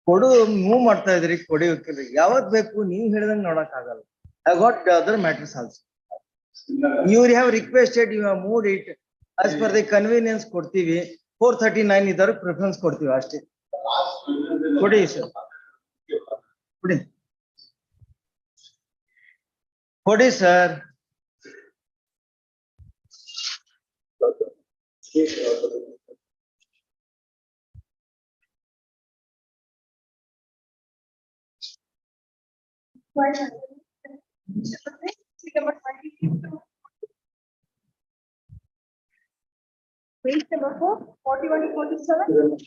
ಕೊಡು ಮೂವ್ ಮಾಡ್ತಾ ಇದ್ರಿ ಕೊಡಿ ಯಾವತ್ ಬೇಕು ನೀವು ಹೇಳಿದಂಗೆ ನೋಡಕ್ ಆಗಲ್ಲ. I got the other matters also. You have requested, you have moved it as per the convenience ಕೊಡ್ತೀವಿ. 439 ಇದಾರು ಪ್ರಿಫರೆನ್ಸ್ ಕೊಡ್ತೀವಿ ಅಷ್ಟೇ. ಕೊಡಿ ಸರ್ ಕೊಡಿ ಕೊಡಿ sir. Page number 4, 41 to 47.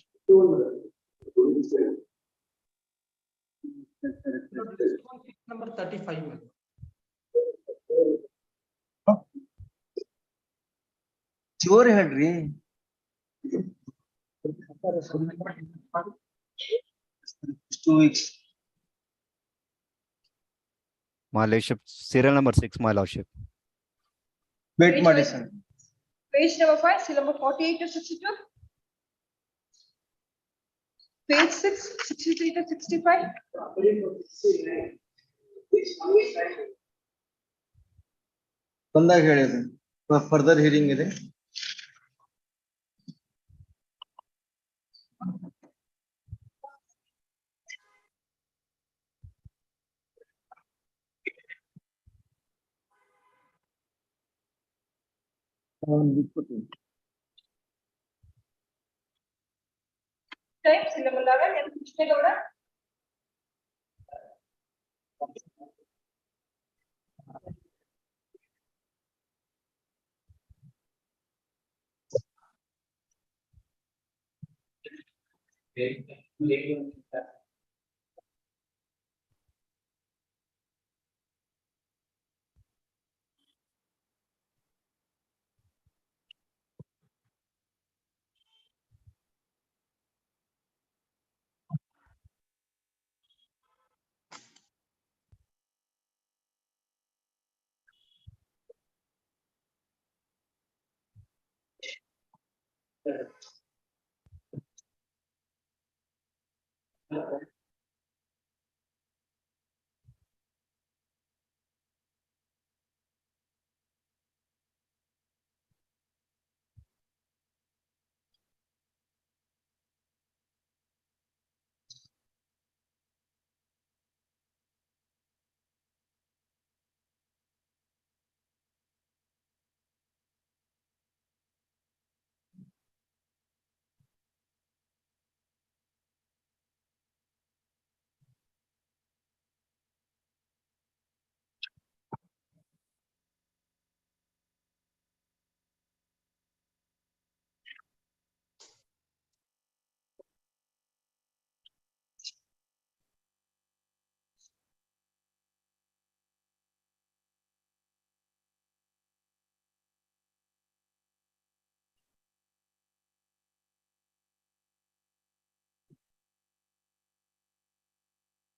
Number 35. ಜೋರ್ ಹೇಳ್ರಿ. 2 weeks. My lordship, serial number 6, my lordship. Wait ಮಾಡಿ sir. Page number 5, serial number 48 to 62. Page 6, 63 to 65. ಬಂದಾಗ ಹೇಳಿದ್ರು ಫರ್ದರ್ ಹಿಯರಿಂಗ್ ಇದೆ. Time, serial number 11, and Krishna.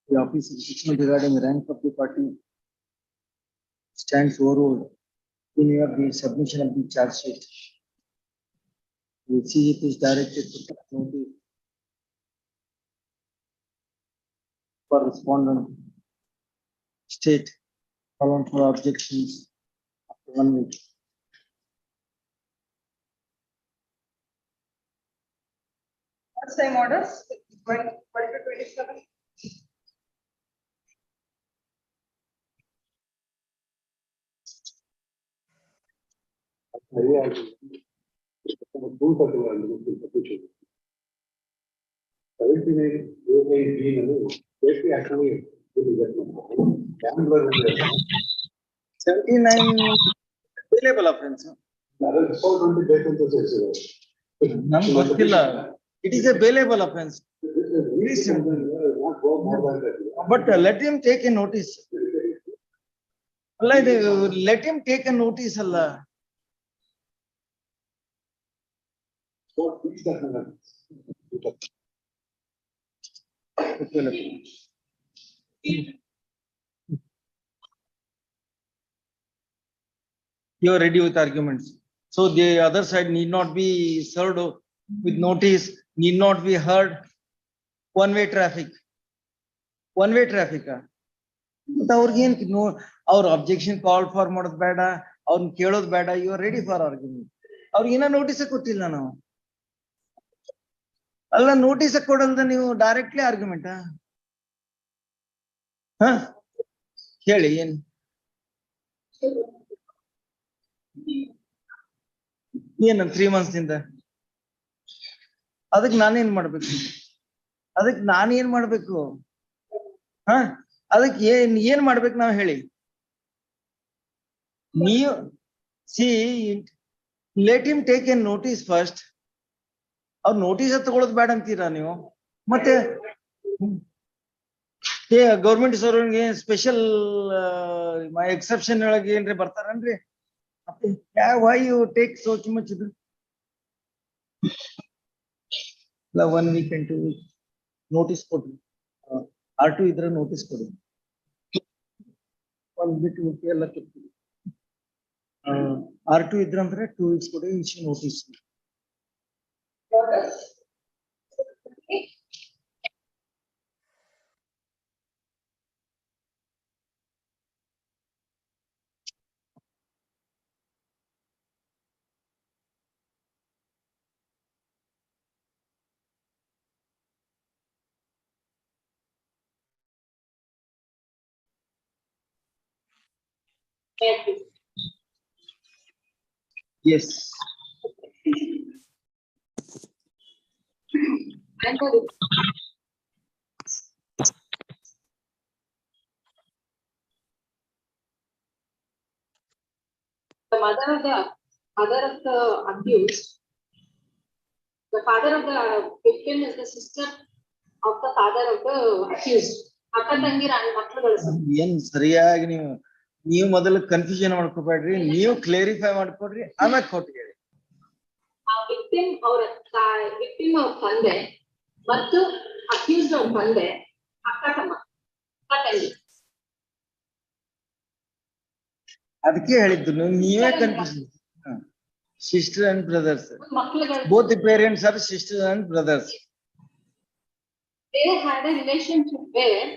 The office judgment regarding the rank of the party stands overruled in view of the submission of the charge sheet. The CGP is directed to take notice for respondent state following for objections after 1 week. First time orders, 1 to 27. Available offense. ನಮ್ಗೆ ಗೊತ್ತಿಲ್ಲ. It is a bailable offense. But let him take a notice. ಅಲ್ಲ ಇದು let him take a notice ಅಲ್ಲ. You are ready with arguments. So the other side need not be served with notice, need not be heard. One way traffic. One way traffic. But ಅವ್ರಿಗೇನ್ ಅವ್ರ objection call for ಮಾಡೋದ್ ಬೇಡ, ಅವ್ರನ್ನ ಕೇಳೋದ್ ಬೇಡ, you are ready for argument. ಅವ್ರಿಗಿನ್ನ notice ಕೊಟ್ಟಿಲ್ಲ ನಾವು. ಅಲ್ಲ notice ಕೊಡಲ್ದ ನೀವು ಡೈರೆಕ್ಟ್ಲಿ ಆರ್ಗ್ಯುಮೆಂಟ್ ಹೇಳಿ ಏನ್ ಏನು 3 months ನಿಂದ ಅದಕ್ಕೆ ನಾನೇನ್ ಮಾಡ್ಬೇಕು? ಅದಕ್ಕೆ ನಾನೇನ್ ಮಾಡ್ಬೇಕು? ಅದಕ್ಕೆ ಏನ್ ಮಾಡ್ಬೇಕು ನಾವ್ ಹೇಳಿ? ನೀವು see, let him take a notice first. ಅವ್ರ ನೋಟಿಸ್ ತಗೊಳ್ಳೋದು ಬೇಡ ಅಂತೀರಾ ನೀವು? ಮತ್ತೆ ಗೌರ್ಮೆಂಟ್ ಸರ್ವರ್ಗೆ ಸ್ಪೆಷಲ್ ಎಕ್ಸೆಪ್ಷನ್ ಒಳಗೆ ಏನ್ರಿ ಬರ್ತಾರನ್ರಿ? why you take so much ಇದು? 1 week and 2 weeks ನೋಟಿಸ್ ಕೊಡ್ರಿ. R2 ಇದ್ರೆ ನೋಟಿಸ್ ಕೊಡಿ. ಒಂದ್ ಬಿಟ್ಟು ಎಲ್ಲ ಕೊಡ್ತೀವಿ. R2 ಇದ್ರಂದ್ರೆ 2 weeks ಕೊಡಿ, issue notice. Yes. The mother of the accused, the father of the victim is the sister of the father of the accused. ಅಕ್ಕ ತಂಗಿರ ಮಕ್ಕಳುಗಳು ಸರ್. ಏನ್ ಸರಿಯಾಗಿ ನೀವು ಮೊದಲು ಕನ್ಫ್ಯೂಷನ್ ಮಾಡ್ಕೋಬೇಡ್ರಿ, ನೀವು ಕ್ಲಾರಿಫೈ ಮಾಡ್ಕೊಡ್ರಿ, ಆಮೇಲೆ ಕೊಟ್ಟು ಹೇಳಿ. ಆ ವಿಕ್ಟಿಮ್ ಅವ್ರ ತಂದೆ ಮತ್ತು ಅಕ್ಯೂಸ್ಡ್ ಅವ್ರ ತಂದೆ ಅಕ್ಕ ತಮ್ಮ, ಅಕ್ಕ ತಂಗಿ. ಅದಕ್ಕೆ ಹೇಳಿದ್ದು ನೀವೇ ಕನ್ಫ್ಯೂಷನ್. ಸಿಸ್ಟರ್ ಅಂಡ್ ಬ್ರದರ್ಸ್, ಮಕ್ಕಳುಗಳು, both the parents are sisters and brothers. They had a relationship where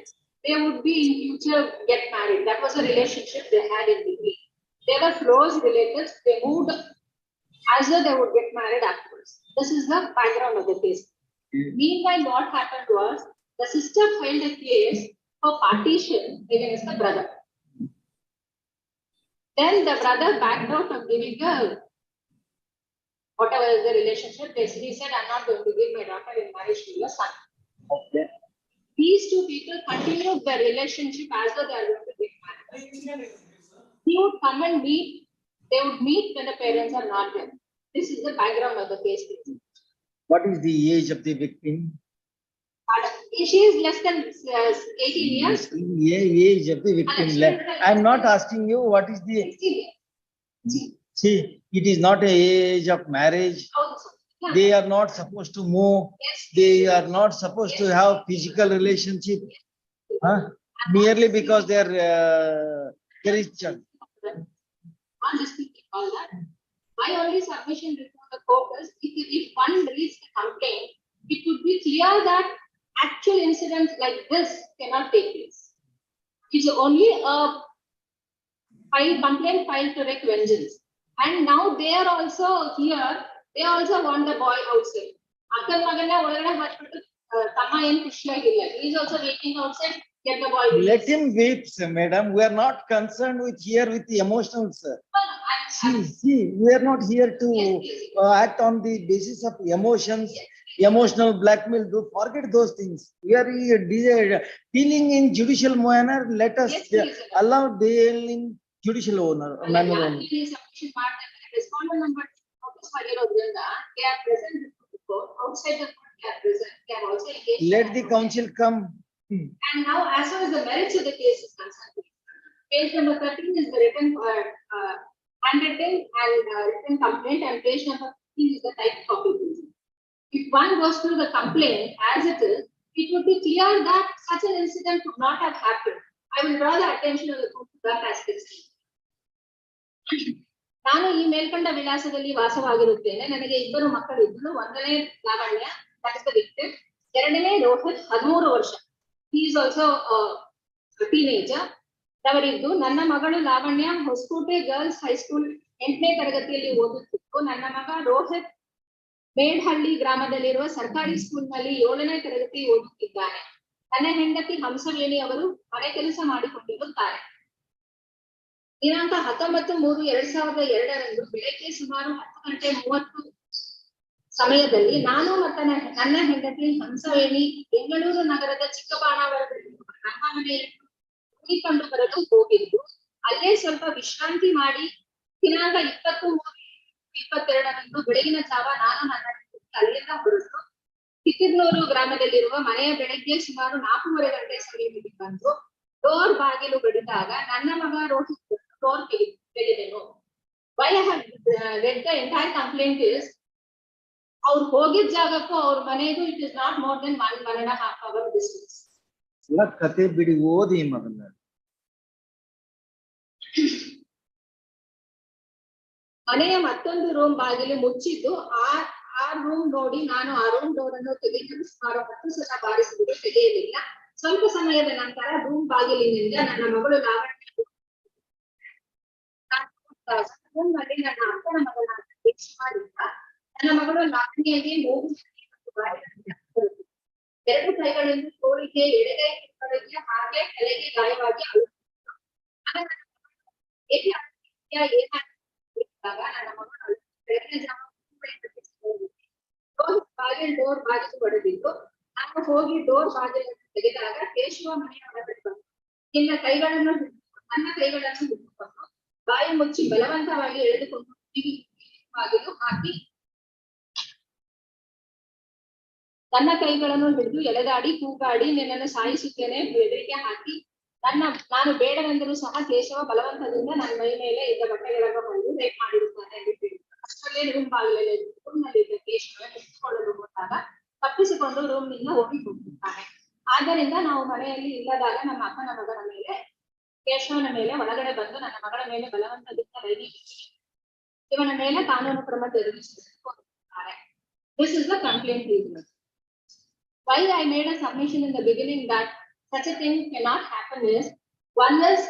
they would be in future get married. That was a relationship they had in between. They were close relatives. They moved as though they would get married afterwards. This is the background of the case. Meanwhile, what happened was the sister filed a case for partition against the brother. Then the brother backed out of giving the whatever is the relationship. He said, "I'm not going to give my daughter in marriage to your son." Okay. These two people continued their relationship as though they are going to get married. He would come and meet. They would meet when the parents are not there. This is the background of the case. What is the age of the victim? She is less than 18 years. Age of the victim. I'm not asking you what is the. 16 years. See, it is not a age of marriage. They are not supposed to move. Yes. They are not supposed to have physical relationship. Merely because they are Christian. I'm just thinking all that. My only submission before the court is, if one reads the complaint, it would be clear that actual incidents like this cannot take place. It's only a complaint filed to wreak vengeance. And now they are also here. They also want the boy outside. Akkan magana olagade haakbiಟ್ಟು ತಮ್ಮ ಏನು ಖುಷಿಯಾಗಿಲ್ಲ. He is also waiting outside. Get the boy. Let him weep, madam. We are not concerned with the emotions. See, we are not here to act on the basis of emotions, emotional blackmail. Do forget those things. We are dealing in judicial manner. Let us allow deal in judicial manner. Respondent number notice ಮಾಡಿರೋದ್ರಿಂದ they are present before the court. Outside the court they are present. They are also engaged. Let the counsel come. And now, as far as the merits of the case is concerned, Page number 13 is the written handwritten and written complaint, and page number 15 is the typed copy. If one goes through the complaint as it is, it would be clear that such an incident could not have happened. I will draw the attention of the court to that aspect. ನಾನು ಈ ಮೇಲ್ಕಂಡ ವಿಳಾಸದಲ್ಲಿ ವಾಸವಾಗಿರುತ್ತೇನೆ. ನನಗೆ ಇಬ್ಬರು ಮಕ್ಕಳಿದ್ದರು. ಒಂದನೇ Lavanya, that is the victim. ಎರಡನೇ ರೋಹಿತ್, 13 ವರ್ಷ. He is also a teenager. ಅವರಿದ್ದು ನನ್ನ ಮಗಳು Lavanya Hosakote girls high school 8ನೇ ತರಗತಿಯಲ್ಲಿ ಓದುತ್ತಿದ್ದು. ನನ್ನ ಮಗ ರೋಹಿತ್ ಮೇಡ್ಹಳ್ಳಿ ಗ್ರಾಮದಲ್ಲಿರುವ ಸರ್ಕಾರಿ ಸ್ಕೂಲ್ ನಲ್ಲಿ 7ನೇ ತರಗತಿ ಓದುತ್ತಿದ್ದಾನೆ. ನನ್ನ ಹೆಂಡತಿ ಹಂಸವೇಣಿ ಅವರು ಮನೆ ಕೆಲಸ ಮಾಡಿಕೊಂಡಿರುತ್ತಾರೆ. ದಿನಾಂಕ 19/3/2002 ಬೆಳಗ್ಗೆ ಸುಮಾರು 10:30 ಸಮಯದಲ್ಲಿ ನಾನು ಮತ್ತು ನನ್ನ ಹೆಂಡತಿ ಹಂಸವೇಣಿ ಬೆಂಗಳೂರು ನಗರದ ಚಿಕ್ಕಬಾಣಾವರದಲ್ಲಿರುವ ನಮ್ಮ ಮನೆಯಲ್ಲಿ ಹುಡುಕಿಕೊಂಡು ಬರಲು ಹೋಗಿದ್ದು. ಅಲ್ಲೇ ಸ್ವಲ್ಪ ವಿಶ್ರಾಂತಿ ಮಾಡಿ ದಿನಾಂಕ 23/22 ಬೆಳಗಿನ ಜಾವ ನಾನು ನನ್ನ ಅಲ್ಲಿಂದ ಹೊರಟು ಕಿತ್ತಿರ್ನೂರು ಗ್ರಾಮದಲ್ಲಿರುವ ಮನೆಯ ಬೆಳಗ್ಗೆ ಸುಮಾರು 4:30 ಗಂಟೆ ಸಮಯದಲ್ಲಿ ಬಂದು ಡೋರ್ ಬಾಗಿಲು ಬಡಿದಾಗ ನನ್ನ ಮಗ ರೋಹಿತ್ ಡೋರ್ ತೆಗೆದೆನು. Why I have read the entire complaint is, ಅವ್ರು ಹೋಗಿದ್ದ ಜಾಗಕ್ಕೂ ಅವ್ರ ಮನೆಗೂ it is not more than 1.5 hour distance. ಎಲ್ಲ ಕತೆ ಬಿಡಿ, ಓದಿ ಮೊದಲ. ಮನೆಯ ಮತ್ತೊಂದು ರೂಮ್ ಬಾಗಿಲು ಮುಚ್ಚಿದ್ದು. ಆ ರೂಮ್ ನೋಡಿ ನಾನು ಆ ರೂಮ್ ಡೋರ್ ಅನ್ನು ತೆಗೆಯಲು ಸುಮಾರು 10 ಸಲ ಬಾರಿಸಿದ್ರು, ತೆಗೆಯಲಿಲ್ಲ. ಸ್ವಲ್ಪ ಸಮಯದ ನಂತರ ರೂಮ್ ಬಾಗಿಲಿನಿಂದ ನನ್ನ ಮಗಳು ಲಾವಣ್ಯ ರೂಮ್ ನಲ್ಲಿ ನನ್ನ ಅಕ್ಕನ ಮಗನಾದ ಮಾಡಿದ್ದ. ನನ್ನ ಮಗಳು ಲಾವಣ್ಯಗೆ ಮೂಗು ಎರಡು ಕೈಗಳಿಂದ ತೋಳಿಗೆ, ಎಡಗೈ ಕಡೆಗೆ ಹಾಗೆ ತಲೆಗೆ ಗಾಯವಾಗಿ ನನ್ನ ಮಗಳು ಡೋರ್ ಬಾಗಿಲು ಬಡದಿದ್ದು. ನಾನು ಹೋಗಿ ಡೋರ್ ಬಾಗಿಲನ್ನು ತೆಗೆದಾಗ ಕೇಶವ ಮನೆಯ ಒಳಗಡೆ ಬಂದು ನನ್ನ ಕೈಗಳನ್ನು ಹಿಡಿದುಕೊಂಡು ಬಾಯಿ ಮುಚ್ಚಿ ಬಲವಂತವಾಗಿ ಎಳೆದುಕೊಂಡು ಬಾಗಿಲು ಹಾಕಿ ನನ್ನ ಕೈಗಳನ್ನು ಹಿಡಿದು ಎಳೆದಾಡಿ ಕೂಗಾಡಿ ನಿನ್ನನ್ನು ಸಾಯಿಸುತ್ತೇನೆ ಬೆದರಿಕೆ ಹಾಕಿ ನಾನು ಬೇಡವೆಂದರೂ ಸಹ ಕೇಶವ ಬಲವಂತದಿಂದ ನನ್ನ ಮೈ ಮೇಲೆ ಇದ್ದ ಬಟ್ಟೆಗಳನ್ನು ಹೊಂದು ರೇಪ್ ಮಾಡಿರುತ್ತಾನೆ ಎಂದು ಹೇಳಿದರು. ಅಷ್ಟರಲ್ಲೇ ರೂಮ್ ಬಾಗಿಲಲ್ಲಿ ರೂಮ್ನಲ್ಲಿದ್ದ ಕೇಶವ ಹಿಡಿದುಕೊಳ್ಳಲು ಹೋದಾಗ ತಪ್ಪಿಸಿಕೊಂಡು ರೂಮ್ ನಿಂದ ಹೋಗಿ ಹೋಗಿರುತ್ತಾನೆ. ಆದ್ದರಿಂದ ನಾವು ಮನೆಯಲ್ಲಿ ಇಲ್ಲದಾಗ ನಮ್ಮ ಅಕ್ಕನ ಮಗನ ಮೇಲೆ, ಕೇಶವನ ಮೇಲೆ ಒಳಗಡೆ ಬಂದು ನನ್ನ ಮಗಳ ಮೇಲೆ ಬಲವಂತದಿಂದ ಇವನ ಮೇಲೆ ಕಾನೂನು ಕ್ರಮ ಜರುಗಿಸುತ್ತಾರೆ. This is the complaint reason. Why I made a submission in the beginning that such a thing cannot happen is, one is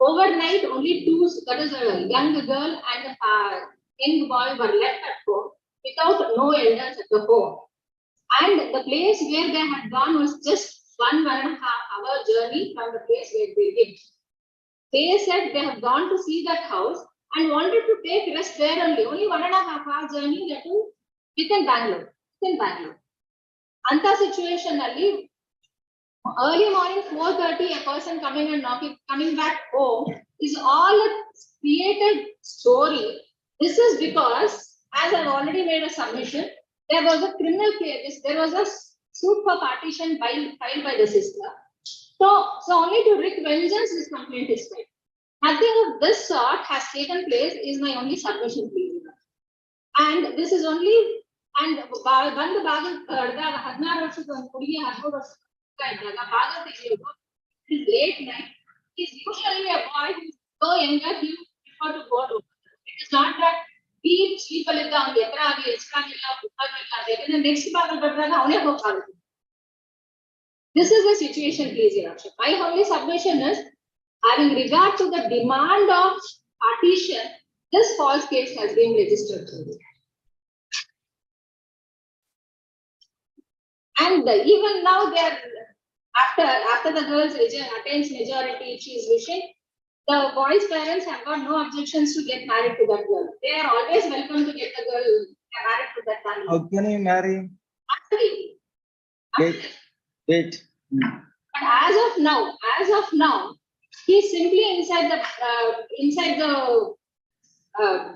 overnight only two, that is a young girl and a young boy were left at home without no elders at the home, and the place where they had gone was just 1.5 hour journey from the place where they lived. They said they have gone to see that house and wanted to take rest there only 1.5 hour journey to within Bangalore. Anta situation alli early morning 4:30 a person coming back home is all a created story. This is because, as I've already made a submission, there was a criminal case, there was a suit for partition filed by the sister. So only to wreak vengeance this complaint is filed. Nothing of this sort has taken place is my only submission, please. And this is only, and ಬಂದು ಬಾಗಿಲು ಕಡ್ದಾಗ 16 ವರ್ಷದ ಒಂದು ಹುಡುಗಿ 13 ವರ್ಷ ಇದ್ದಾಗ ಬಾಗಿಲು ತೆಗೆಯೋದು late night is usually a boy who is so younger, he prefer to go alone. It is not that he sleep ಅಲ್ಲಿದ್ದ ಅವ್ನಿಗೆ ಎತ್ತರ ಆಗಿ ಎಷ್ಟಾಗಿಲ್ಲ ಗೊತ್ತಾಗಿಲ್ಲ, ಯಾಕಂದ್ರೆ ನೆಕ್ಸ್ಟ್ ಬಾಗಿಲು ಬಡ್ದಾಗ ಅವನೇ ಹೋಗ್ತಾಗುತ್ತೆ. This is the situation, please, Your Worship. My only submission is, having regard to the demand of partition, this false case has been registered. And even now they are, after the girls attains majority, she is wishing, the boys' parents have got no objections to get married to that girl. They are always welcome to get the girl married to that family. How can you marry? Actually, Wait. but as of now, he is simply inside the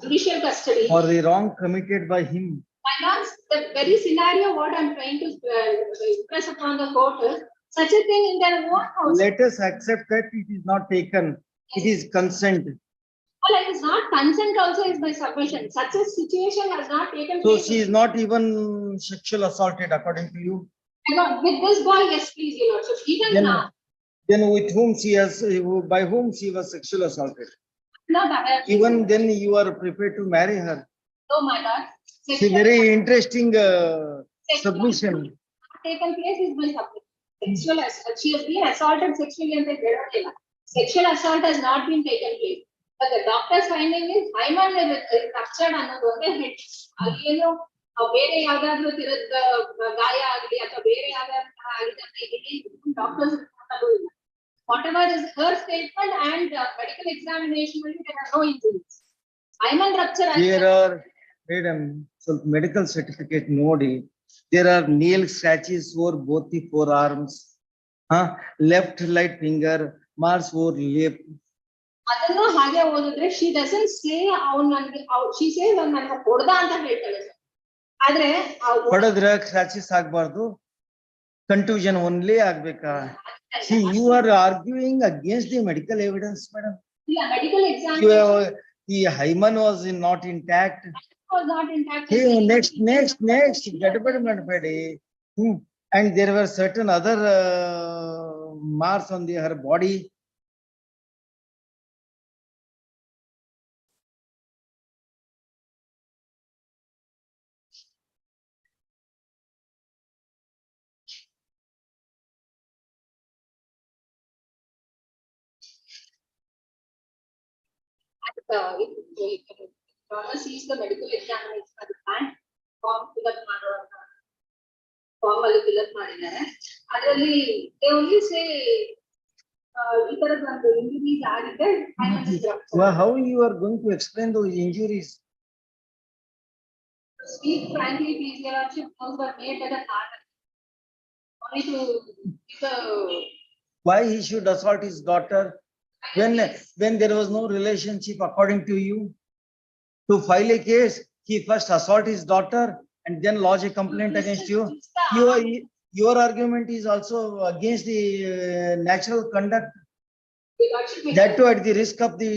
judicial custody. For the wrong committed by him. My lords, the very scenario what I'm trying to impress upon the court is, such a thing in their own house. Let us accept that it is not taken, it is consent. Well, it is not consent also is my submission. Such a situation has not taken So place. she is not even sexual assaulted according to you. With this boy, yes, please, your lordship. Even Then, now, then with whom she has, by whom she was sexual assaulted. not aware. Even then you are prepared to marry her. No, my lord. It's a very interesting submission. Taken place is my submission. Sexual assault. She has been assaulted sexually and they get sexual assault has not been taken place. But the doctor's finding is hymen ruptured ಅನ್ನೋದು ಒಂದೇ ಹೇಳಿ. ಅಲ್ಲೇನು ಬೇರೆ ಯಾವ್ದಾದ್ರು ತಿರುದ ಗಾಯ ಆಗಲಿ ಅಥವಾ ಬೇರೆ ಯಾವ್ದಾದ್ರು ಆಗಿದೆ ಅಂತ ಹೇಳಿ ಡಾಕ್ಟರ್ಸ್ ಇಲ್ಲ. Whatever is her statement and medical examination, there are no injuries. Hymen rupture. There are, madam, so medical certificate nodi. There are nail scratches over both the forearms, left light finger, marks over lip. ಅದನ್ನು ಹಾಗೆ ಓದಿದ್ರೆ she doesn't say ಅವನು ನನಗೆ she says ಅವನು ನನಗೆ ಹೊಡೆದ ಅಂತ ಹೇಳ್ತಾಳೆ ಸರ್. ಆದ್ರೆ ಹೊಡೆದ್ರೆ scratches ಆಗಬಾರ್ದು, contusion only ಆಗ್ಬೇಕಾ? See, you are arguing against the medical evidence, madam. ಇಲ್ಲ medical examination The hymen was not intact. was not intact. Hey, next, gadbad madbadi. And there were certain other marks on her body. Trauma sees the medical examination at the time, form fill up form ಅಲ್ಲಿ fill up ಮಾಡಿದ್ದಾರೆ. ಅದರಲ್ಲಿ they only say ಈ ತರದ ಒಂದು injuries ಆಗಿದೆ. Well, how you are going to explain those injuries? Speak frankly, please, your lordship, those were made by the father. Only to give a Why he should assault his daughter when there was no relationship according to you? To file a case, he first assault his daughter and then lodge a complaint against you. Your argument is also against the natural conduct. That too at the risk of the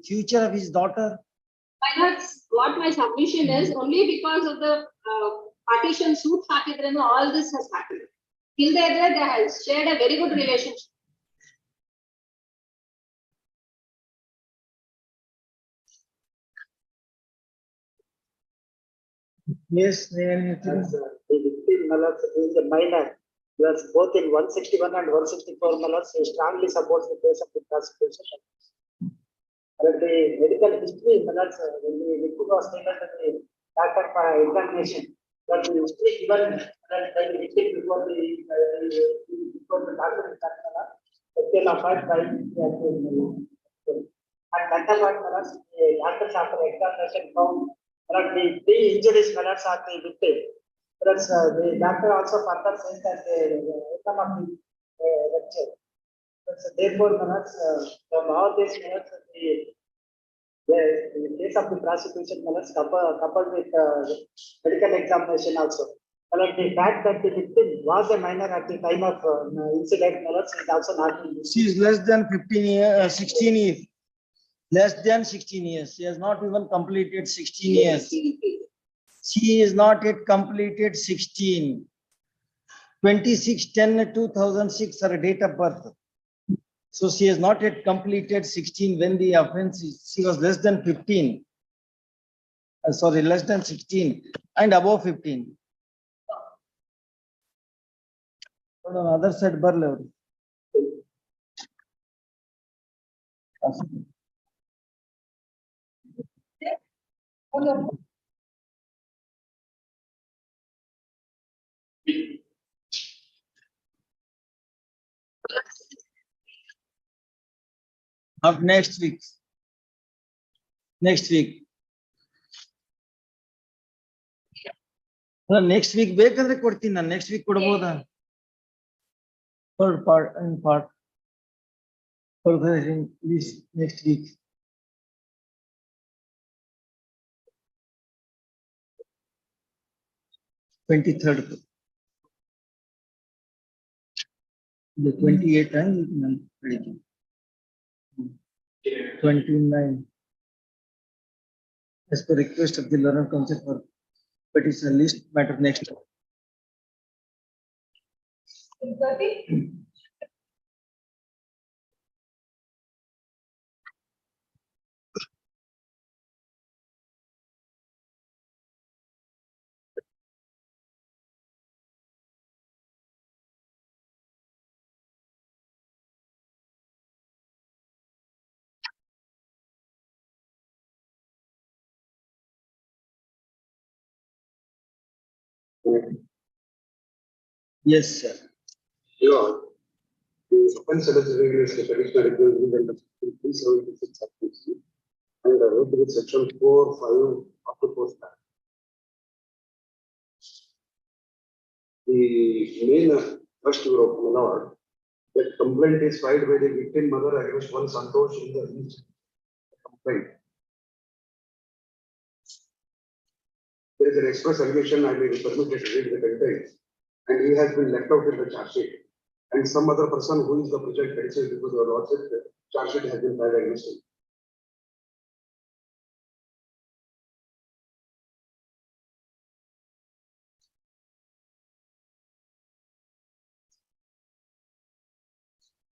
future of his daughter. What my submission is, only because of the partition suit hakidrenu all this has happened. Till they have shared a very good relationship. Yes, The victim Malas is a minor. Yes, both in 161 and 164 Malas strongly supports the case of the prosecution. But the medical history Malas, when the victim was taken to the doctor for examination, but the history given by the victim before the doctor is done, the apart by and that apart Malas, the doctors after examination found that the three injuries Malas are the victim. But the doctor also further says that the outcome of the rupture. So therefore, Manas, from all this, Manas, the case of the prosecution, Manas, coupled with medical examination also. But the fact that the victim was a minor at the time of incident, Manas, is also not. she is less than 15 years, 16 years. Less than 16 years. She has not even completed 16 years. She is not yet completed 16. 26/10/2006 her date of birth. So she has not yet completed 16 when the offense is, she was less than 15. Sorry, less than 16 and above 15. Hold on, other side barle. Of next week. Next week. Next week ಬೇಕಂದ್ರೆ ಕೊಡ್ತೀನಿ ನಾನು. Next week ಕೊಡ್ಬೋದಾ? Third part and part. Further in this next week. Twenty-third. The 28 and 29. As per request of the learner council for petition list matter next. 30. Yes, sir. Yeah. The offense alleged is the traditional agreement of 376 activity and the road with section 4, 5 of the post. The main first Europe, my lord, the complaint is filed by the victim mother against one Santosh in the complaint. There is an express allegation I may be permitted to read the content, and he has been left out in the charge sheet. And some other person who is the project counsel before the lordship, the charge sheet has been filed against him.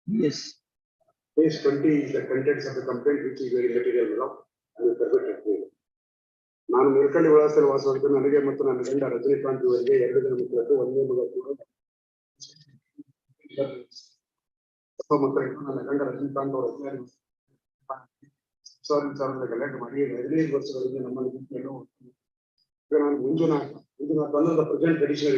Yes. Page 20 is the contents of the complaint, which is very material law and permitted. ನಾನು ಮೇಲ್ಕಂಡಿ ವಿಳಾಸದಲ್ಲಿ ವಾಸವಂತ ನನಗೆ ಮತ್ತು ನನ್ನ ಗಂಡ ರಜನಿಕಾಂತ್ ಇವರಿಗೆ 2 ಜನ ಮಕ್ಕಳು ಒಂದೇ ಮಗ ಕೂಡ ಮಕ್ಕಳು ನನ್ನ ಗಂಡ ರಜನಿಕಾಂತ್ ಅವರು ಗಲಾಟೆ ಮಾಡಿ 15 ವರ್ಷಗಳಿಗೆ ನಮ್ಮನ್ನು ಬಿಟ್ಟು ನಾನು ಮಂಜುನಾಥ್ ಅನ್ನೋದು ಪ್ರೆಸೆಂಟ್ ಟ್ರೆಡಿಷನಲ್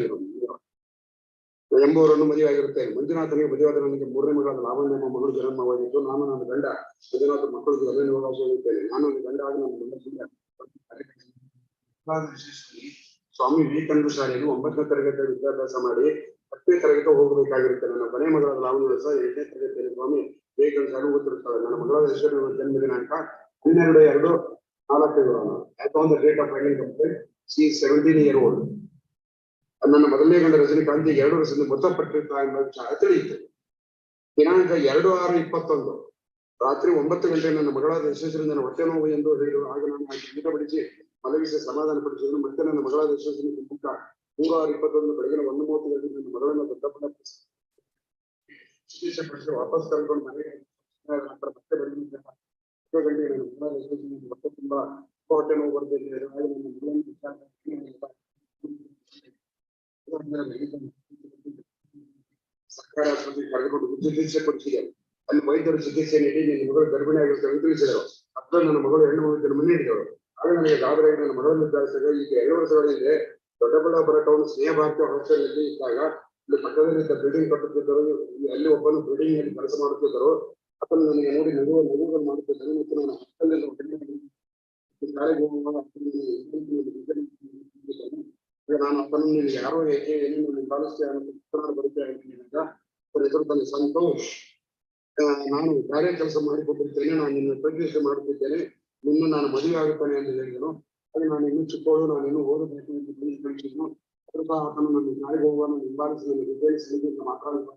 ಎಂಬುವರನ್ನು ಮದುವೆ ಆಗಿರುತ್ತೇನೆ. ಮಂಜುನಾಥನಿಗೆ ಮದುವೆಯಾದ ನನಗೆ 3ನೇ ಮಗಳಾದ ಲಾವಣ್ಯ ಮಗಳು ಜನ್ಮವಾಗಿತ್ತು. ನಾನು ನನ್ನ ಗಂಡ ಮಂಜುನಾಥ ಮಕ್ಕಳಿಗೆ 2ನೇ ಮಗಳಾಗಿರುತ್ತೇನೆ. ನಾನು ನನ್ನ ಗಂಡ ಆಗಿ ನನ್ನ ಗಂಡ ಸ್ವಾಮಿ ವಿವೇಕಾನಂದ ಶಾಲೆಯಲ್ಲಿ 9ನೇ ತರಗತಿ ವಿದ್ಯಾಭ್ಯಾಸ ಮಾಡಿ 10ನೇ ತರಗತಿ ಹೋಗಬೇಕಾಗಿರುತ್ತೆ. ನನ್ನ ಕೊನೆ ಮಗಳಾದ ಲಾವಣ್ಯ 8ನೇ ತರಗತಿಯಲ್ಲಿ ಸ್ವಾಮಿ ವಿವೇಕಾನಂದ ಶಾಲೆ ಓದಿರುತ್ತಾಳೆ. ನನ್ನ ಮಗಳಾದ ಈಶ್ವರ ಜನ್ಮ ದಿನಾಂಕ 12/2/4 as on the date of filing complaint, she is 17 years old. ನನ್ನ ಮೊದಲನೇ ಗಂಡ ರಜನಿಕಾಂತ್ 2 ವರ್ಷದಿಂದ ಮೃತಪಟ್ಟಿರ್ತಾ ಎಂಬ ತಿಳಿಯಿತು. ದಿನಾಂಕ 2/6/21 ರಾತ್ರಿ 9 ಗಂಟೆ ನನ್ನ ಮಗಳಾದ ಯಶಸ್ವಿನಿಂದ ಹೊಟ್ಟೆ ನೋವು ಎಂದು ಹೇಳಿದರು. ಆಗ ನಾನು ಊಟಪಡಿಸಿ ಮಲಗಿಸಿ ಸಮಾಧಾನ ಪಡಿಸಿದನು. ಮತ್ತೆ ನನ್ನ ಮಗಳಾದ ಯಶಸ್ವಿನಿ 3/6/21 ಬೆಳಗಿನ 1:30 ಗಂಟೆ ನನ್ನ ಮಗಳನ್ನು ದೊಡ್ಡಪ್ಪನ ಚಿಕಿತ್ಸೆ ಪಡಿಸಿ ವಾಪಸ್ ಕರ್ಕೊಂಡು ಮನೆಗೆ ನಂತರ ಮತ್ತೆ ಬೆಳಗಿನ 10 ಗಂಟೆ ನನ್ನ ಮಗಳಾದ ಯಶಸ್ವಿನಿ ಹೊಟ್ಟೆ ತುಂಬಾ ಹೊಟ್ಟೆ ನೋವು ಬರ್ತಿದೆ. ಆಗ ನನ್ನ ಮಗಳನ್ನು ಸರ್ಕಾರಿ ಆಸ್ಪತ್ರೆಗೆ ಕರೆದುಕೊಂಡು ಚಿಕಿತ್ಸೆ ಪಡಿಸಿದರು. ಅಲ್ಲಿ ವೈದ್ಯರು ಚಿಕಿತ್ಸೆ ನೀಡಿ ನಿನ್ನ ಮಗಳು ಗರ್ಭಿಣಿ ಆಗಿರುತ್ತದೆ ತಿಳಿಸಿದರು. ಅತ್ರ ನನ್ನ ಮಗಳು ಹೆಣ್ಣು ಮಗು ಜನ್ಮ ನೀಡಿದಳು. ಆಗ ನನಗೆ ಗಾಬರಿ ನನ್ನ ಮಗಳನ್ನು ವಿಚಾರಿಸಿದಾಗ ಈಗ 2 ವರ್ಷಗಳ ಹಿಂದೆ ದೊಡ್ಡಬಳ್ಳಾಪುರ ಟೌನ್ ಸ್ನೇಹ ಭಾರತೀಯ ಹಾಸ್ಟೆಲ್ನಲ್ಲಿ ಇದ್ದಾಗ ಇಲ್ಲಿ ಪಕ್ಕದಲ್ಲಿ ಬಿಲ್ಡಿಂಗ್ ಕಟ್ಟುತ್ತಿದ್ದರು. ಅಲ್ಲಿ ಒಬ್ಬನು ಬಿಲ್ಡಿಂಗ್ ನಲ್ಲಿ ಕೆಲಸ ಮಾಡುತ್ತಿದ್ದರು. ಅದನ್ನು ನನಗೆ ನೋಡಿ ನಗುಗಳು ಮಾಡುತ್ತಿದ್ದರು. ಮತ್ತು ನಾನು ಹಾಸ್ಟೆಲ್ ಶಾಲೆಗೆ ಹೋಗುವಾಗ ನಾನು ಅದನ್ನು ನೀವು ಯಾರೋ ಏಕೆ ಏನೇನು ಬರುತ್ತೆ ಹೆಸರು ತನ್ನ ಸಂತೋಷ್, ನಾನು ಕಾರ್ಯ ಕೆಲಸ ಮಾಡಿಕೊಟ್ಟಿರ್ತೇನೆ, ನಾನು ನಿನ್ನ ಪ್ರತಿಷ್ಠೆ ಮಾಡುತ್ತಿದ್ದೇನೆ, ನಿನ್ನ ನಾನು ಮದುವೆ ಆಗುತ್ತೇನೆ ಅಂತ ಹೇಳಿದನು. ಹಾಗೆ ನಾನು ಇನ್ನೂ ಚಿಕ್ಕವಳು, ನಾನು ಇನ್ನೂ ಓದಬೇಕು ಎಂದು ಕಳಿಸಿದನು. ಅದ್ರ ಸಹ ಆತನು ನನ್ನ ಶಾಲೆಗೆ ಹೋಗುವ ನಿಂಬಾರಿಸಿ ನನ್ನ ವಿದ್ಯಾರ್ಥಿ ಮಾತಾಡಿದ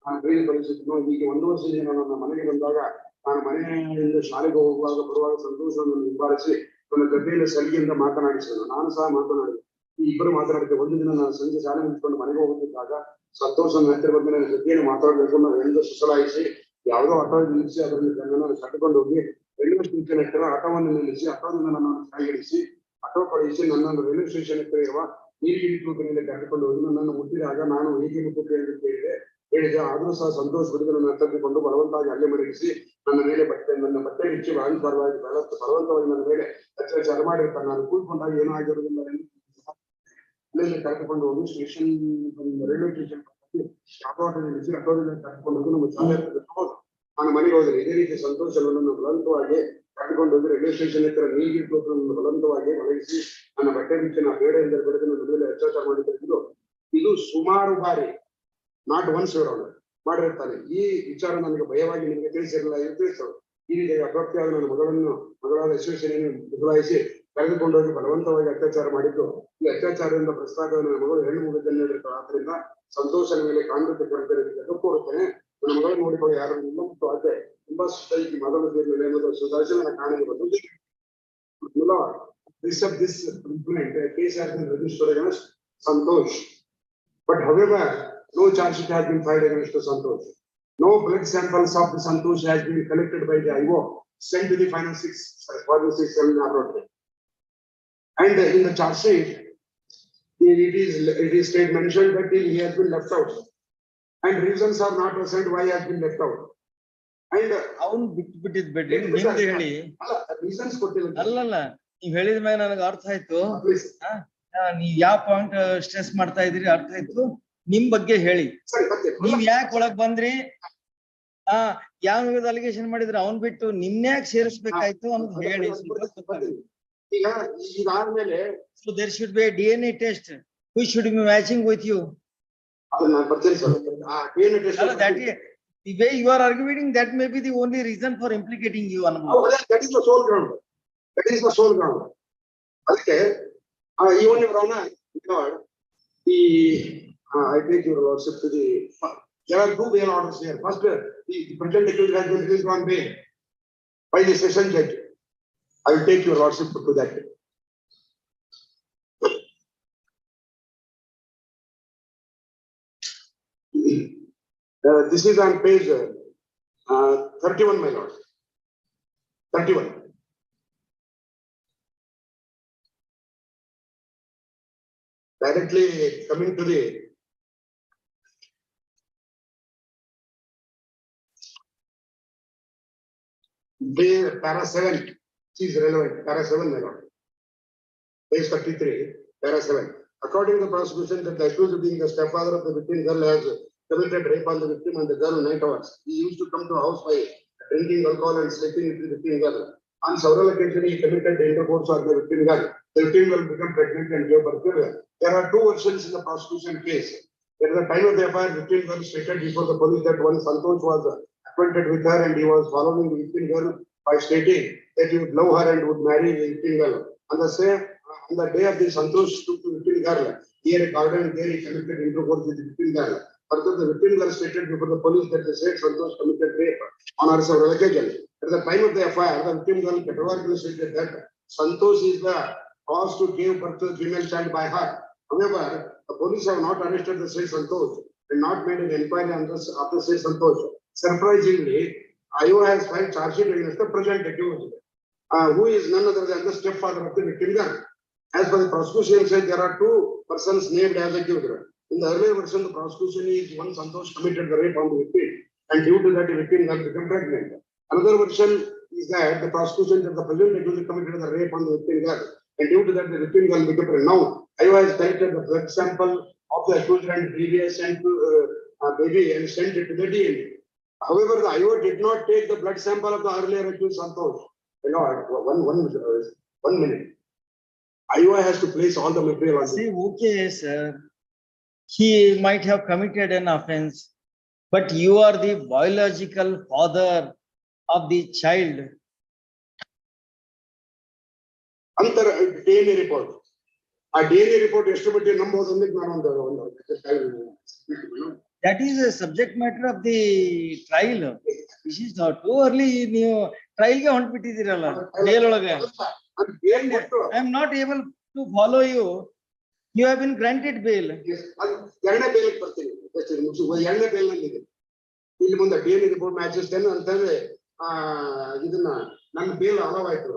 ನಾನು ಟ್ರೈನ್ ಕಳಿಸಿದ್ದನು. ಹೀಗೆ 1 ವರ್ಷದಿಂದ ನಾನು ನನ್ನ ಮನೆಗೆ ಬಂದಾಗ ನಾನು ಮನೆಯಿಂದ ಶಾಲೆಗೆ ಹೋಗುವಾಗ ಬರುವಾಗ ಸಂತೋಷವನ್ನು ನಿಂಬಾರಿಸಿ ನನ್ನ ಗದ್ದೆಯಲ್ಲಿ ಸಲಿಗೆಯಿಂದ ಮಾತನಾಡಿಸಿದನು. ನಾನು ಸಹ ಮಾತನಾಡಿದೆ. ಈ ಇಬ್ಬರು ಮಾತನಾಡಿದ್ದೆ. ಒಂದು ದಿನ ನಾನು ಸಂಜೆ ಶಾಲೆ ಮುಗಿಸ್ಕೊಂಡು ಮನೆಗೆ ಹೋಗುತ್ತಿದ್ದಾಗ ಸಂತೋಷ ಹತ್ತಿರ ಬಂದು ನನ್ನ ಜೊತೆಯನ್ನು ಮಾತಾಡಬೇಕು ನಾವು ಎಂದು ಸುಸಲಾಯಿಸಿ ಯಾವುದೋ ಆಟೋ ನಿಲ್ಲಿಸಿ ಅದರಲ್ಲಿ ನನ್ನನ್ನು ಕಟ್ಟಿಕೊಂಡು ಹೋಗಿ ರೈಲ್ವೆ ಸ್ಟೇಷನ್ ಹತ್ತಿರ ಆಟೋವನ್ನು ನಿಲ್ಲಿಸಿ ಆಟೋದಿಂದ ನನ್ನನ್ನು ಸಾಗಿಸಿ ಆಟೋ ಕಳಿಸಿ ನನ್ನನ್ನು ರೈಲ್ವೆ ಸ್ಟೇಷನ್ ಹತ್ತಿರ ಇರುವ ನೀರಿಗಿಳಿಸುವುದರಿಂದ ಕರೆದುಕೊಂಡು ಹೋಗಿ ನನ್ನನ್ನು ಮುಟ್ಟಿದಾಗ ನಾನು ಹೇಗೆ ಮುಟ್ಟುತ್ತೇನೆ ಅಂತ ಹೇಳಿದೆ. ಆದರೂ ಸಹ ಸಂತೋಷ ಬಿಡಿದು ನನ್ನ ಹತ್ತಿರಕೊಂಡು ಬಲವಂತವಾಗಿ ಅಲ್ಲೇ ಮಲಗಿಸಿ ನನ್ನ ಬಟ್ಟೆ ಹೆಚ್ಚು ಬಲವಂತವಾಗಿ ನನ್ನ ಮೇಲೆ ಅತ್ಯಾಚಾರ ಮಾಡಿರ್ತಾರೆ. ನಾನು ಕೂತ್ಕೊಂಡಾಗ ಏನೂ ಆಗಿರುವುದಿಲ್ಲ ಎಂದು ಅಲ್ಲಿಂದ ಕರೆದುಕೊಂಡು ಹೋಗಿ ಸ್ಟೇಷನ್ ರೈಲ್ವೆ ಸ್ಟೇಷನ್ ಆಟೋದಲ್ಲಿ ಕರೆದುಕೊಂಡು ಹೋಗಿ ನಮ್ಮ ಶಾಲೆ ಹೋದ್ರು. ನಾನು ಮನೆಗೆ ಹೋದರೆ ಇದೇ ರೀತಿ ಸಂತೋಷವನ್ನು ಬಲವಂತವಾಗಿ ಕರೆದುಕೊಂಡು ಹೋಗಿ ರೈಲ್ವೆ ಸ್ಟೇಷನ್ ಹತ್ತಿರ ನೀರಿಗಿಟ್ಟು ಬಲವಂತವಾಗಿ ಮಲಗಿಸಿ ನನ್ನ ಬಟ್ಟೆ ಬಿಚ್ಚಿ ನಾ ಬೇಡ ಎಂದರೆ ಬೆಳೆದು ನನ್ನ ಮೇಲೆ ಅತ್ಯಾಚಾರ ಮಾಡಿದ್ದು ಇದು ಸುಮಾರು ಬಾರಿ ನಾಟ್ ಒನ್ಸ್ ಮಾಡಿರ್ತಾನೆ. ಈ ವಿಚಾರ ನನಗೆ ಭಯವಾಗಿ ನಿಮಗೆ ತಿಳಿಸಿರಲಿಲ್ಲ ಎಂದು ತಿಳಿಸೋದು. ಈ ರೀತಿ ಅಪ್ರಾಪ್ತಿಯಾದ ನನ್ನ ಮಗಳಾದ ಯಶಸ್ವಿನಿಯನ್ನು ಬದಲಾಯಿಸಿ ಕರೆದುಕೊಂಡು ಹೋಗಿ ಬಲವಂತವಾಗಿ ಅತ್ಯಾಚಾರ ಮಾಡಿದ್ದು. ಈ ಅತ್ಯಾಚಾರದಿಂದ ಪ್ರಸ್ತಾಪ ನನ್ನ ಮಗಳು ಹೆಣ್ಣು ಮಗು ಜನ್ಮ ನೀಡಿರ್ತಾಳೆ. ಆದ್ದರಿಂದ ಸಂತೋಷನ ಮೇಲೆ ಕಾಂಗ್ರೆಸ್ ಕರೆದಿರೋದಕ್ಕೆ ಕೋರುತ್ತೇನೆ. ನನ್ನ ಮಗಳು ನೋಡಿಕೊಂಡು ಯಾರು ಇಲ್ಲ ಮತ್ತು ಅದೇ ತುಂಬಾ ಸುಧಾರಿಸಿ ಮೊದಲು ಸುಧಾರಿಸಿ ಕಾಣಲು ಬಂದು this complaint, a case has been registered against Santosh. But however, no charge sheet has been filed against Santosh. No blood samples of the Santosh has been collected by the IO, sent to the final 6 laboratory. And in the charge sheet, it is state mentioned that he has been left out. And reasons are not present why he has been left out. And ಅವ್ನ್ ಬಿಟ್ಟಿದ್ ಬಿಡ್ರಿ ನಿಮ್ದು ಹೇಳಿ. reasons ಕೊಟ್ಟಿಲ್ಲ. ಅಲ್ಲಲ್ಲ ನೀವ್ ಹೇಳಿದ ಮೇಲೆ ನನಗೆ ಅರ್ಥ ಆಯ್ತು. Please. ನೀವ್ ಯಾವ ಪಾಯಿಂಟ್ ಸ್ಟ್ರೆಸ್ ಮಾಡ್ತಾ ಇದ್ರಿ ಅರ್ಥ ಆಯ್ತು. ನಿಮ್ ಬಗ್ಗೆ ಹೇಳಿ. ಸರಿ, ಮತ್ತೆ ನೀವ್ ಯಾಕೆ ಒಳಗ್ ಬಂದ್ರಿ? ಯಾವ ವಿಧದ ಅಲಿಗೇಷನ್ ಮಾಡಿದ್ರೆ ಅವ್ನ್ ಬಿಟ್ಟು ನಿಮ್ನ್ಯಾಕ್ ಸೇರಿಸ್ಬೇಕಾಯ್ತು ಅನ್ನೋದು ಹೇಳಿ. ಈಗ ಇದಾದ್ಮೇಲೆ So there should be a DNA test which should be matching with you. ಅದನ್ನ ನಾನು ಬರ್ತೀನಿ sir. DNA test That is, the way you are arguing, that may be the only reason for implicating you. That is the sole ground. That is the sole ground. ಅದಕ್ಕೆ even if Rana, I take your lordship to the. There are 2 bail orders here. First, the present accused has been released on bail by the session judge. I will take your lordship to that. This is on page 31, my lord. 31. Directly coming to the para 7 is relevant. Para 7, my lord. Page 33, para 7. According to the prosecution, that the accused being the stepfather of the victim girl has committed rape on the victim and the girl night hours. He used to come to the house by drinking alcohol and sleeping with the victim girl. On several occasions, he committed intercourse on the victim girl. The victim will become pregnant and give birth to her. There are 2 versions in the prosecution case. At the time of the affair, victim girl stated before the police that one Santosh was acquainted with her and he was following the victim girl by stating that he would love her and would marry the victim girl. On the day of the Santosh took the victim girl, he had a garden and there he committed intercourse with the victim girl. Further, the victim girl stated before the police that the said Santosh committed rape on her several occasions. At the time of the affair, the victim girl categorically stated that Santosh is the cause to give birth to the female child by her. However, the police have not arrested the said Santosh and not made an inquiry on this of the said Santosh. Surprisingly, IO has filed charge sheet against the present accused, who is none other than the stepfather of the victim girl. As per the prosecution said, there are 2 persons named as accused. In the earlier version, the prosecution is one Santosh committed the rape on the victim, and due to that, the victim girl became pregnant. Another version is that the prosecution that the present accused committed the rape on the victim girl, and due to that, the victim girl became pregnant. Now, IO has collected the blood sample of the accused and previous sent to baby and sent it to the DNA. However, the IO did not take the blood sample of the earlier accused Santosh. One minute. IO has to place all the material on. See, okay, sir. He might have committed an offense, but you are the biological father of the child. Antar DNA report. A DNA report yesterday number on the That is a subject matter of the trial. This is not too early. You trial ge ಹೊಂಟ್ಬಿಟ್ಟಿದ್ದೀರಲ್ಲ bail ಒಳಗೆ. I am not able to follow you. You have been granted bail. ಎರಡನೇ bale ಬರ್ತೀನಿ. ಎರಡನೇ bale ನಲ್ಲಿ ಇಲ್ಲಿ ಮುಂದೆ DNA report matches ಅಂತಂದ್ರೆ ಇದನ್ನ ನನ್ನ ಬೇಲ್ ಅಲೋ ಆಯ್ತು.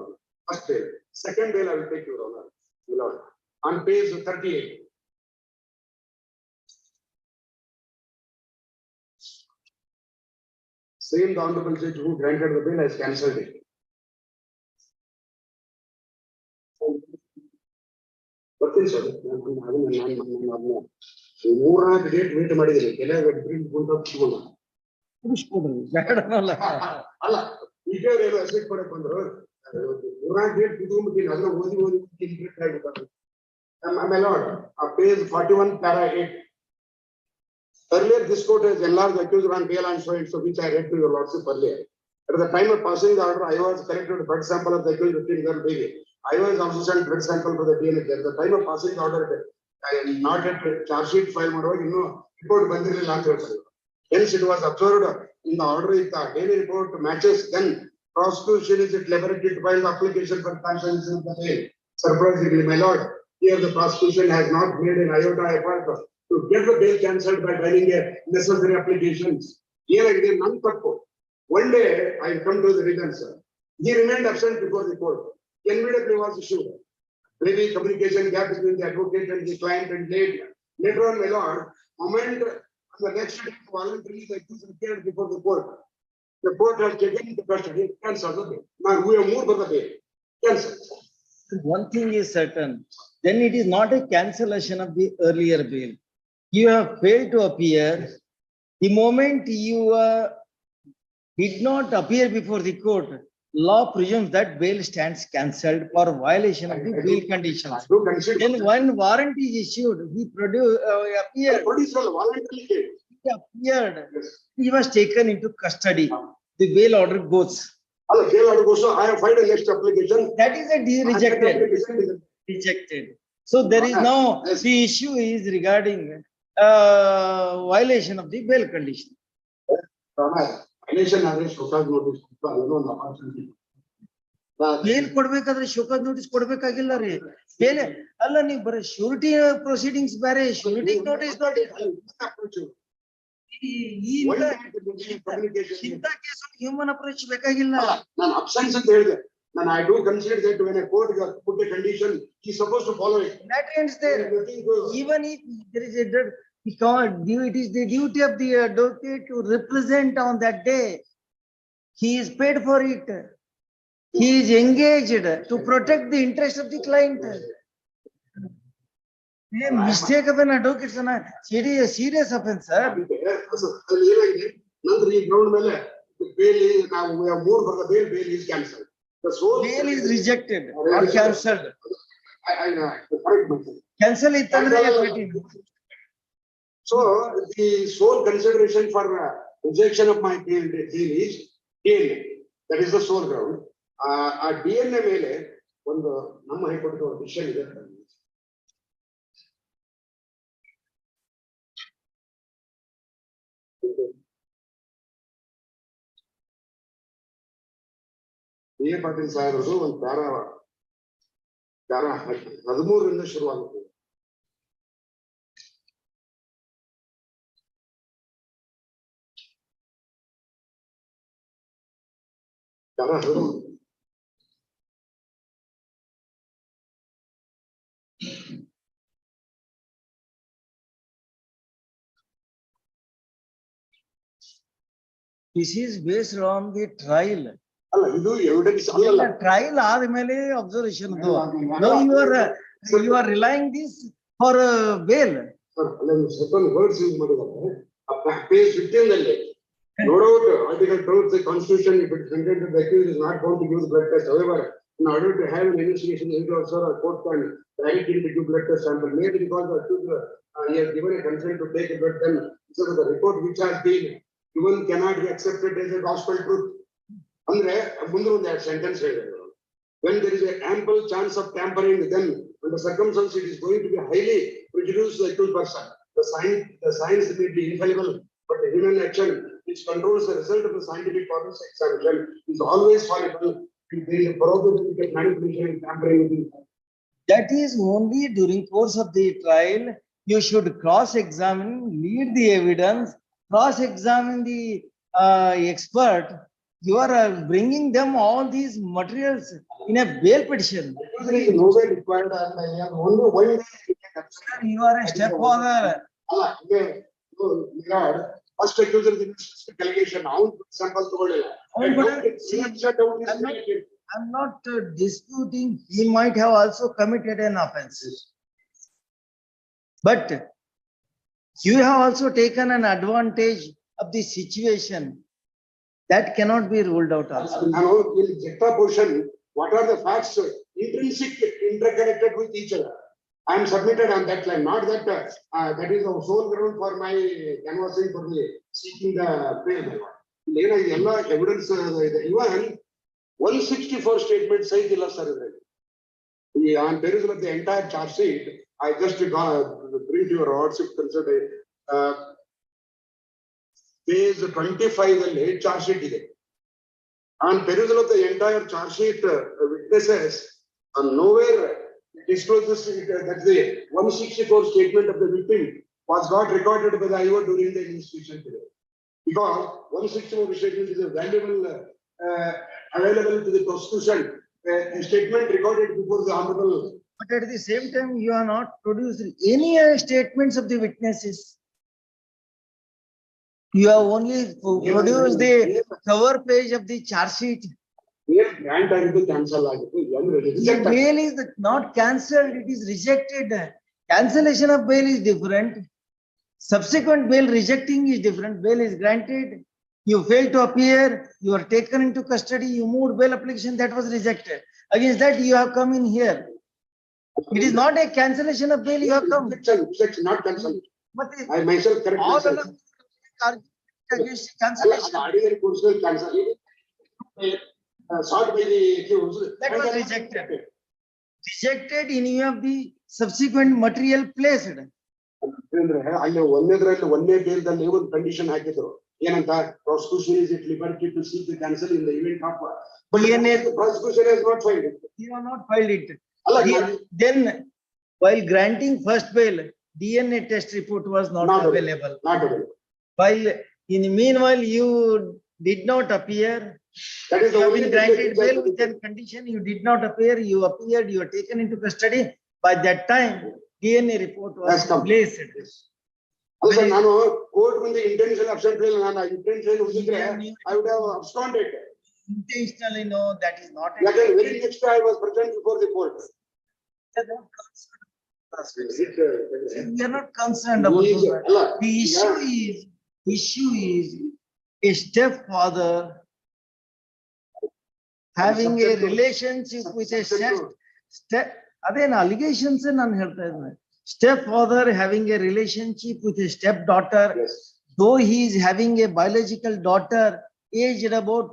First bail, second bail I will take you on page 38. Same the honorable judge who granted the bail has cancelled it. ಬರ್ತೀನಿ ಸರ್. ಮೂರ್ನಾಲ್ಕು ಡೇಟ್ ವೇಟ್ ಮಾಡಿದ್ದೀನಿ. ಕೆಲವು ಅಲ್ಲ ಈಗ ಅಸೆಟ್ ಕೊಡಕ್ ಬಂದ್ರು. ಮೂರ್ನಾಲ್ಕು ಡೇಟ್ ಕುತ್ಕೊಂಡ್ಬಿಟ್ಟಿನಿ. ಅದ್ರ ಓದಿ ಆಮೇಲೆ page 41 para 8. Earlier, this court has enlarged the accused on bail and so which I read to your lordship earlier. At the time of passing the order, I was collected a blood sample of the accused victim girl baby. I was also sent blood sample for the DNA. At the time of passing the order, I am not at charge sheet file ಮಾಡುವಾಗ ಇನ್ನು report ಬಂದಿರಲಿಲ್ಲ ಅಂತ ಹೇಳ್ತಾರೆ. Hence it was observed in the order if the daily report matches, then prosecution is at liberty to file the application for cancellation of the bail. Surprisingly, my lord, here the prosecution has not made an iota effort to get the bail cancelled by filing a necessary applications. Here again, none tappu. One day I come to the return, sir. He remained absent before the court. NBW was issued. Maybe communication gap between the advocate and the client and later on, my lord, moment on the next day, voluntarily the accused appeared before the court. The court has taken into custody, cancelled the bail. Now we have moved for the bail. Cancelled. One thing is certain, then it is not a cancellation of the earlier bail. You have failed to appear. The moment you did not appear before the court, law presumes that bail stands cancelled for violation of the bail conditions. Do consider. Then when warrant is issued, he appeared. Police will voluntarily take. He appeared. Yes. He was taken into custody. The bail order goes. Other bail order goes, so I have filed a next application. That is rejected. So there is now, Yes. the issue is regarding violation of the bail condition. Violation arrest, showcase notice, one opportunity. Bail ಕೊಡ್ಬೇಕಾದ್ರೆ show cause notice ಕೊಡ್ಬೇಕಾಗಿಲ್ಲ ರೀ. Bail ಅಲ್ಲ, ನೀವು ಬರೀ surety proceedings ಬೇರೆ, surety notice ಇಂಥ case human approach ಬೇಕಾಗಿಲ್ಲ. ನಾನು ಅಬ್ಸೆನ್ಸ್ ಅಂತ ಹೇಳಿದೆ. ನಾನು I do consider that when a court put a condition, he is supposed to follow it. That ends there. Even if there is a it is the duty of the advocate to represent on that day. He is paid for it. He is engaged to protect the interest of the client. Mistake of an advocate is a serious offense, sir. ಅಲ್ಲಿ ಏನಾಗಿದೆ ನಂತರ ಈ ground ಮೇಲೆ bale ನಾವು ಮೂರ್ ಬರದ bale is cancelled. The sole Bail is rejected or cancelled. I correct myself. Cancel it. So the sole consideration for rejection of my bail is DNA. That is the sole ground. ಆ DNA ಮೇಲೆ ಒಂದು ನಮ್ಮ high court ಒಂದು ವಿಷಯ ಇದೆ. ಪಾಟೀಲ್ ಸಾಹೇಬರು ಒಂದು para 13ರಿಂದ ಶುರುವಾಗುತ್ತೆ. This is based on the trial. ಅಲ್ಲ ಇದು ಎವಿಡೆನ್ಸ್ ಅಲ್ಲ. Trial ಆದ್ಮೇಲೆ observation. No, you are relying this for bail. ಸ್ವಲ್ಪ ವರ್ಡ್ಸ್ ಯೂಸ್ ಮಾಡಿದ್ದಾರೆ. ಪೇಜ್ 15 ಅಲ್ಲಿ no doubt article 12 the constitution, if it is intended the accused is not bound to give blood test. However, in order to have an investigation, the officer or court can direct him to give blood test sample. Maybe because the accused he has given a consent to take a blood, then so the report which has been given cannot be accepted as a gospel truth. ಅಂದ್ರೆ ಮುಂದೆ ಒಂದು sentence ಹೇಳಿದ್ರು. When there is an ample chance of tampering, then under circumstances it is going to be highly prejudicial to the accused person. The science may be infallible, but the human action which controls the result of the scientific process examination is always fallible. There is a probability of manipulation and tampering. That is only during course of the trial. You should cross-examine, lead the evidence, cross-examine the expert. You are bringing them all these materials in a bail petition. There is no way required and only one way. You are a stepfather. First accuser is specific allegation. Now sample ತಗೊಳ್ಳಿಲ್ಲ. I'm not disputing he might have also committed an offense. But you have also taken an advantage of the situation. That cannot be ruled out also. Now in Jetta portion, what are the facts intrinsic interconnected with each other? I am submitted on that line, not that that is the sole ground for my canvassing for me seeking the bail. All evidence even 164 statements site illa sir. On basis of the entire charge sheet, I just bring to your words if considered page 25 ಅಲ್ಲಿ charge sheet ಇದೆ. On perusal of the entire charge sheet, witnesses nowhere discloses that the 164 statement of the victim was not recorded by the IO during the investigation period. Because 164 statement is a valuable available to the prosecution, a statement recorded before the honorable. But at the same time, you are not produced any statements of the witnesses. You have only produced the cover page of the charge sheet. Grant ಆಗಿದ್ದು cancel ಆಗಿತ್ತು. The bail is not cancelled, it is rejected. Cancellation of bail is different. Subsequent bail rejecting is different. Bail is granted. You fail to appear, you are taken into custody, you moved bail application, that was rejected. Against that, you have come in here. It is not a cancellation of bail, you have come. Rejection, not cancel. But I myself correct all myself. along against cancellation, Ordinary personal cancel. Sought by the accused. that was rejected. Rejected in view of the subsequent material placed. ಅಂದ್ರೆ ಅಲ್ಲಿ ಒಂದೇ ಬೇಲ್ದಲ್ಲಿ ಒಂದು condition ಹಾಕಿದ್ರು ಏನಂತ prosecution is it liberty to seek the cancel in the event of but prosecution has not filed it. You have not filed it. ಅಲ್ಲ Then, while granting first bail, DNA test report was not Not available. Not available. While in the meanwhile, you did not appear. That is You the have only been granted bail with a condition, you did not appear, you appeared, you were taken into custody. By that time, DNA report was Has come. placed. ಅಲ್ಲ sir, ನಾನು court ಮುಂದೆ intention absent ಇಲ್ಲ, ನಾನು intention ಉಳಿದಿದ್ರೆ I would have absconded. Intentionally, no, that is not. ಯಾಕಂದ್ರೆ very next I was present before the court. We are not concerned about that. The issue is a stepfather having a relationship with a ಅದೇನು allegations ನಾನು ಹೇಳ್ತಾ ಇದ್ದೇನೆ. Stepfather having a relationship with a stepdaughter, though he is having a biological daughter aged about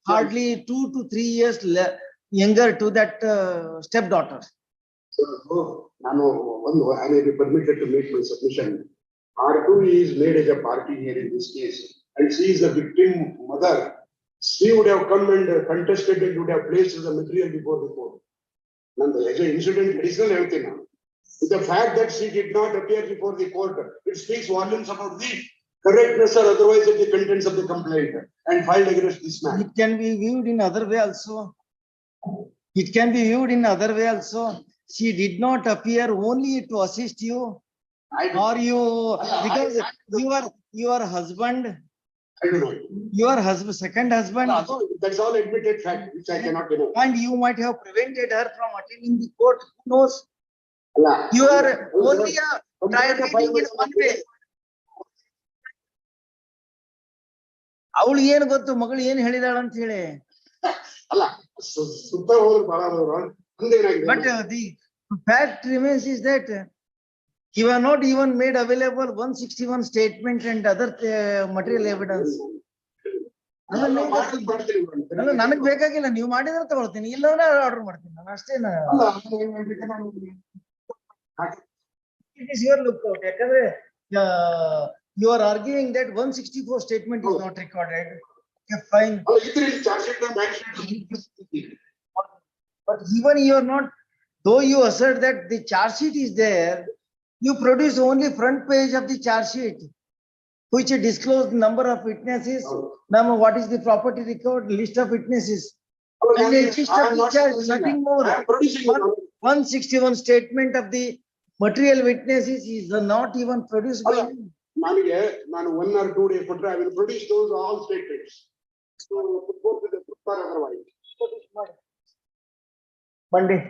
hardly 2 to 3 years younger to that stepdaughter. ನಾನು ಒಂದು I may be permitted to make my submission. R2 is made as a party here in this case, and she is the victim mother. She would have come and contested and would have placed the material before the court. Nanda as an incident additional ಹೇಳ್ತೀನಿ ನಾನು. With the fact that she did not appear before the court, it speaks volumes about the correctness or otherwise of the contents of the complaint and filed against this man. It can be viewed in other way also. It can be viewed in other way also. She did not appear only to assist you, or you, because your husband, I don't know. your husband, second husband, That's all admitted fact, which I cannot deny. and you might have prevented her from attending the court. Who knows? ಅಲ್ಲ, You are only targeting in one way. ಅವಳು ಏನು ಗೊತ್ತು, ಮಗಳು ಏನು ಹೇಳಿದಾಳ ಅಂತ ಹೇಳಿ. ಅಲ್ಲ ಸುತ್ತ ಹೋದ್ರು ಬಹಳ ಮುಂದೇನಾಗಿದೆ. But the fact remains is that you are not even made available 161 statement and other material evidence. ನನಗ್ ಬೇಕಾಗಿಲ್ಲ, ನೀವು ಮಾಡಿದ್ರೆ ತಗೊಳ್ತೀನಿ, ಇಲ್ಲಂದ್ರೆ ಆರ್ಡರ್ ಮಾಡ್ತೀನಿ ನಾನು ಅಷ್ಟೇ. It is your lookout. ಯಾಕಂದ್ರೆ you are arguing that 164 statement is not recorded. Okay, fine. But even you are not, though you assert that the charge sheet is there, you produce only front page of the charge sheet, which disclosed number of witnesses, number what is the property record, list of witnesses. And a list of the charge, nothing more. 161 statement of the material witnesses is not even produced by you. ನಾನು 1 or 2 days ಕೊಟ್ರೆ I will produce those all statements. So both with the proof or otherwise. Monday.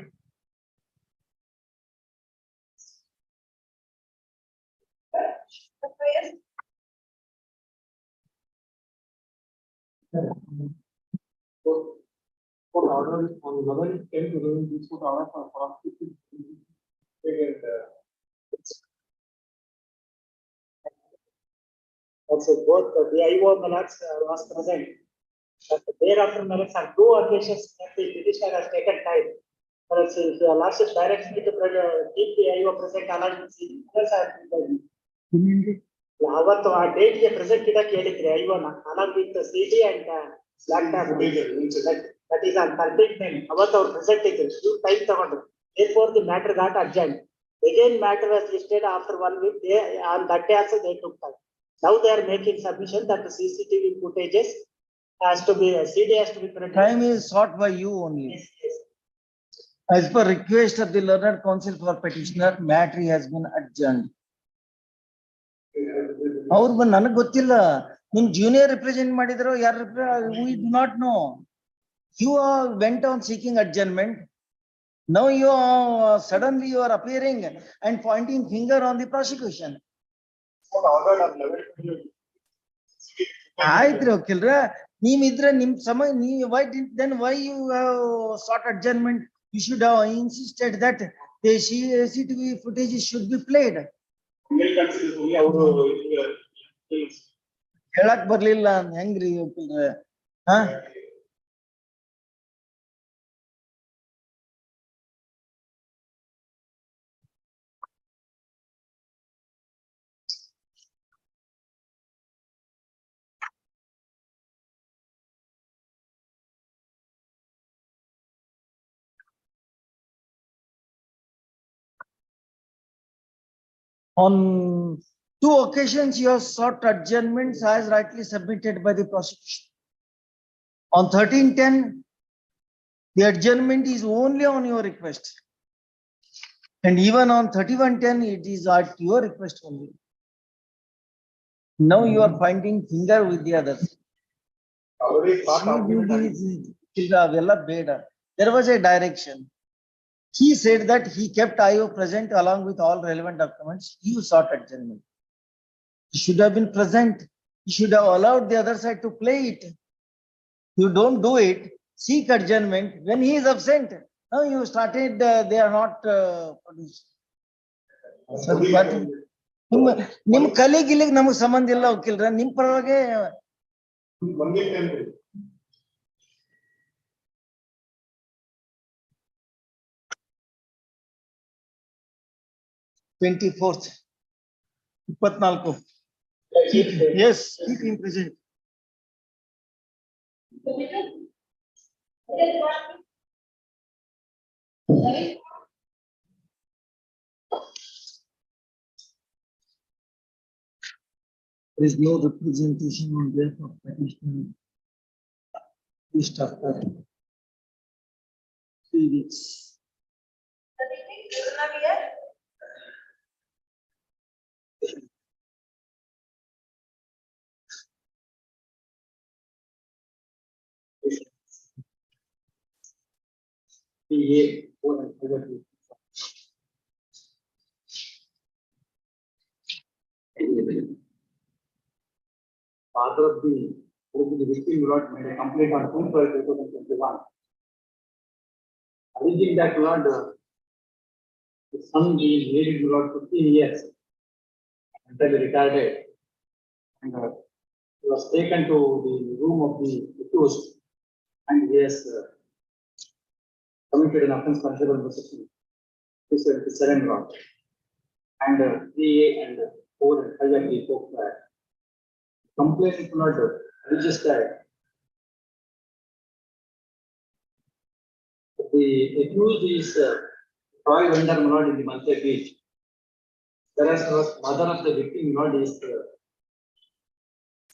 For order on November 10th, this would order for Also, both the IO minutes was present. But thereafter minutes on 2 occasions that the petitioner has taken time. But if the lordship directs me to keep the IO present, allowed to see. ಅವತ್ತು ಆ date ಗೆ present ಇಡಕ್ಕೆ ಹೇಳಿದ್ರೆ Ivan along with CD and laptop that is on 13th. ಅವತ್ತು ಅವ್ರು present ಇದ್ರು, ಇವ್ರು time ತಗೊಂಡ್ರು. Therefore the matter got adjourned. Again matter was listed after 1 week. They on that day also they took time. Now they are making submission that the CCTV footages has to be CD has to be printed. Time is sought by you only. Yes, yes. As per request of the learned counsel for petitioner, matter has been adjourned. ಅವ್ರು ಬಂದ್ ನನಗ್ ಗೊತ್ತಿಲ್ಲ, ನಿಮ್ junior represent ಮಾಡಿದ್ರು ಯಾರು, we do not know. You went on seeking adjournment. Now you are suddenly you are appearing and pointing finger on the prosecution. ಆಯ್ತ್ರಿ ವಕೀಲ್ರ, ನೀವ್ ಇದ್ರೆ ನಿಮ್ ಸಮಯ why did then why you sought adjournment? You should have insisted that the CCTV footage should be played. ಹೇಳಕ್ ಬರ್ಲಿಲ್ಲ ಹೆಂಗ್ರಿ ವಕೀಲ್ರ? ಹಾ, on 2 occasions you have sought adjournments as rightly submitted by the prosecution. On 13/10, the adjournment is only on your request. And even on 31/10, it is at your request only. Now you are pointing finger with the others. There was a direction. He said that he kept IO present along with all relevant documents. You sought adjournment. He should have been present. He should have allowed the other side to play it. You don't do it, seek adjournment when he is absent. Now you started, they are not produced. ನಿಮ್ ಕಲಿಗಿಲಿಗ್ ನಮಗ್ ಸಂಬಂಧ ಇಲ್ಲ ವಕೀಲ್ರ, ನಿಮ್ ಪರವಾಗಿ. Twenty-fourth, 24. Yes, keep him present. There is no representation on behalf of petitioner. Please stop that. 3 weeks. Father of the victim Lord made a complaint on 2/12/2021. Alleging that Lord, the son is married to Lord 15 years until he retired, and he was taken to the room of the accused, and he has committed an offense punishable under section 277 Lord, and 3A and 4 and 5 of the book complaint is not registered. The accused is toy vendor Lord in the Manche beach. Whereas the mother of the victim Lord is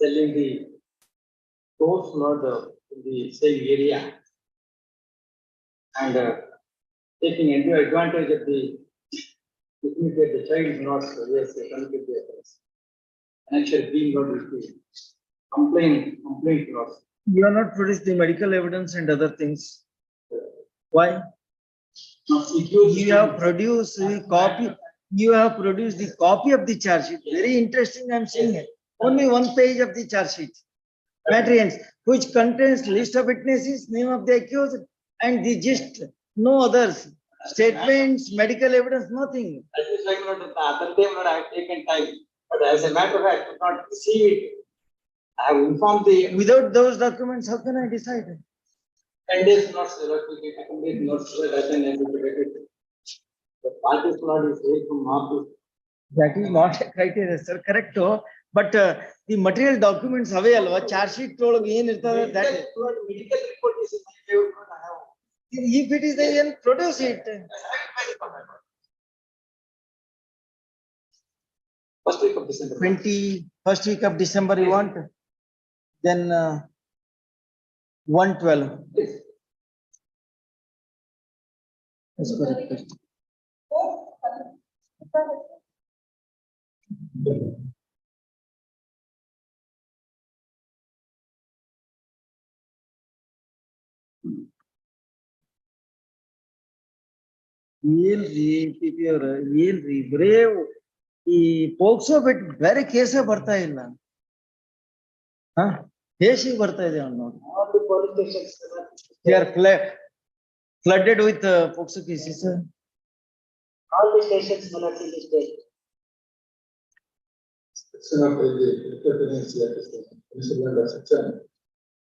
selling the clothes Lord in the same area, and taking advantage of the dignity of the child is not committed the offense. And actually being Lord with the complaint Lord. You have not produced the medical evidence and other things. Why? You have produced the copy. You have produced the copy of the charge sheet. Very interesting. I am seeing it. Only 1 page of the charge sheet. Materials which contains list of witnesses, name of the accused, and the gist. No others. Statements, medical evidence, nothing. That is like Lord, the other day Lord I have taken time, but as a matter of fact, I could not see it. I have informed the Without those documents, how can I decide? 10 days not certificate, accompanied not certificate, I can able to get it. The parties Lord is raised from North That is not a criteria, sir, correct, but the material documents away alva, charge sheet ಒಳಗೆ ಏನ್ ಇರ್ತದೆ that is. Medical report is in my favor, but I have. If it is there, then produce it. First week of December. 21st week of December you want? Then 112. That's correct. ಏನ್ರಿ PP ಅವ್ರ ಏನ್ರಿ ಬರೇ ಈ POCSO ಬಿಟ್ಟು ಬೇರೆ ಕೇಸೇ ಬರ್ತಾ ಇಲ್ಲ. ಹಾ ಕೇಸಿಗೆ ಬರ್ತಾ ಇದೆ ಅವ್ನು. All the police stations. They are flooded with POCSO cases. All the stations Manas in the state. Section of the Independence Act, Section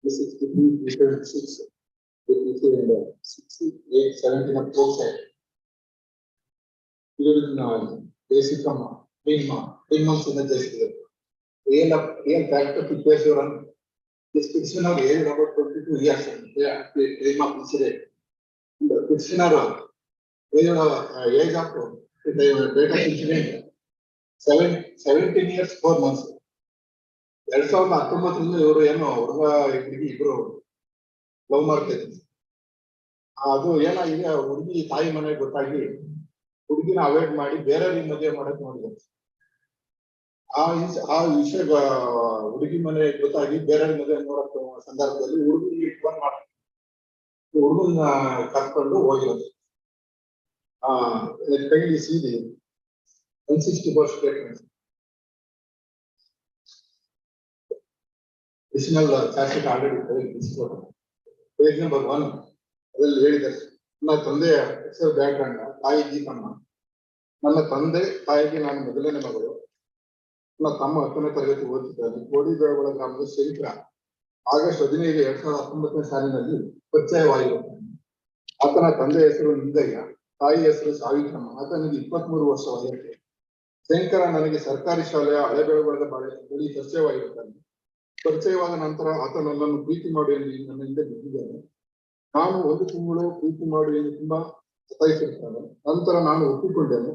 363, 68, 17 of POCSO Act. Basic minimum signature. ಏನ್ fact prepare this petitioner aged about 22 years. They are considered. The petitioner age of the data incident 17 years 4 months. 2019 ಇವರು ಏನೋ ಹುಡುಗ ಇಬ್ರು love ಮಾಡ್ತಿದ್ರು. ಅದು ಏನಾಗಿದೆ, ಹುಡುಗಿ ತಾಯಿ ಮನೆಗೆ ಗೊತ್ತಾಗಿ ಹುಡುಗಿನ ಅವಾಯ್ಡ್ ಮಾಡಿ ಬೇರೆಯವ್ರಿಗೆ ಮದುವೆ ಮಾಡಕ್ ನೋಡಿದ್ರು. ಆ ವಿಷಯ ಹುಡುಗಿ ಮನೆ ಗೊತ್ತಾಗಿ ಬೇರೆಯವ್ರ ಮದುವೆ ನೋಡಕ್ ಸಂದರ್ಭದಲ್ಲಿ ಹುಡುಗಿಗೆ ಫೋನ್ ಮಾಡಿ ಹುಡುಗನ ಕರ್ಕೊಂಡು ಹೋಗಿರೋದು. ಕೈಲಿ ಸೀದಿ 164 statement additional charge sheet already page number 1 ಅದರಲ್ಲಿ ಹೇಳಿದ್ದಾರೆ. ನನ್ನ ತಂದೆಯ ಹೆಸರು ಬ್ಯಾಕ್ಗ್ರೌಂಡ್, ತಾಯಿ ದೀಪಮ್ಮ. ನನ್ನ ತಂದೆ ತಾಯಿಗೆ ನಾನು ಮೊದಲನೇ ಮಗಳು. ನನ್ನ ತಮ್ಮ 10ನೇ ತರಗತಿ ಓದುತ್ತಿದ್ದಾನೆ. ಕೋಡಿಬೇಳಗೊಳ ಗ್ರಾಮದ ಶಂಕರ ಆಗಸ್ಟ್ 15, 2019 ಸಾಲಿನಲ್ಲಿ ಪರಿಚಯವಾಗಿರುತ್ತಾನೆ. ಆತನ ತಂದೆ ಹೆಸರು ನಿಂಗಯ್ಯ, ತಾಯಿ ಹೆಸರು ಸಾವಿತ್ರಮ್ಮ. ಆತನಿಗೆ 23 ವರ್ಷ ವಯಸ್ಸು. ಶಂಕರ ನನಗೆ ಸರ್ಕಾರಿ ಶಾಲೆಯ ಹಳೆಬೇಳಗೊಳದ ಬಳಿ ಪರಿಚಯವಾಗಿರುತ್ತಾನೆ. ಪರಿಚಯವಾದ ನಂತರ ಆತ ನನ್ನನ್ನು ಪ್ರೀತಿ ಮಾಡು ಎಂದು ನನ್ನ ಹಿಂದೆ ಬಿದ್ದಿದ್ದಾನೆ. ನಾನು 1 ತಿಂಗಳು ಪ್ರೀತಿ ಮಾಡು ಎಂದು ತುಂಬಾ ಸತಾಯಿಸಿರುತ್ತಾನೆ. ನಂತರ ನಾನು ಒಪ್ಪಿಕೊಂಡೆನು.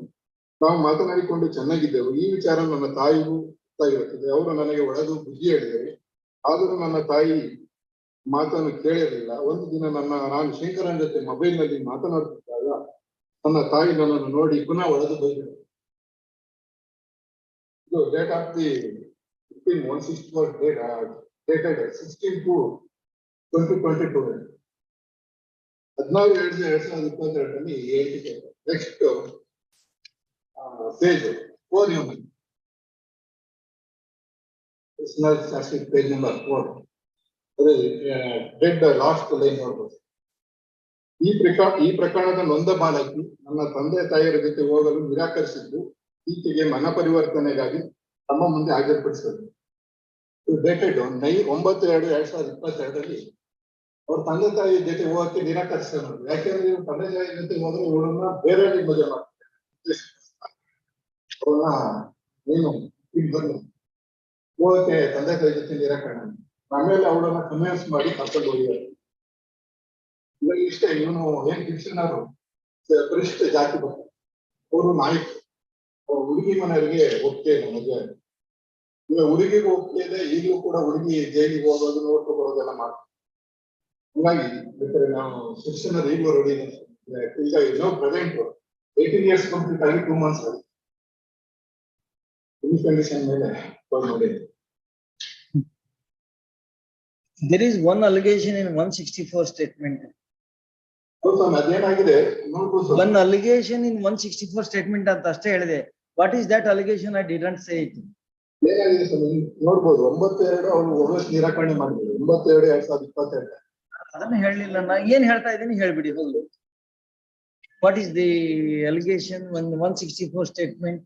ನಾವು ಮಾತನಾಡಿಕೊಂಡು ಚೆನ್ನಾಗಿದ್ದೆವು. ಈ ವಿಚಾರ ನನ್ನ ತಾಯಿಗೂ ಗೊತ್ತಾಗಿರುತ್ತದೆ. ಅವರು ನನಗೆ ಒಡೆದು ಬುದ್ಧಿ ಹೇಳಿದರು. ಆದರೂ ನನ್ನ ತಾಯಿ ಮಾತನ್ನು ಕೇಳಿರಲಿಲ್ಲ. ಒಂದು ದಿನ ನಾನು ಶಂಕರನ ಜೊತೆ ಮೊಬೈಲ್ ನಲ್ಲಿ ಮಾತನಾಡುತ್ತಿದ್ದಾಗ ನನ್ನ ತಾಯಿ ನನ್ನನ್ನು ನೋಡಿ ಪುನಃ ಒಡೆದು ಬೈದರು. ಇದು ಡೇಟ್ ಆಫ್ ದಿ 164 dated 16/2/2022. 14/2/2022 ಹೇಳಿಕೆ. Next page 4 human. Personal statute page number 4. Dead last line ನೋಡ್ಬೋದು. ಈ ಪ್ರಕರಣದ ನೊಂದ ಬಾಲಕಿ ನನ್ನ ತಂದೆ ತಾಯಿಯರ ಜೊತೆ ಹೋಗಲು ನಿರಾಕರಿಸಿದ್ದು ಈಕೆಗೆ ಮನ ಪರಿವರ್ತನೆಗಾಗಿ ತಮ್ಮ ಮುಂದೆ ಹಾಜರುಪಡಿಸಿದರು. ಡೇಟೆಡ್ 9/2/2022 ಅವ್ರ ತಂದೆ ತಾಯಿ ಜೊತೆ ಹೋಗಕ್ಕೆ ನಿರಾಕರಿಸಿದ್ರು. ಯಾಕೆಂದ್ರೆ ತಂದೆ ತಾಯಿ ಜೊತೆ ಹೋದ್ರೆ ಇವಳನ್ನ ಬೇರೆ ಮದುವೆ ಮಾಡ್ತಾರೆ. ಅವನ್ನ ಏನು ಬಂದು ಹೋಗಕ್ಕೆ ತಂದೆ ತಾಯಿ ಜೊತೆ ನಿರಾಕರಣೆ. ಆಮೇಲೆ ಅವಳನ್ನ ಕನ್ವಿನ್ಸ್ ಮಾಡಿ ಕರ್ಕೊಂಡು ಹೋಗಿದ್ದಾರೆ. ಇವಾಗ ಇಷ್ಟೇ, ಇವನು ಏನ್ ಕಿಶನರು ಪರಿಶಿಷ್ಟ ಜಾತಿ ಬರ್ತಾರೆ. ಅವರು ನಾಯಕ ಹುಡುಗಿ ಮನೆಯವರಿಗೆ ಒಪ್ಪಿಗೆ ಮದುವೆ. ಈಗ ಹುಡುಗಿಗೂ ಒಪ್ಪಿಗೆ ಇದೆ. ಈಗಲೂ ಕೂಡ ಹುಡುಗಿ ಜೈಲಿಗೆ ಹೋಗೋದು ನೋಡ್ಕೊಂಡು ಬರೋದೆಲ್ಲ ಮಾಡ್ತಾರೆ. ಹಂಗಾಗಿ ಬೇಕಾದ್ರೆ ನಾವು ಶಿಕ್ಷಣದ ಈಗಲೂ ರೆಡಿ ಈಗ ಇನ್ನೂ ಪ್ರೆಸೆಂಟ್ 18 years ಕಂಪ್ಲೀಟ್ ಆಗಿ 2 months ಆಗಿದೆ. ಈ ಕಂಡೀಷನ್ ಮೇಲೆ ನೋಡಿ. There is one allegation in 164 statement. ಅದೇನಾಗಿದೆ ನೋಡ್ಬೋದು. One allegation in 164 statement ಅಂತ ಅಷ್ಟೇ ಹೇಳಿದೆ. What is that allegation? I didn't say it. ಏನಾಗಿದೆ ಸರ್ ನೋಡ್ಬೋದು. 9/2 ಅವ್ರು ಹೋಗೋಕೆ ನಿರಾಕರಣೆ ಮಾಡಿದ್ರು. 9/2/2022. ಅದನ್ನ ಹೇಳಲಿಲ್ಲ. ನಾ ಏನ್ ಹೇಳ್ತಾ ಇದ್ದೀನಿ ಹೇಳ್ಬಿಡಿ ಹೋಗ್ಲಿ. What is the allegation when 164 statement?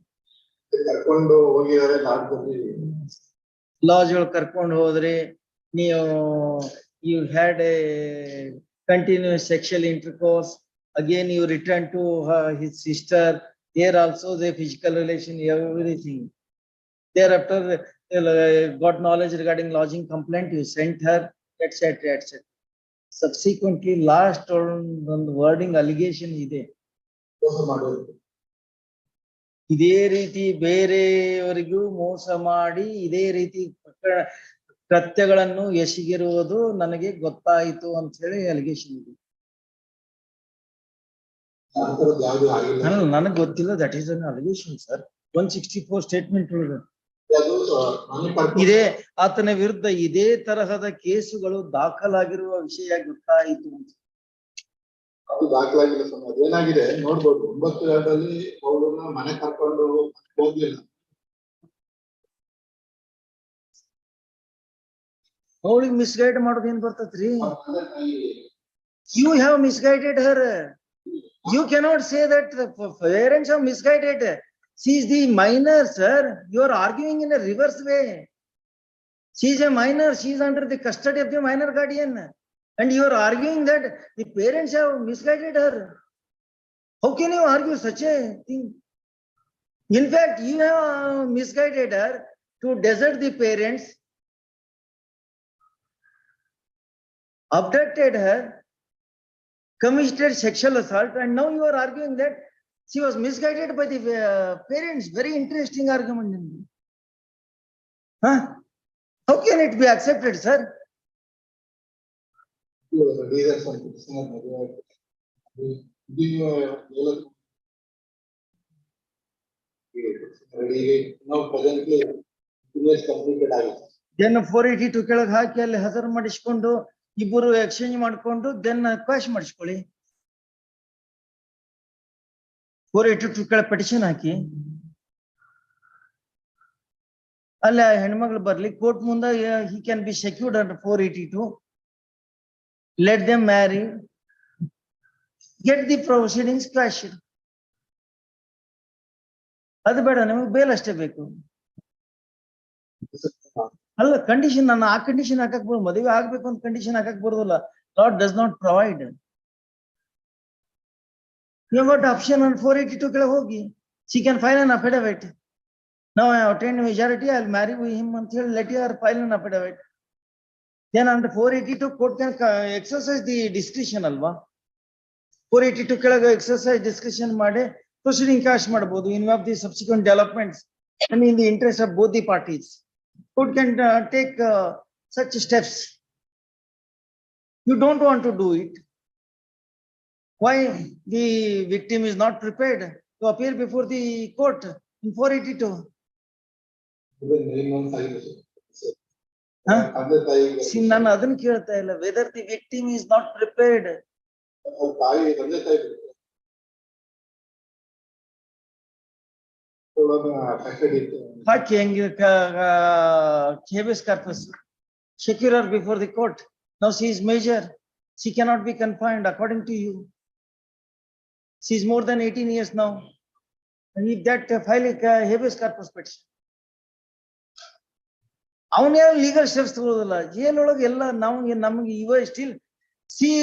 ಕರ್ಕೊಂಡು ಹೋಗಿದ್ದಾರೆ ಲಾಡ್ಜಲ್ಲಿ. ಲಾಜ್ ಒಳಗೆ ಕರ್ಕೊಂಡು ಹೋದ್ರೆ ನೀವು you had a continuous sexual intercourse. Again you return to his sister There also the physical relation, everything. Thereafter, got knowledge regarding lodging complaint, you sent her, etc., etc. Subsequently, last on the wording allegation ಇದೆ. ಮೋಸ ಮಾಡೋದು. ಇದೇ ರೀತಿ ಬೇರೆಯವರಿಗೂ ಮೋಸ ಮಾಡಿ ಇದೇ ರೀತಿ ಕೃತ್ಯಗಳನ್ನು ಎಸಗಿರುವುದು ನನಗೆ ಗೊತ್ತಾಯಿತು ಅಂತ ಹೇಳಿ ಅಲಿಗೇಷನ್ ಇದೆ. ಆ ಥರದ್ದು ಯಾವ್ದು ಆಗಿಲ್ಲ. ನನಗೆ ಗೊತ್ತಿಲ್ಲ, that is an allegation sir. 164 statement ಒಳಗೆ ಅದು ಮನೆ ಕರ್ಕೊಂಡು ಇದೇ ಆತನ ವಿರುದ್ಧ ಇದೇ ತರಹದ ಕೇಸುಗಳು ದಾಖಲಾಗಿರುವ ವಿಷಯ ಗೊತ್ತಾಯಿತು ಅಂತ. ಅದು ದಾಖಲಾಗಿಲ್ಲ ಸರ್. ಅದೇನಾಗಿದೆ ನೋಡ್ಬೋದು, 9 ಅವಳನ್ನ ಮನೆ ಕರ್ಕೊಂಡು ಹೋಗ್ಲಿಲ್ಲ. ಅವಳಿಗೆ ಮಿಸ್ಗೈಡ್ ಮಾಡೋದು ಏನ್ ಬರ್ತೈತ್ರಿ? ತಂದೆ ತಾಯಿ You have misguided her. You cannot say that the parents have misguided. She is the minor, sir. You are arguing in a reverse way. She is a minor. She is under the custody of the minor guardian. And you are arguing that the parents have misguided her. How can you argue such a thing? In fact, you have misguided her to desert the parents, abducted her, committed sexual assault, and now you are arguing that she was misguided by the parents. Very interesting argument. Huh? How can it be accepted, sir? Diesels ಅಂತ ಮದುವೆ ನಾವು presently completed ಆಗಿದೆ. Then 482 ಕೆಳಗೆ ಹಾಕಿ ಅಲ್ಲಿ ಹಜರ್ ಮಾಡಿಸ್ಕೊಂಡು ಇಬ್ಬರು exchange ಮಾಡ್ಕೊಂಡು then quash ಮಾಡಿಸ್ಕೊಳ್ಳಿ. 482 ಕೆಳಗೆ ಪೆಟಿಷನ್ ಹಾಕಿ ಅಲ್ಲಿ ಹೆಣ್ಮಗಳು ಬರ್ಲಿ ಕೋರ್ಟ್ ಮುಂದೆ, he can be secured under 482. Let them marry, get the proceedings quashed. ಅದು ಬೇಡ, ನಿಮಗೆ ಬೇಲ್ ಅಷ್ಟೇ ಬೇಕು. ಅಲ್ಲ ಕಂಡೀಷನ್, ನಾನು ಆ ಕಂಡೀಷನ್ ಹಾಕಕ್ ಬರೋದು, ಮದುವೆ ಆಗ್ಬೇಕು ಅಂತ ಕಂಡೀಷನ್ ಹಾಕಕ್ ಬರೋದಿಲ್ಲ. Lot does not provide. You got option on 482 ಕೆಳಗೆ ಹೋಗಿ, she can file an affidavit. Now I have obtained majority, I will marry him ಅಂತ ಹೇಳಿ let her file an affidavit. Then under 482 court can exercise the discretion ಅಲ್ವಾ? 482 ಕೆಳಗೆ exercise discretion ಮಾಡಿ proceeding cash ಮಾಡಬಹುದು in view of the subsequent developments and in the interest of both the parties. Court can take such steps. You don't want to do it. Why the victim is not prepared to appear before the court in 482? Huh? ತಂದೆ ತಾಯಿ See, ನಾನು ಅದನ್ನ ಕೇಳ್ತಾ ಇಲ್ಲ, whether the victim is not prepared. ತಂದೆ ತಾಯಿ ಹಾಕಿ ಹೆಂಗೆ habeas corpus, secure her before the court. Now she is major, she cannot be confined according to you. She is more than 18 years now. And if that file habeas corpus petition, ಅವನ್ ಯಾವ legal steps ತಗೊಳ್ಳೋದಿಲ್ಲ. ಜೈಲೊಳಗೆ ಎಲ್ಲ ನಮಗೆ ಇವ still see,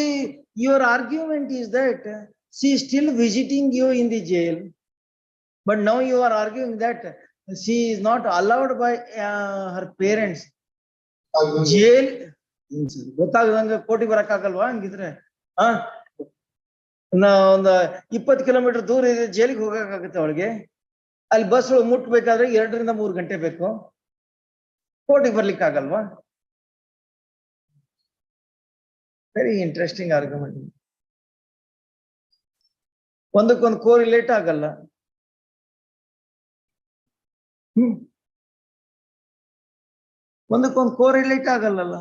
your argument is that she is still visiting you in the jail, but now you are arguing that she is not allowed by her parents. Jail ಗೊತ್ತಾಗದಂಗ ಕೋಟಿಗೆ ಬರಕ್ಕಾಗಲ್ವಾ ಹಂಗಿದ್ರೆ? ಒಂದು 20 kilometre ದೂರ ಇದೆ, ಜೈಲಿಗೆ ಹೋಗಕ್ಕಾಗತ್ತೆ ಅವಳಿಗೆ? ಅಲ್ಲಿ ಬಸ್ ಮುಟ್ಬೇಕಾದ್ರೆ 2 ರಿಂದ 3 ಗಂಟೆ ಬೇಕು, ಕೋರ್ಟಿಗೆ ಬರ್ಲಿಕ್ಕೆ ಆಗಲ್ವಾ? Very interesting argument. ಒಂದಕ್ಕೊಂದು ಕೋರಿಲೇಟ್ ಆಗಲ್ಲ. ಒಂದಕ್ಕೊಂದು ಕೋರಿಲೇಟ್ ಆಗಲ್ಲ.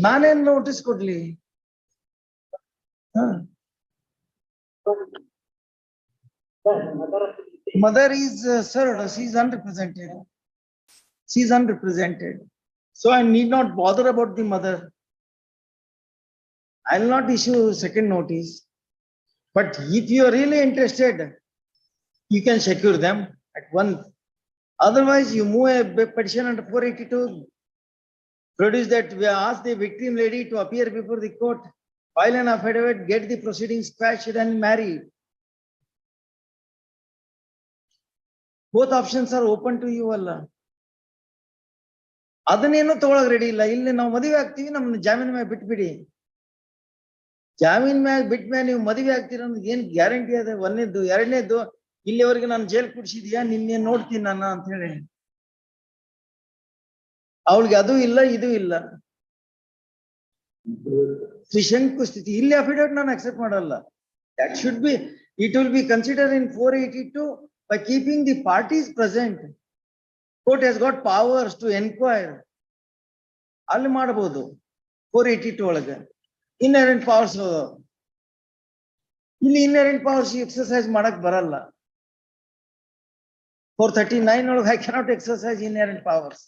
ನಾನೇನ್ ನೋಟಿಸ್ ಕೊಡ್ಲಿ? Mother is served, she is unrepresented. She is unrepresented. So I need not bother about the mother. I will not issue second notice. But if you are really interested, you can secure them at once. Otherwise, you move a petition under 482, produce that, we ask the victim lady to appear before the court, file an affidavit, get the proceedings quashed and married. both options are open to you ಅಲ್ಲ. ಅದನ್ನೇನು ತಗೊಳಕ್ ready ಇಲ್ಲ. ಇಲ್ಲಿ ನಾವು ಮದುವೆ ಆಗ್ತೀವಿ, ನಮ್ನ ಜಾಮೀನ್ ಮ್ಯಾಗ ಬಿಟ್ಬಿಡಿ. ಜಾಮೀನ್ ಮ್ಯಾಗ ಬಿಟ್ಮೇಲೆ ನೀವು ಮದುವೆ ಆಗ್ತೀರ ಅನ್ನೋದು ಏನ್ ಗ್ಯಾರಂಟಿ ಅದ? ಒಂದನೇದ್ದು. ಎರಡನೇದ್ದು, ಇಲ್ಲಿವರೆಗೆ ನಾನು ಜೈಲ್ ಕುಡ್ಸಿದ್ಯಾ, ನಿನ್ನೆ ನೋಡ್ತೀನಿ ನಾನು ಅಂತ ಹೇಳಿ. ಅವಳಿಗೆ ಅದು ಇಲ್ಲ, ಇದು ಇಲ್ಲ. ತ್ರಿಶಂಕು ಸ್ಥಿತಿ. ಇಲ್ಲಿ ಅಫಿಡೇವಿಟ್ ನಾನು ಅಕ್ಸೆಪ್ಟ್ ಮಾಡಲ್ಲ. That should be, it will be considered in 482 by keeping the parties present. Court has got powers to inquire. ಅಲ್ಲಿ ಮಾಡಬಹುದು 482 ಒಳಗೆ. Inherent powers. ಇಲ್ಲಿ inherent powers exercise ಮಾಡಕ್ ಬರಲ್ಲ. 439 ಒಳಗೆ I cannot exercise inherent powers.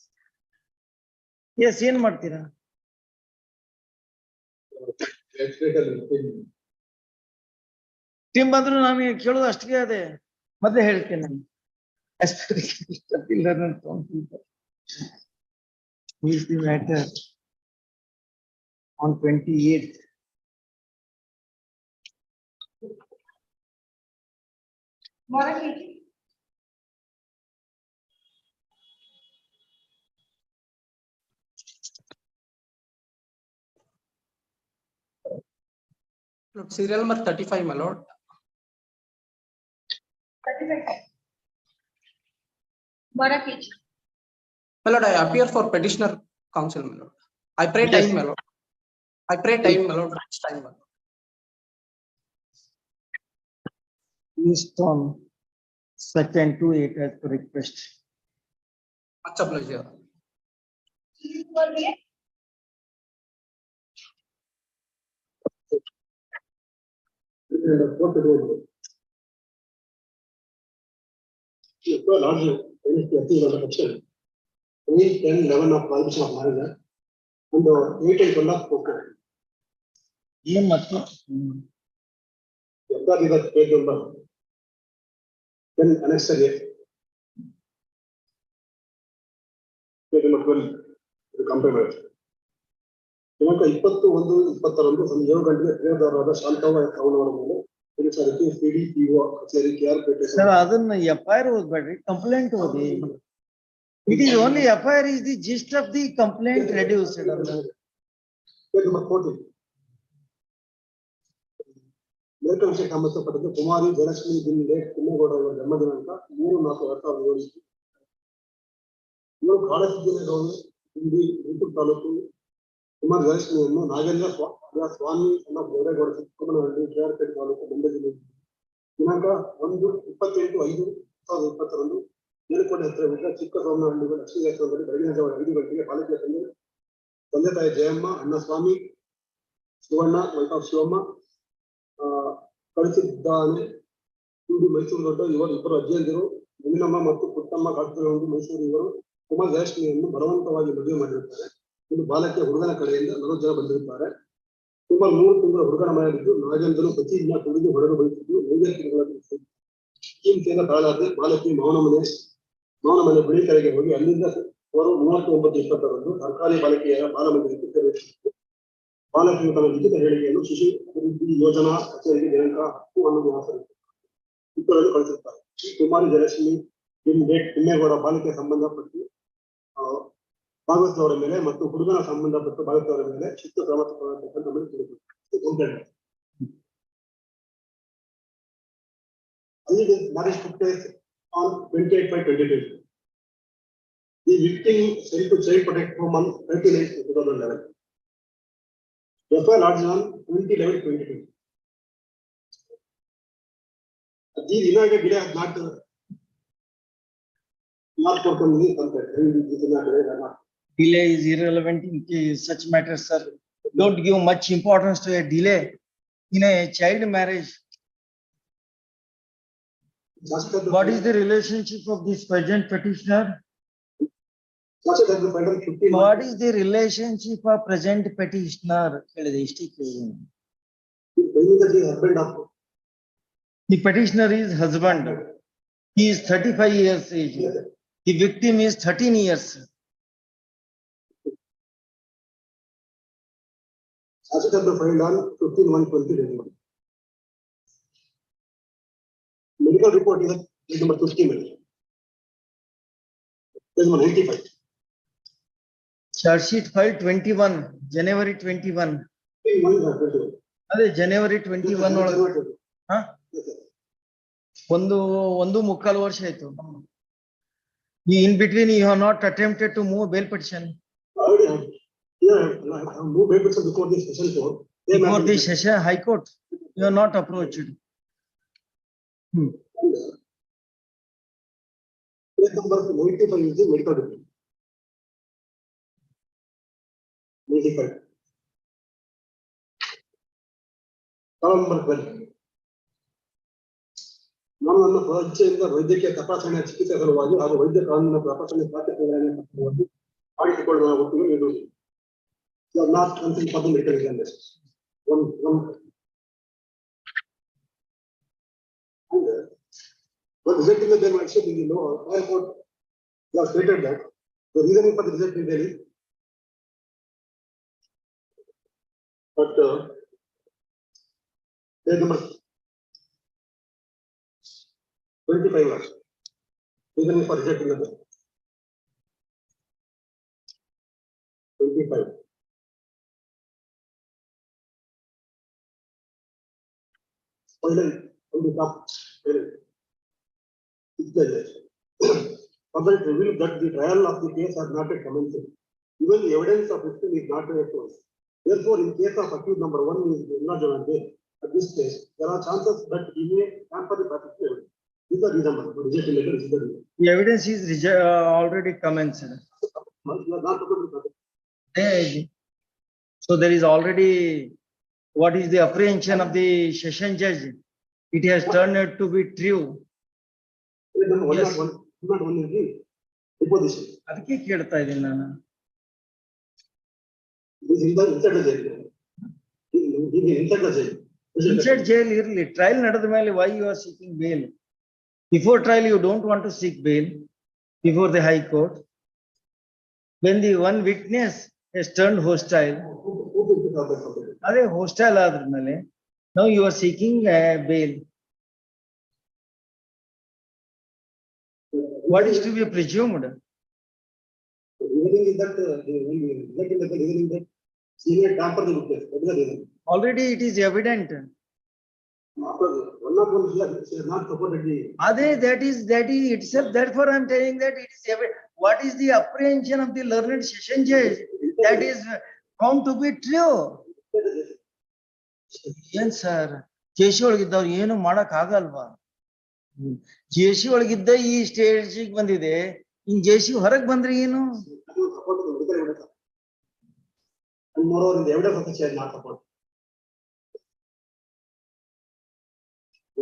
Yes, ಏನ್ ಮಾಡ್ತೀರಾ? ಟೀಮ್ ಬಂದ್ರು ನಾನು ಕೇಳೋದು ಅಷ್ಟಿಗೆ ಅದೇ ಮೊದಲೇ ಹೇಳ್ತೇನೆ. Matter on 28th. Serial number 35, my lord. 35. My lord, I appear for petitioner counsel, my lord. I pray Yes. time, my lord. I pray time, my lord. Next time, my lord. List on 2nd to 8 as per request. Much a pleasure. Section 8, 10, 11 of Prohibition of Marriage and 8 and 12 of Poker. ಏನ್ ಮತ್ತು Page number 10 annexed A. Page number 12, the compromise. ದಿನಾಂಕ 20/1/22 ಸಂಜೆ 7 ಗಂಟೆಗೆ ಫಿರ್ಯಾದಿದಾರರಾದ ಶಾಂತವ್ವ ಅವರ ಮೇಲೆ ಪೊಲೀಸರಿಗೆ CDPO ಕಚೇರಿ KR Pete. Sir ಅದನ್ನ FIR ಓದ್ಬೇಡ್ರಿ, ಕಂಪ್ಲೇಂಟ್ ಓದಿ. It is only FIR is the gist of the complaint reduced. Page number 14. ಮೇಲ್ಕಂಡ ವಿಷಯಕ್ಕೆ ಸಂಬಂಧಪಟ್ಟಂತೆ ಕುಮಾರಿ ಜಯಲಕ್ಷ್ಮಿ ಜಿಲ್ಲೆ ಕುಮ್ಮೇಗೌಡ ಅವರ ಜನ್ಮ ದಿನಾಂಕ 3/4/2007. ಇವರು ಕಾಳಜಿ ಜಿಲ್ಲೆಗಳು ಹಿಂದಿ ಗುಂಟೂರು ತಾಲೂಕು. ಕುಮಾರಿ ಜಯಲಕ್ಷ್ಮಿಯನ್ನು ನಾಗೇಂದ್ರ ಸ್ವಾಮಿ ಅನ್ನ ಬೋರೇಗೌಡ ಚಿಕ್ಕಮಗಳೂರು ಕೆಆರ್ಪೇಟೆ ತಾಲೂಕು ಮಂಡ್ಯ ಜಿಲ್ಲೆ ದಿನಾಂಕ 1/28/5/2020 ಮೇಲುಕೋಟೆ ಹತ್ತಿರವಿದ್ದ ಚಿಕ್ಕ ಸೋಮನಹಳ್ಳಿ ಲಕ್ಷ್ಮೀ ದೇವಸ್ಥಾನದಲ್ಲಿ ಬೆಳಗಿನ ಜಾವ 5 ಗಂಟೆಗೆ ಪಾಲಿಕೆ ತಂದೆ ತಾಯಿ ಜಯಮ್ಮ, ಅಣ್ಣ ಸ್ವಾಮಿ, ಶಿವಣ್ಣ, ಶಿವಮ್ಮ ಕಳಿಸಿದ್ದಾನೆ. ಇಂದು ಮೈಸೂರು ದೊಡ್ಡ ಇವರು ಇಬ್ಬರು ಅಜ್ಜಿಯಂದಿರು ಮುನಿನಮ್ಮ ಮತ್ತು ಪುಟ್ಟಮ್ಮ ಕಾಡ್ತಿರುವುದು ಮೈಸೂರು. ಇವರು ಕುಮಾರ್ ಜಯಲಕ್ಷ್ಮಿಯನ್ನು ಬಲವಂತವಾಗಿ ಮದುವೆ ಮಾಡಿರುತ್ತಾರೆ. ಇದು ಬಾಲಕಿ ಹುಡುಗನ ಕಡೆಯಿಂದ 40 ಜನ ಬಂದಿರುತ್ತಾರೆ. ಸುಮಾರು 3 ತಿಂಗಳ ಹುಡುಗನ ಮನೆಯಲ್ಲಿದ್ದು ನಾಗೇಂದ್ರನು ಪ್ರತಿದಿನ ಕುಡಿದು ಹೊಡೆದು ಬಯಸಿದ್ದು ನೈವೇದ್ಯಗಳನ್ನು ಚಿಂತೆಯಿಂದ ತಾಳಾದೆ ಬಾಲಕಿ ಮಾವನ ಮನೆ ಬಿಳಿ ಕರೆಗೆ ಹೋಗಿ ಅಲ್ಲಿಂದ ಅವರು 39/20 ಸರ್ಕಾರಿ ಬಾಲಕಿಯರ ಬಾಲಮಂದಿರಕ್ಕೆ ಸೇರಿಸಿದರು. ಬಾಲಕಿಯು ತನ್ನ ಲಿಖಿತ ಹೇಳಿಕೆಯನ್ನು ಶಿಶು ಅಭಿವೃದ್ಧಿ ಯೋಜನಾ ಕಚೇರಿಗೆ ದಿನಾಂಕ 10/11/2020 ಕಳಿಸುತ್ತಾರೆ. ಕುಮಾರಿ ಜಯಲಕ್ಷ್ಮಿ ಕುಮ್ಮೇಗೌಡ ಬಾಲಕಿಯ ಸಂಬಂಧಪಟ್ಟು ಭಾಗವತವರ ಮೇಲೆ ಮತ್ತು ಹುಡುಗನ ಸಂಬಂಧಪಟ್ಟು ಭಾಗವತವರ ಮೇಲೆ ಶಿಸ್ತು ಕ್ರಮ ತಗೊಳ್ಳಬೇಕಂತ ತಿಳಿಸಿದ್ದಾರೆ. Marriage took place on 28/5/2020. The victim sent to Child Protective Home on 29/2011. FIR lodged on 20/11/2020. The United delay has not forthcoming content. delay is irrelevant in such matters, sir. Don't give much importance to a delay in a child marriage. What is the relationship of this present petitioner? What is the relationship of present petitioner? The petitioner is husband. He is 35 years age. The victim is 13 years. Filed on 15/1/2021. Medical report is number 50. Page number 95. Charge sheet file 21, January 21. ಅದೇ January 21 ಒಳಗೆ ಹಾ ಒಂದು ಮುಕ್ಕಾಲು ವರ್ಷ ಆಯ್ತು. In between you have not attempted to move bail petition. Move bail petition before the session court. Before the session high court, you have not approached. Page number 95 is the medical report. 95. Column number 12. ನಾನು ನನ್ನ ಸ್ವಇಚ್ಛೆಯಿಂದ ವೈದ್ಯಕೀಯ ತಪಾಸಣೆ ಚಿಕಿತ್ಸೆ ಸಲುವಾಗಿ ಹಾಗೂ ವೈದ್ಯ ಕಾನೂನಿನ ತಪಾಸಣೆ ಪ್ರಾತ್ಯಕ್ಷಿಕೆಗಳನ್ನು ಮಾಡಿಸಿಕೊಳ್ಳುವ ಒಪ್ಪಿಗೆ ನೀಡುವುದು. Not consent for the medical examination. But rejecting the bail action in the law, higher court has stated that the reasoning for the rejecting bail is but page number 25 was reasoning for rejecting the bail. 25. Finally, on the top, further it revealed that the trial of the case has not yet commenced. Even the evidence of victim is not yet closed. Therefore, in case of accused number 1 is not given bail, at this stage, there are chances that he may tamper the particular evidence. This is the reason for rejecting letter. Is the reason. The evidence is already commenced. You are not supposed to Hey, so there is already, what is the apprehension of the session judge? It has turned out to be true. Yes. not one is the deposition. ಅದಕ್ಕೆ ಕೇಳ್ತಾ ಇದ್ದೀನಿ ನಾನು. This is the inside the jail. This is inside the jail. Inside jail ಇರ್ಲಿ, trial ನಡೆದ ಮೇಲೆ why you are seeking bail? Before trial you don't want to seek bail before the high court. When the one witness has turned hostile, ಅದೇ hostile ಆದ್ರ ಮೇಲೆ now you are seeking bail. What is to be presumed? The reasoning is that reasoning that she may tamper the witness. That is the reason. Already it is evident. After one of one she has not supported the. That is itself. Therefore, I am telling that it is evident. What is the apprehension of the learned session judge? That is found to be true. ಏನ್ sir JC ಒಳಗಿದ್ದವ್ರು ಏನು ಮಾಡಕ್ ಆಗಲ್ವಾ? JC ಒಳಗಿದ್ದ ಈ stage ಬಂದಿದೆ, ಇನ್ JC ಹೊರಗ್ ಬಂದ್ರೆ ಏನು? And moreover, the evidence of the she has not supported.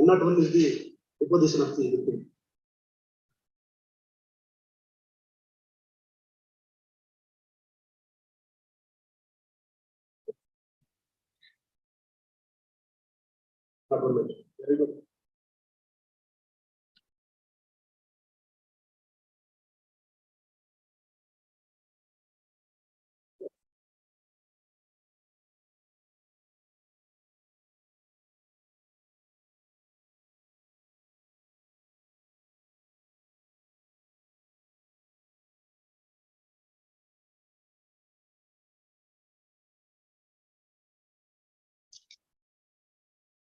Not one is the deposition of the victim. Very good.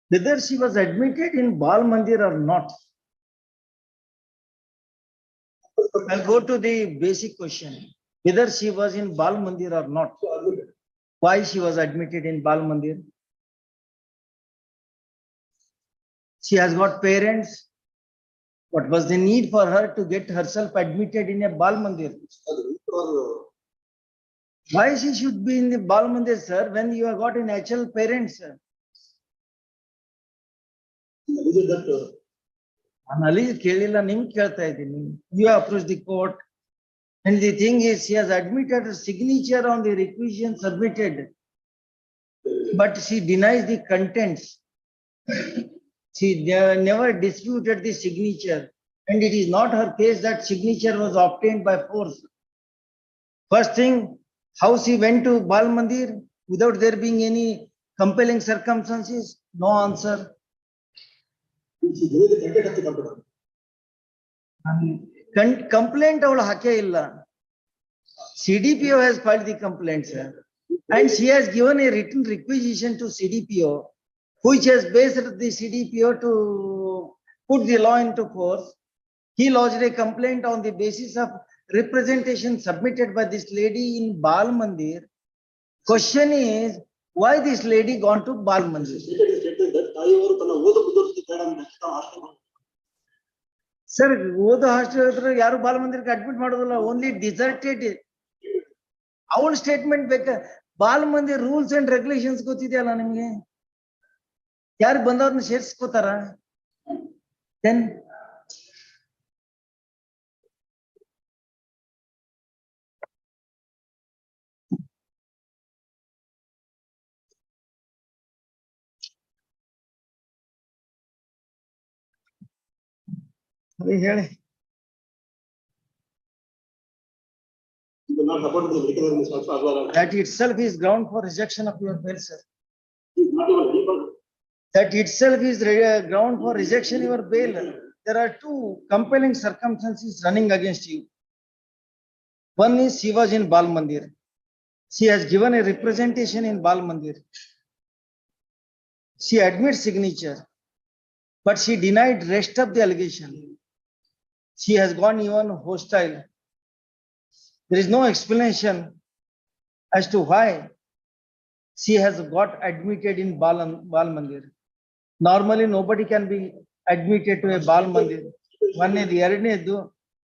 Whether she was admitted in Bal Mandir or not. I'll go to the basic question. Whether she was in Bal Mandir or not. Why she was admitted in Bal Mandir? She has got parents. What was the need for her to get herself admitted in a Bal Mandir? Why she should be in the Bal Mandir, sir, when you have got a natural parents, sir? You approach the court, and the thing is, she has admitted a signature on the requisition submitted, but she denies the contents. She never disputed the signature, and it is not her case that signature was obtained by force. First thing, how she went to Bal Mandir without there being any compelling circumstances? No answer. Complaint ಅವಳು ಹಾಕೇ ಇಲ್ಲ. CDPO has filed the complaint, sir. And she has given a written requisition to CDPO, which has based the CDPO to put the law into force. He lodged a complaint on the basis of representation submitted by this lady in Bal Mandir. Question is, why this lady gone to Bal Mandir? Sir, ಓದೋ hostel ಹತ್ರ ಯಾರು ಬಾಲ ಮಂದಿರಕ್ಕೆ admit ಮಾಡೋದಿಲ್ಲ, only ಡಿಸರ್ಟೆಡ್. ಅವಳ statement ಬೇಕಾ? ಬಾಲ ಮಂದಿರ್ rules and regulations ಗೊತ್ತಿದೆಯಲ್ಲ ನಿಮ್ಗೆ? ಯಾರು ಬಂದವ್ರನ್ನ ಸೇರಿಸ್ಕೋತಾರ? ದೆನ್ ಅದೇ ಹೇಳಿ. not supported the medical evidence also as well. That itself is ground for rejection of your bail, sir. He's not even able. That itself is ground for rejection of your bail. There are two compelling circumstances running against you. One is she was in Bal Mandir. She has given a representation in Bal Mandir. She admits signature, but she denied rest of the allegation. She has gone even hostile. There is no explanation as to why she has got admitted in Bal Mandir. Normally, nobody can be admitted to a Bal Mandir. One is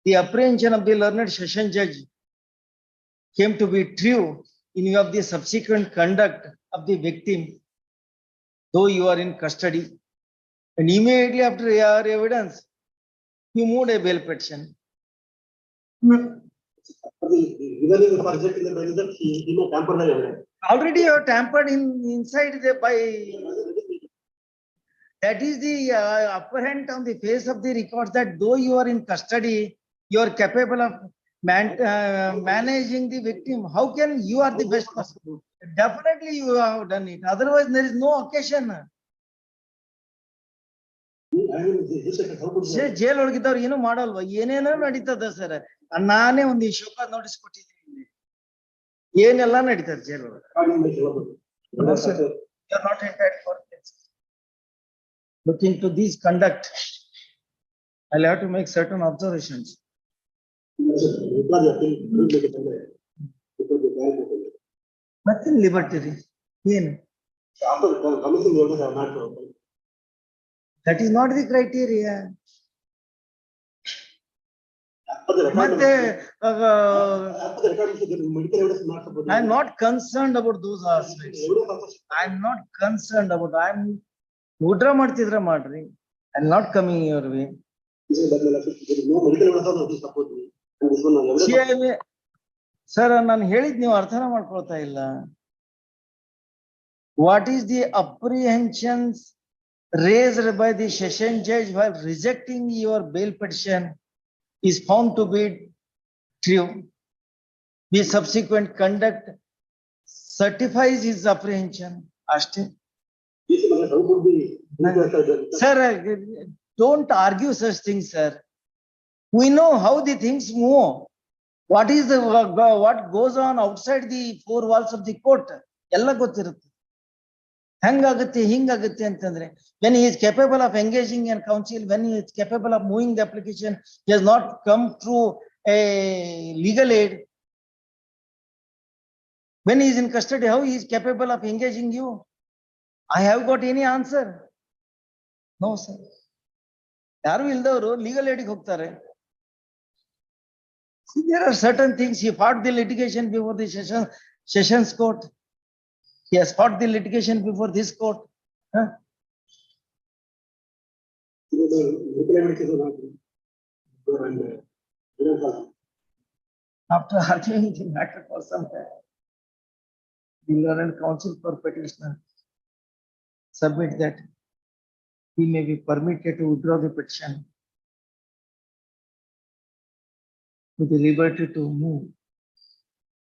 the apprehension of the learned session judge came to be true in view of the subsequent conduct of the victim, though you are in custody. And immediately after your evidence, you moved a bail petition. Already you have tampered inside by. That is the apparent on the face of the records that though you are in custody, you are capable of managing the victim. How can you are the best person? Definitely you have done it. Otherwise, there is no occasion. Jail ಒಳಗಿದ್ದವ್ರು ಏನು ಮಾಡಲ್ವಾ? ಏನೇನೋ ನಡೀತದ sir. ನಾನೇ ಒಂದು ಶೋಕ notice ಕೊಟ್ಟಿದ್ದೀನಿ. ಏನೆಲ್ಲ ನಡೀತದೆ ಜೈಲ್ ಒಳಗೆ. You are not entitled for this. Looking to this conduct, I'll have to make certain observations. Nothing libertary. That is not the criteria. I am not concerned about those aspects. I am not concerned about. I am ಊಟ ಮಾಡ್ತಿದ್ರ ಮಾಡ್ರಿ. I am not coming your way. Sir, ನಾನು ಹೇಳಿದ್ ನೀವು ಅರ್ಥನ ಮಾಡ್ಕೊಳ್ತಾ ಇಲ್ಲ. What is the apprehensions raised by the session judge while rejecting your bail petition is found to be true. The subsequent conduct certifies his apprehension. Ashte. Sir, don't argue such things, sir. We know how the things move. What is the what goes on outside the four walls of the court? Ella ಗೊತ್ತಿರುತ್ತೆ. ಹೆಂಗಾಗುತ್ತೆ ಹಿಂಗಾಗುತ್ತೆ ಅಂತಂದ್ರೆ, when he is capable of engaging in counsel, when he is capable of moving the application, he has not come through a legal aid. When he is in custody, how he is capable of engaging you? I have got any answer? No, sir. ಯಾರು ಇಲ್ದವರು legal aid ಗೆ ಹೋಗ್ತಾರೆ. There are certain things. He fought the litigation before the sessions court. He has fought the litigation before this court. Huh? After arguing the matter for some time, the learned counsel for petitioner submit that he may be permitted to withdraw the petition with the liberty to move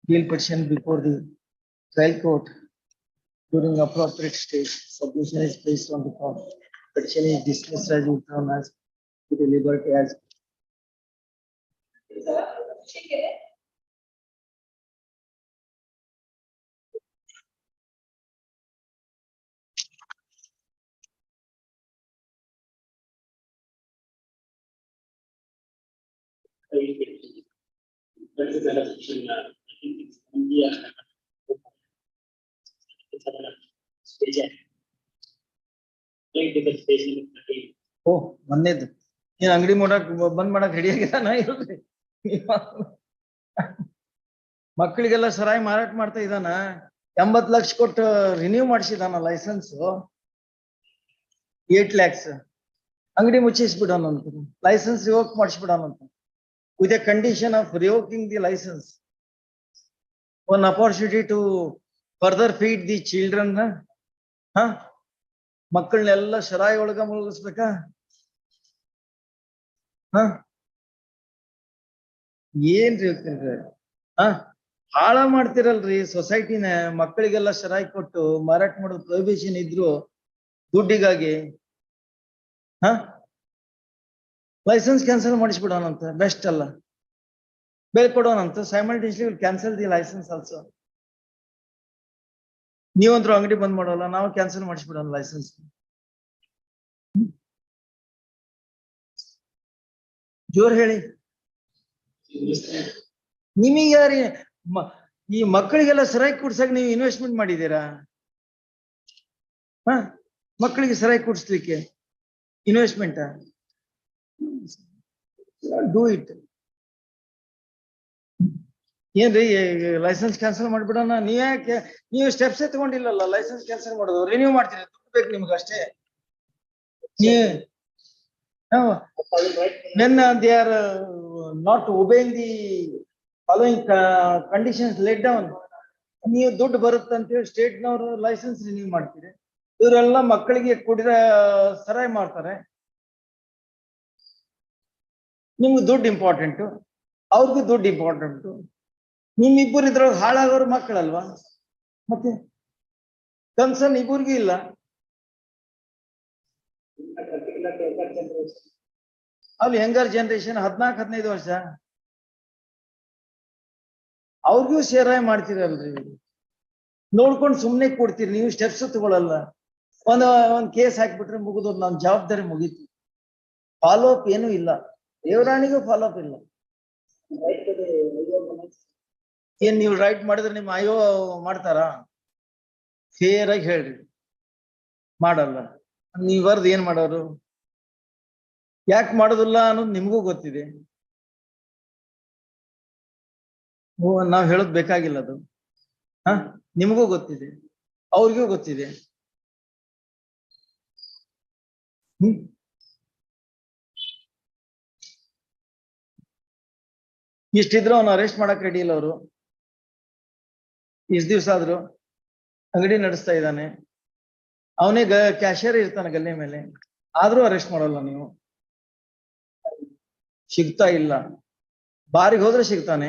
bail petition before the trial court during appropriate stage. Submission is placed on the court. Petition is dismissed as withdrawn as with the liberty as Chekere. That is the election, I think it's India. It's a stage. Like the station. ಓ ಮೊನ್ನೆದು ನೀನ್ ಅಂಗಡಿ ಮಾಡಕ್ ಬಂದ್ ಮಾಡಕ್ ready ಆಗಿದಾನ ಇಲ್ರಿ ಮಕ್ಕಳಿಗೆಲ್ಲ ಸರಾಯಿ ಮಾರಾಟ ಮಾಡ್ತಾ ಇದ್ದಾನ 80 ಲಕ್ಷ ಕೊಟ್ಟು ರಿನ್ಯೂ ಮಾಡಿಸಿದಾನ ಲೈಸೆನ್ಸ್ 8 lakhs ಅಂಗಡಿ ಮುಚ್ಚಿಸ್ಬಿಡೋಣಂತ ಲೈಸೆನ್ಸ್ ರಿವೋಕ್ ಮಾಡಿಸ್ಬಿಡೋಣಂತ with a condition of revoking the licence one opportunity to further feed the children ಹ ಮಕ್ಕಳನ್ನೆಲ್ಲ ಸರಾಯಿ ಒಳಗ ಮುಳುಗಿಸ್ಬೇಕಾ ಹ ಏನ್ರಿ ಹ ಹಾಳ ಮಾಡ್ತಿರಲ್ರಿ ಸೊಸೈಟಿನ ಮಕ್ಕಳಿಗೆಲ್ಲ ಸರಾಯಿ ಕೊಟ್ಟು ಮಾರಾಟ ಮಾಡೋದು ಪ್ರೊಹಿಬಿಷನ್ ಇದ್ರು ದುಡ್ಡಿಗಾಗಿ ಹ ಲೈಸೆನ್ಸ್ ಕ್ಯಾನ್ಸಲ್ ಮಾಡಿಸ್ಬಿಡೋಣಂತ ಬೆಸ್ಟ್ ಅಲ್ಲ ಬೇರೆ ಕೊಡೋಣಂತ simultaneously will cancel the licence also ನೀವಂತರೂ ಅಂಗಡಿ ಬಂದ್ ಮಾಡೋಲ್ಲ ನಾವು ಕ್ಯಾನ್ಸಲ್ ಮಾಡಿಸ್ಬಿಡೋಣ ಲೈಸೆನ್ಸ್ ಜೋರ್ ಹೇಳಿ ನಿಮಗೆ ಯಾರಿ ಈ ಮಕ್ಕಳಿಗೆಲ್ಲ ಸರಾಯಿ ಕುಡ್ಸಕ್ ನೀವು ಇನ್ವೆಸ್ಟ್ಮೆಂಟ್ ಮಾಡಿದ್ದೀರಾ ಹ ಮಕ್ಕಳಿಗೆ ಸರಾಯಿ ಕುಡಿಸ್ಲಿಕ್ಕೆ ಇನ್ವೆಸ್ಟ್ಮೆಂಟ್ ಡೂ ಇಟ್ ಏನ್ರಿ ಲೈಸೆನ್ಸ್ ಕ್ಯಾನ್ಸಲ್ ಮಾಡ್ಬಿಡೋಣ ನೀವ್ಯಾಕೆ ನೀವು ಸ್ಟೆಪ್ಸ್ ತಗೊಂಡಿಲ್ಲಲ್ಲ ಲೈಸೆನ್ಸ್ ಕ್ಯಾನ್ಸಲ್ ಮಾಡೋದು ರಿನ್ಯೂ ಮಾಡ್ತೀರಿ ದುಡ್ಡು ಬೇಕು ನಿಮ್ಗೆ ಅಷ್ಟೇ when they are not obeying the following conditions laid down ನೀವು ದುಡ್ಡು ಬರುತ್ತೆ ಅಂತೇಳಿ ಸ್ಟೇಟ್ನವರು ಲೈಸೆನ್ಸ್ ರಿನ್ಯೂ ಮಾಡ್ತೀರಿ ಇವರೆಲ್ಲ ಮಕ್ಕಳಿಗೆ ಕುಡಿದ ಸರಾಯಿ ಮಾಡ್ತಾರೆ ನಿಮ್ಗೆ ದುಡ್ಡು ಇಂಪಾರ್ಟೆಂಟ್ ಅವ್ರಿಗೂ ದುಡ್ಡು ಇಂಪಾರ್ಟೆಂಟ್ ನಿಮ್ಮಿಬ್ಬರು ಇದ್ರೊಳಗೆ ಹಾಳಾಗೋರು ಮಕ್ಕಳಲ್ವಾ ಮತ್ತೆ ಕನ್ಸರ್ನ್ ಇಬ್ಬರಿಗೂ ಇಲ್ಲ ಅಲ್ಲಿ ಯಂಗರ್ ಜನರೇಷನ್ 14-15 ವರ್ಷ ಅವ್ರಿಗೂ ಸೇರಾಯಿ ಮಾಡ್ತೀರಲ್ರಿ ನೋಡ್ಕೊಂಡು ಸುಮ್ನೆ ಕೊಡ್ತೀರಿ ನೀವು ಸ್ಟೆಪ್ಸ್ ತಗೊಳಲ್ಲ ಒಂದ್ ಕೇಸ್ ಹಾಕ್ಬಿಟ್ರೆ ಮುಗಿದು ನನ್ನ ಜವಾಬ್ದಾರಿ ಮುಗೀತು ಫಾಲೋ ಅಪ್ ಏನೂ ಇಲ್ಲ ದೇವರಾಣಿಗೂ ಫಾಲೋ ಅಪ್ ಇಲ್ಲ ಏನ್ ನೀವು ರೈಟ್ ಮಾಡಿದ್ರೆ ನಿಮ್ಮ ಅಯ್ಯೋ ಮಾಡ್ತಾರ ಫೇರ್ ಆಗಿ ಹೇಳ್ರಿ ಮಾಡಲ್ಲ ನೀವ್ ಬರ್ದು ಏನ್ ಮಾಡೋರು ಯಾಕೆ ಮಾಡೋದಿಲ್ಲ ಅನ್ನೋದು ನಿಮ್ಗೂ ಗೊತ್ತಿದೆ ನಾವ್ ಹೇಳೋದ್ ಬೇಕಾಗಿಲ್ಲ ಅದು ಹ ನಿಮಗೂ ಗೊತ್ತಿದೆ ಅವ್ರಿಗೂ ಗೊತ್ತಿದೆ ಇಷ್ಟಿದ್ರು ಅವ್ನು ಅರೆಸ್ಟ್ ಮಾಡಕ್ ರೆಡಿ ಇಲ್ಲ ಅವರು ಇಷ್ಟ ದಿವ್ಸ ಆದ್ರು ಅಂಗಡಿ ನಡೆಸ್ತಾ ಇದ್ದಾನೆ ಅವನೇ ಕ್ಯಾಶಿಯರ್ ಇರ್ತಾನೆ ಗಲ್ಲೆ ಮೇಲೆ ಆದ್ರೂ ಅರೆಸ್ಟ್ ಮಾಡಲ್ಲ ನೀವು ಸಿಗ್ತಾ ಇಲ್ಲ ಬಾರಿಗೆ ಹೋದ್ರೆ ಸಿಗ್ತಾನೆ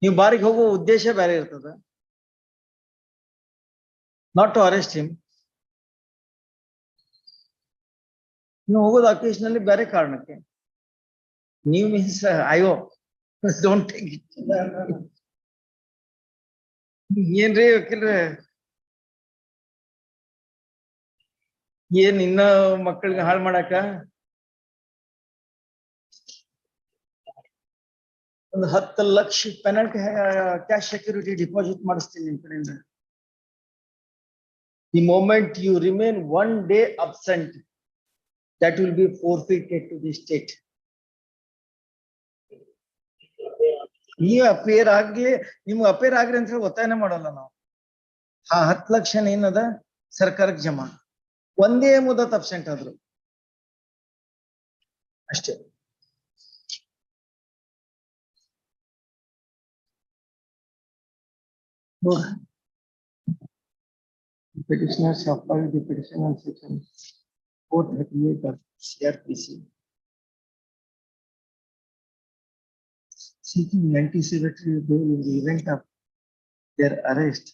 ನೀವು ಬಾರಿಗೆ ಹೋಗುವ ಉದ್ದೇಶ ಬೇರೆ ಇರ್ತದೆ ನಾಟ್ ಟು ಅರೆಸ್ಟ್ ಹಿಮ್ ನೀವು ಹೋಗೋದು ಅಕೇಶನಲ್ಲಿ ಬೇರೆ ಕಾರಣಕ್ಕೆ ನೀವು ಮೀನ್ಸ್ ಅಯ್ಯೋ ಡೋಂಟ್ ಟೇಕ್ ಇಟ್ ಏನ್ರಿ ವಕೀಲ್ರೆ ಏನ್ ಇನ್ನ ಮಕ್ಕಳಿಗೆ ಹಾಳು ಮಾಡಾಕ ಒಂದು 10 lakh penalty cash security deposit ಮಾಡಿಸ್ತೀನಿ ನಿಮ್ ಕಡೆಯಿಂದ the moment you remain 1 day absent that will be forfeited to the state ನೀವು ಅಪೇರ್ ಆಗ್ಲಿ ನಿಮ್ಗೆ ಅಪೇರ್ ಆಗ್ರಿ ಅಂತ ಹೇಳಿ ಒತ್ತಾಯನ ಮಾಡಲ್ಲ ನಾವು 10 ಲಕ್ಷ ಏನದ ಸರ್ಕಾರಕ್ಕೆ ಜಮಾ ಒಂದೇ ಮುದತ್ ಅಬ್ಸೆಂಟ್ ಆದ್ರು ಅಷ್ಟೇ petitioners have filed the petition on section 438 of CRPC seeking anticipatory bail in the event of their arrest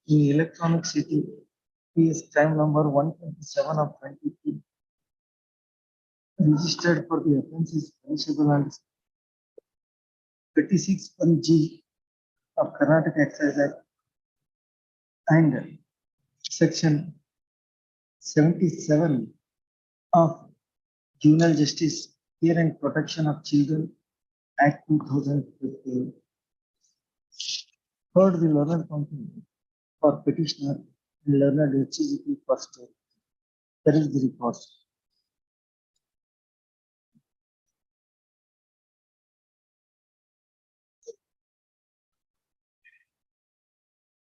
in electronic city is crime number 127 of 23 registered for the offense is punishable and 56(1)(g) of Karnataka Excise Act and section 77 of Juvenile Justice, Care and Protection of Children Act 2015. Heard the learned counsel for petitioner and learned HCGP first. There is the report.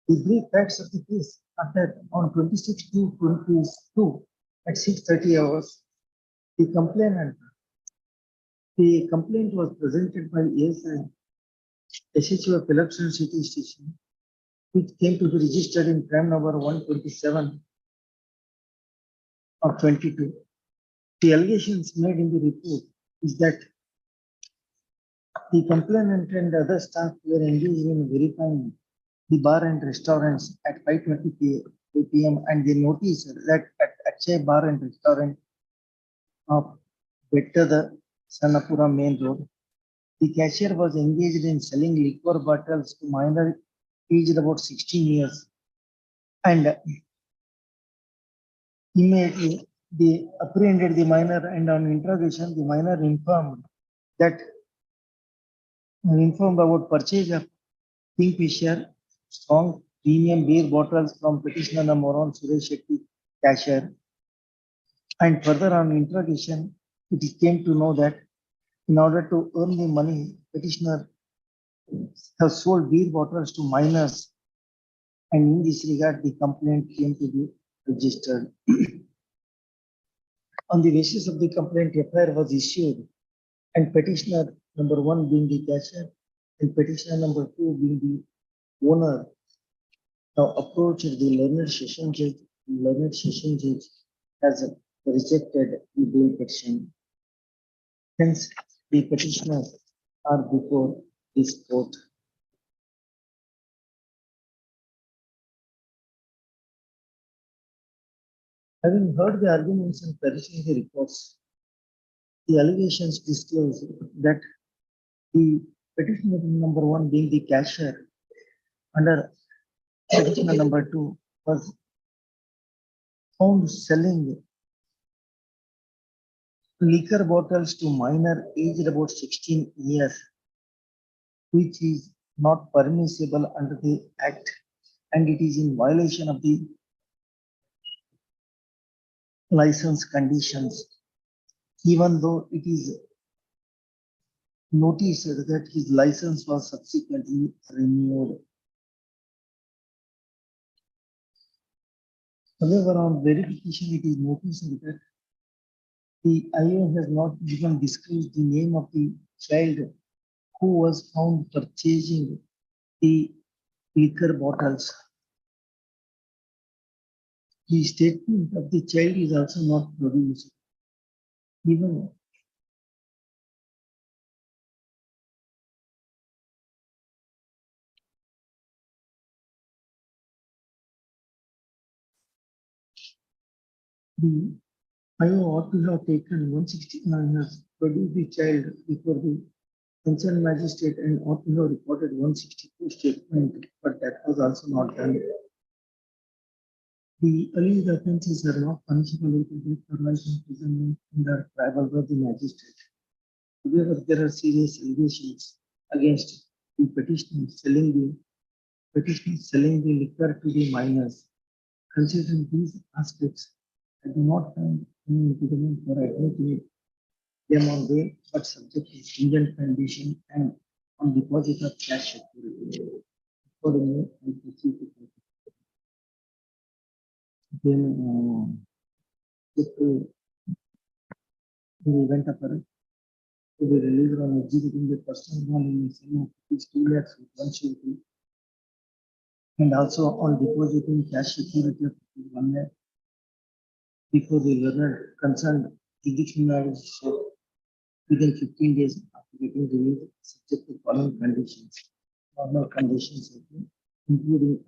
The brief facts of the case are that on 26/2/22 at 6:30 hours, the complaint was presented by ASI SHO of Election City Station, which came to be registered in crime number 127 of 22. The allegations made in the report is that the complainant and other staff were engaged in verifying the bar and restaurants at 5:20 p.m. and they noticed that at Akshay Bar and Restaurant of Bettada Sanapura Main Road, the cashier was engaged in selling liquor bottles to minor aged about 16 years. And immediately they apprehended the minor, and on interrogation, the minor informed about purchase of Kingfisher strong premium beer bottles from petitioner number 1 Suresh Shetty cashier. And further on interrogation, it came to know that in order to earn the money, petitioner has sold beer bottles to minors, and in this regard, the complaint came to be registered. On the basis of the complaint, FIR was issued, and petitioner number 1 being the cashier and petitioner number 2 being the owner now approached the learned session judge. Learned session judge has rejected the bail petition. Hence, the petitioners are before this court. Having heard the arguments and perusing the reports, the allegations disclose that the petitioner number 1 being the cashier under petitioner number 2 was found selling liquor bottles to minor aged about 16 years, which is not permissible under the act, and it is in violation of the license conditions, even though it is noticed that his license was subsequently renewed. However, on verification, it is noticed that the IO has not even disclosed the name of the child who was found purchasing the liquor bottles. The statement of the child is also not produced. Even the IO ought to have taken 169 has produced the child before the concerned magistrate and ought to have reported 162 statement, but that was also not done. The alleged offences are not punishable with death or life imprisonment and are triable by the magistrate. However, there are serious allegations against the petitioner selling the liquor to the minors. Considering these aspects, I do not find any impediment for admitting them on bail, but subject to stringent condition and on deposit of cash security. Accordingly, I proceed to then the event occurred to be released on executing the personal bond in the sum of rupees 2 lakhs with 1 surety, and also on depositing cash security of rupees 1 lakh before the learner concerned jurisdiction magistrate within 15 days after getting released, subject to following conditions. Normal conditions, including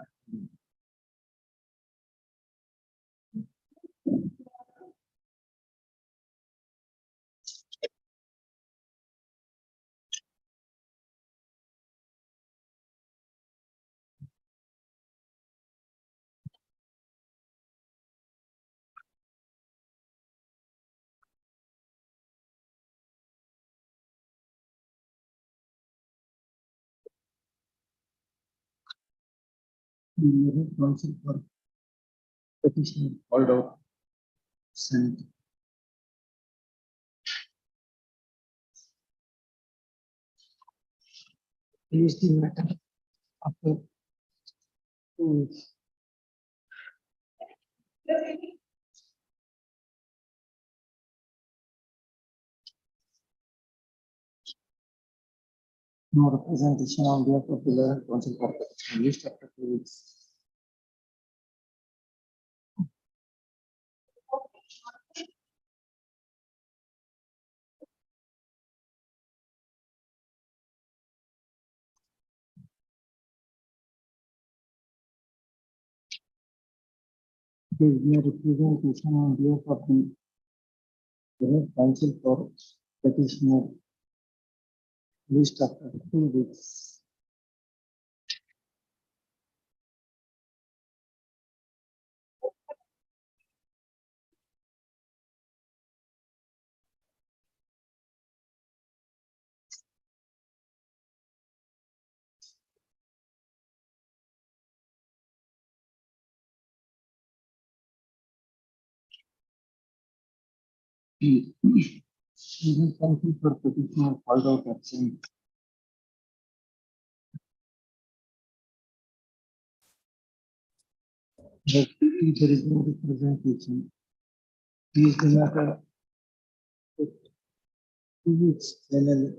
Council for petitioner called out. Sent. Is the matter after 2 weeks. No representation on behalf of the council for petition list after 2 weeks. There is no representation on behalf of the council for petitioner list after 2 weeks. Even council for petitioner called out absent. But there is no representation. Is the matter 2 weeks finally.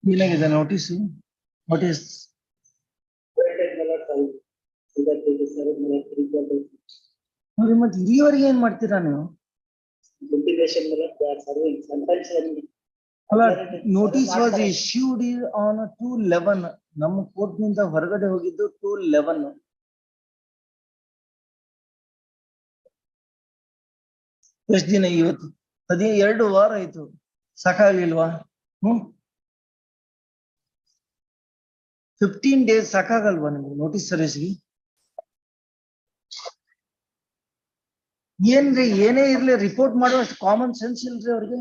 ಏನಾಗಿದೆ notice notice ನೋಡಿ ಮತ್ತೆ ಇಲ್ಲಿವರೆಗೆ ಏನ್ ಮಾಡ್ತೀರಾ ನೀವು ಅಲ್ಲ notice was issued on 2/11 ನಮ್ಮ court ನಿಂದ ಹೊರಗಡೆ ಹೋಗಿದ್ದು 2/11 ಎಷ್ಟು ದಿನ ಇವತ್ತು 12 ವಾರ ಆಯ್ತು ಸಾಕಾಗ್ಲಿಲ್ವಾ 15 days ಸಾಕಾಗಲ್ವಾ ನಿಮ್ಗೆ ನೋಟಿಸ್ ಸರ್ವಿಸ್ಗೆ ಏನ್ರಿ ಏನೇ ಇರ್ಲಿ ರಿಪೋರ್ಟ್ ಮಾಡುವಷ್ಟು ಕಾಮನ್ ಸೆನ್ಸ್ ಇಲ್ರಿ ಅವ್ರಿಗೆ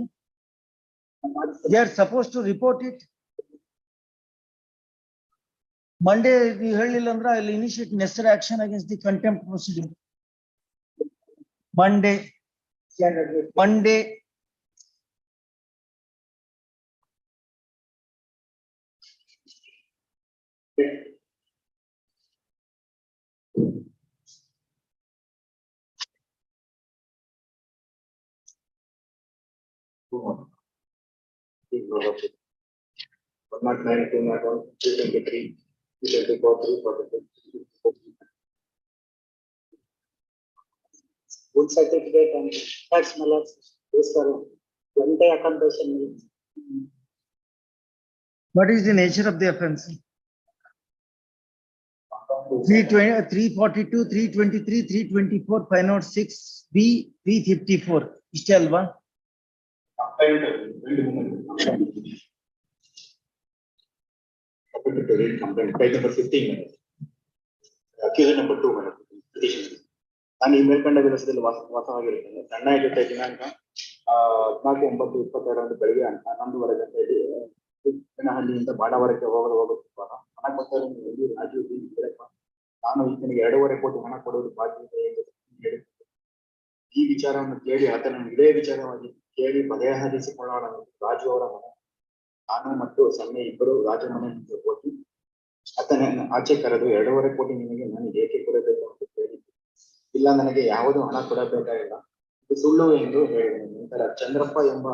they are suppose to report it Monday ನೀವು ಹೇಳಿಲ್ಲ ಅಂದ್ರೆ I will initiate necessary action against the contempt procedure Monday Good certificate and tax matters is for one day accommodation. What is the nature of the offense? 342, 323, 324, 506B, 354. ಇಷ್ಟೇ ಅಲ್ವಾ? Page number 15. Accused number 2. Petition. ನಾನು ಈ ಮೇಲ್ಕಂಡ ವಿಳಾಸದಲ್ಲಿ ವಾಸವಾಗಿರುತ್ತೇನೆ. ಸಣ್ಣ ಜೊತೆ ದಿನಾಂಕ 4/9/22 ಬೆಳಗ್ಗೆ 11:30 ಗಂಟೆಯಲ್ಲಿ ಹಳ್ಳಿಯಿಂದ ಬಾಡವರಕ್ಕೆ ಹೋಗುತ್ತಿರುವಾಗ ಹಣ ಕೊಟ್ಟರೆ ರಾಜೀವ್ ವೀರಪ್ಪ ನಾನು ಈತನಿಗೆ 2.5 ಕೋಟಿ ಹಣ ಕೊಡುವುದು ಬಾಕಿ ಇದೆ ಎಂದು ಹೇಳಿದ್ದರು. ಈ ವಿಚಾರವನ್ನು ಕೇಳಿ ಆತನನ್ನು ಇದೇ ವಿಚಾರವಾಗಿ ಕೇಳಿ ಬಗೆಹರಿಸಿಕೊಳ್ಳೋಣ ರಾಜು ಅವರ ಮನೆ ನಾನು ಮತ್ತು ಸನ್ನೆ ಇಬ್ಬರು ರಾಜ ಮನೆ ಹೋಗಿ ಆತನನ್ನು ಆಚೆ ಕರೆದು 2.5 ಕೋಟಿ ನಿಮಗೆ ನಾನು ಏಕೆ ಕೊಡಬೇಕು ಅಂತ ಕೇಳಿದ್ದೆ. ಇಲ್ಲ ನನಗೆ ಯಾವುದೂ ಹಣ ಕೊಡಬೇಕಾಗಿಲ್ಲ ಇದು ಸುಳ್ಳು ಎಂದು ಹೇಳಿದರು. ನಂತರ ಚಂದ್ರಪ್ಪ ಎಂಬ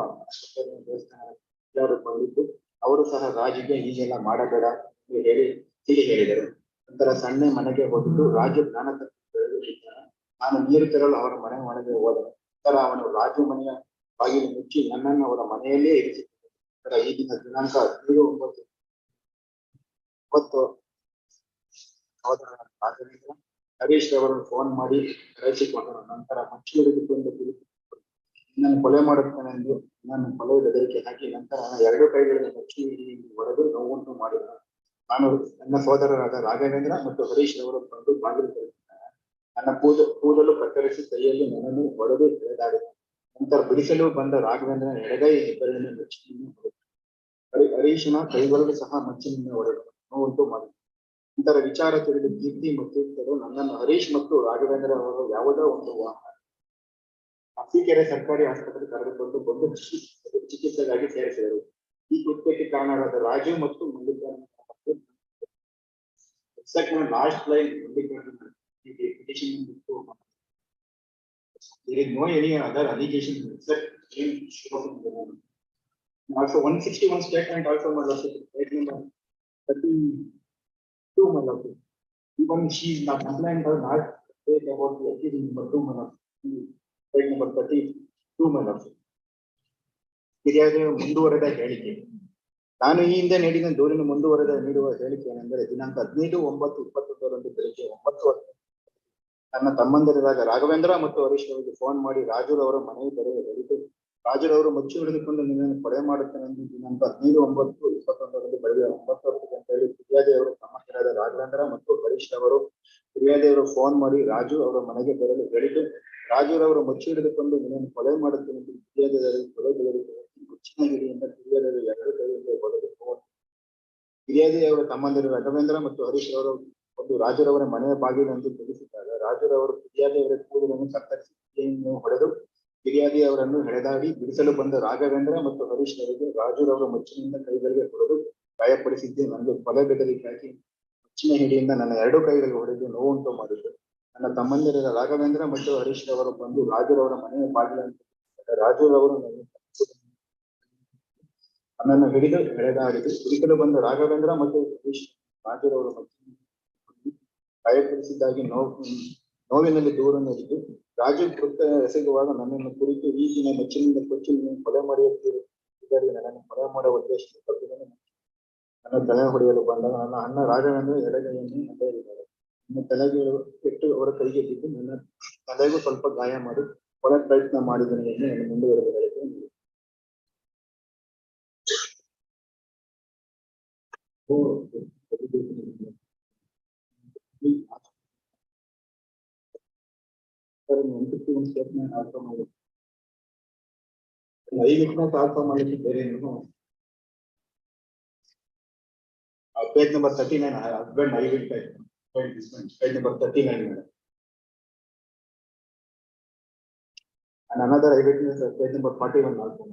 ದೇವಸ್ಥಾನದ ಬಂದಿದ್ದು ಅವರು ಸಹ ರಾಜುಗೆ ಹೀಗೆಲ್ಲ ಮಾಡಬೇಡ ಎಂದು ತಿಳಿ ಹೇಳಿದರು. ನಂತರ ಸಣ್ಣ ಮನೆಗೆ ಹೋಗಿದ್ದು ರಾಜು ಜ್ಞಾನ ತಪ್ಪಿ ನಾನು ನೀರು ತರಲು ಅವರ ಮನೆ ಒಳಗೆ ಹೋದೆ. ನಂತರ ಅವನು ರಾಜು ಮನೆಯ ಬಾಗಿಲು ಮುಚ್ಚಿ ನನ್ನನ್ನು ಅವರ ಮನೆಯಲ್ಲೇ ಇರಿಸಿದ್ದನು. ನಂತರ ಈ ದಿನಾಂಕ 15/9 ಸಹೋದರ ರಾಘವೇಂದ್ರ ಹರೀಶ್ ಅವರನ್ನು ಫೋನ್ ಮಾಡಿ ಕರೆಸಿಕೊಂಡನು. ನಂತರ ಮಚ್ಚು ಹಿಡಿದುಕೊಂಡು ನನ್ನನ್ನು ಕೊಲೆ ಮಾಡುತ್ತಾನೆ ಎಂದು ನನ್ನ ಕೊಲೆ ಬೆದರಿಕೆ ಹಾಕಿ ನಂತರ ನನ್ನ 2 ಕೈಗಳನ್ನು ಮಚ್ಚು ಹಿಡಿದು ಹೊಡೆದು ನೋವುಂಟು ಮಾಡಿದನು. ನಾನು ನನ್ನ ಸಹೋದರರಾದ ರಾಘವೇಂದ್ರ ಮತ್ತು ಹರೀಶ್ ಅವರು ಬಂದು ಬಾಗಿಲು ತೆರೆದಿದ್ದಾರೆ. ನನ್ನ ಕೂದಲು ಕತ್ತರಿಸಿ ಕೈಯಲ್ಲಿ ನನ್ನನ್ನು ಹೊಡೆದು ಎಳೆದಾಡಿದನು. ನಂತರ ಬಿಡಿಸಲು ಬಂದ ರಾಘವೇಂದ್ರನ ಎಡಗೈ ಹೆಬ್ಬೆರಳಿನ ಮಚ್ಚಿನಿಂದ ಹೊಡೆದನು. ಹರೀಶನ ಕೈಗಳು ಸಹ ಮಚ್ಚಿನಿಂದ ಹೊಡೆದನು, ನೋವುಂಟು ಮಾಡಿದನು. ನಂತರ ವಿಚಾರ ತಿಳಿದು ಕೀರ್ತಿ ಮತ್ತು ಇತರರು ನನ್ನನ್ನು ಹರೀಶ್ ಮತ್ತು ರಾಘವೇಂದ್ರ ಅವರು ಯಾವುದೋ ಒಂದು ಅರಸೀಕೆರೆ ಸರ್ಕಾರಿ ಆಸ್ಪತ್ರೆಗೆ ಕರೆದುಕೊಂಡು ಬಂದು ಚಿಕಿತ್ಸೆಗಾಗಿ ಸೇರಿಸಿದರು. ಈ ಕೃತ್ಯಕ್ಕೆ ಕಾರಣರಾದ ರಾಜು ಮತ್ತು Mallikarjuna last line there is no any other allegation except also 161 statement also my lordship, page number 32 my lordship. Even she is not complained or not state about the accused number 2 my lordship, page number 32 my lordship. ಫಿರ್ಯಾದಿ ಮುಂದುವರೆದ ಹೇಳಿಕೆ. ನಾನು ಈ ಹಿಂದೆ ನೀಡಿದ ದೂರಿನ ಮುಂದುವರೆದ ನೀಡುವ ಹೇಳಿಕೆ ಏನೆಂದರೆ ದಿನಾಂಕ 15/9/21 ಬೆಳಿಗ್ಗೆ 9:10 ನನ್ನ ತಮ್ಮಂದಿರಾದ ರಾಘವೇಂದ್ರ ಮತ್ತು ಹರೀಶ್ ಅವರಿಗೆ ಫೋನ್ ಮಾಡಿ ರಾಜುರವರ ಮನೆಗೆ ಬರೆಯ ಹೇಳಿತು. ರಾಜುರವರು ಮಚ್ಚು ಹಿಡಿದುಕೊಂಡು ನಿನ್ನನ್ನು ಕೊಲೆ ಮಾಡುತ್ತೇನೆ ಎಂದು ದಿನಾಂಕ 15/9/21 ಬೆಳಗ್ಗೆ 9:10 ಗಂಟೆಯಲ್ಲಿ ಫಿರ್ಯಾದಿಯವರು ತಮ್ಮಂದಿರಾದ ರಾಘವೇಂದ್ರ ಮತ್ತು ಹರೀಶ್ ಅವರು ಫಿರ್ಯಾದಿಯವರು ಫೋನ್ ಮಾಡಿ ರಾಜು ಅವರ ಮನೆಗೆ ಬರಲು ಹೇಳಿತು. ರಾಜುರವರು ಮಚ್ಚು ಹಿಡಿದುಕೊಂಡು ನಿನ್ನನ್ನು ಕೊಲೆ ಮಾಡುತ್ತೇನೆ ಎಂದು ಫಿರ್ಯಾದಿಯವರಿಗೆ ಕೊಲೆ ಬೆದರಿಕೆ ಮುಚ್ಚಿನ ಹಿಡಿಯಿಂದ ಫಿರ್ಯಾದಿಯವರು 2 ಕೈಯಿಂದ ಹೊಡೆದು ಫಿರ್ಯಾದಿಯವರ ತಮ್ಮಂದಿರು ರಾಘವೇಂದ್ರ ಮತ್ತು ಹರೀಶ್ ಅವರು ಒಂದು ರಾಜುರವರ ಮನೆಯ ಬಾಗಿಲನ್ನು ತಿಳಿಸಿದಾಗ ರಾಜುರವರು ಫಿರ್ಯಾದಿಯವರ ಕೂದಲನ್ನು ಕತ್ತರಿಸಿ ಹೊಡೆದು ಫಿರ್ಯಾದಿಯವರನ್ನು ಎಳೆದಾಡಿ ಬಿಡಿಸಲು ಬಂದ ರಾಘವೇಂದ್ರ ಮತ್ತು ಹರೀಶ್ ಅವರಿಗೆ ರಾಜುರವರ ಮಚ್ಚಿನಿಂದ ಕೈಗಳಿಗೆ ಹೊಡೆದು ಗಾಯಪಡಿಸಿದ್ದು ನನಗೆ ಕೊಲೆ ಬೆದರಿಕೆ ಹಾಕಿ ಮಚ್ಚಿನ ಹಿಡಿಯಿಂದ ನನ್ನ 2 ಕೈಗಳಿಗೆ ಹೊಡೆದು ನೋವುಂಟು ಮಾಡಿದರು. ನನ್ನ ತಮ್ಮಂದಿರ ರಾಘವೇಂದ್ರ ಮತ್ತು ಹರೀಶ್ ಅವರು ಬಂದು ರಾಜುರವರ ಮನೆಯ ಬಾಗಿಲನ್ನು ರಾಜುರವರು ನನ್ನನ್ನು ಹಿಡಿದು ಎಳೆದಾಡಿದು ಬಿಡಿಸಲು ಬಂದ ರಾಘವೇಂದ್ರ ಮತ್ತು ಹರೀಶ್ ರಾಜುರವರು ಗಾಯಪಡಿಸಿದ್ದಾಗಿ ನೋವಿನಲ್ಲಿ ದೂರನ್ನು ಹಿಡಿದು ರಾಜು ಕೃತ್ಯ ಎಸಗುವಾಗ ನನ್ನನ್ನು ಕುರಿತು ಈ ದಿನ ಮಚ್ಚಿನಿಂದ ಕೊಚ್ಚಿ ಕೊಲೆ ಮಾಡುತ್ತಿದ್ದಾರೆ, ನನ್ನನ್ನು ಕೊಲೆ ಮಾಡುವ ಉದ್ದೇಶದಿಂದ ನನ್ನ ತಲೆ ಹೊಡೆಯಲು ಬಂದಾಗ ನನ್ನ ಅಣ್ಣ ರಾಘವೇಂದ್ರ ಎಡಗೈಯನ್ನು ಅಡ್ಡರಿದ್ದಾರೆ. ನನ್ನ ತಲೆಗೆ ಪೆಟ್ಟು ಅವರ ಕೈಗೆ ಬಿದ್ದು ನನ್ನ ತಲೆಗೂ ಸ್ವಲ್ಪ ಗಾಯ ಮಾಡಿ ಕೊಲೆ ಪ್ರಯತ್ನ ಮಾಡಿದ್ದೇನೆ ಎಂದು ನನ್ನ ಮುಂದುವರೆದ ಹೇಳಿಕೆ. ಬೇರೆ page number 39 husband I will page number 39 and another eyewitness page number 41 also.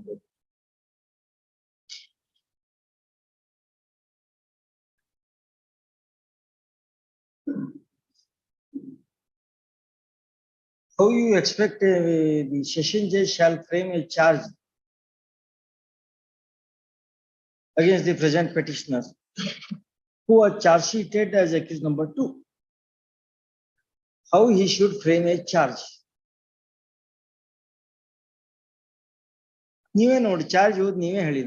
How you expect the session judge shall frame a charge against the present petitioners who are charge sheeted as accused number 2? How he should frame a charge? ನೀವೇ ನೋಡಿ, charge ಓದ್ ನೀವೇ ಹೇಳಿ,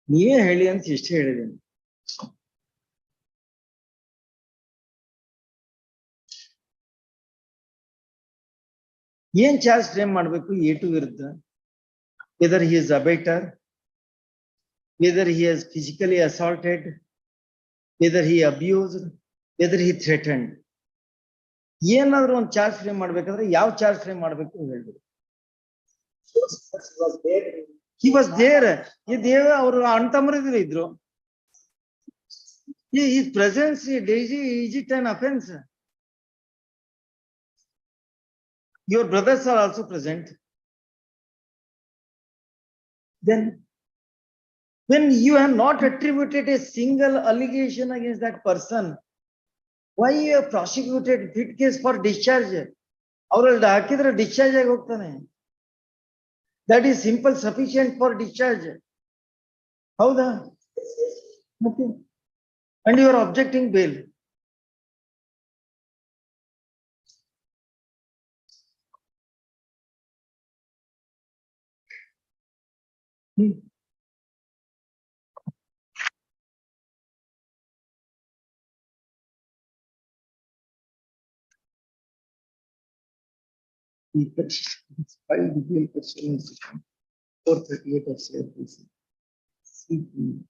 ನೀವೇ ಹೇಳಿ ಅಂತ ಇಷ್ಟೇ ಹೇಳಿದ್ದೀನಿ. ಏನ್ ಚಾರ್ಜ್ ಫ್ರೇಮ್ ಮಾಡಬೇಕು A2 ವಿರುದ್ಧ? Whether he is abater, whether he has physically assaulted, whether he abused, whether he threatened. ಏನಾದ್ರೂ ಒಂದು ಚಾರ್ಜ್ ಫ್ರೇಮ್ ಮಾಡ್ಬೇಕಾದ್ರೆ ಯಾವ ಚಾರ್ಜ್ ಫ್ರೇಮ್ ಮಾಡ್ಬೇಕು ಹೇಳ್ಬೇಕು. He was there. ಈ ದೇವ ಅವರು ಅಣ್ತಮ್ಮರಿದ್ರು ಇದ್ರು. His presence, is it an offense? Your brothers are also present. Then when you have not attributed a single allegation against that person, why you have prosecuted fit case for discharge? Avರಲ್ಲಿ ಹಾಕಿದ್ರೆ discharge ಆಗಿ ಹೋಗ್ತಾನೆ. That is simple sufficient for discharge. ಹೌದಾ? ಮತ್ತೆ and you are objecting bail. The petition is filed with the petition in section 438 of CRPC. CP.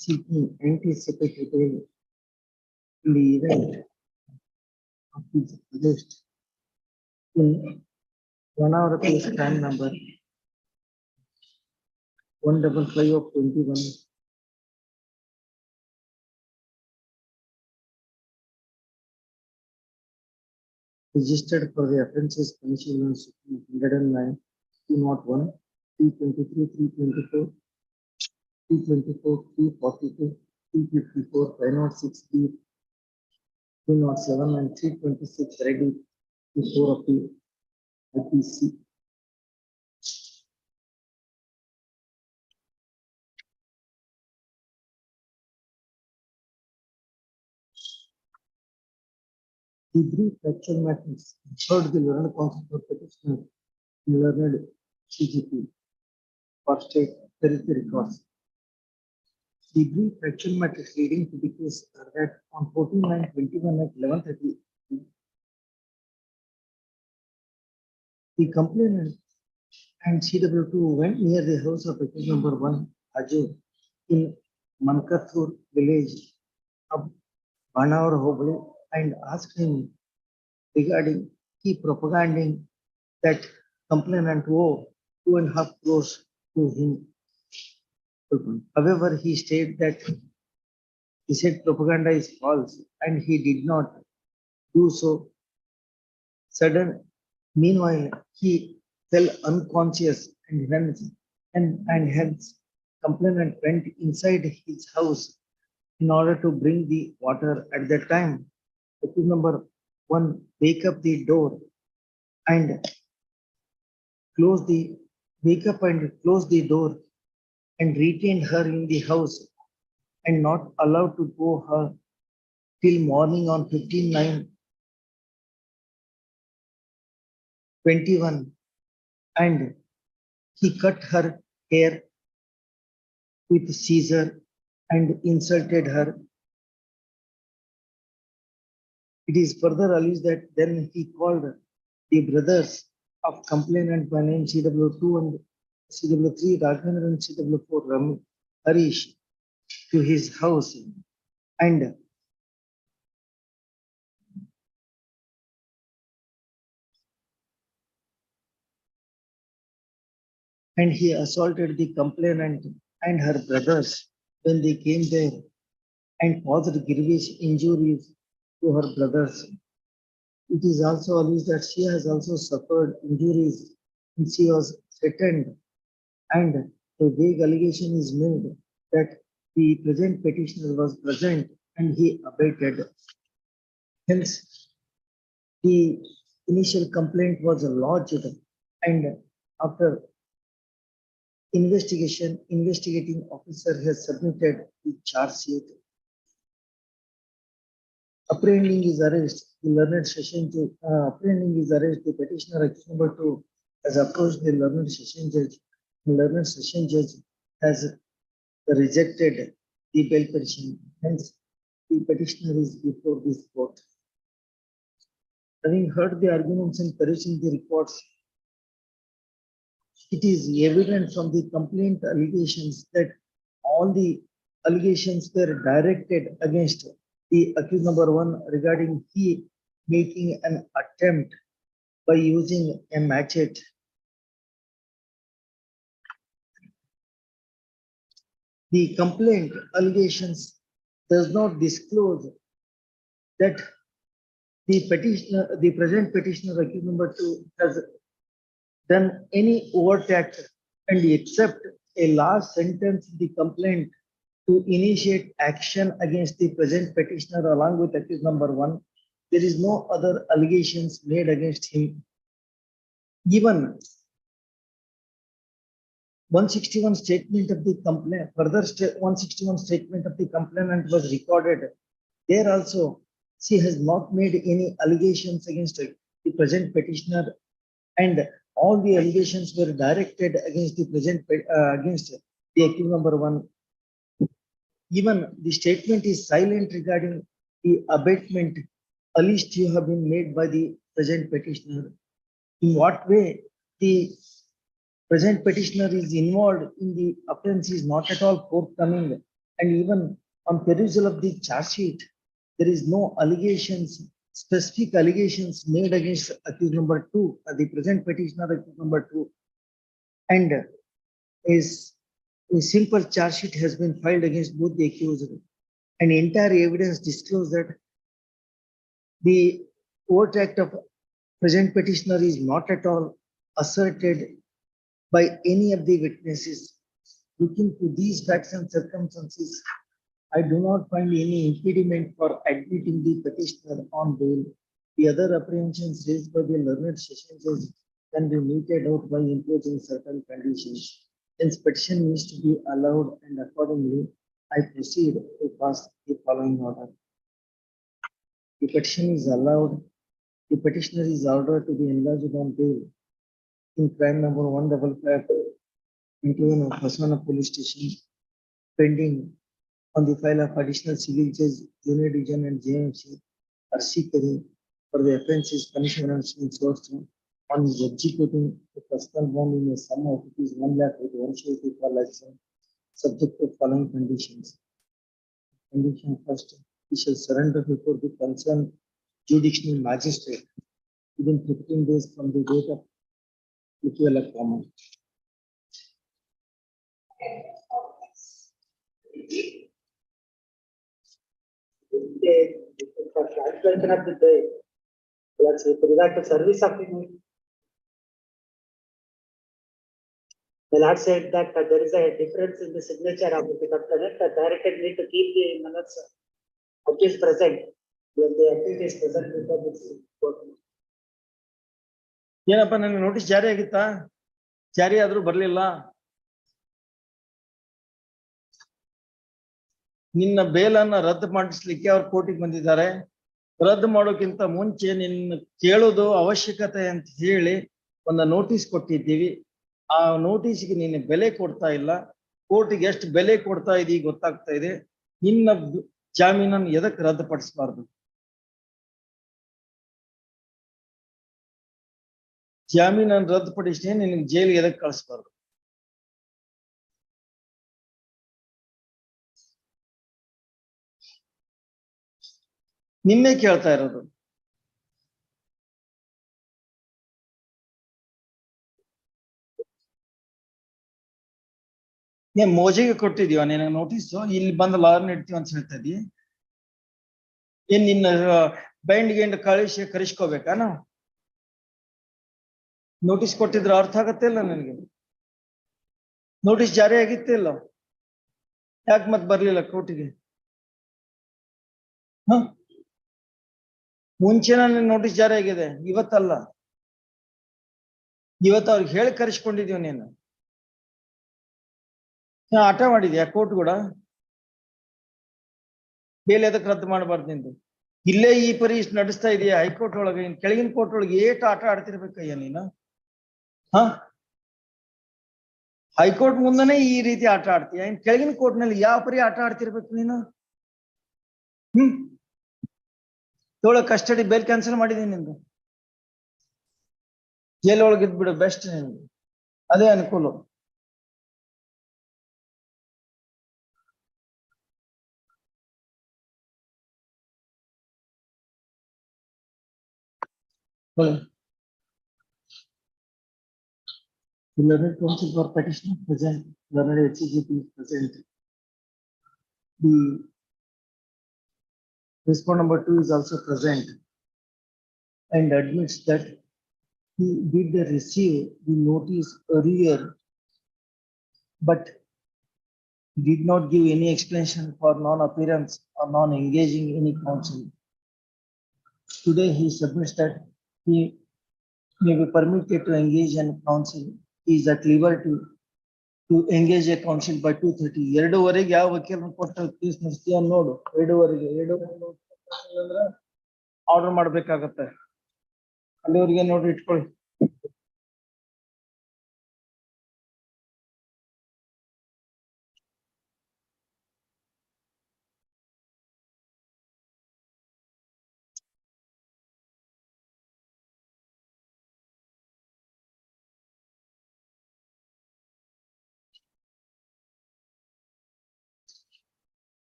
Seeking anticipated bail in the event of his arrest in 1 hour case crime number 155 of 21. Registered for the offences punishable in section 109, 201, 323, 324, 324, 342, 354, 506B, 207, and 326 ready before of the IPC. The brief factual matters heard the learned counsel for petitioner, learned CGP for state territory records. The brief factual matters leading to the case are that on 14/9/21 at 11:30, the complainant and CW2 went near the house of accused number 1, Ajur, in Mankathur village of Banaur Hobli, and asked him regarding he propaganding that complainant owe 2.5 crores to him. However, he stated that he said propaganda is false and he did not do so. Meanwhile, he fell unconscious and hence complainant went inside his house in order to bring the water. At that time, accused number 1 wake up the door and close the door and retained her in the house and not allowed to go her till morning on 15/9/21, and he cut her hair with scissor and insulted her. It is further alleged that then he called the brothers of complainant by name CW2 and CW3 Raghavendra and CW4 Harish to his house, and he assaulted the complainant and her brothers when they came there and caused grievous injuries to her brothers. It is also alleged that she has also suffered injuries and she was threatened, and a vague allegation is made that the present petitioner was present and he abated. Hence, the initial complaint was lodged, and after investigating officer has submitted the charge sheet. Apprehending his arrest, the learned session judge, the petitioner accused number 2 has approached the learned session judge. The learned session judge has rejected the bail petition. Hence, the petitioner is before this court. Having heard the arguments and perusing the reports, it is evident from the complaint allegations that all the allegations were directed against the accused number 1 regarding he making an attempt by using a machete. The complaint allegations does not disclose that the present petitioner accused number 2 has done any overt act, and except a last sentence in the complaint to initiate action against the present petitioner along with accused number 1. There is no other allegations made against him. Given 161 statement of the complaint, 161 statement of the complainant was recorded. There also, she has not made any allegations against the present petitioner, and all the allegations were directed against the against the accused number 1. Even the statement is silent regarding the abatement alleged to have been made by the present petitioner. In what way the present petitioner is involved in the offence is not at all forthcoming, and even on perusal of the charge sheet, there is no allegations, specific allegations made against accused number 2, the present petitioner accused number 2, and is a simple charge sheet has been filed against both the accused, and entire evidence disclosed that the overt act of present petitioner is not at all asserted by any of the witnesses. Looking to these facts and circumstances, I do not find any impediment for admitting the petitioner on bail. The other apprehensions raised by the learned session judge can be meted out by imposing certain conditions. Since petition needs to be allowed, and accordingly, I proceed to pass the following order. The petition is allowed. The petitioner is ordered to be enlarged on bail in crime number 155 into Hasana police station, pending on the file of additional civil judge, junior division and JMC Arshikari for the offences punishment and source on his executing the personal bond in a sum of rupees 1 lakh with 1 surety for license, subject to following conditions. Condition first, he shall surrender before the concerned judicial magistrate within 15 days from the date of mutual comment. For calculation of the day, let's say with regard to service of the Lord said that there is a difference in the signature of the complainant. The director need to keep the minutes accused present when the accused is present before the court. ಏನಪ್ಪ ನನಗೆ notice ಜಾರಿ ಆಗಿತ್ತಾ? ಜಾರಿ ಆದ್ರೂ ಬರ್ಲಿಲ್ಲ. ನಿನ್ನ ಬೇಲನ್ನ ರದ್ದು ಮಾಡಿಸ್ಲಿಕ್ಕೆ ಅವ್ರು ಕೋರ್ಟಿಗೆ ಬಂದಿದ್ದಾರೆ. ರದ್ದು ಮಾಡೋಕ್ಕಿಂತ ಮುಂಚೆ ನಿನ್ನ ಕೇಳೋದು ಅವಶ್ಯಕತೆ ಅಂತ ಹೇಳಿ ಒಂದು ನೋಟಿಸ್ ಕೊಟ್ಟಿದ್ದೀವಿ. ಆ ನೋಟಿಸ್ಗೆ ನೀನು ಬೆಲೆ ಕೊಡ್ತಾ ಇಲ್ಲ. ಕೋರ್ಟಿಗೆ ಎಷ್ಟು ಬೆಲೆ ಕೊಡ್ತಾ ಇದೀಗ ಗೊತ್ತಾಗ್ತಾ ಇದೆ. ನಿನ್ನ ಜಾಮೀನನ್ನು ಎದಕ್ಕೆ ರದ್ದುಪಡಿಸಬಾರ್ದು? ಜಾಮೀನನ್ನು ರದ್ದುಪಡಿಸಿ ನಿನಗೆ ಜೈಲಿಗೆ ಎದಕ್ಕೆ ಕಳಿಸಬಾರ್ದು? ನಿನ್ನೆ ಕೇಳ್ತಾ ಇರೋದು. ನೀನ್ ಮೋಜಿಗೆ ಕೊಟ್ಟಿದೀವ ನಿನಗೆ ನೋಟಿಸ್, ಇಲ್ಲಿ ಬಂದು ಲಾರ್ ಇಡ್ತೀವಿ ಅಂತ ಹೇಳ್ತಾ ಇದೀಯ. ಏನ್ ನಿನ್ನ ಬೈಂಡ್ ಗಿಂಡ್ ಕರಿಸ್ಕೋಬೇಕಾ ನಾವು? ನೋಟಿಸ್ ಕೊಟ್ಟಿದ್ರೆ ಅರ್ಥ ಆಗತ್ತೆ ಇಲ್ಲ ನಿನಗೆ? ನೋಟಿಸ್ ಜಾರಿ ಆಗಿತ್ತೇ ಇಲ್ಲ, ಯಾಕೆ ಮತ್ ಬರ್ಲಿಲ್ಲ ಕೋರ್ಟಿಗೆ? ಮುಂಚೆನ ನೋಟಿಸ್ ಜಾರಿ ಆಗಿದೆ, ಇವತ್ತಲ್ಲ. ಇವತ್ತು ಅವ್ರಿಗೆ ಹೇಳಿ ಕರೆಸ್ಕೊಂಡಿದೀವಿ. ನೀನು ಆಟ ಮಾಡಿದ್ಯಾ ಕೋರ್ಟ್ ಕೂಡ? ಬೇಲೆ ಎದಕ್ಕೆ ರದ್ದು ಮಾಡಬಾರ್ದು ನಿಂದು? ಇಲ್ಲೇ ಈ ಪರಿ ನಡೆಸ್ತಾ ಇದೀಯ ಹೈಕೋರ್ಟ್ ಒಳಗೆ. ಕೆಳಗಿನ ಕೋರ್ಟ್ ಒಳಗೆ ಏಟ್ ಆಟ ಆಡ್ತಿರ್ಬೇಕಯ್ಯ ನೀನು. ಹೈಕೋರ್ಟ್ ಮುಂದನೆ ಈ ರೀತಿ ಆಟ ಆಡ್ತೀಯ, ಇನ್ ಕೆಳಗಿನ ಕೋರ್ಟ್ ನಲ್ಲಿ ಯಾವ ಪರಿ ಆಟ ಆಡ್ತಿರ್ಬೇಕು ನೀನು? ಕಸ್ಟಡಿ ಬೇಲ್ ಕ್ಯಾನ್ಸಲ್ ಮಾಡಿದೀನಿ ನಿಂದು. ಜೈಲ್ ಒಳಗೆ ಇದ್ಬಿಡು ಬೆಸ್ಟ್ ನಿನ್ಗೆ, ಅದೇ ಅನುಕೂಲ. The learned counsel for petitioner present, learned HCGP is present. The respondent number 2 is also present and admits that he did receive the notice earlier, but did not give any explanation for non-appearance or non-engaging any counsel. Today he submits that he may be permitted to engage in counsel. He is at liberty to engage a counsel by 2:30. ಎರಡೂವರೆಗೆ ಯಾವ ವಕೀಲರು ಕೊಟ್ಟು case ನಡೆಸ್ತೀಯ ನೋಡು. ಎರಡೂವರೆಗೆ ಅಂದ್ರೆ order ಮಾಡ್ಬೇಕಾಗತ್ತೆ. ಅಲ್ಲಿವರೆಗೆ ನೋಡಿ ಇಟ್ಕೊಳ್ಳಿ.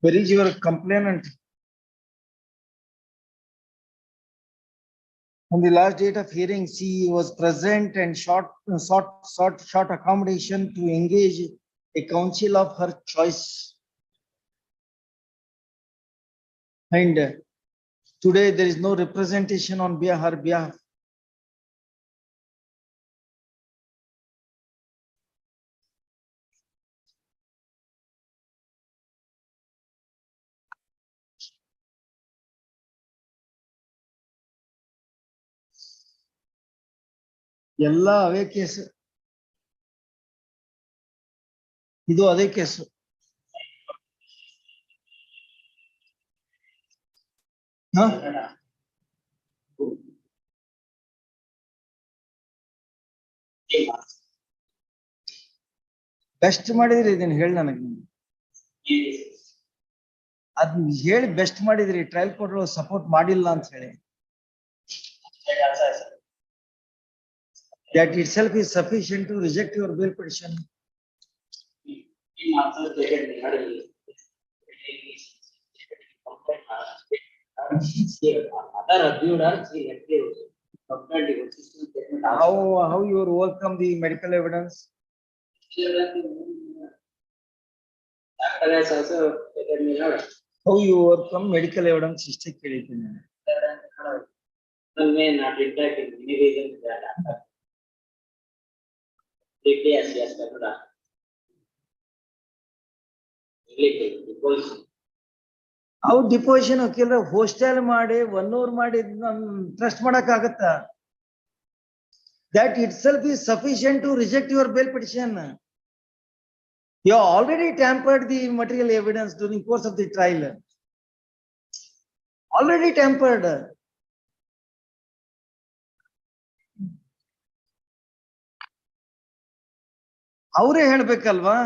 Where is your complainant? On the last date of hearing, she was present and sought accommodation to engage a counsel of her choice. And today there is no representation on her behalf. ಎಲ್ಲ ಅವೇ case. ಇದು ಅದೇ case. Best ಮಾಡಿದ್ರಿ ಇದನ್ನ ಹೇಳಿ ನನಗೆ. ಅದ್ ಹೇಳಿ best ಮಾಡಿದ್ರಿ, ಟ್ರಯಲ್ ಕೋರ್ಟ್ ಸಪೋರ್ಟ್ ಮಾಡಿಲ್ಲ ಅಂತ ಹೇಳಿ. That itself is sufficient to reject your bail petition. How you overcome the medical evidence? How you overcome medical evidence? Iಷ್ಟೇ ಕೇಳಿದ್ದೀನಿ. may not interact in many reasons that are strictly as yes, ಅವು deposition ವಕೀಲರ hostel ಮಾಡಿ 1 hour ಮಾಡಿ trust ಮಾಡಕ್ ಆಗತ್ತ? That itself is sufficient to reject your bail petition. You have already tampered the material evidence during course of the trial. Already tampered. ಅವರೇ ಹೇಳ್ಬೇಕಲ್ವಾ?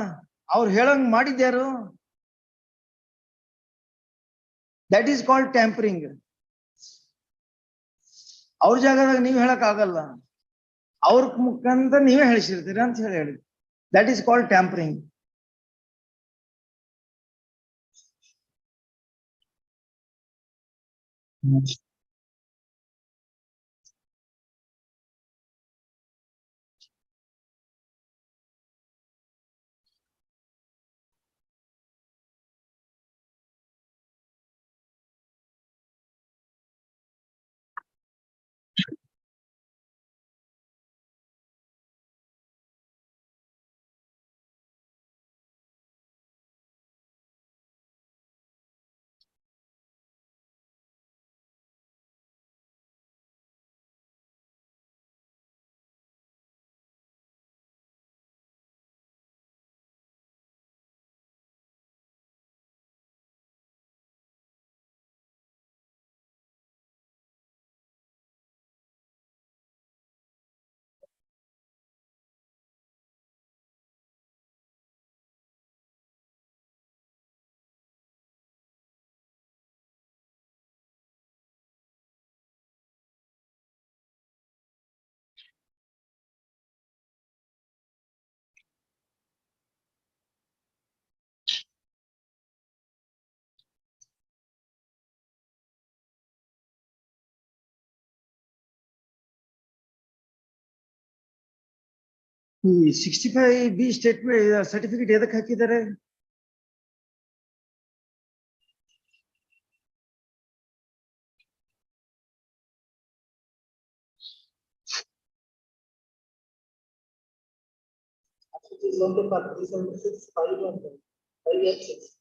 ಅವ್ರು ಹೇಳಂಗ್ ಮಾಡಿದ್ಯಾರು? That is called tampering. ಅವ್ರ ಜಾಗದಾಗ ನೀವು ಹೇಳಕ್ ಆಗಲ್ಲ, ಅವ್ರ ಮುಖಾಂತರ ನೀವೇ ಹೇಳಿಸಿರ್ತೀರ ಅಂತ ಹೇಳಿ. That is called tampering. 65B statement certificate ಎದಕ್ಕೆ ಹಾಕಿದ್ದಾರೆ? It is only for 376, 586.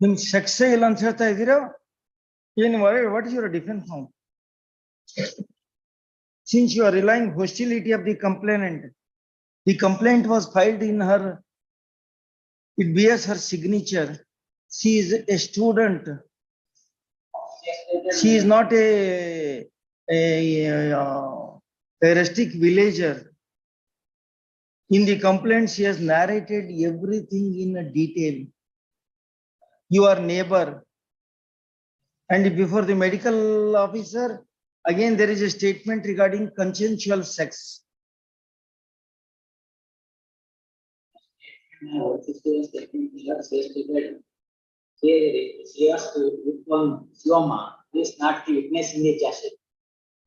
ನಿಮ್ ಸೆಕ್ಸೇ ಇಲ್ಲ ಅಂತ ಹೇಳ್ತಾ ಇದ್ದೀರಾ? ಏನು what is your defense now? Since you are relying hostility of the complainant, the complaint was filed in her, it bears her signature. She is a student. She is not a rustic villager. In the complaint, she has narrated everything in a detail. Your neighbor, and before the medical officer, again there is a statement regarding consensual sex. She has to inform Sioma, he is not the witness in the charge sheet.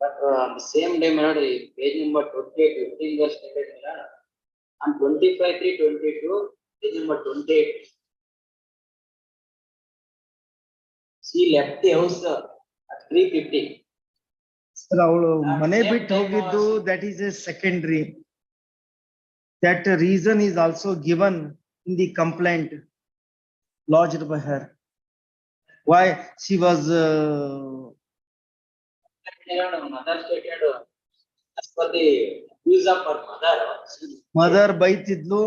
But the same day, my lord, page number 28, 15 was stated, my lord, on 25/3/22, page number 28. She left the house at 3:50. Sir, ಅವಳು ಮನೆ ಬಿಟ್ಟು ಹೋಗಿದ್ದು, that is a secondary. That reason is also given in the complaint lodged by her. Why she was Mother stated, as per the views of her mother. Mother ಬೈತಿದ್ಲು,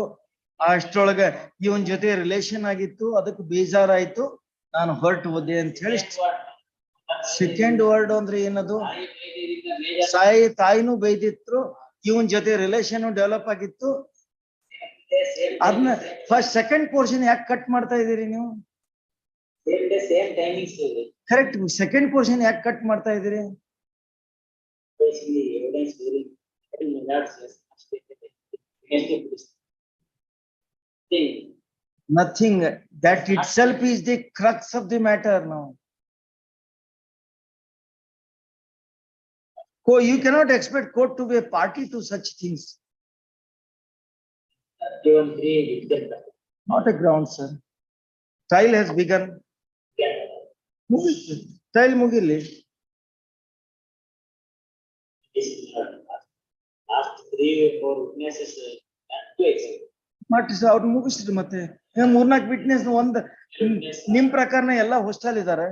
ಅಷ್ಟೊಳಗೆ ಇವನ್ ಜೊತೆ relation ಆಗಿತ್ತು, ಅದಕ್ಕೆ ಬೇಜಾರಾಯ್ತು, ನಾನು ಹೊರಟು ಹೋದೆ ಅಂತ ಹೇಳಿ. ಸೆಕೆಂಡ್ ವರ್ಡ್ ಅಂದ್ರೆ ಏನದು? ತಾಯಿನೂ ಬೈದಿತ್ತು, ಇವನ್ ಜೊತೆ ರಿಲೇಶನ್ ಡೆವಲಪ್ ಆಗಿತ್ತು. ಅದನ್ನ ಫಸ್ಟ್ ಸೆಕೆಂಡ್ ಪೋರ್ಷನ್ ಯಾಕೆ ಕಟ್ ಮಾಡ್ತಾ ಇದೀರಿ ನೀವು? Same timings. Correct, second portion ಯಾಕೆ ಕಟ್ ಮಾಡ್ತಾ ಇದೀರಿ? Evidence during Nothing. That itself is the crux of the matter now. You cannot expect court to be a party to such things. Not a ground, sir. Trial has begun. Trial mugili. Last 3 or 4 witnesses to accept. ಅವ್ರು ಮುಗಿಸಿದ್ರು ಮತ್ತೆ 3-4 witness ಒಂದ್ ನಿಮ್ ಪ್ರಕಾರನ ಎಲ್ಲ hostel ಇದಾರೆ.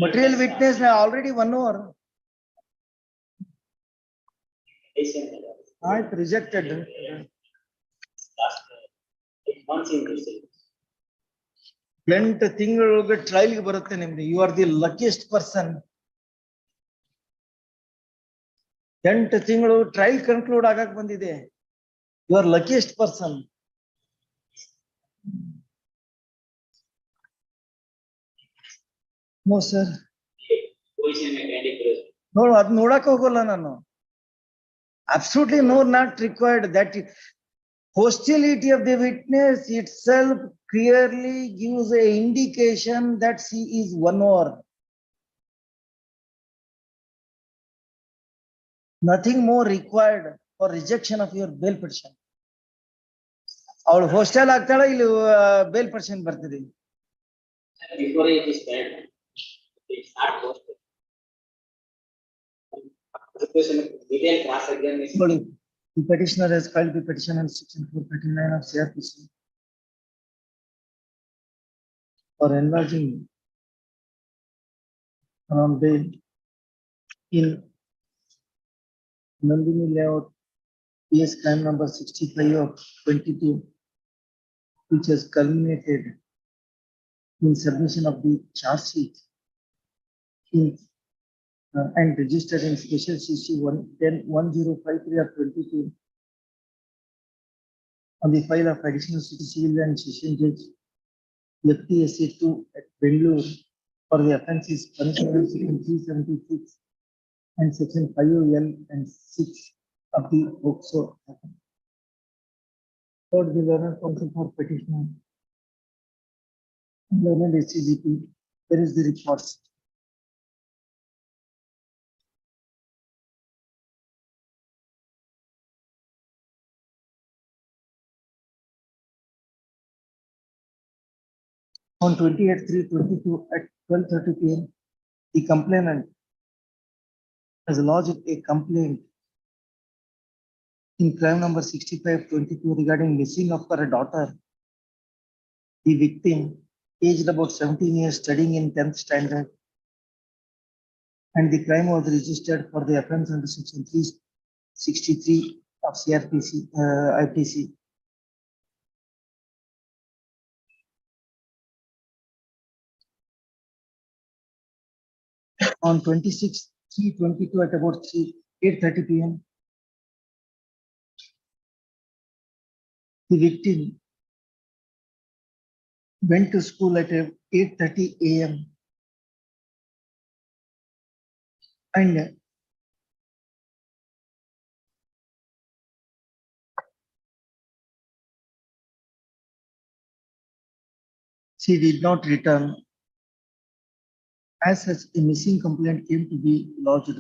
Material witness already 1 hour. Right, rejected. Last 8 months in this. 8 ತಿಂಗಳಿಗೆ trial ಗೆ ಬರುತ್ತೆ ನಿಮ್ದು. You are the luckiest person. 8 ತಿಂಗಳು ಟ್ರಯಲ್ ಕನ್ಕ್ಲೂಡ್ ಆಗಕ್ ಬಂದಿದೆ. You are luckiest person. No sir. No, ಅದ್ ನೋಡಕ್ ಹೋಗಲ್ಲ ನಾನು. Absolutely no, not required. That hostility of the witness itself clearly gives a indication that she is 1 hour. Nothing more required for rejection of your bail petition. ಅವಳು hostel ಆಗ್ತಾಳ ಇಲ್ಲಿ bale percent ಬರ್ತದೆ. Before it is bad. It's not worth it. Detail cross examination. ನೋಡಿ, the petitioner has filed the petition on section 439 of CRPC for enlarging on bail in Nandini layout, PS crime number 65 of 22, which has culminated in submission of the charge sheet in and registered in special CC 101053 of 22 on the file of additional city civil and session judge FTSA 2 at Bangalore for the offences punishable under section 376 and section 5L and 6 of the POCSO Act. Third, the learned counsel for petitioner, learned HCGP, there is the reports. On 28/3/22 at 12:30 PM, the complainant has lodged a complaint in crime number 65/22 regarding missing of her daughter. The victim, aged about 17 years, studying in 10th standard, and the crime was registered for the offence under section 363 of CRPC, IPC. On 26/3/22 at about 8:30 PM, the victim went to school at 8:30 AM and she did not return. As such, a missing complaint came to be lodged.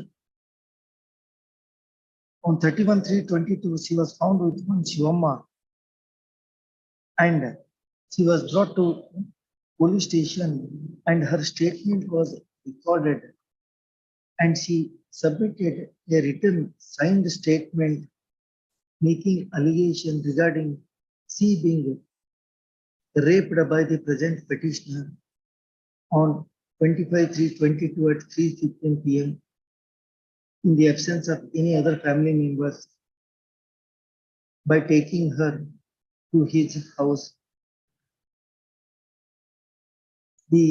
On 31/3/22, she was found with one Shivamma and she was brought to police station and her statement was recorded and she submitted a written signed statement making allegation regarding she being raped by the present petitioner on 25/3/22 at 3:15 PM in the absence of any other family members by taking her to his house. The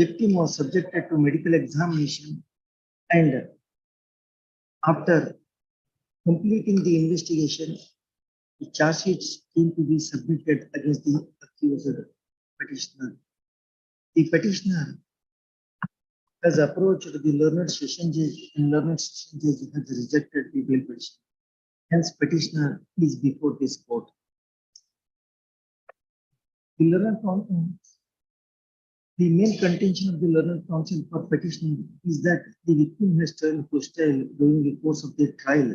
victim was subjected to medical examination and after completing the investigation, the charge sheets came to be submitted against the accused petitioner. The petitioner has approached the learned session judge and learned session judge has rejected the bail petition. Hence, petitioner is before this court. The learned counsel, the main contention of the learned counsel for petitioner is that the victim has turned hostile during the course of the trial.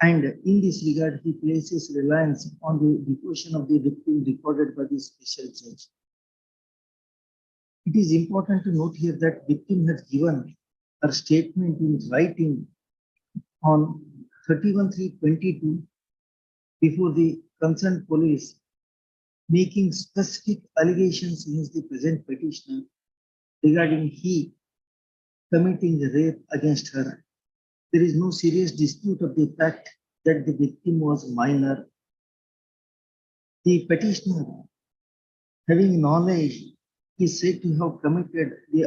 And in this regard, he places reliance on the deposition of the victim recorded by the special judge. It is important to note here that victim has given her statement in writing on 31/3/22 before the concerned police, making specific allegations against the present petitioner regarding he committing rape against her. There is no serious dispute of the fact that the victim was minor. The petitioner, having knowledge, is said to have committed the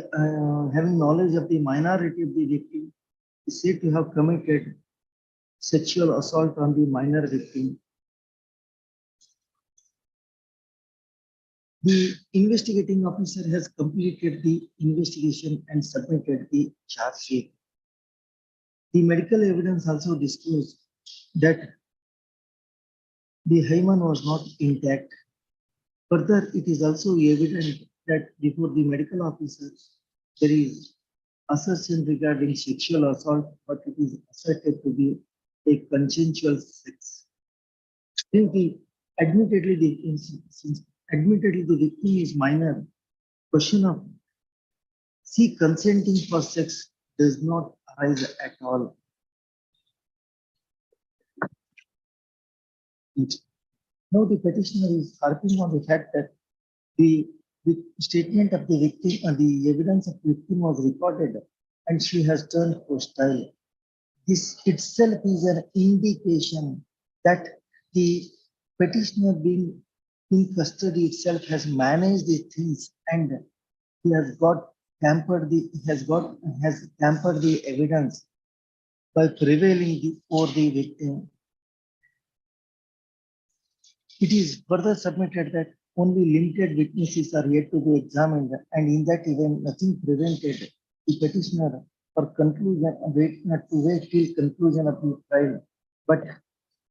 having knowledge of the minority of the victim, is said to have committed sexual assault on the minor victim. The investigating officer has completed the investigation and submitted the charge sheet. The medical evidence also disclosed that the hymen was not intact. Further, it is also evident that before the medical officer, there is assertion regarding sexual assault, but it is asserted to be a consensual sex. Since admittedly the victim is minor, question of she consenting for sex does not arise at all. Now the petitioner is harping on the fact that the statement of the victim and the evidence of victim was recorded and she has turned hostile. This itself is an indication that the petitioner being in custody itself has managed the things and he has tampered the evidence by prevailing over the victim. It is further submitted that only limited witnesses are yet to be examined, and in that event, nothing prevented the petitioner for conclusion, not to wait till conclusion of the trial. But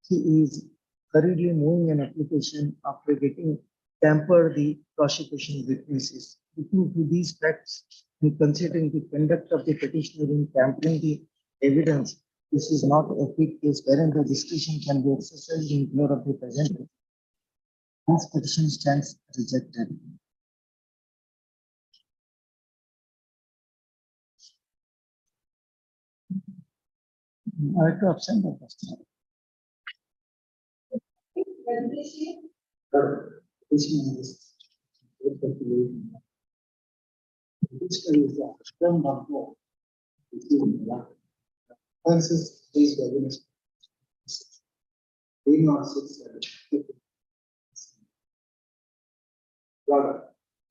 he is hurriedly moving an application after getting tampered the prosecution witnesses. Looking to these facts and considering the conduct of the petitioner in tampering the evidence, this is not a quick case wherein the discretion can be exercised in favor of the presenter. This petition stands rejected. I have to absent the question. Petition is the term of law. Offenses raised against 306.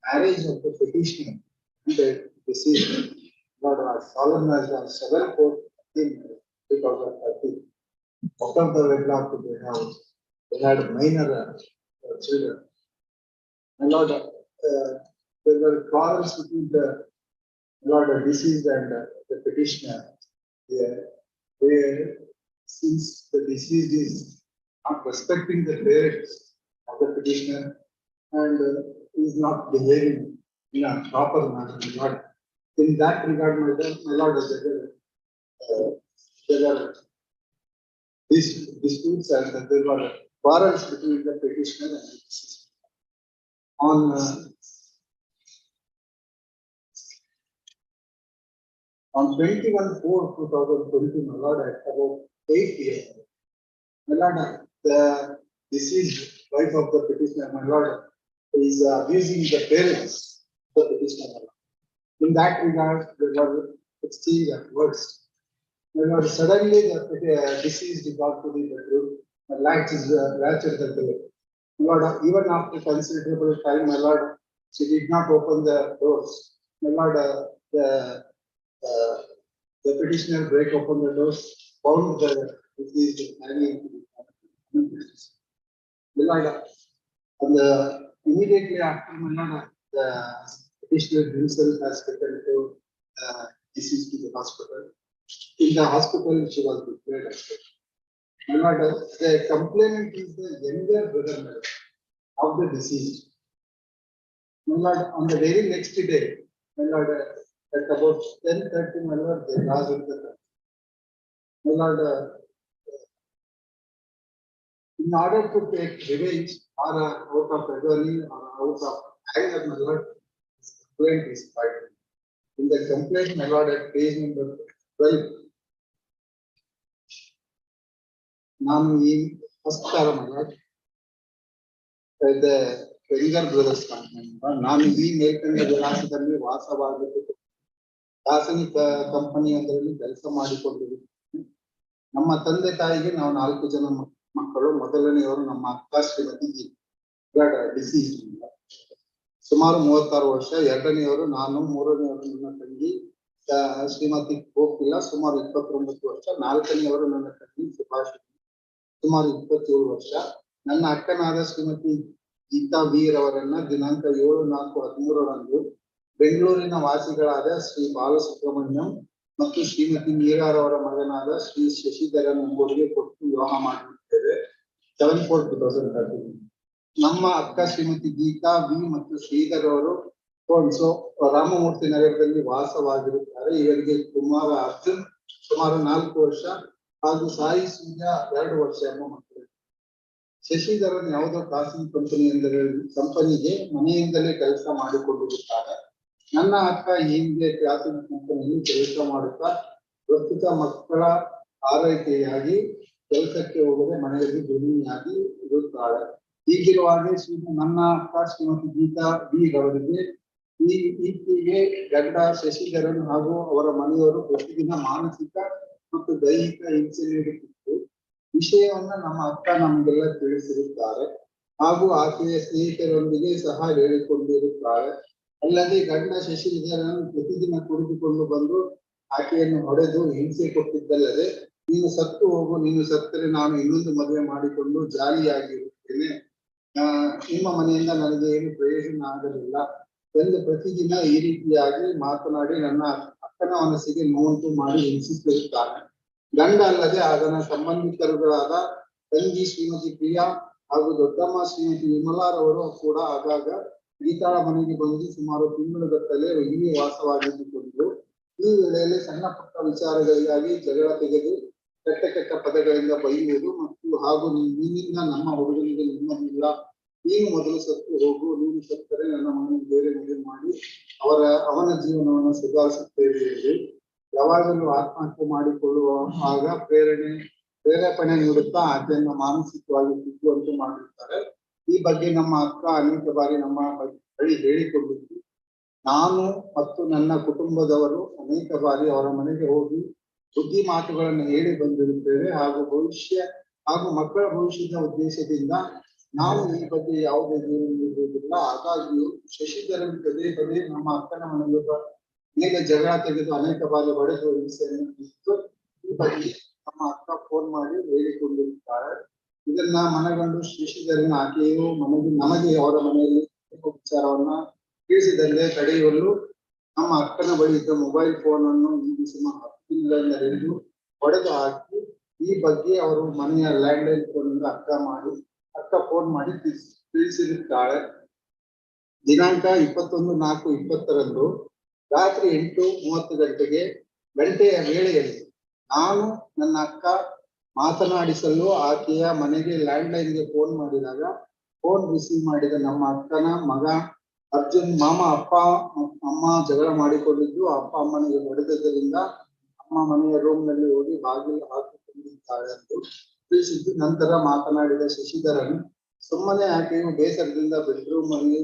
Marriage of the petitioner and the deceased was solemnized on 7/4/2013. After the wedlock they had minor children. And Lord, there were quarrels between the Lord deceased and the petitioner. Where since the deceased is not respecting the parents of the petitioner and is not behaving in a proper manner, Lord. In that regard, my Lord, there are these disputes and there were quarrels between the petitioner and the deceased. On 21/4/2020, my Lord, at about 8 p.m. My Lord, the deceased wife of the petitioner, my Lord, is abusing the parents of the petitioner. In that regard, there were exchange of words. My Lord, suddenly the deceased got to the bedroom, the latch is latched at the door. My Lord, even after considerable time, my Lord, she did not open the doors. My Lord, the petitioner break open the doors, found the deceased hanging. My Lord, and immediately after, my Lord, the petitioner himself has taken to deceased to the hospital. In the hospital, she was declared. My Lord, the complainant is the younger brother of the deceased. My Lord, on the very next day, my Lord, at about 10:30, my Lord, they lodged with the my Lord, in order to take revenge or out of agony or out of anger, my Lord, this complaint is filed. In the complaint, my Lord, at page number 12, ನಾನು ಈ ನಮಸ್ಕಾರ ಬೆಂಗರ್ brothers ನಾನು ಈ ಮೇಲ್ಕಂಡ ವಿಳಾಸದಲ್ಲಿ ವಾಸವಾಗಿದ್ದು ಖಾಸಗಿ ಕಂಪನಿಯೊಂದರಲ್ಲಿ ಕೆಲಸ ಮಾಡಿಕೊಂಡಿದ್ದೀನಿ. ನಮ್ಮ ತಂದೆ ತಾಯಿಗೆ ನಾವು 4 ಜನ ಮಕ್ಕಳು. ಮೊದಲನೆಯವರು ನಮ್ಮ ಅಕ್ಕ ಶ್ರೀಮತಿ ಡಿಸೀಸ್ ಸುಮಾರು 36 ವರ್ಷ. ಎರಡನೆಯವರು ನಾನು, ಮೂರನೆಯವರು ನನ್ನ ತಂಗಿ ಶ್ರೀಮತಿ ಕೋಕಿಲ ಸುಮಾರು 29 ವರ್ಷ. ನಾಲ್ಕನೆಯವರು ನನ್ನ ತಂಗಿ ಸುಭಾಷ್ ಸುಮಾರು 27 ವರ್ಷ. ನನ್ನ ಅಕ್ಕನಾದ ಶ್ರೀಮತಿ ಗೀತಾ ವೀರ್ ಅವರನ್ನ ದಿನಾಂಕ 7/4/13 ಬೆಂಗಳೂರಿನ ವಾಸಿಗಳಾದ ಶ್ರೀ ಬಾಲಸುಬ್ರಹ್ಮಣ್ಯಂ ಮತ್ತು ಶ್ರೀಮತಿ ಮೀರಾರವರ ಮಗನಾದ ಶ್ರೀ ಶಶಿಧರನ್ ಎಂಬುವರಿಗೆ ಕೊಟ್ಟು ವಿವಾಹ ಮಾಡಿರುತ್ತೇವೆ. 7/4/2013. ನಮ್ಮ ಅಕ್ಕ ಶ್ರೀಮತಿ ಗೀತಾ ವಿ ಮತ್ತು ಶ್ರೀಧರ್ ಅವರು ರಾಮಮೂರ್ತಿ ನಗರದಲ್ಲಿ ವಾಸವಾಗಿರುತ್ತಾರೆ. ಇವರಿಗೆ ಕುಮಾರ ಅರ್ಜುನ್ ಸುಮಾರು 4 ವರ್ಷ. ಹಾಗೂ ಸಾಯಿ ಸೂರ್ಯ 2 ವರ್ಷ ಎಂಬ ಮಕ್ಕಳು. ಶಶಿಧರನ್ ಯಾವುದೋ ಖಾಸಗಿ ಕಂಪನಿಗೆ ಮನೆಯಿಂದಲೇ ಕೆಲಸ ಮಾಡಿಕೊಂಡಿರುತ್ತಾರೆ. ನನ್ನ ಅಕ್ಕ ಹಿಂದೆ ಖಾಸಗಿ ಕಂಪನಿಯಲ್ಲಿ ಕೆಲಸ ಮಾಡುತ್ತಾ ಪ್ರಸ್ತುತ ಮಕ್ಕಳ ಆರೈಕೆಯಾಗಿ ಕೆಲಸಕ್ಕೆ ಹೋಗದೆ ಮನೆಯಲ್ಲಿ ಗೃಹಿಣಿಯಾಗಿ ಇರುತ್ತಾಳೆ. ಹೀಗಿರುವಾಗ ನನ್ನ ಅಕ್ಕ ಶ್ರೀಮತಿ ಗೀತಾ ಬಿ ಅವರಿಗೆ ಈಕೆಗೆ ಗಂಡ ಶಶಿಧರನ್ ಹಾಗೂ ಅವರ ಮನೆಯವರು ಪ್ರತಿದಿನ ಮಾನಸಿಕ ಮತ್ತು ದೈಹಿಕ ಹಿಂಸೆ ನೀಡುತ್ತಿದ್ದು ವಿಷಯವನ್ನ ನಮ್ಮ ಅಕ್ಕ ನಮಗೆಲ್ಲ ತಿಳಿಸಿರುತ್ತಾರೆ ಹಾಗೂ ಆಕೆಯ ಸ್ನೇಹಿತರೊಂದಿಗೆ ಸಹ ಹೇಳಿಕೊಂಡಿರುತ್ತಾರೆ. ಅಲ್ಲದೆ ಗಂಡ ಶಶಿಧರನ್ ಪ್ರತಿದಿನ ಕುಡಿದುಕೊಂಡು ಬಂದು ಆಕೆಯನ್ನು ಹೊಡೆದು ಹಿಂಸೆ ಕೊಟ್ಟಿದ್ದಲ್ಲದೆ ನೀನು ಸತ್ತು ಹೋಗು, ನೀನು ಸತ್ತರೆ ನಾನು ಇನ್ನೊಂದು ಮದುವೆ ಮಾಡಿಕೊಂಡು ಜಾಲಿಯಾಗಿರುತ್ತೇನೆ, ನಿಮ್ಮ ಮನೆಯಿಂದ ನನಗೆ ಏನು ಪ್ರಯೋಜನ ಆಗಲಿಲ್ಲ ಎಂದು ಪ್ರತಿದಿನ ಈ ರೀತಿಯಾಗಿ ಮಾತನಾಡಿ ನನ್ನ ಅಕ್ಕನ ಮನಸ್ಸಿಗೆ ನೋವುಂಟು ಮಾಡಿ ಹಿಂಸಿಸುತ್ತಾನೆ. ಗಂಡ ಅಲ್ಲದೆ ಅದನ್ನ ಸಂಬಂಧಿಕರುಗಳಾದ ತಂಗಿ ಶ್ರೀಮತಿ ಪ್ರಿಯಾ ಹಾಗೂ ದೊಡ್ಡಮ್ಮ ಶ್ರೀಮತಿ ವಿಮಲಾರವರು ಕೂಡ ಆಗಾಗ ಗೀತಾಳ ಮನೆಗೆ ಬಂದು ಸುಮಾರು ತಿಂಗಳುಗಟ್ಟಲೆ ಇಲ್ಲಿ ವಾಸವಾಗಿದ್ದುಕೊಂಡು ಈ ವೇಳೆಯಲ್ಲಿ ಸಣ್ಣ ಪುಟ್ಟ ವಿಚಾರಗಳಿಗಾಗಿ ಜಗಳ ತೆಗೆದು ಕೆಟ್ಟ ಪದಗಳಿಂದ ಬೈಯುವುದು ಮತ್ತು ಹಾಗೂ ನಿನ್ನಿಂದ ನಮ್ಮ ಹುಡುಗನಿಗೆ ನೆಮ್ಮದಿಯಿಲ್ಲ, ನೀನು ಮೊದಲು ಸತ್ತು ಹೋಗು, ನೀನು ಸತ್ತರೆ ನನ್ನ ಮನೆಯನ್ನು ಬೇರೆ ಮದುವೆ ಮಾಡಿ ಅವನ ಜೀವನವನ್ನು ಸುಧಾರಿಸುತ್ತೇವೆ ಎಂದು ಯಾವಾಗಲೂ ಆತ್ಮಹತ್ಯೆ ಮಾಡಿಕೊಳ್ಳುವ ಆಗ ಪ್ರೇರೇಪಣೆ ನೀಡುತ್ತಾ ಆಕೆಯನ್ನು ಮಾನಸಿಕವಾಗಿ ತಿದ್ದುವಂತೆ ಮಾಡಿರುತ್ತಾರೆ. ಈ ಬಗ್ಗೆ ನಮ್ಮ ಅಕ್ಕ ಅನೇಕ ಬಾರಿ ನಮ್ಮ ಬಳಿ ಹೇಳಿಕೊಂಡಿದ್ದು, ನಾನು ಮತ್ತು ನನ್ನ ಕುಟುಂಬದವರು ಅನೇಕ ಬಾರಿ ಅವರ ಮನೆಗೆ ಹೋಗಿ ಬುದ್ಧಿ ಮಾತುಗಳನ್ನು ಹೇಳಿ ಬಂದಿರುತ್ತೇವೆ ಹಾಗೂ ಮಕ್ಕಳ ಭವಿಷ್ಯದ ಉದ್ದೇಶದಿಂದ ನಾವು ಈ ಬಗ್ಗೆ ಯಾವುದೇ ದೂರು ನೀಡುವುದಿಲ್ಲ. ಹಾಗಾಗಿಯೂ ಶಶಿಧರನ್ ಪದೇ ನಮ್ಮ ಅಕ್ಕನ ಮನೆಯ ಮೇಲೆ ಜಗಳ ತೆಗೆದು ಅನೇಕ ಬಾರಿ ಹೊಡೆದು ಹಿಂಸೆಯನ್ನು ತಿಳಿಸಿದ್ದು ಈ ಬಗ್ಗೆ ನಮ್ಮ ಅಕ್ಕ ಫೋನ್ ಮಾಡಿ ಹೇಳಿಕೊಂಡಿರುತ್ತಾರೆ. ಇದನ್ನ ಮನಗಂಡು ಶಶಿಧರನ್ ಆಕೆಯು ನಮಗೆ ಅವರ ಮನೆಯಲ್ಲಿ ವಿಚಾರವನ್ನ ತಿಳಿಸಿದಂತೆ ತಡೆಯಲು ನಮ್ಮ ಅಕ್ಕನ ಬಳಿ ಇದ್ದ ಮೊಬೈಲ್ ಫೋನ್ ಅನ್ನು ಈ ಸುಮಾರು 10 ದಿನಗಳಿಂದ ಹಿಡಿದು ಹೊಡೆದು ಹಾಕಿ ಈ ಬಗ್ಗೆ ಅವರು ಮನೆಯ ಲ್ಯಾಂಡ್ಲೈನ್ ಫೋನ್ ಇಂದ ಅಕ್ಕ ಫೋನ್ ಮಾಡಿ ತಿಳಿಸಿರುತ್ತಾಳೆ. ದಿನಾಂಕ 21/4/20 ರಾತ್ರಿ 8:30 ಗಂಟೆಯ ವೇಳೆಯಲ್ಲಿ ನಾನು ನನ್ನ ಅಕ್ಕ ಮಾತನಾಡಿಸಲು ಆಕೆಯ ಮನೆಗೆ ಲ್ಯಾಂಡ್ಲೈನ್ಗೆ ಫೋನ್ ಮಾಡಿದಾಗ ಫೋನ್ ರಿಸೀವ್ ಮಾಡಿದ ನಮ್ಮ ಅಕ್ಕನ ಮಗ ಅರ್ಜುನ್, ಮಾಮ ಅಮ್ಮ ಜಗಳ ಮಾಡಿಕೊಂಡಿದ್ದು ಅಪ್ಪ ಅಮ್ಮನಿಗೆ ಹೊಡೆದದ್ದರಿಂದ ಅಮ್ಮ ಮನೆಯ ರೂಮ್ ನಲ್ಲಿ ಹೋಗಿ ಬಾಗಿಲು ಹಾಕಿಕೊಂಡಿದ್ದಾಳೆ ಎಂದು ತಿಳಿಸಿದ್ದು. ನಂತರ ಮಾತನಾಡಿದ ಶಶಿಧರನ್, ಸುಮ್ಮನೆ ಆಕೆಯು ಬೇಸರದಿಂದ ಬೆಡ್ರೂಮ್ ಅಲ್ಲಿ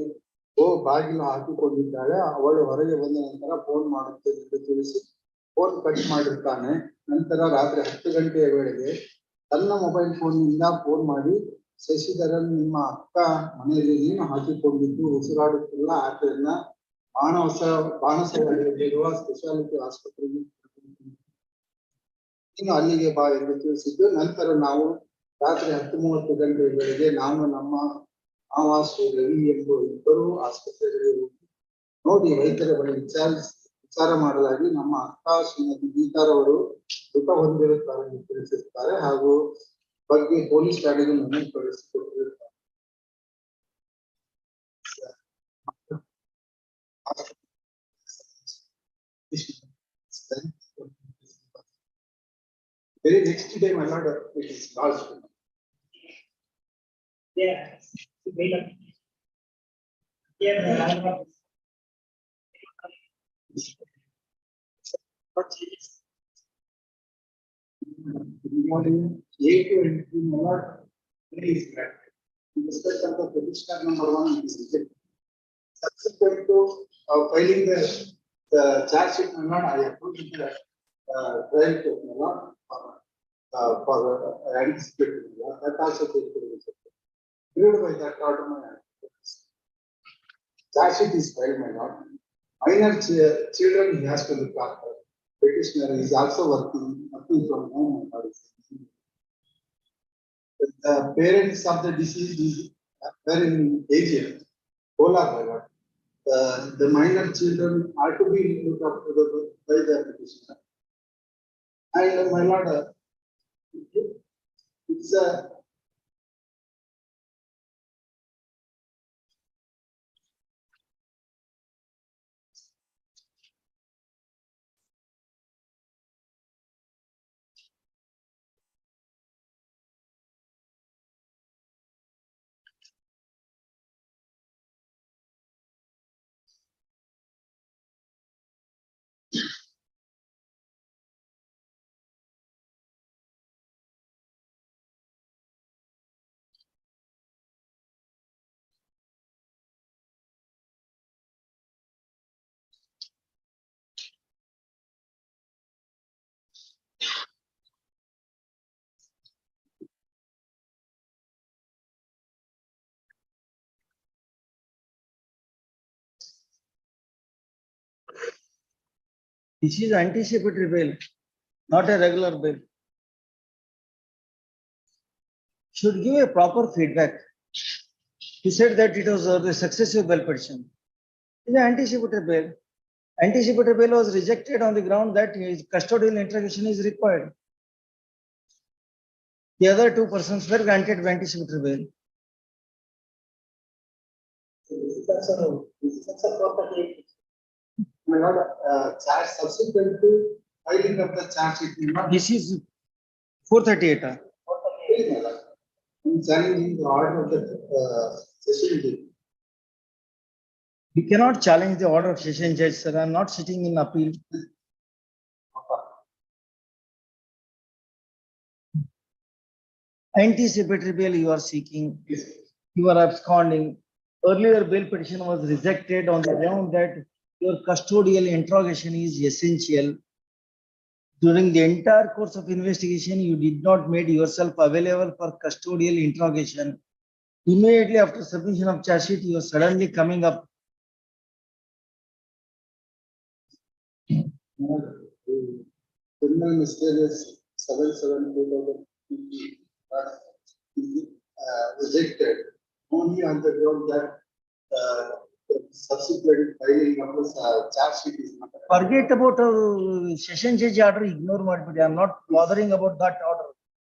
ಬಾಗಿಲು ಹಾಕಿಕೊಂಡಿದ್ದಾಳೆ, ಅವಳು ಹೊರಗೆ ಬಂದ ನಂತರ ಫೋನ್ ಮಾಡುತ್ತೇನೆ ಎಂದು ತಿಳಿಸಿ ಫೋನ್ ಕಟ್ ಮಾಡಿರ್ತಾನೆ. ನಂತರ ರಾತ್ರಿ 10 ಗಂಟೆಯ ವೇಳೆಗೆ ತನ್ನ ಮೊಬೈಲ್ ಫೋನ್ ನಿಂದ ಫೋನ್ ಮಾಡಿ, ಶಶಿಧರನ್, ನಿಮ್ಮ ಅಕ್ಕ ಮನೆಯಲ್ಲಿ ನೀನು ಹಾಕಿಕೊಂಡಿದ್ದು ಉಸಿರಾಡುತ್ತಿಲ್ಲ, ಆಕೆಯನ್ನ ಬಾಣಸವಾಡಿಯಲ್ಲಿರುವ ಸ್ಪೆಷಾಲಿಟಿ ಆಸ್ಪತ್ರೆಗೆ ನೀನು ಅಲ್ಲಿಗೆ ಬಾ ಎಂದು ತಿಳಿಸಿದ್ದು. ನಂತರ ನಾವು ರಾತ್ರಿ 10:30 ವೇಳೆಗೆ ನಾನು ನಮ್ಮ ಮಾವ ಶ್ರೀ ರವಿ ಎಂದು ಇಬ್ಬರು ಆಸ್ಪತ್ರೆಗಳಿಗೆ ಹೋಗಿ ನೋಡಿ ವೈದ್ಯರ ಬಳಿ ವಿಚಾರ ಮಾಡಲಾಗಿ ನಮ್ಮ ಅಕ್ಕ ಶ್ರೀಮತಿ ಗೀತಾರವರು ಸುಖ ಹೊಂದಿರುತ್ತಾರೆ ಎಂದು ತಿಳಿಸಿರುತ್ತಾರೆ ಹಾಗೂ ಬಗ್ಗೆ ಪೊಲೀಸ್ ಠಾಣೆಗೆ ಮನವಿ ಕಳಿಸಿಕೊಟ್ಟಿರುತ್ತಾರೆ. Very next day, my lord, it is lost. Yeah, wait up. Yeah, Good morning. 8 to 8, my lord, please correct. In respect of the petitioner number 1, it is rejected. Subsequent to filing the charge sheet, my lord, I approved the trial court, my lord, for anticipated. That also takes to be rejected. Approved by that order, my charge sheet is filed, my lord. Minor children he has to look after. Petitioner is also working from home. The parents of the deceased were in Asia, Polar, my lord. The minor children are to be looked after by the petitioner. And my lord, it's a This is anticipatory bail, not a regular bail. Should give a proper feedback. He said that it was the successive bail petition. It is anticipatory bail. Anticipatory bail was rejected on the ground that his custodial interrogation is required. The other two persons were granted anticipatory bail. This is also 438. My lord, charge subsequent to filing of the charge sheet, you know, This is 438. 438. I'm challenging the order of the session date. We cannot challenge the order of session judge, sir. I am not sitting in appeal. Anticipatory bail you are seeking, you are absconding. Earlier bail petition was rejected on the ground that your custodial interrogation is essential. During the entire course of investigation, you did not make yourself available for custodial interrogation. Immediately after submission of charge sheet, you are suddenly coming up. Criminal mysterious 77/2020 rejected only on the ground that subsequent filing of the charge sheet is not. Forget about session judge order, ignore what, I am not bothering about that order.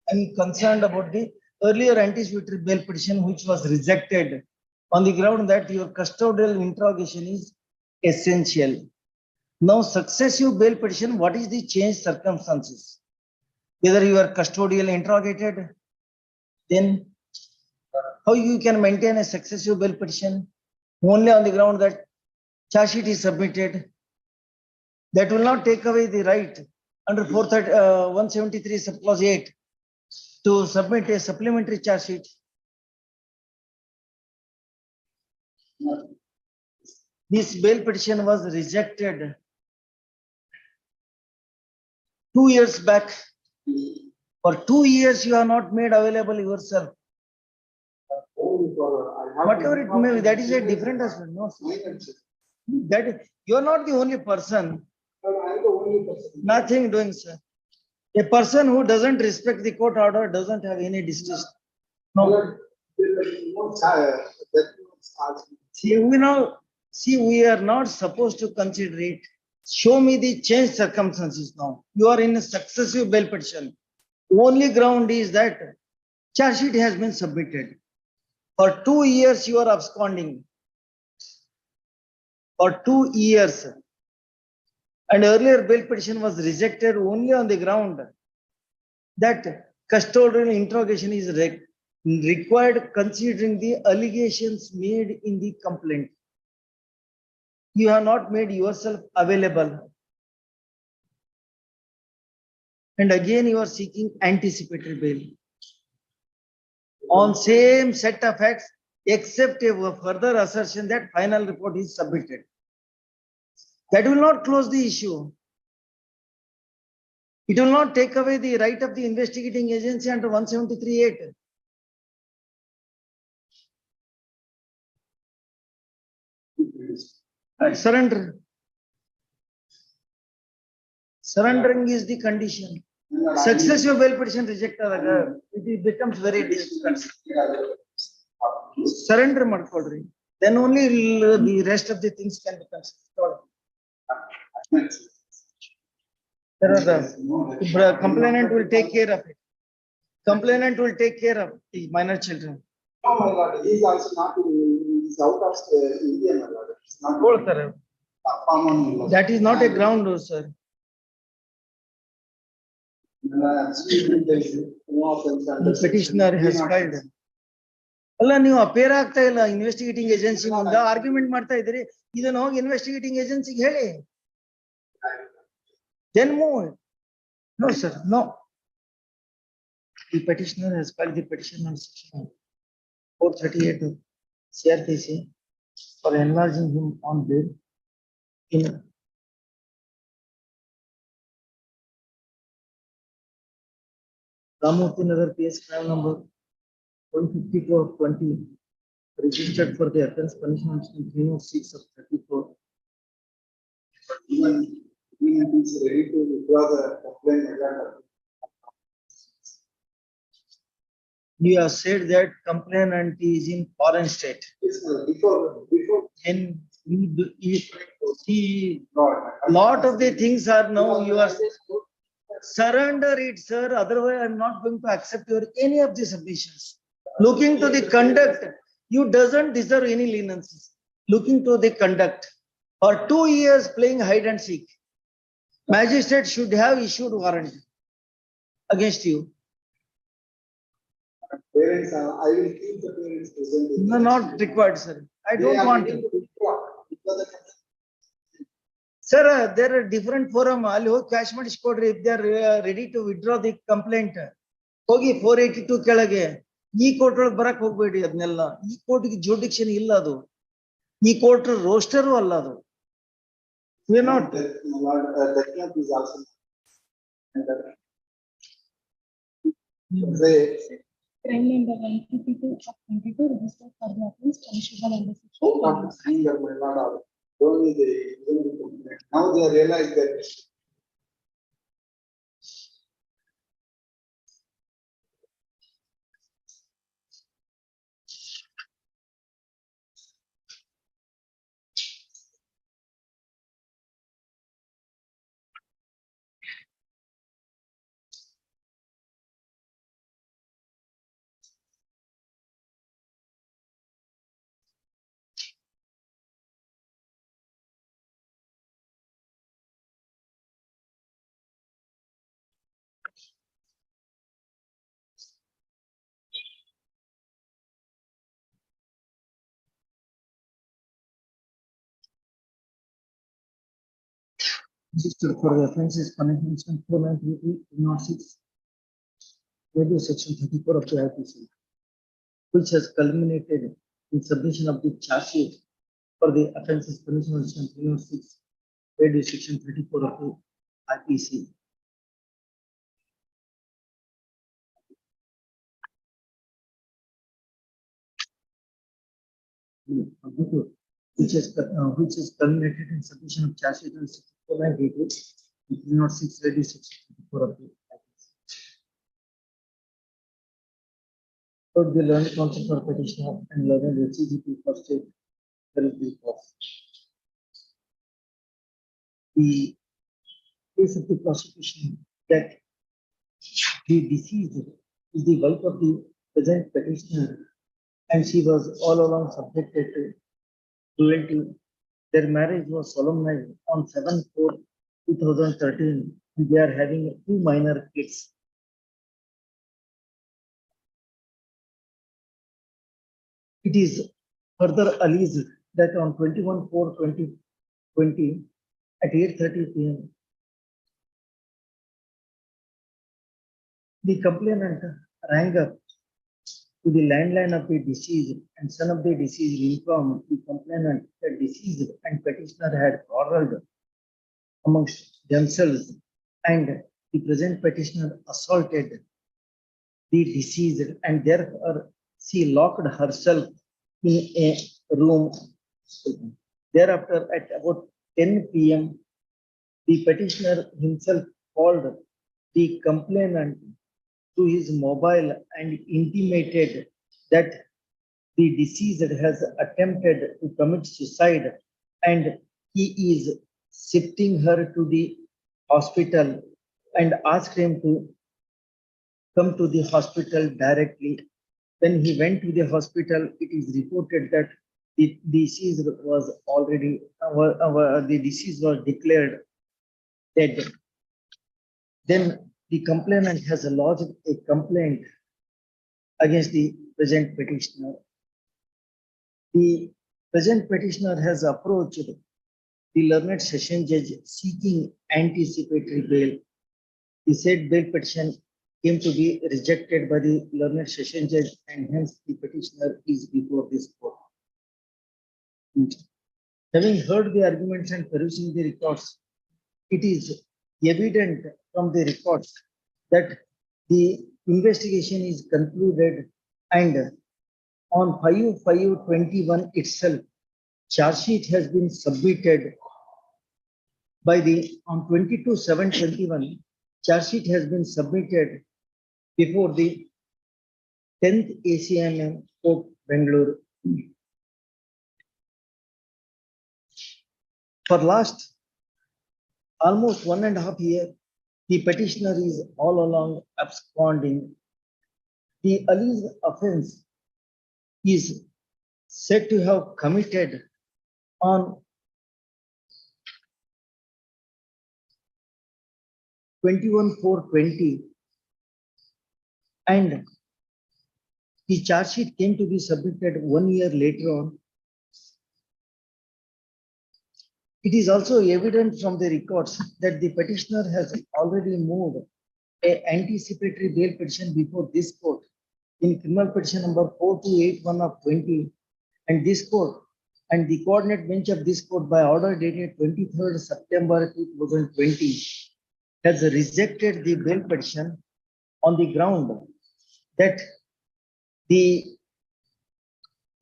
I am concerned about the earlier anticipatory bail petition which was rejected on the ground that your custodial interrogation is essential. Now successive bail petition, what is the changed circumstances? Whether you are custodial interrogated, then how you can maintain a successive bail petition only on the ground that charge sheet is submitted? That will not take away the right under 173 subclause 8 to submit a supplementary charge sheet. This bail petition was rejected 2 years back. For 2 years, you are not made available yourself. Whatever it may be, that is a different aspect. No, sir. That you are not the only person. I'm the only person. Nothing doing, sir. A person who doesn't respect the court order doesn't have any distress. No. See, we are not supposed to consider it. Show me the changed circumstances now. You are in a successive bail petition. Only ground is that charge sheet has been submitted. For 2 years, you are absconding. For 2 years. And earlier bail petition was rejected only on the ground that custodial interrogation is required considering the allegations made in the complaint. You have not made yourself available. And again, you are seeking anticipatory bail on same set of facts, except a further assertion that final report is submitted. That will not close the issue. It will not take away the right of the investigating agency under 173(8). Surrender. Surrendering is the condition. Successive bail petition rejected, it becomes very difficult. Surrender ಮಾಡ್ಕೊಳ್ರಿ. Then only the rest of the things can be considered. The complainant will take care of it. Complainant will take care of the minor children. No, my lord, he is also not in, he is out of India, my lord. It's not. ಕೊಡ್ತಾರೆ. That is not a ground, sir. The petitioner has filed. ಅಲ್ಲ ನೀವು appear ಆಗ್ತಾ ಇಲ್ಲ investigating agency ಮುಂದೆ argument ಮಾಡ್ತಾ ಇದ್ರಿ, ಇದನ್ನ ಹೋಗಿ ಇನ್ವೆಸ್ಟಿಗೇಟಿಂಗ್ ಏಜೆನ್ಸಿಗೆ ಹೇಳಿ. Then move. No, sir, no. The petitioner has filed the petition on section 438 of CRPC for enlarging him on bail in Ramurthy Nagar PS file number 152 of 20, registered for the offense punishment in 306 of 34. Even Complainant is ready to withdraw the complaint. You have said that complainant is in foreign state. Yes, sir. Before. And you see, No, lot of the things are now you are surrender it, sir. Otherwise, I'm not going to accept your any of the submissions. Looking to the conduct, you doesn't deserve any leniency. Looking to the conduct, for 2 years playing hide and seek, magistrate should have issued warrant against you. Parents, I will keep the parents present. No, not required, sir. I They don't are want ready to. to withdraw because Sir, there are different forum. ಅಲ್ಲಿ ಹೋಗಿ cash ಮಾಡಿಸ್ಕೊಡ್ರಿ if they are ready to withdraw the complaint. ಹೋಗಿ 482 ಕೆಳಗೆ ಈ court ಒಳಗೆ ಬರಕ್ ಹೋಗ್ಬೇಡಿ ಅದನ್ನೆಲ್ಲ. ಈ ಕೋರ್ಟ್ಗೆ ಜುಡಿಕ್ಷನ್ ಇಲ್ಲ ಅದು. ಈ ಕೋರ್ಟ್ ರೋಸ್ಟರು ಅಲ್ಲ ಅದು. We are not. the camp is also. Say, Crime number 152 of 22 registered for the offense punishable under section. oh, not anger, my lord, only the complaint. Now they realize that. Registered for the offenses punishment section 4933 radio section 34 of the IPC, which has culminated in submission of the charge sheet for the offenses punishment section 306 radio section 34 of the IPC. Which is culminated in submission of charge sheet on 4988 306 radio section 34 of the IPC. For the learned counsel for petitioner and learned HCGP for state health reports. The case of the prosecution that the deceased is the wife of the present petitioner and she was all along subjected to cruelty. Their marriage was solemnized on 7/4/2013 and they are having 2 minor kids. It is further alleged that on 21/4/2020 at 8:30 p.m. the complainant rang up to the landline of the deceased and son of the deceased informed the complainant that deceased and petitioner had quarreled amongst themselves and the present petitioner assaulted the deceased and therefore she locked herself in a room. Thereafter, at about 10 p.m., the petitioner himself called the complainant to his mobile and intimated that the deceased has attempted to commit suicide and he is shifting her to the hospital and asked him to come to the hospital directly. When he went to the hospital, it is reported that the deceased was already, the deceased was declared dead. Then the complainant has lodged a complaint against the present petitioner. The present petitioner has approached the learned session judge seeking anticipatory bail. The said bail petition came to be rejected by the learned session judge and hence the petitioner is before this court. Having heard the arguments and perusing the records, it is evident from the records that the investigation is concluded and on 5/5/21 itself, charge sheet has been submitted on 22/7/21, charge sheet has been submitted before the 10th ACMM Court, Bangalore. For last almost 1.5 years, the petitioner is all along absconding. The alleged offense is said to have committed on 21/4/20, and the charge sheet came to be submitted 1 year later on. It is also evident from the records that the petitioner has already moved a anticipatory bail petition before this court in criminal petition number 4281 of 20, and this court and the coordinate bench of this court by order dated 23rd September 2020 has rejected the bail petition on the ground that the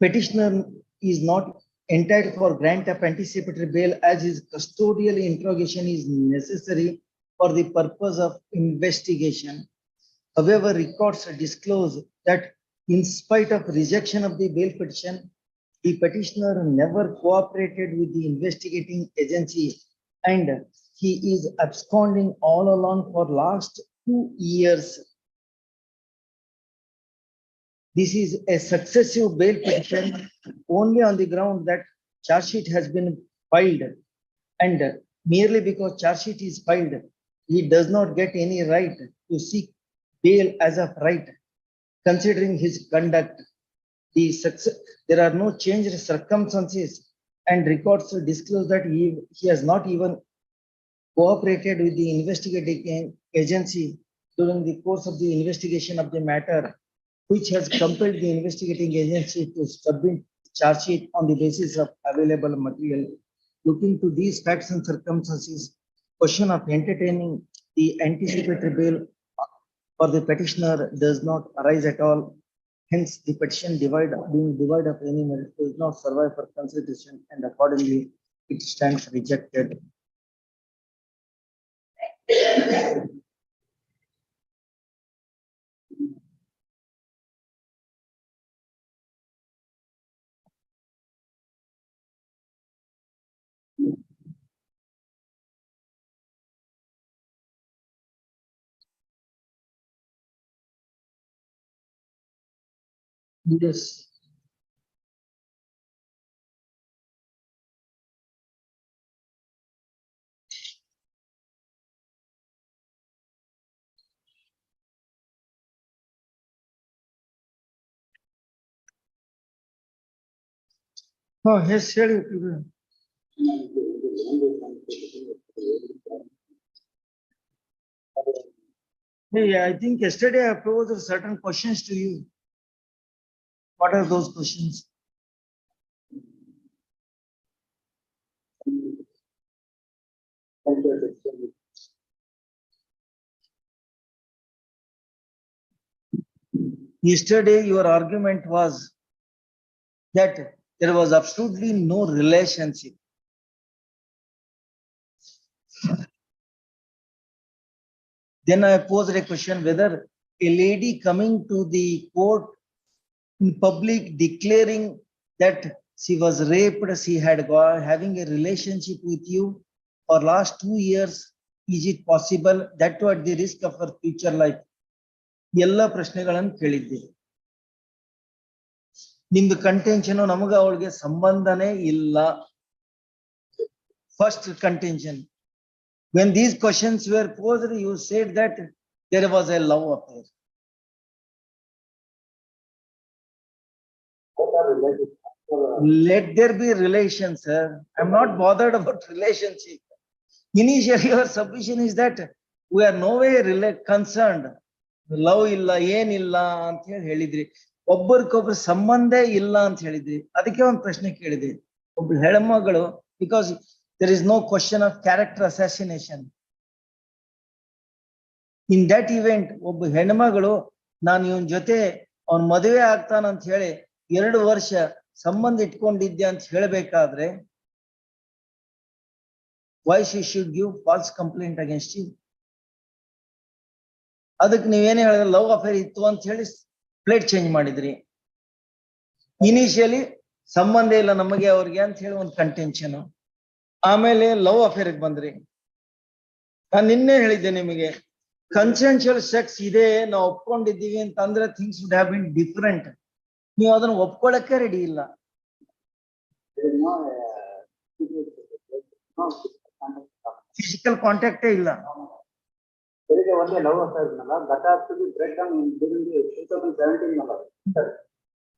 petitioner is not entitled for grant of anticipatory bail as his custodial interrogation is necessary for the purpose of investigation. However, records disclose that in spite of rejection of the bail petition, the petitioner never cooperated with the investigating agency and he is absconding all along for last 2 years. This is a successive bail petition only on the ground that charge sheet has been filed, and merely because charge sheet is filed, he does not get any right to seek bail as of right, considering his conduct. There are no changed circumstances, and records disclose that he has not even cooperated with the investigating agency during the course of the investigation of the matter, which has compelled the investigating agency to submit charge sheet on the basis of available material. Looking to these facts and circumstances, question of entertaining the anticipatory bail for the petitioner does not arise at all. Hence, the petition being devoid of any merit does not survive for consideration, and accordingly it stands rejected. Yes. Oh, yes, sir. Hey, I think yesterday I posed certain questions to you. What are those questions? Yesterday, your argument was that there was absolutely no relationship. Then I posed a question whether a lady coming to the court in public declaring that she was raped, she had having a relationship with you for last 2 years, is it possible that too at the risk of her future life? ಎಲ್ಲ ಪ್ರಶ್ನೆಗಳನ್ನು ಕೇಳಿದ್ದೀರಿ. ನಿಮ್ದು contention ನಮಗ ಅವಳಿಗೆ ಸಂಬಂಧನೇ ಇಲ್ಲ. First contention. When these questions were posed, you said that there was a love affair. Let there be relations, sir. I'm not bothered about relationship. Initially, your submission is that we are no way concerned. Love illa, ಏನ್ ಇಲ್ಲ ಅಂತ ಹೇಳಿದ್ರಿ. ಒಬ್ಬರಿಗೊಬ್ರು ಸಂಬಂಧ ಇಲ್ಲ ಅಂತ ಹೇಳಿದ್ರಿ. ಅದಕ್ಕೆ ಒಂದು ಪ್ರಶ್ನೆ ಕೇಳಿದ್ರಿ. ಒಬ್ಳು ಹೆಣ್ಮಗಳು, because there is no question of character assassination. In that event, ಒಬ್ಬ ಹೆಣ್ಮಗಳು ನಾನು ಇವನ್ ಜೊತೆ ಅವ್ನ ಮದುವೆ ಆಗ್ತಾನಂತ ಹೇಳಿ 2 ವರ್ಷ ಸಂಬಂಧ ಇಟ್ಕೊಂಡಿದ್ದೆ ಅಂತ ಹೇಳ್ಬೇಕಾದ್ರೆ why she should give false complaint against you? ಅದಕ್ಕೆ ನೀವೇನೇ ಹೇಳಿದ್ರೆ ಲವ್ ಅಫೇರ್ ಇತ್ತು ಅಂತ ಹೇಳಿ ಪ್ಲೇಟ್ ಚೇಂಜ್ ಮಾಡಿದ್ರಿ. ಇನಿಷಿಯಲಿ ಸಂಬಂಧ ಇಲ್ಲ ನಮಗೆ ಅವ್ರಿಗೆ ಅಂತ ಹೇಳಿ ಒಂದು ಕಂಟೆನ್ಷನ್, ಆಮೇಲೆ ಲವ್ ಅಫೇರ್ ಬಂದ್ರಿ. ನಾನು ನಿನ್ನೆ ಹೇಳಿದ್ದೆ ನಿಮಗೆ ಕನ್ಸೆನ್ಶುಯಲ್ ಸೆಕ್ಸ್ ಇದೆ ನಾವು ಒಪ್ಕೊಂಡಿದ್ದೀವಿ ಅಂತಂದ್ರೆ things would have been different. ನೀವು ಅದನ್ನ ಒಪ್ಕೊಳ್ಳಕ್ಕೆ ರೆಡಿ ಇಲ್ಲ. ಫಿಸಿಕಲ್ ಕಾಂಟ್ಯಾಕ್ಟೇ ಇಲ್ಲ. There is only love affair, that has to be breakdown during the 2017.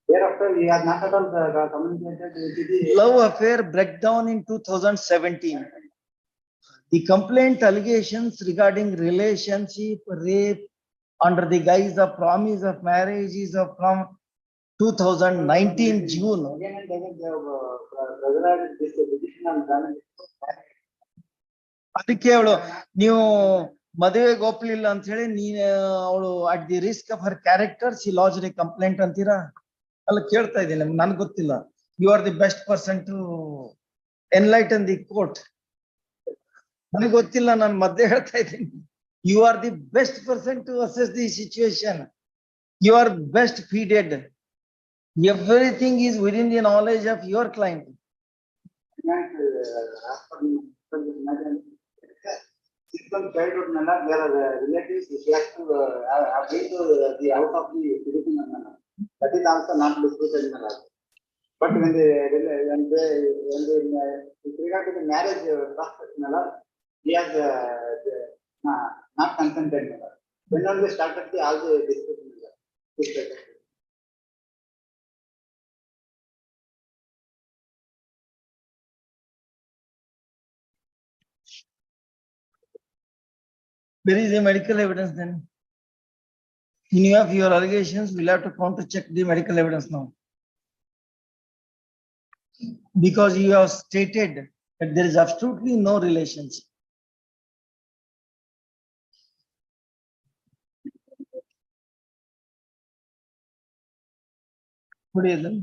Thereafter, we are not at all communicated with the. Love affair breakdown in 2017. The complaint allegations regarding relationship, rape under the guise of promise of marriage is from 2019 June. Again and again, they have pressurized this decision on family. ಅದಕ್ಕೆ ಅವಳು ನೀವು ಮದುವೆಗೆ ಒಪ್ಲಿಲ್ಲ ಅಂತ ಹೇಳಿ ಅವಳು at the risk of her character she lodged a complaint ಅಂತೀರಾ? ಅಲ್ಲ ಕೇಳ್ತಾ ಇದ್ದೀನಿ, ನನ್ಗೆ ಗೊತ್ತಿಲ್ಲ. You are the best person to enlighten the court. ನನಗೆ ಗೊತ್ತಿಲ್ಲ, ನಾನು ಮಧ್ಯೆ ಹೇಳ್ತಾ ಇದ್ದೀನಿ. You are the best person to assess the situation. You are best fitted. Everything is within the knowledge of your client. From childhood, there are relatives which has to have been to the out of the Philippine. That is also not disputed. But when they with regard to the marriage process, he has not consented. When only started the all the discussion. There is a medical evidence then. In view of your allegations, we'll have to counter check the medical evidence now. Because you have stated that there is absolutely no relationship. Good evening.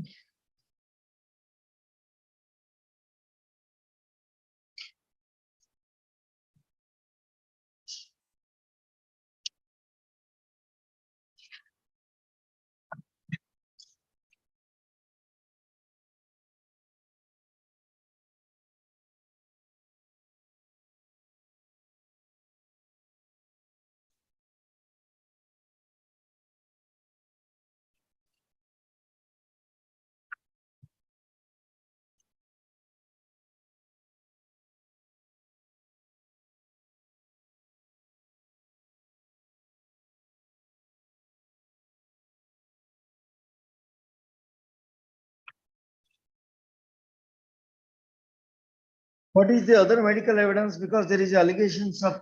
What is the other medical evidence? Because there is allegations of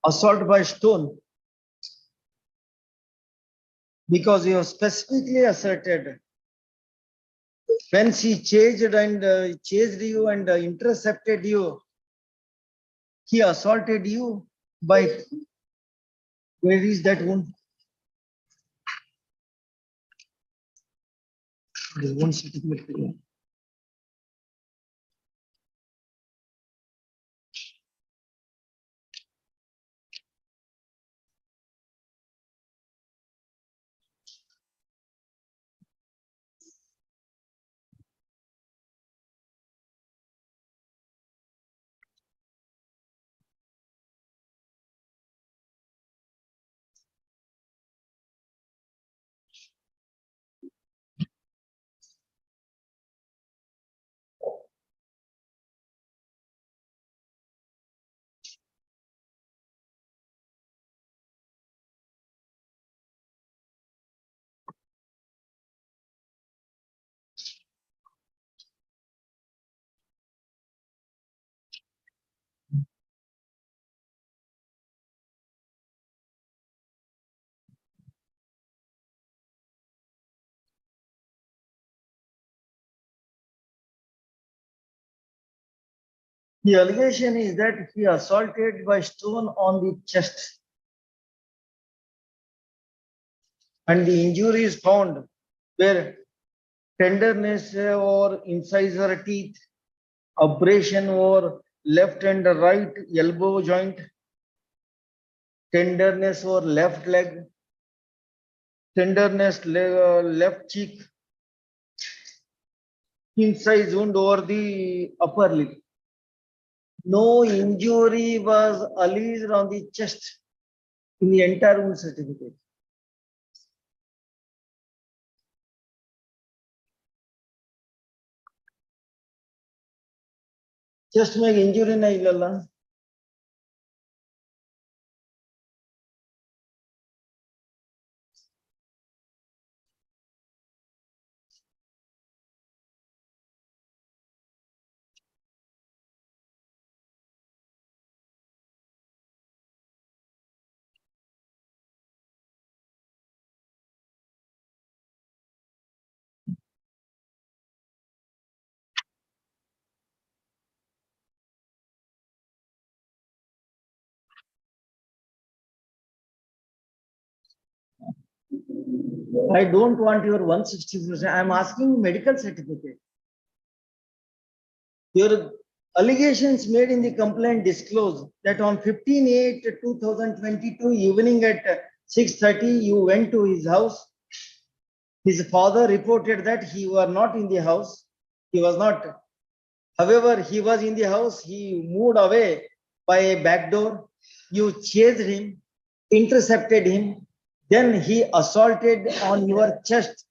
assault by stone. Because you have specifically asserted when she chased you and intercepted you, he assaulted you by. Where is that wound? The wound certificate. The allegation is that he assaulted by stone on the chest. And the injury is found where tenderness or incisor teeth, abrasion or left and right elbow joint, tenderness over left leg, tenderness left cheek, incised wound over the upper lip. No injury was alleged on the chest in the entire wound certificate. Chest में injury नहीं लला. I don't want your 160%. I am asking medical certificate. Your allegations made in the complaint disclose that on 15/8/2022 evening at 6:30, you went to his house. His father reported that he was not in the house. He was not. However, he was in the house. He moved away by a back door. You chased him, intercepted him. Then he assaulted on your chest,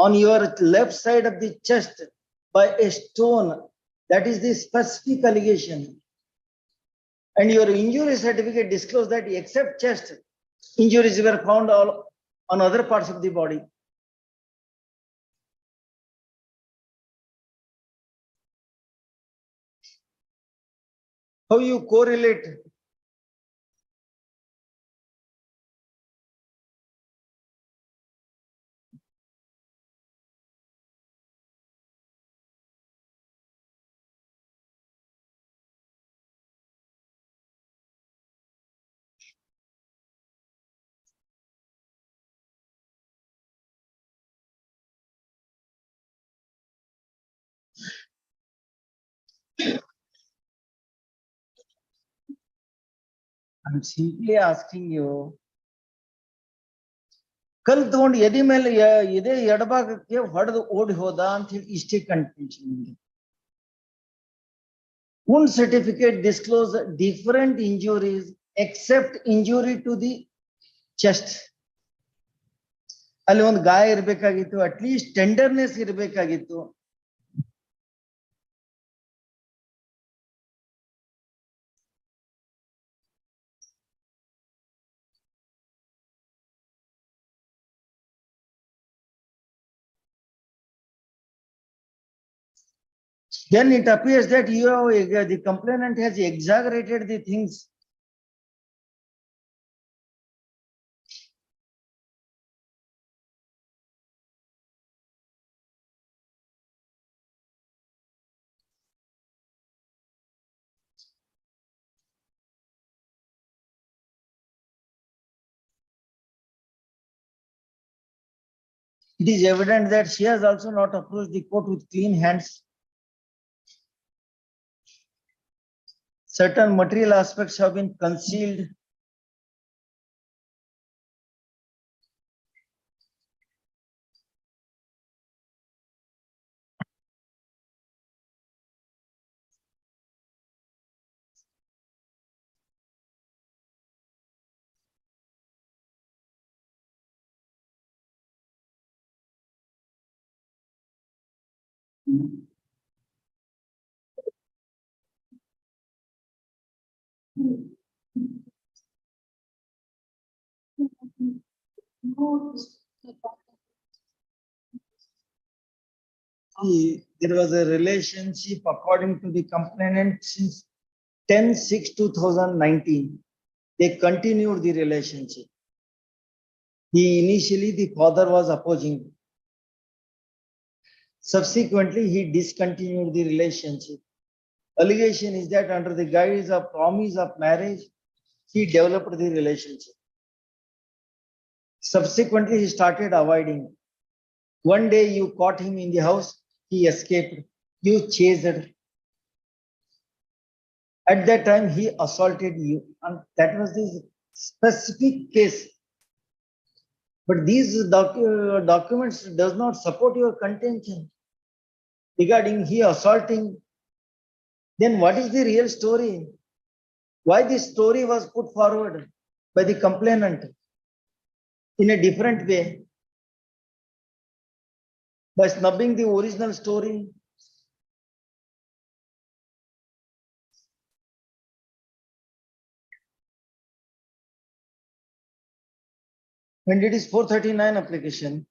on your left side of the chest by a stone. That is the specific allegation. And your injury certificate disclosed that except chest, injuries were found all on other parts of the body. How you correlate? I'm simply asking you. ಕಲ್ ತಗೊಂಡು ಎದಿ ಮೇಲೆ ಎದೆ ಎಡಭಾಗಕ್ಕೆ ಹೊಡೆದು ಓಡಿ ಹೋದ ಅಂತ ಹೇಳಿ ಇಷ್ಟೇ ಕನ್ಫ್ಯೂಷನ್ ನಿಮಗೆ. Wound certificate disclose different injuries except injury to the chest. ಅಲ್ಲಿ ಒಂದು ಗಾಯ ಇರಬೇಕಾಗಿತ್ತು, ಅಟ್ಲೀಸ್ಟ್ ಟೆಂಡರ್ನೆಸ್ ಇರಬೇಕಾಗಿತ್ತು. Then it appears that you have, the complainant has exaggerated the things. It is evident that she has also not approached the court with clean hands. Certain material aspects have been concealed. There was a relationship according to the complainant since 10/6/2019. They continued the relationship. Initially the father was opposing. Subsequently, he discontinued the relationship. Allegation is that under the guise of promise of marriage, he developed the relationship. Subsequently, he started avoiding. One day you caught him in the house, he escaped. You chased. At that time, he assaulted you, and that was the specific case. But these documents does not support your contention regarding he assaulting. Then what is the real story? Why this story was put forward by the complainant in a different way by snubbing the original story? When it is 439 application,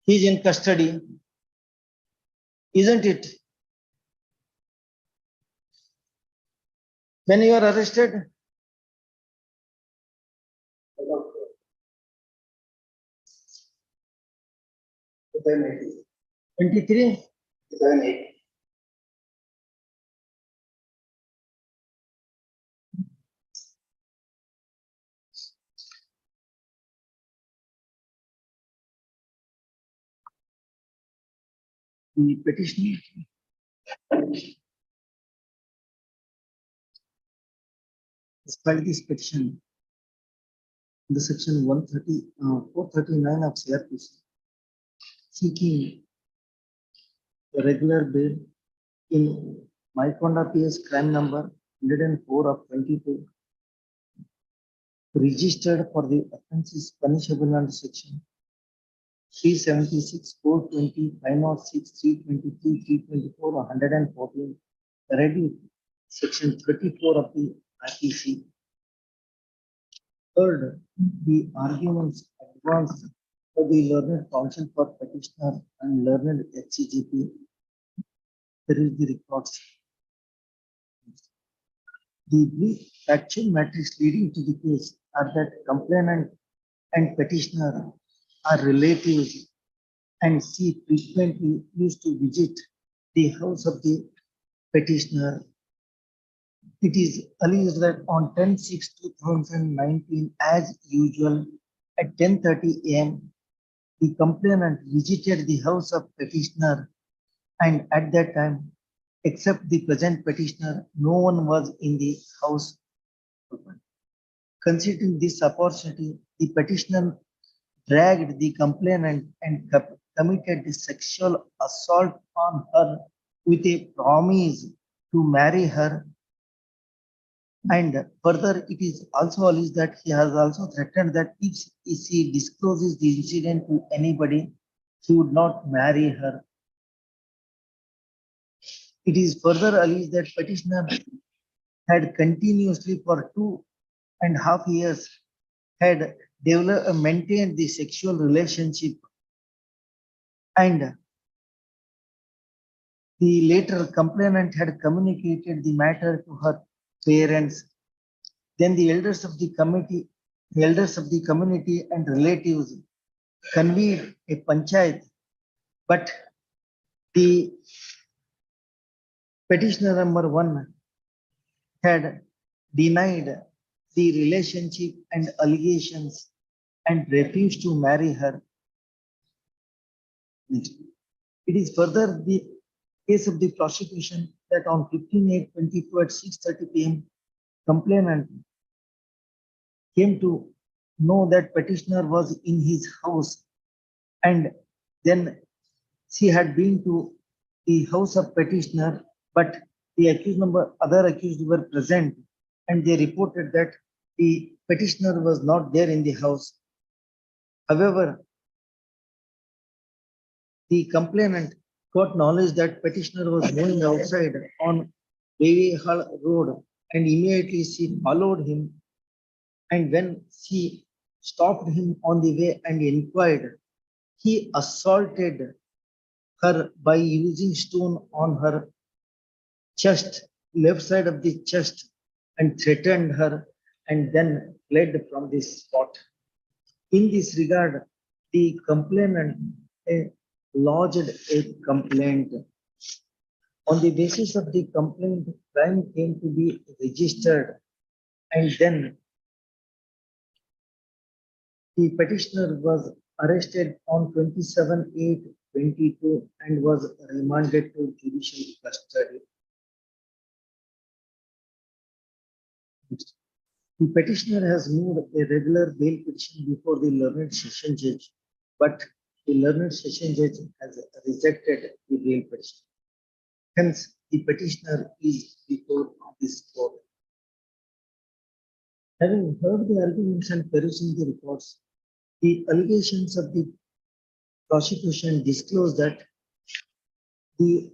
he is in custody, isn't it? When you are arrested, 23, the petitioner filed this petition in the section 439 of CRPC, seeking a regular bail in Maikonda PS crime number 104 of 22, registered for the offences punishable under section 376, 420, 506, 323, 324, 114, ready section 34 of the RPC. Third, the arguments advanced by the learned counsel for petitioner and learned HCGP. There is the records. The brief factual matrix leading to the case are that complainant and petitioner are relatives, and she frequently used to visit the house of the petitioner. It is alleged that on 10/6/2019, as usual, at 10:30 AM, the complainant visited the house of petitioner, and at that time, except the present petitioner, no one was in the house. Considering this opportunity, the petitioner dragged the complainant and committed the sexual assault on her with a promise to marry her. And further, it is also alleged that he has also threatened that if he discloses the incident to anybody, he would not marry her. It is further alleged that petitioner had continuously for 2.5 years had maintained the sexual relationship, and the later complainant had communicated the matter to her parents. Then the elders of the committee, the elders of the community and relatives convened a panchayat, but the petitioner number 1 had denied the relationship and allegations and refused to marry her. Next. It is further the case of the prosecution that on 15/8/22 at 6:30 PM, complainant came to know that petitioner was in his house, and then she had been to the house of petitioner, but the other accused were present, and they reported that the petitioner was not there in the house. However, the complainant got knowledge that petitioner was moving outside on Baby Hall Road, and immediately she followed him. And when she stopped him on the way and inquired, he assaulted her by using stone on her chest, left side of the chest, and threatened her, and then fled from this spot. In this regard, the complainant lodged a complaint. On the basis of the complaint, crime came to be registered, and then the petitioner was arrested on 27/8/22 and was remanded to judicial custody. The petitioner has moved a regular bail petition before the learned session judge, but the learned session judge has rejected the bail petition. Hence, the petitioner is before this court. Having heard the arguments and perusing the reports, the allegations of the prosecution disclose that the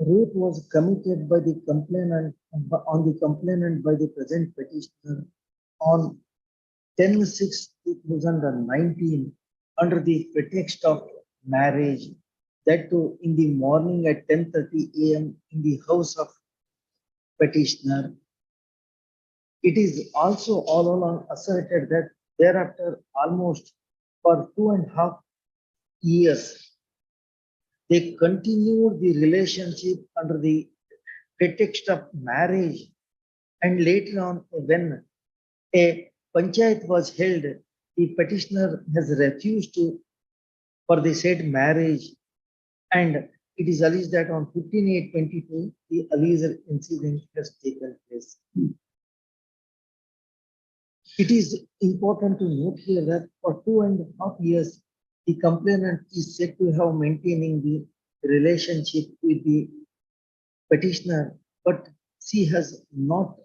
rape was committed by the complainant on the complainant by the present petitioner on 10/6/2019 under the pretext of marriage, that too in the morning at 10:30 a.m. in the house of petitioner. It is also all along asserted that thereafter, almost for 2.5 years, they continued the relationship under the pretext of marriage, and later on, when a panchayat was held, the petitioner has refused to for the said marriage, and it is alleged that on 15/8/22 the alleged incident has taken place. It is important to note here that for 2.5 years, the complainant is said to have maintaining the relationship with the petitioner, but she has not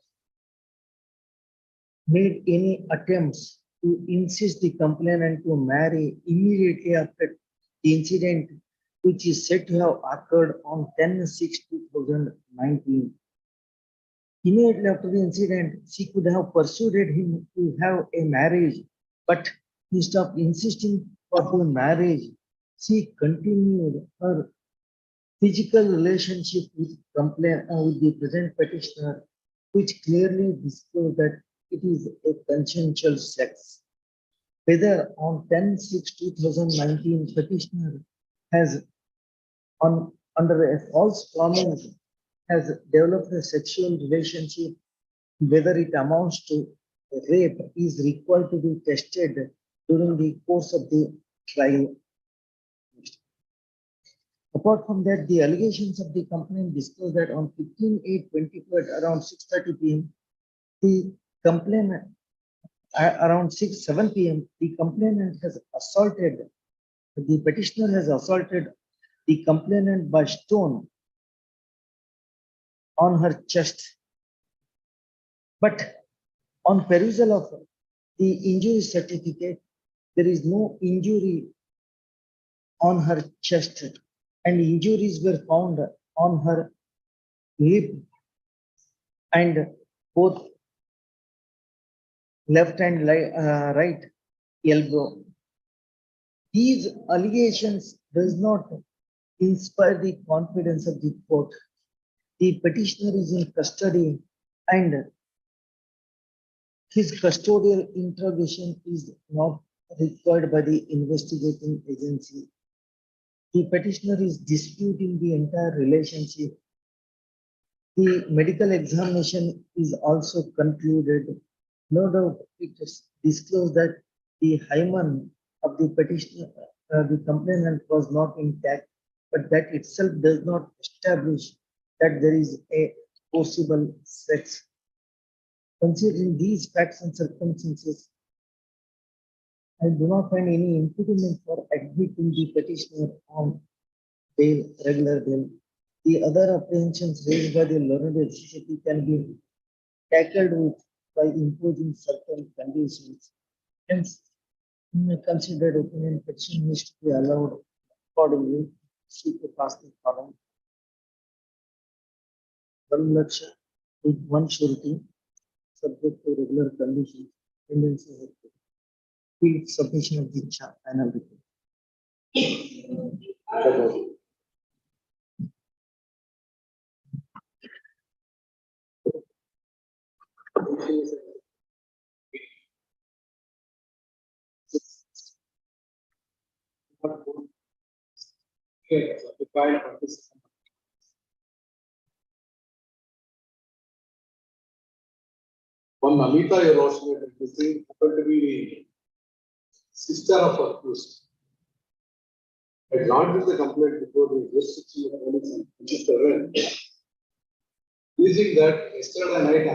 made any attempts to insist the complainant to marry immediately after the incident, which is said to have occurred on 10/6/2019. Immediately after the incident, she could have persuaded him to have a marriage, but instead of insisting for the marriage, she continued her physical relationship with the present petitioner, which clearly disclosed that it is a consensual sex. Whether on 10/6/2019 petitioner has under a false promise has developed a sexual relationship, whether it amounts to rape is required to be tested during the course of the trial. Apart from that, the allegations of the complaint disclose that on 15/8/22 at around 6:30 p.m., the complainant around 6-7 p.m., the complainant has assaulted, the petitioner has assaulted the complainant by stone on her chest. But on perusal of the injury certificate, there is no injury on her chest, and injuries were found on her lip and both left and right elbow. These allegations does not inspire the confidence of the court. The petitioner is in custody and his custodial interrogation is not required by the investigating agency. The petitioner is disputing the entire relationship. The medical examination is also concluded. No doubt it is disclosed that the hymen of the petitioner, the complainant was not intact, but that itself does not establish that there is a possible sex. Considering these facts and circumstances, I do not find any impediment for admitting the petitioner on bail, regular bail. The other apprehensions raised by the learned society can be tackled with by imposing certain conditions. Hence, in a considered opinion, petition needs to be allowed accordingly. Seek to pass the following: 1 lakh with one surety, subject to regular conditions, tendency of the field submission of the final report. One Amita, your lordship, this thing happened to be the sister of accused. I lodged the complaint before the jurisdiction of police and sister, using that yesterday night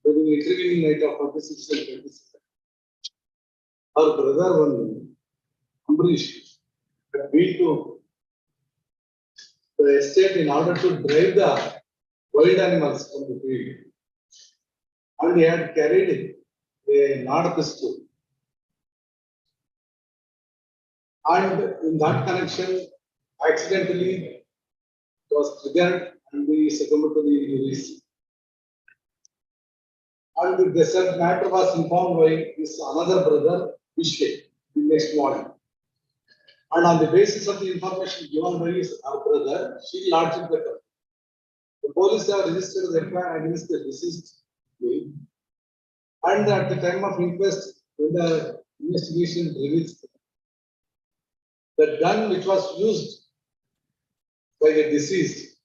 But in the intervening night of 26 and 27, our brother one, Ambrish, had been to the estate in order to drive the wild animals from the field. And he had carried a Nard pistol. And in that connection, accidentally was triggered and we succumbed to the injuries. And the said matter was informed by his another brother, Vishwe, the next morning. And on the basis of the information given by his our brother, she lodged the complaint. The police have registered the FIR against the deceased. And at the time of inquest, when the investigation reveals the gun which was used by the deceased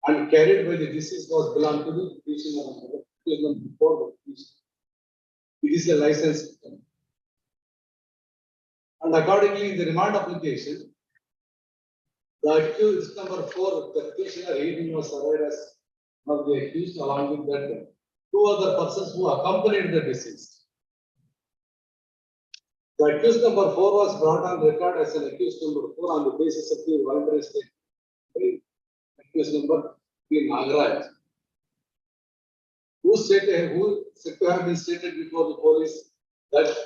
and carried by the deceased was belonged to the petitioner before the petition. It is a licensed gun. And accordingly, in the remand application, the accused number 4, the petitioner 18 was surveyed as one of the accused, along with that 2 other persons who accompanied the deceased. The accused number 4 was brought on record as an accused number 4 on the basis of the voluntary statement. Accused number 3, Nagaraj, who said to have been stated before the police that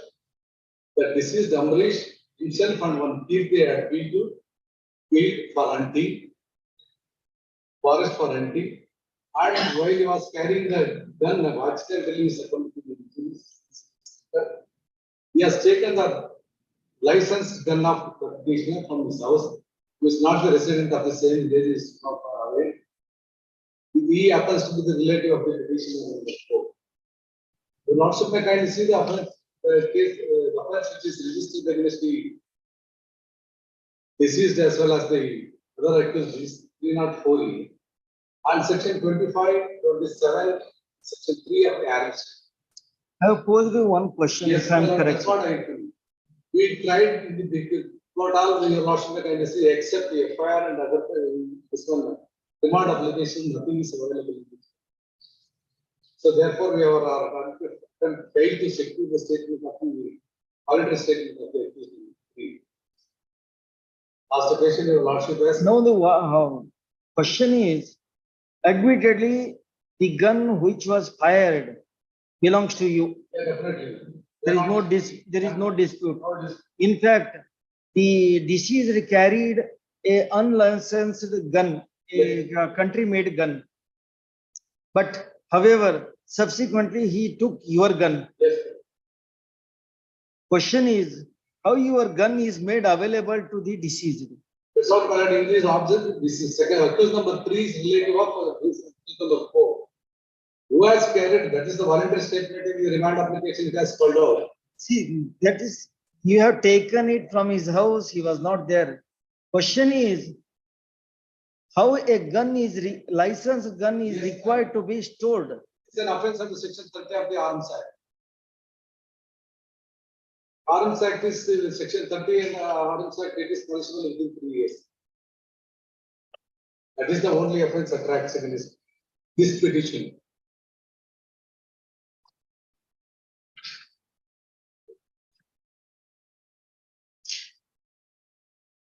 the deceased Ambrish himself and one thief they had been to field for hunting, forest for hunting, and while he was carrying the gun, accidentally succumbed to the disease. He has taken the licensed gun of the petitioner from his house, who is not the resident of the same village, is not far away. He happens to be the relative of the petitioner in the court. The Lordship may kindly see the offense, case, the offense which is registered against the deceased as well as the other accused is 304E. And section 25, 27, section 3 of the arrest. I have posed you one question, Yes, if I am that's correct. what I think. We tried in the big, what all your Lordship may kindly see, except the FIR and other, this one, remand application, nothing is available. So therefore, we are failed to secure the statement of the voluntary statement of the accused. Last question, your Lordship has. Now the question is, admittedly, the gun which was fired belongs to you. Yeah, definitely. There is no dispute. In fact, the deceased carried a unlicensed gun, a country-made gun. But however, subsequently he took your gun. Yes. Question is, how your gun is made available to the deceased? It's not correct in this object. This is second accused number 3 is relative of this accused number 4. Who has carried, that is the voluntary statement in the remand application, it has called out. See, that is, you have taken it from his house, he was not there. Question is, how a gun is, licensed gun is required to be stored? It's an offense under section 30 of the Arms Act. Arms Act is section 30 and Arms Act, it is punishable within 3 years. That is the only offense that tracks against this petition.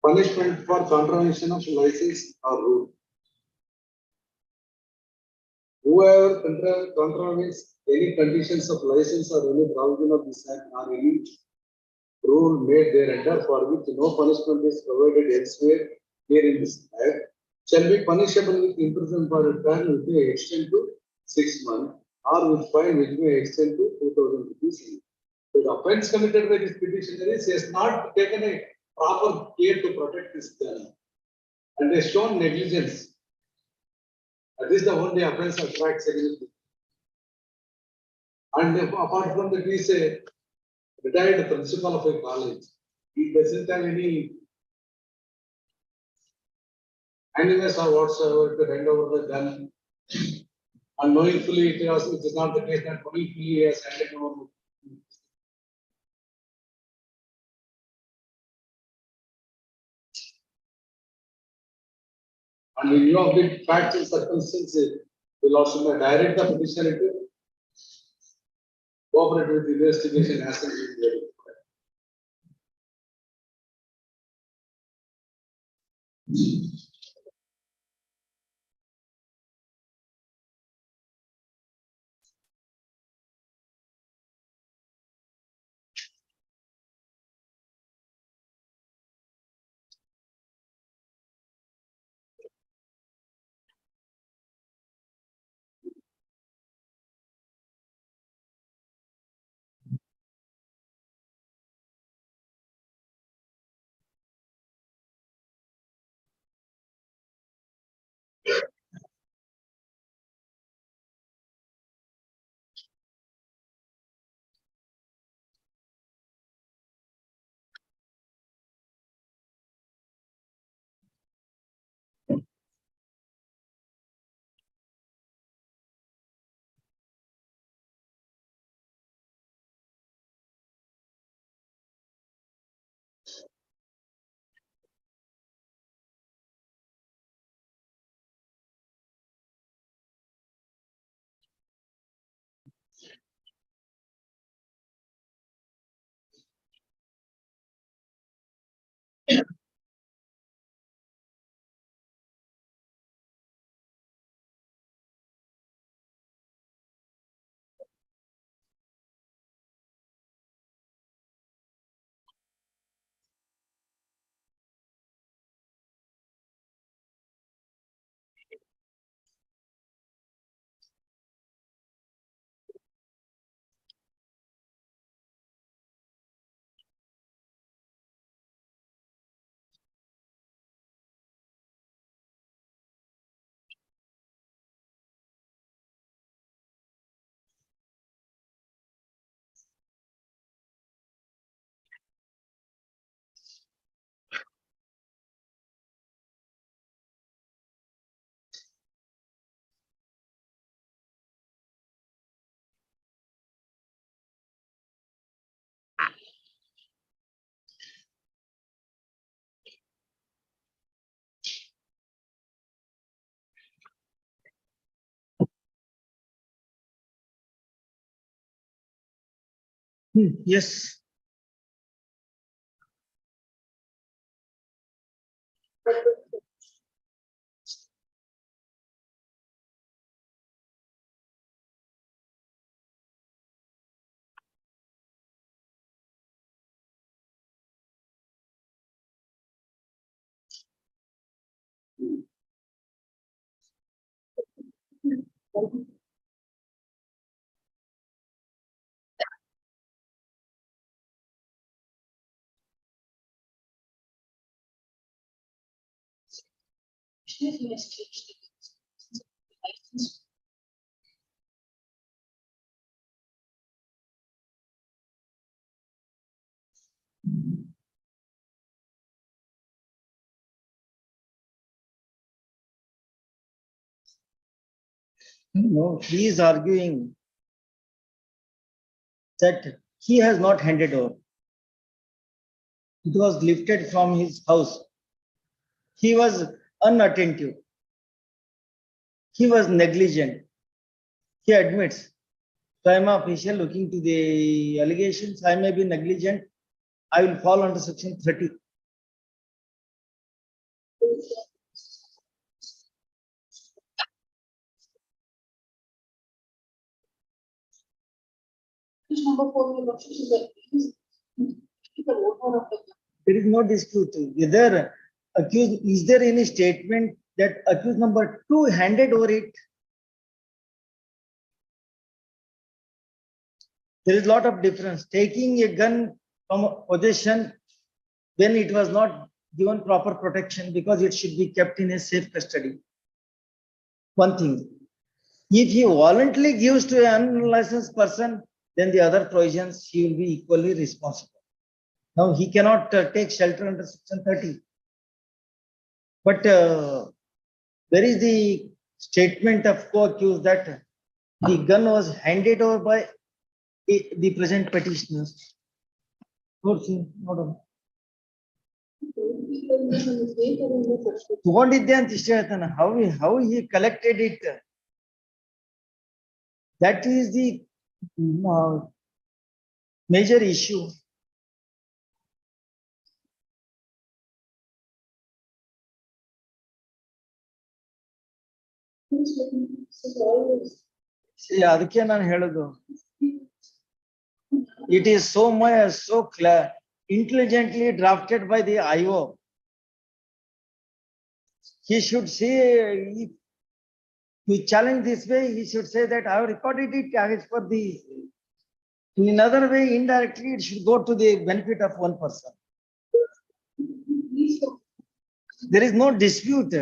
Punishment for contravention of license or rule. Whoever contravenes any conditions of license or any provision of this act or any rule made thereunder for which no punishment is provided elsewhere here in this act shall be punishable with imprisonment for a term which may extend to 6 months or with fine which may extend to 2,000 rupees. So the offense committed by this petitioner is he has not taken a proper care to protect his gun and has shown negligence. That is the only offense that tracks against it. And apart from that, he is a retired principal of a college. He doesn't have any animus or whatsoever to hand over the gun. And knowing fully it is not the case that knowing fully he has handed over. And in view of the facts and circumstances, will also direct the petitioner to cooperate with the investigation as and when required. Yes. No, he is arguing that he has not handed over. It was lifted from his house. He was unattentive. He was negligent. He admits. So I am official looking to the allegations. I may be negligent. I will fall under section 30. Number 4, your lordship, is the owner of the. There is no dispute. Whether accused, is there any statement that accused number 2 handed over it? There is a lot of difference. Taking a gun from possession when it was not given proper protection because it should be kept in a safe custody. One thing. If he voluntarily gives to an unlicensed person, then the other provisions he will be equally responsible. Now he cannot take shelter under section 30. But where is the statement of co-accused that the gun was handed over by the present petitioners? ತಗೊಂಡಿದ್ದೆ ಅಂತ ಇಷ್ಟ ಹೇಳ್ತಾನೆ. How he collected it? That is the major issue. See, ಅದಕ್ಕೆ ನಾನು ಹೇಳುದು. It is so much, so clear, intelligently drafted by the IO. He should say, if you challenge this way, he should say that I have recorded it as per the. In another way, indirectly, it should go to the benefit of one person. There is no dispute.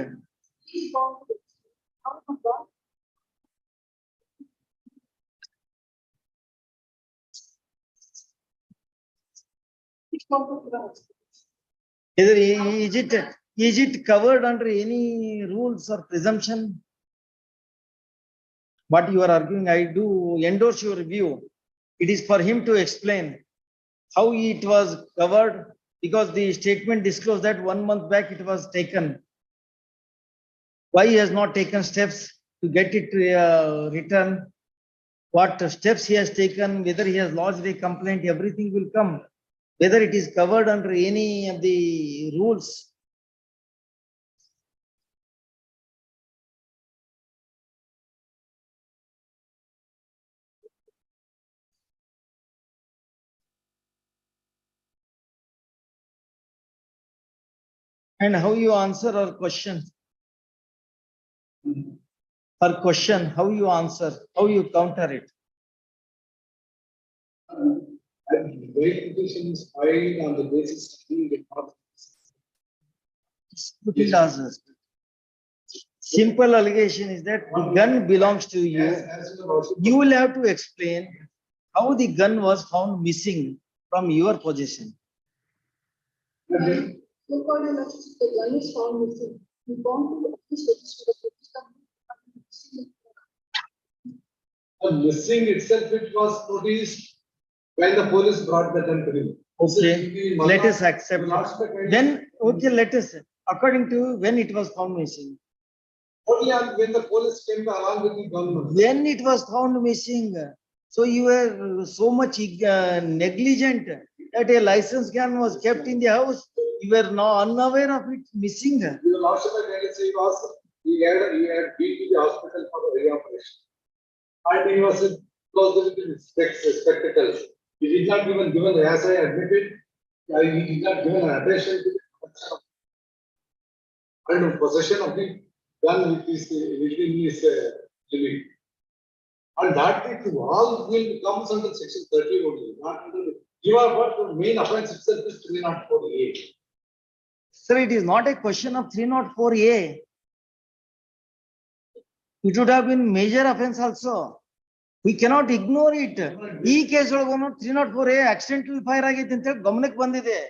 Is it covered under any rules or presumption? What you are arguing, I do endorse your view. It is for him to explain how it was covered, because the statement disclosed that 1 month back it was taken. Why he has not taken steps to get it returned? What steps he has taken, whether he has lodged a complaint, everything will come. Whether it is covered under any of the rules. And how you answer our question? Her question, how you answer, how you counter it? Verification is filed on the basis of the. It does. Simple allegation is that the gun belongs to you. You will have to explain how the gun was found missing from your possession. The gun is found missing. We want to register The missing itself, it was noticed when the police brought the gun to him. Okay, let us accept. Then, okay, let us, according to when it was found missing. Only when the police came along with the gun. When it was found missing, so you were so much negligent that a license gun was kept in the house. You were not unaware of it missing. The last time I can say was he had been to the hospital for the reoperation. And he was close to the spectacles. He did not even given, as I admitted, he did not given attention to the and possession of the gun within his limit. And that it all will comes under section 30 only, not under the, you are what the main offense itself is 304A. Sir, it is not a question of 304A. It would have been major offense also. We cannot ignore it. E case 304A accidental fire agite ante gamanak bandide.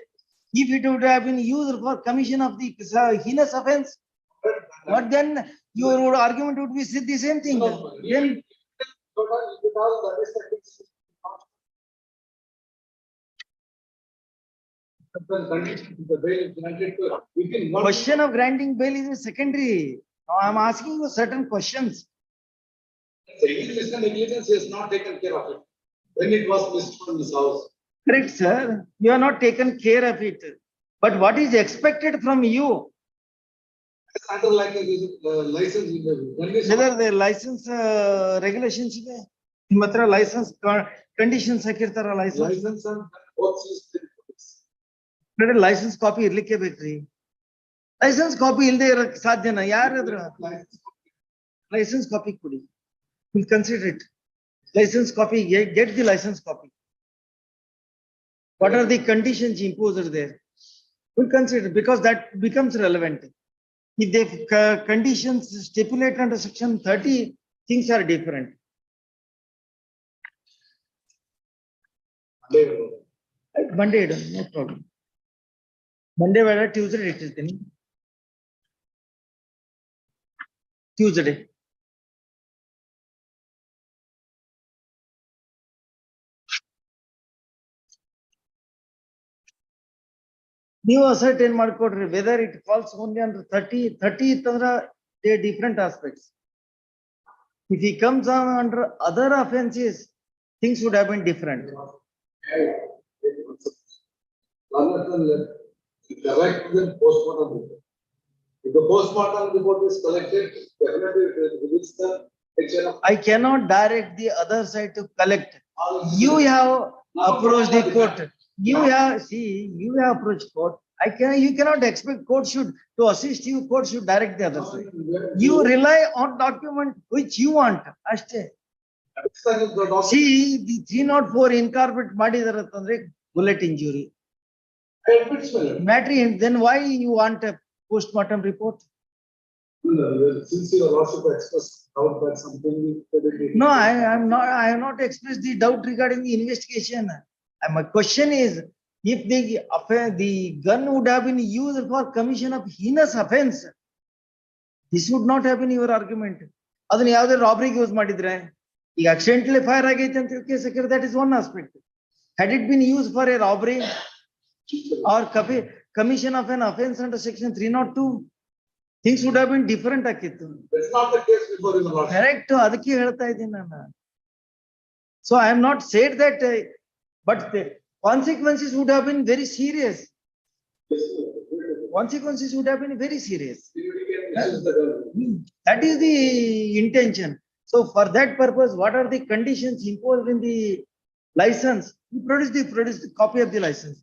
If it would have been used for commission of the heinous offense, but then your argument would be the same thing. Then question of granting bail is a secondary. Now I am asking you certain questions. Negligence is not taken care of it when it was missed from his house. Correct, sir. You have not taken care of it. But what is expected from you? Under like a license. Whether the license regulations ಇದೆ ನಿಮ್ಮ ಹತ್ರ license conditions ಹಾಕಿರ್ತಾರ license. License and both licence copy ಇರ್ಲಿಕ್ಕೆ ಬೇಕ್ರಿ. Licence copy ಇಲ್ಲದೆ ಇರಕ್ ಸಾಧ್ಯನಾ? ಯಾರಾದ್ರ licence copy ಕೊಡಿ. We'll consider it. License copy, get the license copy. What are the conditions imposed there? We'll consider, because that becomes relevant. If the conditions stipulate under section 30, things are different. Monday, no problem. Monday, whether Tuesday, it is then. Tuesday. ನೀವು ascertain ಮಾಡ್ಕೊಡ್ರಿ whether it falls only under 30 ಇತ್ತಂದ್ರ they different aspects. If he comes on under other offences things would have been different. Direct to the postmortem report. If the postmortem report is collected, definitely it reaches the section of. I cannot direct the other side to collect. You have approached the court. You have approached court. You cannot expect court should, to assist you, court should direct the other side. You rely on document which you want. Ashte. See, the 304 incorporate ಮಾಡಿದಾರೆ ಅಂತಂದ್ರೆ bullet injury. Matter, then why you want a postmortem report? Since your lordship expressed doubt that something. No, I have not expressed the doubt regarding the investigation. My question is, if the gun would have been used for commission of heinous offense, this would not have been your argument. ಅದನ್ನ ಯಾವುದೇ ರಾಬರಿಗೆ use ಮಾಡಿದ್ರೆ ಈಗ accidentally fire ಆಗೈತೆ ಅಂತ case ಹಾಕಿದ್ರೆ that is one aspect. Had it been used for a robbery or commission of an offense under section 302, things would have been different ಆಗಿತ್ತು. That's not the case before your lordship. Correct, ಅದಕ್ಕೆ ಹೇಳ್ತಾ ಇದ್ದೀನಿ ನಾನು. So I have not said that, but the consequences would have been very serious. Consequences would have been very serious. That is the intention. So for that purpose, what are the conditions imposed in the license? You produce the copy of the license.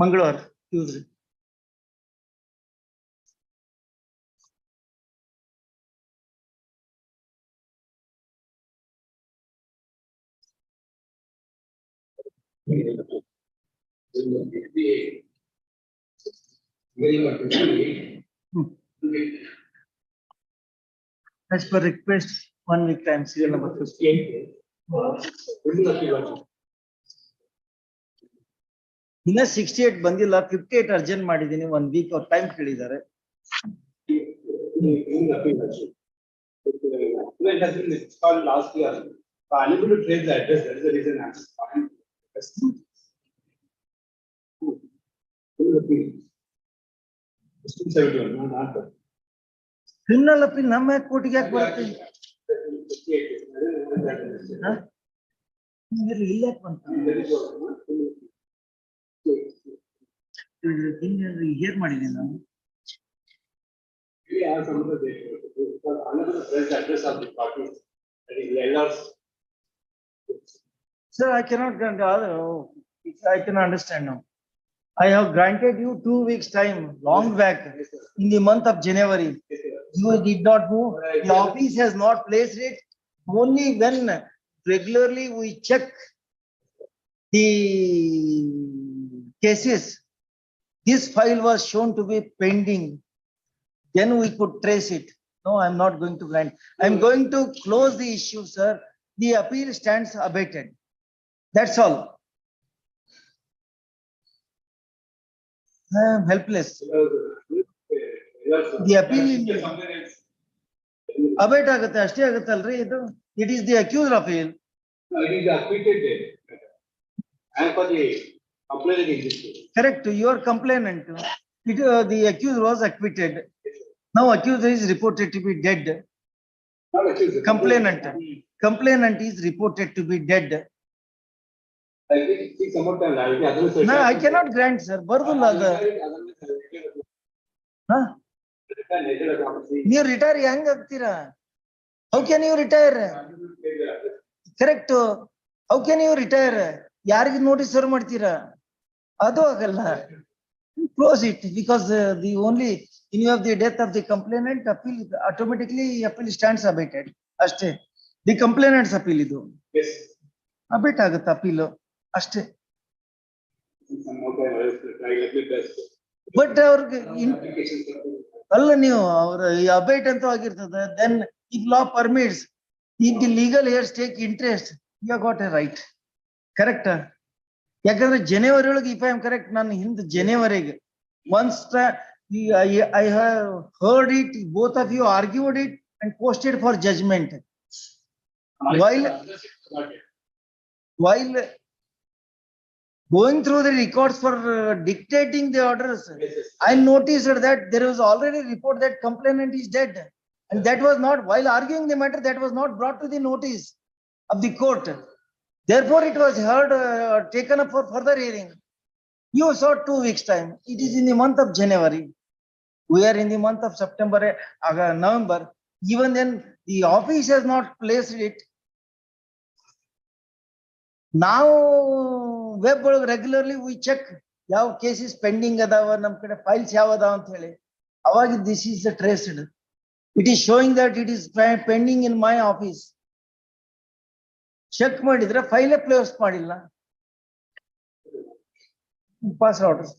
Mangalore, Tuesday. As per request, 1 week time, serial number 58. ಇನ್ನ 68 ಬಂದಿಲ್ಲ, 58 urgent ಮಾಡಿದೀನಿ, 1 week ಅವ್ರ time ಕೇಳಿದ್ದಾರೆ. It has been installed last year. So unable to trace the address, that is the reason I'm fine. Not that. Criminal appeal ನಮ್ಮ ಕೋರ್ಟಿಗೆ ಯಾಕೆ ಬರುತ್ತೆ? ಇಲ್ಲ ಯಾಕೆ ಬಂತ? ಹಿಯರ್ ಮಾಡಿದ್ದೀನಿ ನಾನು. Sir, I cannot grant, I can understand now. I have granted you 2 weeks time, long back, in the month of January. You did not move. The office has not placed it. Only when regularly we check the cases, this file was shown to be pending. Then we could trace it. No, I'm not going to grant. I'm going to close the issue, sir. The appeal stands abated. That's all. I am helpless. The appeal abate ಆಗುತ್ತೆ, ಅಷ್ಟೇ ಆಗುತ್ತಲ್ರಿ ಇದು. It is the accused appeal. It is acquitted. And for the complaint in this case. Correct, you are complainant. The accused was acquitted. Now accused is reported to be dead. Not accused. Complainant is reported to be dead. I think some more time. No, I cannot grant, sir. ಬರುದಿಲ್ಲ ಅದು. ನೀವು retire ಹೆಂಗ್ ಆಗ್ತೀರಾ? How can you retire? Correct. How can you retire? ಯಾರಿಗೆ notice serve ಮಾಡ್ತೀರಾ? ಅದು ಆಗಲ್ಲ. Close it, because the only in view of the death of the complainant, appeal automatically appeal stands abated. ಅಷ್ಟೇ. The complainant's appeal ಇದು. Yes. Abate ಆಗುತ್ತೆ appeal ಅಷ್ಟೇ. But ಅವ್ರಿಗೆ ಅಲ್ಲ ನೀವು ಅವ್ರ ಅಬೈಟ್ ಅಂತ ಆಗಿರ್ತದೆ. Then if law permits, if the legal heirs take interest, you have got a right. Correct? ಯಾಕಂದ್ರೆ ಜನವರಿ ಒಳಗೆ if I am correct, ನಾನು ಹಿಂದೆ ಜನವರಿಗೆ once I have heard it, both of you argued it and posted for judgment. While going through the records for dictating the orders, I noticed that there was already a report that complainant is dead. And that was not, while arguing the matter, that was not brought to the notice of the court. Therefore, it was heard, taken up for further hearing. You saw 2 weeks time. It is in the month of January. We are in the month of September, November. Even then, the office has not placed it. Now, web regularly we check ಯಾವ cases pending ಅದಾವ ನಮ್ಮ ಕಡೆ files ಯಾವ ಅದಾವ ಅಂತ ಹೇಳಿ ಅವಾಗ this is traced. It is showing that it is pending in my office. Check ಮಾಡಿದ್ರೆ ಫೈಲೇ ಪ್ಲೇಸ್ ಮಾಡಿಲ್ಲ. Pass order.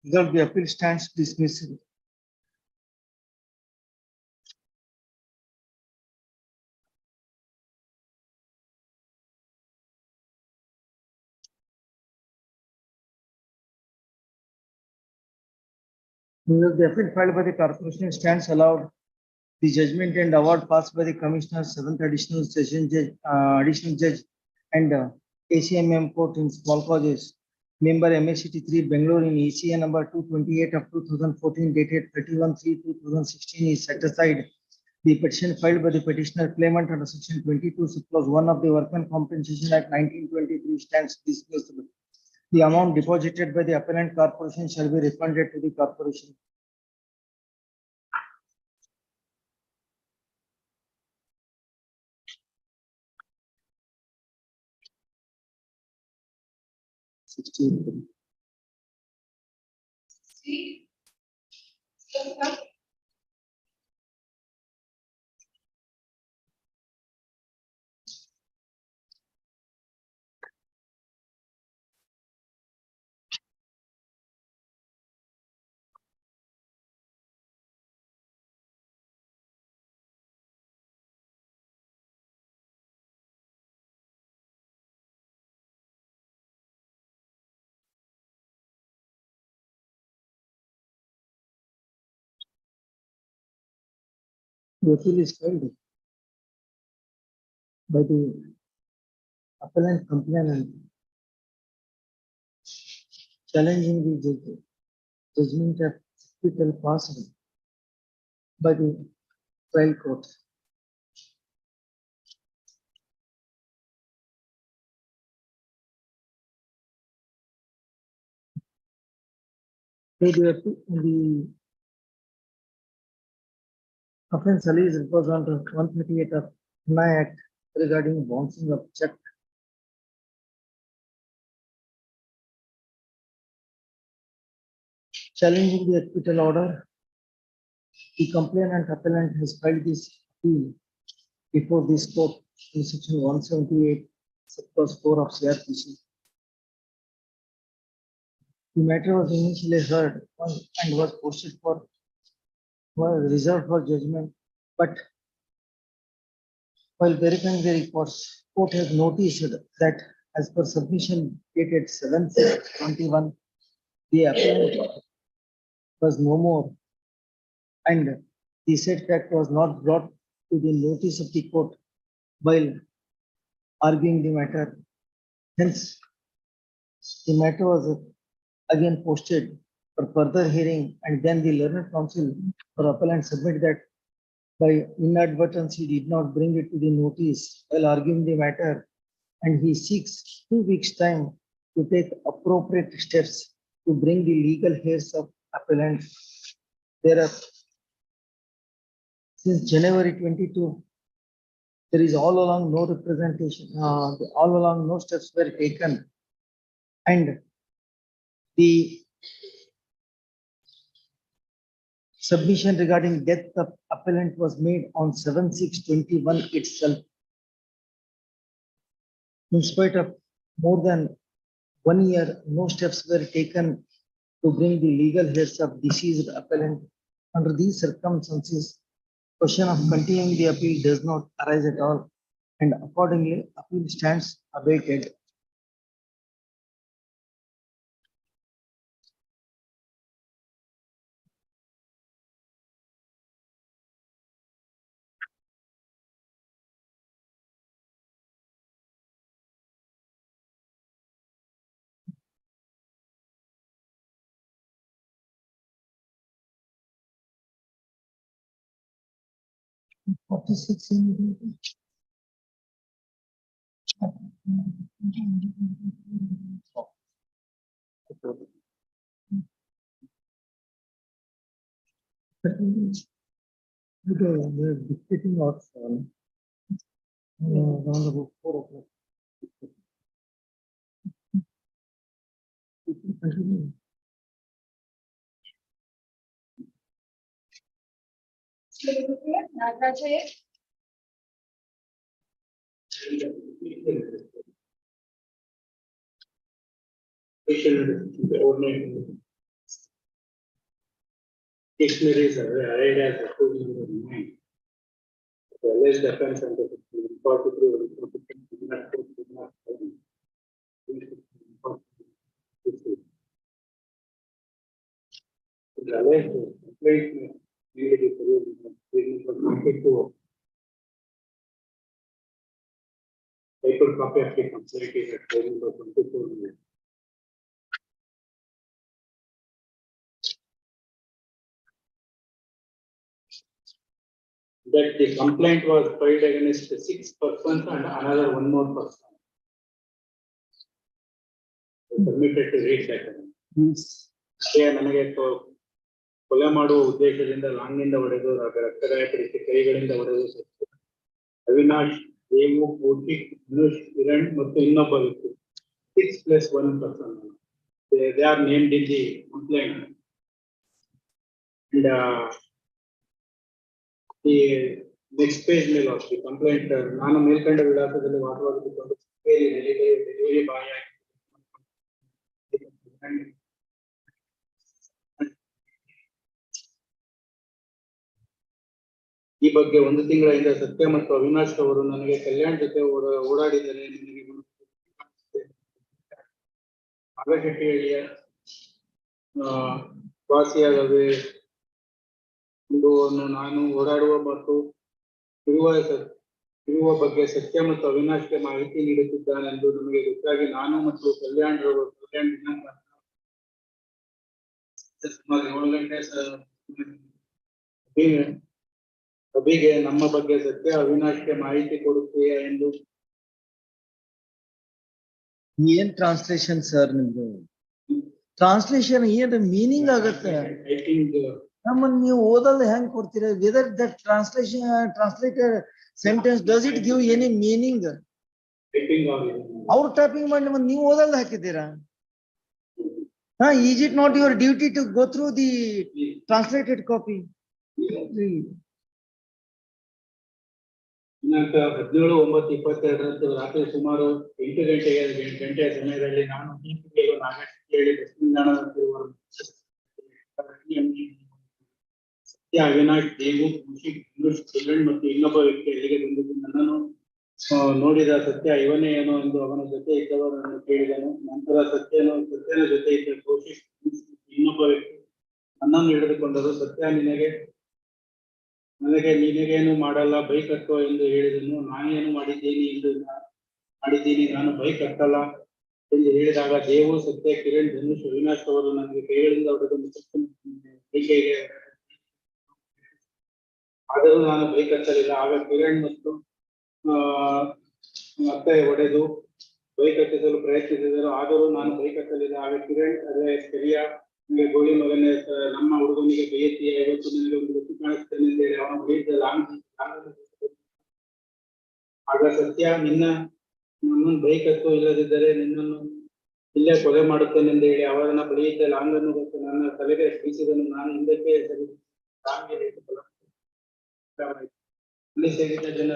Result, the appeal stands dismissed. Result, the appeal filed by the corporation stands allowed. The judgment and award passed by the Commissioner, seventh additional session judge, additional judge and ACMM court in small causes. Member MACT 3 Bangalore in ECA number 228 of 2014 dated 31/3/2016 is set aside. The petition filed by the petitioner claimant under section 22 clause 1 of the Workmen Compensation Act 1923 stands dismissed. The amount deposited by the appellant corporation shall be refunded to the corporation. Sixteen. See? The appeal is filed by the appellant complainant challenging the judgment of acquittal passed by the trial court. The offense alleged was under 138 of NI Act regarding bouncing of check. Challenging the acquittal order, the complainant appellant has filed this appeal before this court in section 178, clause 4 of CRPC. The matter was initially heard and was posted for was reserved for judgment, but while verifying the reports, court has noticed that as per submission dated 7/6/21, the appellant was no more, and the said fact was not brought to the notice of the court while arguing the matter. Hence, the matter was again posted for further hearing, and then the learned counsel for appellant submit that by inadvertence he did not bring it to the notice while arguing the matter, and he seeks 2 weeks' time to take appropriate steps to bring the legal heirs of appellant. There are since January 22, there is all along no representation, all along no steps were taken, and the submission regarding death of appellant was made on 7/6/21 itself. In spite of more than 1 year, no steps were taken to bring the legal heirs of deceased appellant. Under these circumstances, question of continuing the appeal does not arise at all, and accordingly, appeal stands abated. Forty-six. We're dictating out around about 4 o'clock. Continue. Dictionaries are arrayed as accused number 9. The alleged offense under 43 the alleged complaint made is paper copy of the complaint is at page number 24. That the complaint was filed against 6 persons and another 1 more person. Permitted to read that. ನನಗೆ ಕೊಲೆ ಮಾಡುವ ಉದ್ದೇಶದಿಂದ ಲಾಂಗಿಂದ ಹೊಡೆದು ರಕ್ತಗಾಯಪಡಿಸಿ ಕೈಗಳಿಂದ ಹೊಡೆದು ಅವಿನಾಶ್ ದೇವು ಕೌಶಿಕ್ ಧನುಷ್ ಕಿರಣ್ ಮತ್ತು ಇನ್ನೊಬ್ಬ ವ್ಯಕ್ತಿ 6+1 person. They are named in the complaint. And the next page ಮೇಲೆ of the complaint ನಾನು ಮೇಲ್ಕಂಡ ವಿಳಾಸದಲ್ಲಿ ವಾಸವಾಗಿದ್ದುಕೊಂಡು ಡೆಲಿವರಿ ಬಾಯ್ ಈ ಬಗ್ಗೆ 1 ತಿಂಗಳಿಂದ ಸತ್ಯ ಮತ್ತು ಅವಿನಾಶ್ ಅವರು ನನಗೆ ಕಲ್ಯಾಣ್ ಜೊತೆ ಓಡಾಡಿದರೆ ನಿಮಗೆ ಆಗಶೆಟ್ಟಿಹಳ್ಳಿಯ ವಾಸಿಯಾಗವೇ ನಾನು ಓಡಾಡುವ ಮತ್ತು ಇರುವ ಬಗ್ಗೆ ಸತ್ಯ ಮತ್ತು ಅವಿನಾಶ್ಗೆ ಮಾಹಿತಿ ನೀಡುತ್ತಿದ್ದಾನೆಂದು ನಮಗೆ ಗೊತ್ತಾಗಿ ನಾನು ಮತ್ತು ಕಲ್ಯಾಣ್ ದಿನಾಂಕ ಸುಮಾರು 7 ಗಂಟೆ ಅಭಿಗೆ ನಮ್ಮ ಬಗ್ಗೆ ಸತ್ಯ ಅವಿನಾಶ್ಗೆ ಮಾಹಿತಿ ಕೊಡುತ್ತೀಯಾ ಎಂದು ಏನ್ ಟ್ರಾನ್ಸ್ಲೇಷನ್ ಸರ್ ನಿಮ್ದು ಟ್ರಾನ್ಸ್ಲೇಷನ್ ಏನ್ ಮೀನಿಂಗ್ ಆಗತ್ತೆ ಐ ಥಿಂಕ್ ನಮ್ಮನ್ನ ನೀವು ಓದಲ್ಲ ಹೆಂಗ್ ಕೊಡ್ತೀರಾ whether that translated sentence does it give any meaning ಅವ್ರು ಟೈಪಿಂಗ್ ಮಾಡಿ ನಮ್ಮನ್ನ ನೀವು ಓದಲ್ಲ ಹಾಕಿದ್ದೀರಾ is it not your duty to go through the translated copy ದಿನಾಂಕ 17/9/22 ರಾತ್ರಿ ಸುಮಾರು 8 ಗಂಟೆಯ ಸಮಯದಲ್ಲಿ ನಾನು ನಾಗೇಶ್ ಬಸ್ ನಿಲ್ದಾಣದಲ್ಲಿರುವ ಸತ್ಯ ಅವಿನಾಶ್ ದೇವು ಕೌಶಿಕ್ ಧನುಷ್ ಕಿರಣ್ ಮತ್ತು ಇನ್ನೊಬ್ಬ ವ್ಯಕ್ತಿ ಅಲ್ಲಿಗೆ ಬಂದಿದ್ದು ನನ್ನನ್ನು ನೋಡಿದ ಸತ್ಯ ಇವನೇ ಏನೋ ಎಂದು ಅವನ ಜೊತೆ ಇದ್ದವರನ್ನು ಕೇಳಿದನು. ನಂತರ ಸತ್ಯನ ಜೊತೆ ಇದ್ದ ಕೌಶಿಕ್ ಇನ್ನೊಬ್ಬ ವ್ಯಕ್ತಿ ನನ್ನನ್ನು ಹಿಡಿದುಕೊಂಡರು. ಸತ್ಯ ನಿನಗೇನು ಮಾಡಲ್ಲ ಬೈಕ್ ಹತ್ತೋ ಎಂದು ಹೇಳಿದನು. ನಾನೇನು ಮಾಡಿದ್ದೀನಿ ನಾನು ಬೈಕ್ ಹತ್ತಲ್ಲ ಎಂದು ಹೇಳಿದಾಗ ದೇವು ಸತ್ಯ ಕಿರಣ್ ಧನುಷ್ ಅವಿನಾಶ್ ಅವರು ನನಗೆ ಕೈಗಳಿಂದ ಹೊಡೆದು ಕೈಗೆ ಆದರೂ ನಾನು ಬೈಕ್ ಹತ್ತಲಿಲ್ಲ. ಆಗ ಕಿರಣ್ ಮತ್ತು ಮತ್ತೆ ಹೊಡೆದು ಬೈಕ್ ಹತ್ತಿಸಲು ಪ್ರಯತ್ನಿಸಿದರು. ಆದರೂ ನಾನು ಬೈಕ್ ಹತ್ತಲಿಲ್ಲ. ಆಗ ಕಿರಣ್ ಅದೇ ಸ್ಥಳೀಯ ಗೋಳಿ ಮಗನೇ ನಮ್ಮ ಹುಡುಗನಿಗೆ ಬೈಯತ್ತೀಯ ಇವತ್ತು ನನಗೆ ಒಂದು ಗೊತ್ತು ಕಾಣಿಸ್ತೇನೆ ಅಂತ ಹೇಳಿ ಅವನ ಬೈದ ಆಗ ಸತ್ಯ ನನ್ನನ್ನು ಬೈಕ್ ಹತ್ತೋ ಇಲ್ಲದಿದ್ದರೆ ನಿನ್ನನ್ನು ಇಲ್ಲೇ ಕೊಲೆ ಮಾಡುತ್ತೇನೆ ಎಂದು ಹೇಳಿ ಅವರನ್ನ ಬಳಿಯಿದ್ದ ಲಾಂಗನ್ನು ಗೊತ್ತು ನನ್ನ ತಲೆಗೆ ಬೀಸಿದನು. ನಾನು ಹಿಂದಕ್ಕೆ ಅಲ್ಲಿ ಸೇರಿದ್ದ ಜನ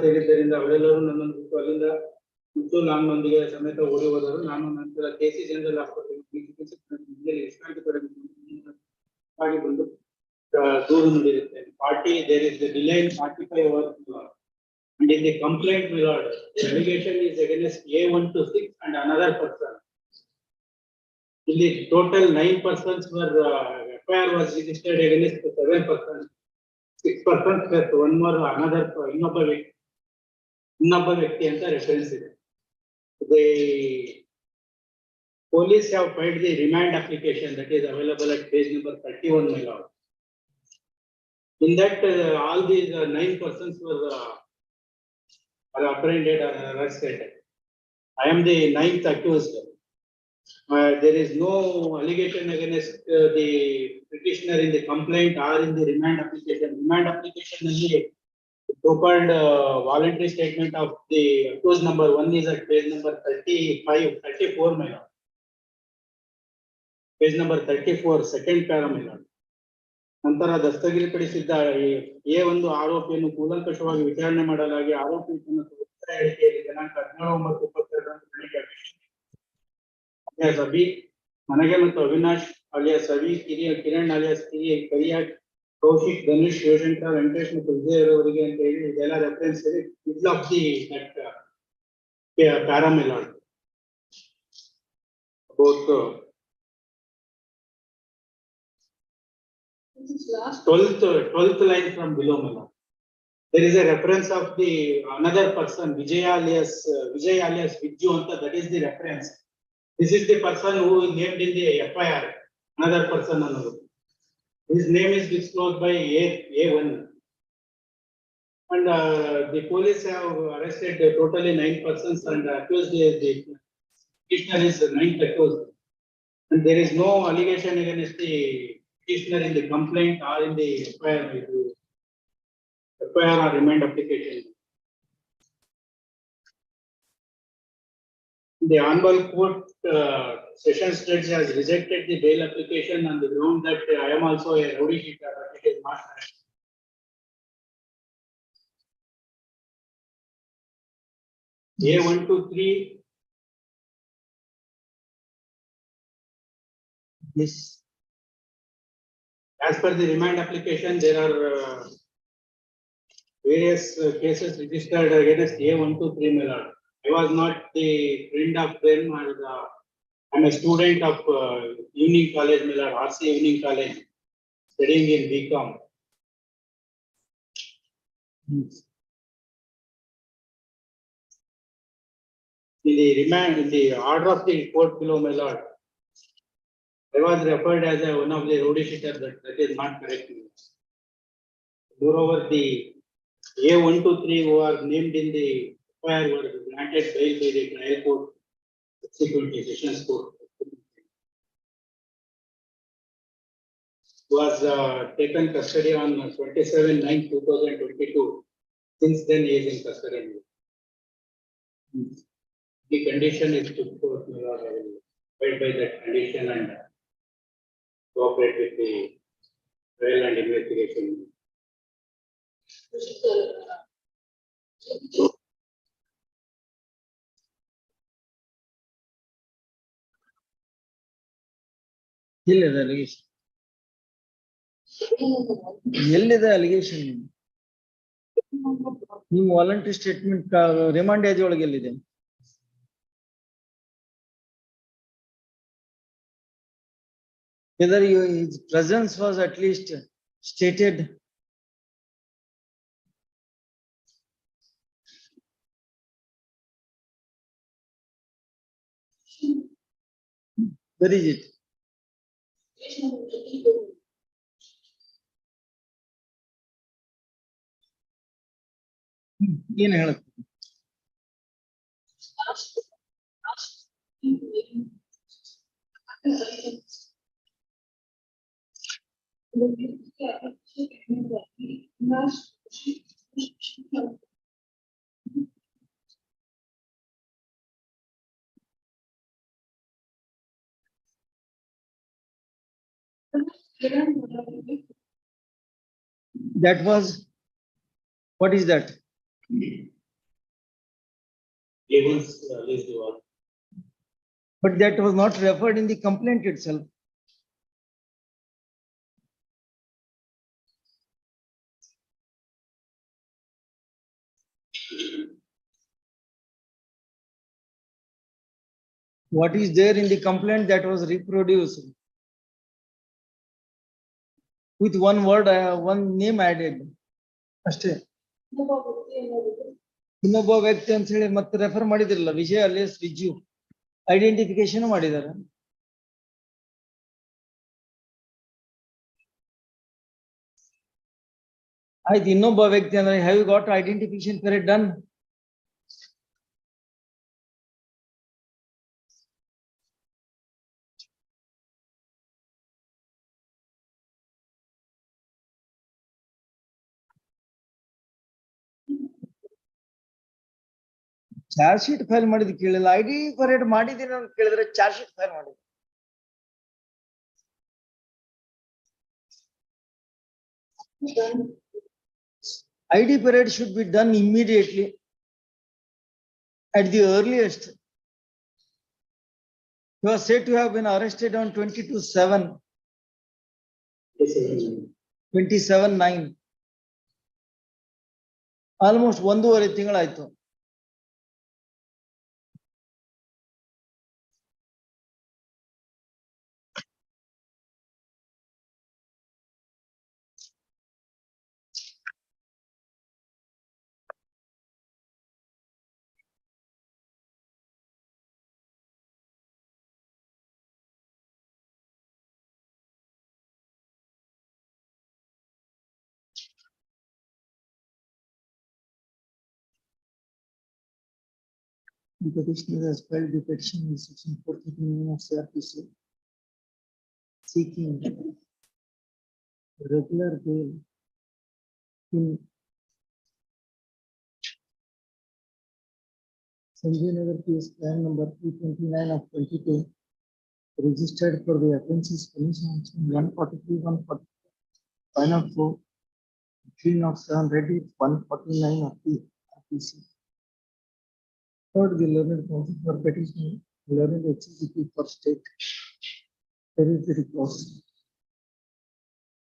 ಸೇರಿದ್ದರಿಂದ ಅವರೆಲ್ಲರೂ ನನ್ನನ್ನು ಬಿಟ್ಟು ಅಲ್ಲಿಂದ ಮುಚ್ಚು ಲಾಂಗ್ನೊಂದಿಗೆ ಸಮೇತ ಓಡಿ ಹೋದರು. ನಾನು ನಂತರ ಕೆಸಿ ಜನರಲ್ ಆಸ್ಪತ್ರೆಗೆ ವಿಶ್ರಾಂತಿ ಪಡೆದು ಬಂದು ದೂರು ನೀಡಿರುತ್ತೇನೆ. There is a delay in 45 hours and in the complaint my lord the allegation is against A1 to 6 and another person. In the total 9 persons were FIR was registered against 7 persons. 6 persons plus one more another ಇನ್ನೊಬ್ಬ ವ್ಯಕ್ತಿ ಅಂತ reference ಇದೆ. The police have filed the remand application that is available at page number 31 my lord. In that all these 9 persons were apprehended or arrested. I am the 9th accused. There is no allegation against the petitioner in the complaint or in the remand application. Remand application is so-called voluntary statement of the accused number 1 is at page number 34 my lord. Page number 34 second para my lord. ನಂತರ ದಸ್ತಗಿರಿಪಡಿಸಿದ್ದ ಒಂದು ಆರೋಪಿಯನ್ನು ಕೂಲಂಕಷವಾಗಿ ವಿಚಾರಣೆ ಮಾಡಲಾಗಿ ಆರೋಪಿ ತನ್ನ ಹೇಳಿಕೆಯಲ್ಲಿ ದಿನಾಂಕ 17/9/22 ಬೆಳಿಗ್ಗೆ ಅಭಿ ನನಗೆ ಮತ್ತು Avinash alias Avi, Kiran alias Kariyak, Kaushik, Ganesh, Shivashankar, Venkatesh ಮತ್ತು ವಿಜಯ್ ಅವರಿಗೆ ಅಂತ ಹೇಳಿ ಇದೆಲ್ಲ ರೆಫರೆನ್ಸ್ ಇದೆ. ಮಿಡ್ಲ್ ಆಫ್ ದಿ ದಟ್ ಪ್ಯಾರಾಮೆಲಾನ್ about This is last. 12th line from below melon. There is a reference of the another person Vijay alias Vijju anta, that is the reference. This is the person who is named in the FIR, another person another. His name is disclosed by A1. And the police have arrested totally 9 persons and accused the petitioner is 9th accused. And there is no allegation against the petitioner in the complaint or in the FIR or remand application. The Honorable Court Sessions Judge has rejected the bail application on the ground that I am also a rowdy sheeter, but it is not correct. A1 to 3. Yes. As per the remand application, there are various cases registered against A1 to 3 Millard. I was not the friend of them, and I'm a student of Evening College, Millard, RC Evening College, studying in BCom. In the remand, in the order of the court below, my lord, I was referred as one of the rowdy sheeters, that is not correct. Moreover, the A1 to 3 who are named in the FIR were granted bail by the trial court, subsequently Sessions Court. Was taken custody on 27/9/2022. Since then, he is in custody. The condition is to abide by that condition and cooperate with the trial and investigation. ಎಲ್ಲಿದೆ allegation? ಎಲ್ಲಿದೆ allegation? ನಿಮ್ಮ voluntary statement remand age ಒಳಗೆ ಎಲ್ಲಿದೆ? Whether his presence was at least stated. Where is it? ಏನು ಹೇಳುತ್ತೆ? That was, what is that? A1's list was. But that was not referred in the complaint itself. What is there in the complaint that was reproduced? With one word, one name added. ಅಷ್ಟೇ. ಇನ್ನೊಬ್ಬ ವ್ಯಕ್ತಿ ಅಂತ ಹೇಳಿ ಮತ್ತೆ refer ಮಾಡಿದಿರಲ್ಲ, Vijay alias Vijju, identification ಮಾಡಿದ್ದಾರೆ. ಆಯ್ತು, ಇನ್ನೊಬ್ಬ ವ್ಯಕ್ತಿ ಅಂದ್ರೆ have you got identification period done? Charge sheet file ಮಾಡಿದ್ ಕೇಳಿಲ್ಲ, ಐಡಿ ಪರೇಡ್ ಮಾಡಿದ್ದೀನಿ ಅಂತ ಕೇಳಿದ್ರೆ ಚಾರ್ಜ್ ಶೀಟ್ ಫೈಲ್ ಮಾಡಿ. ID parade should be done immediately at the earliest. He was said to have been arrested on 22/7, 27/9. Almost 1.5 ತಿಂಗಳಾಯ್ತು. The petitioner has filed the petition in section 439 of CRPC seeking regular bail in Sanjay Nagar case plan number 229 of 22, registered for the offences commission 143, 140, 504, 307, ready 149 of the RPC. Third, the learned counsel for petitioner, learned HCCP for state. There is the recourse.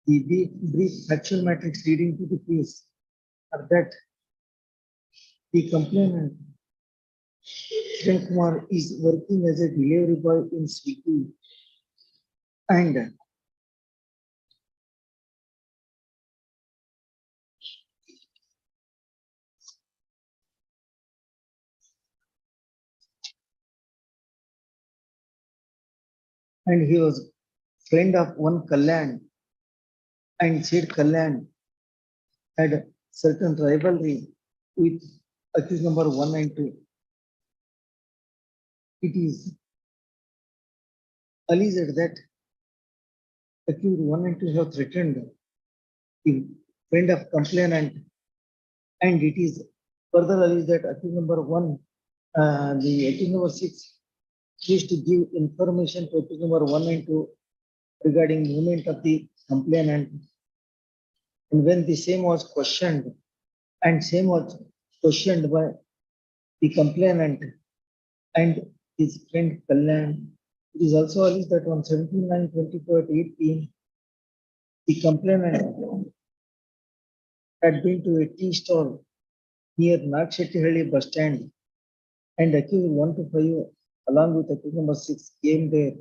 The brief factual matrix leading to the case are that the complainant Kiran Kumar is working as a delivery boy in Swiggy and he was friend of one Kalyan and said Kalyan had certain rivalry with accused number 1 and 2. It is alleged that accused 1 and 2 have threatened the friend of complainant, and it is further alleged that accused number 1, the accused number 6 used to give information to accused number 1 and 2 regarding movement of the complainant. And when the same was questioned, and same was questioned by the complainant and his friend Kalyan, it is also alleged that on 17/9/24 at 8 p.m., the complainant had been to a tea stall near Nagshettihalli bus stand, and accused 1 to 5 along with accused number 6 came there,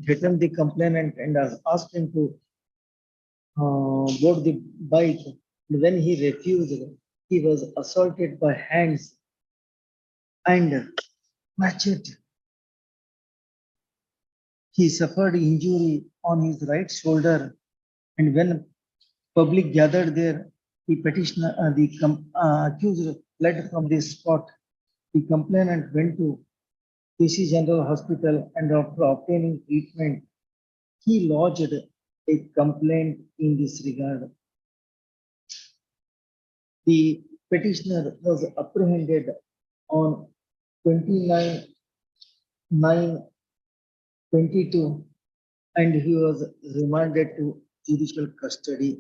threatened the complainant and asked him to board the bike. And when he refused, he was assaulted by hands and machete. He suffered injury on his right shoulder, and when public gathered there, the petitioner, accused fled from this spot. The complainant went to PC General Hospital, and after obtaining treatment, he lodged a complaint in this regard. The petitioner was apprehended on 29/9/22, and he was remanded to judicial custody.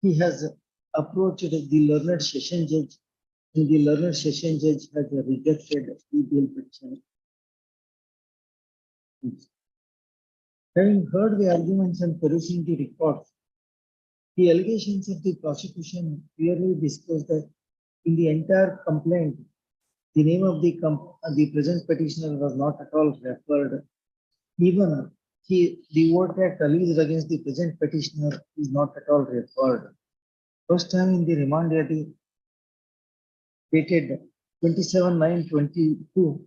He has approached the learned session judge, and the learned session judge has rejected the bail petition. Having heard the arguments and perusing the reports, the allegations of the prosecution clearly disclose that in the entire complaint, the name of the present petitioner was not at all referred. Even the word that alleged against the present petitioner is not at all referred. First time in the remand hearing dated 27/9/22,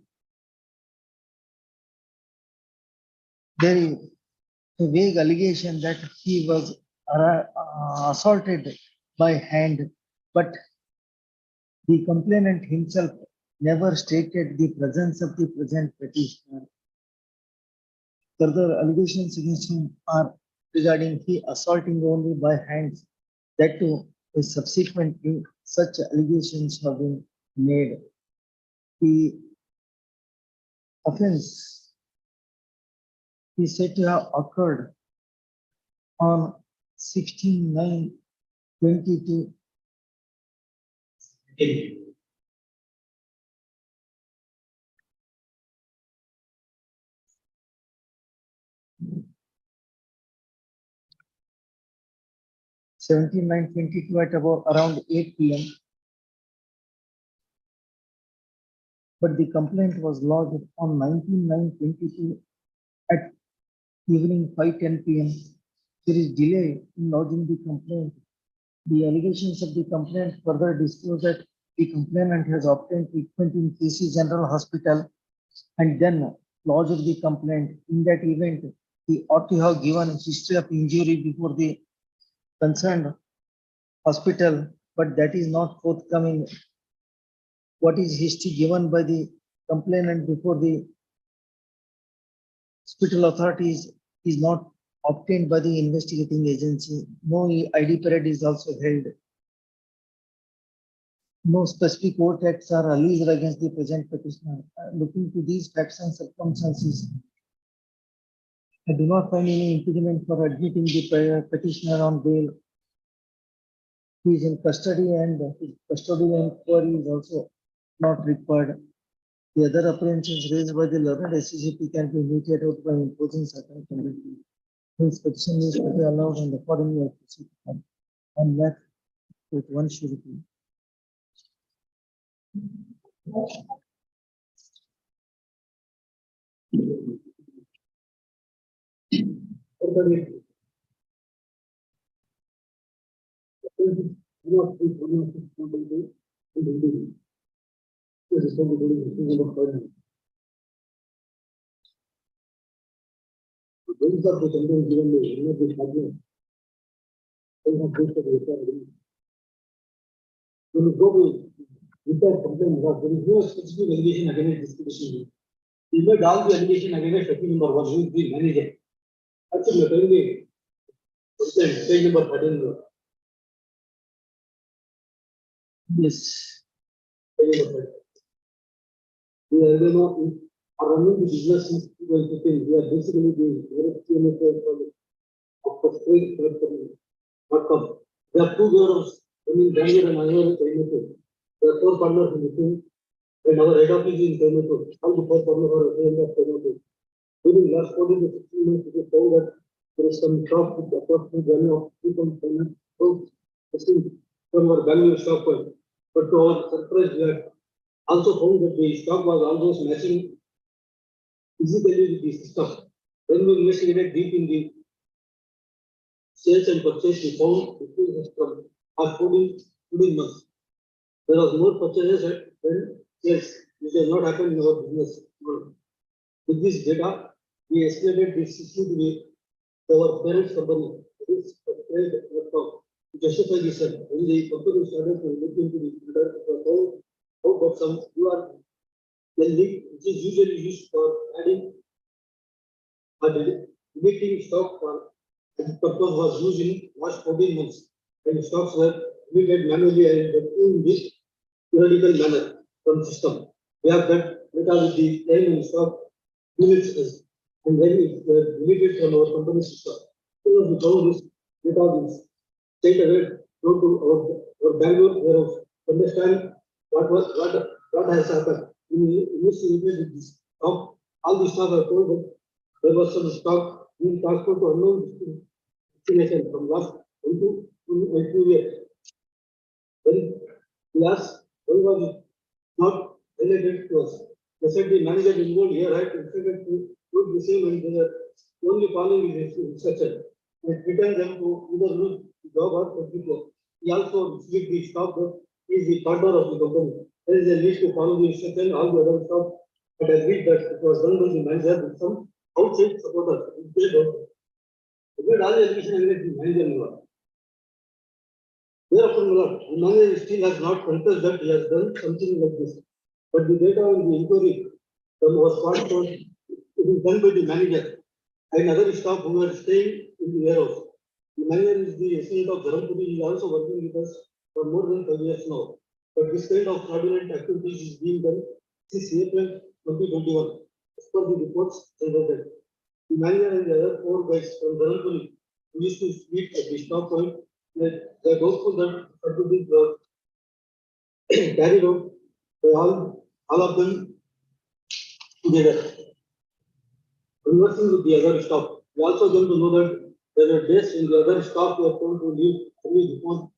there is a vague allegation that he was assaulted by hand, but the complainant himself never stated the presence of the present petitioner. Further allegations against him are regarding he assaulting only by hands. That too, subsequently such allegations have been made. The offense is said to have occurred on 16/9/22. 17/9/22 at about around 8 p.m. But the complaint was lodged on 19/9/22 at evening 5:10 p.m. There is delay in lodging the complaint. The allegations of the complaint further disclose that the complainant has obtained treatment in KC General Hospital and then lodged the complaint. In that event, he ought to have given history of injury before the concerned hospital, but that is not forthcoming. What is history given by the complainant before the hospital authorities is not obtained by the investigating agency. No ID parade is also held. No specific court acts are alleged against the present petitioner. Looking to these facts and circumstances, I do not find any impediment for admitting the petitioner on bail. He is in custody and his custodial inquiry is also not required. The other apprehensions raised by the learned SCGP can be mitigated out by imposing certain conditions. His petition is to be allowed and accordingly I proceed on that with one surety. Without complaint, there is no specific allegation against this petition. He made all the allegation against petition number 1, who is the manager. Actually, page number 13. Yes. Page number 13. We are running the business since 2015. We are basically the of the state platform. There are 2 bureaus, one in Bangalore and another in Coimbatore. There are 4 partners in the team, and our head office is in Coimbatore. All the 4 partners are at the end of Coimbatore. During last 40 to 16 months, we found that there is some shop with approximate value of 2.5 crores from our Bangalore stock point. But to our surprise, we have also found that the stock was almost matching physically with the system. When we investigated deep in the sales and purchase, we found it from our 14 months. There was more purchases than sales, which has not happened in our business. With this data, we estimated this issue to be our parent company. This to justify this, when the company started to look into the matter, how about some QR link, which is usually used for adding or deleting stock for purpose was used in last 14 months, and stocks were deleted manually and in this periodical manner from system. We have that data with the time and stock units, and then it deleted from our company system. So we found this data is straight away go to our Bangalore warehouse, understand what has happened. We investigated this stock. All the stock are told that there was some stock being transferred to unknown destination from last 2 years. When we asked, why was it not related to us? They said the manager involved here had instructed to do the same, and they are only following his instruction and return them to either lose the job or people. He also received the stock that is the partner of the company. There is a list to follow the instruction. All the other stock had agreed that it was done by the manager with some outside supporters. We made all the allegation against the manager. Therefore, the manager still has not confessed that he has done something like this. But the data in the inquiry from our spot was it is done by the manager and other staff who are staying in the warehouse. The manager is the resident of Dharampuri. He is also working with us for more than 5 years now. But this kind of fraudulent activities is being done since April 2021. As per the reports presented, the manager and the other 4 guys from Dharampuri who used to meet at the stop point, they are doubtful that activities were carried out by all of them together. Conversing with the other staff, we also came to know that There were days in the other staff were told to leave only before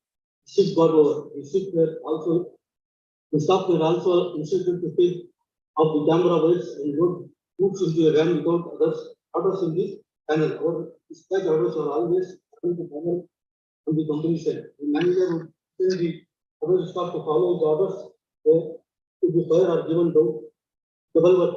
shift got over. The shift were also, the staff were also instructed to take off the camera weights and load goods into the van without orders in the panel. Our dispatch orders are always coming to panel on the company side. The manager would tell the other staff to follow the orders, to be fair or given double work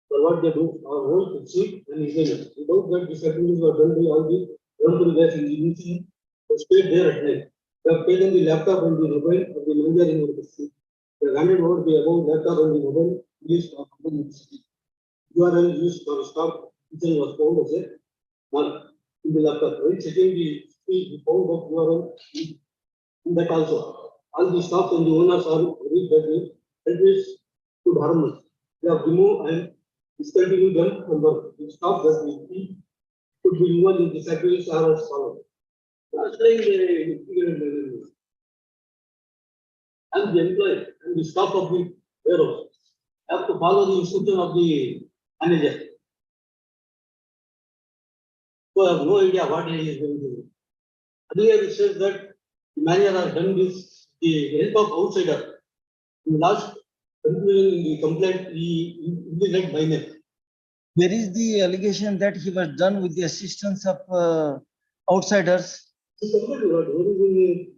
for what they do or won't achieve and email it. Without that, these activities were done by all the one guys in the meeting who stayed there at night. They have taken the laptop and the mobile of the manager in the city. They have handed over the above laptop and the mobile used for the city. URL used for staff kitchen was found as a mark in the laptop. When checking the street, we found that URL in that also. All the staff and the owners are worried that the helpers could harm us. They have removed and discontinued them from work. The staff that we see could be involved in these activities are as follows. Last time and the employee and the staff of the warehouse have to follow the instruction of the manager. So I have no idea what he is going to do. Earlier it says that the manager has done this, the help of outsider. In last conclusion in the complaint, he led by name. There is the allegation that he was done with the assistance of outsiders. He complained what? What is in the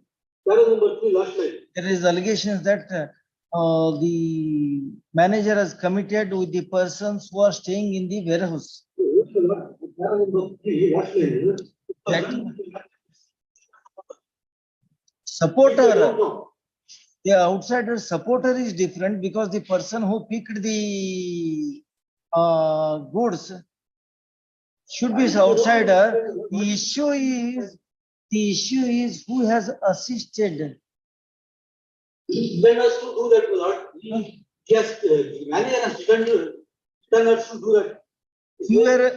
paragraph number 3 last line? There is allegations that the manager has committed with the persons who are staying in the warehouse. Paragraph number 3 last line. That- Supporter, the outsider supporter is different because the person who picked the goods should be outsider. The issue is who has assisted. Then has to do that, Lord. Yes, the manager has done us to do that. You were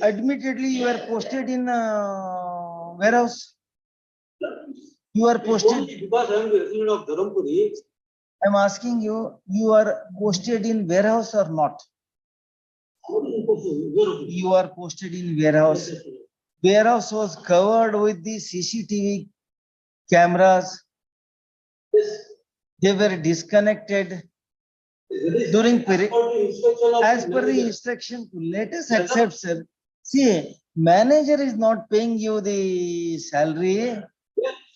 admittedly you were posted in warehouse. You are posted. Because I am the resident of Dharampuri. I'm asking you, you are posted in warehouse or not? You are posted in warehouse. Warehouse was covered with the CCTV cameras. They were disconnected during period. As per the instruction, let us accept, sir. See, manager is not paying you the salary.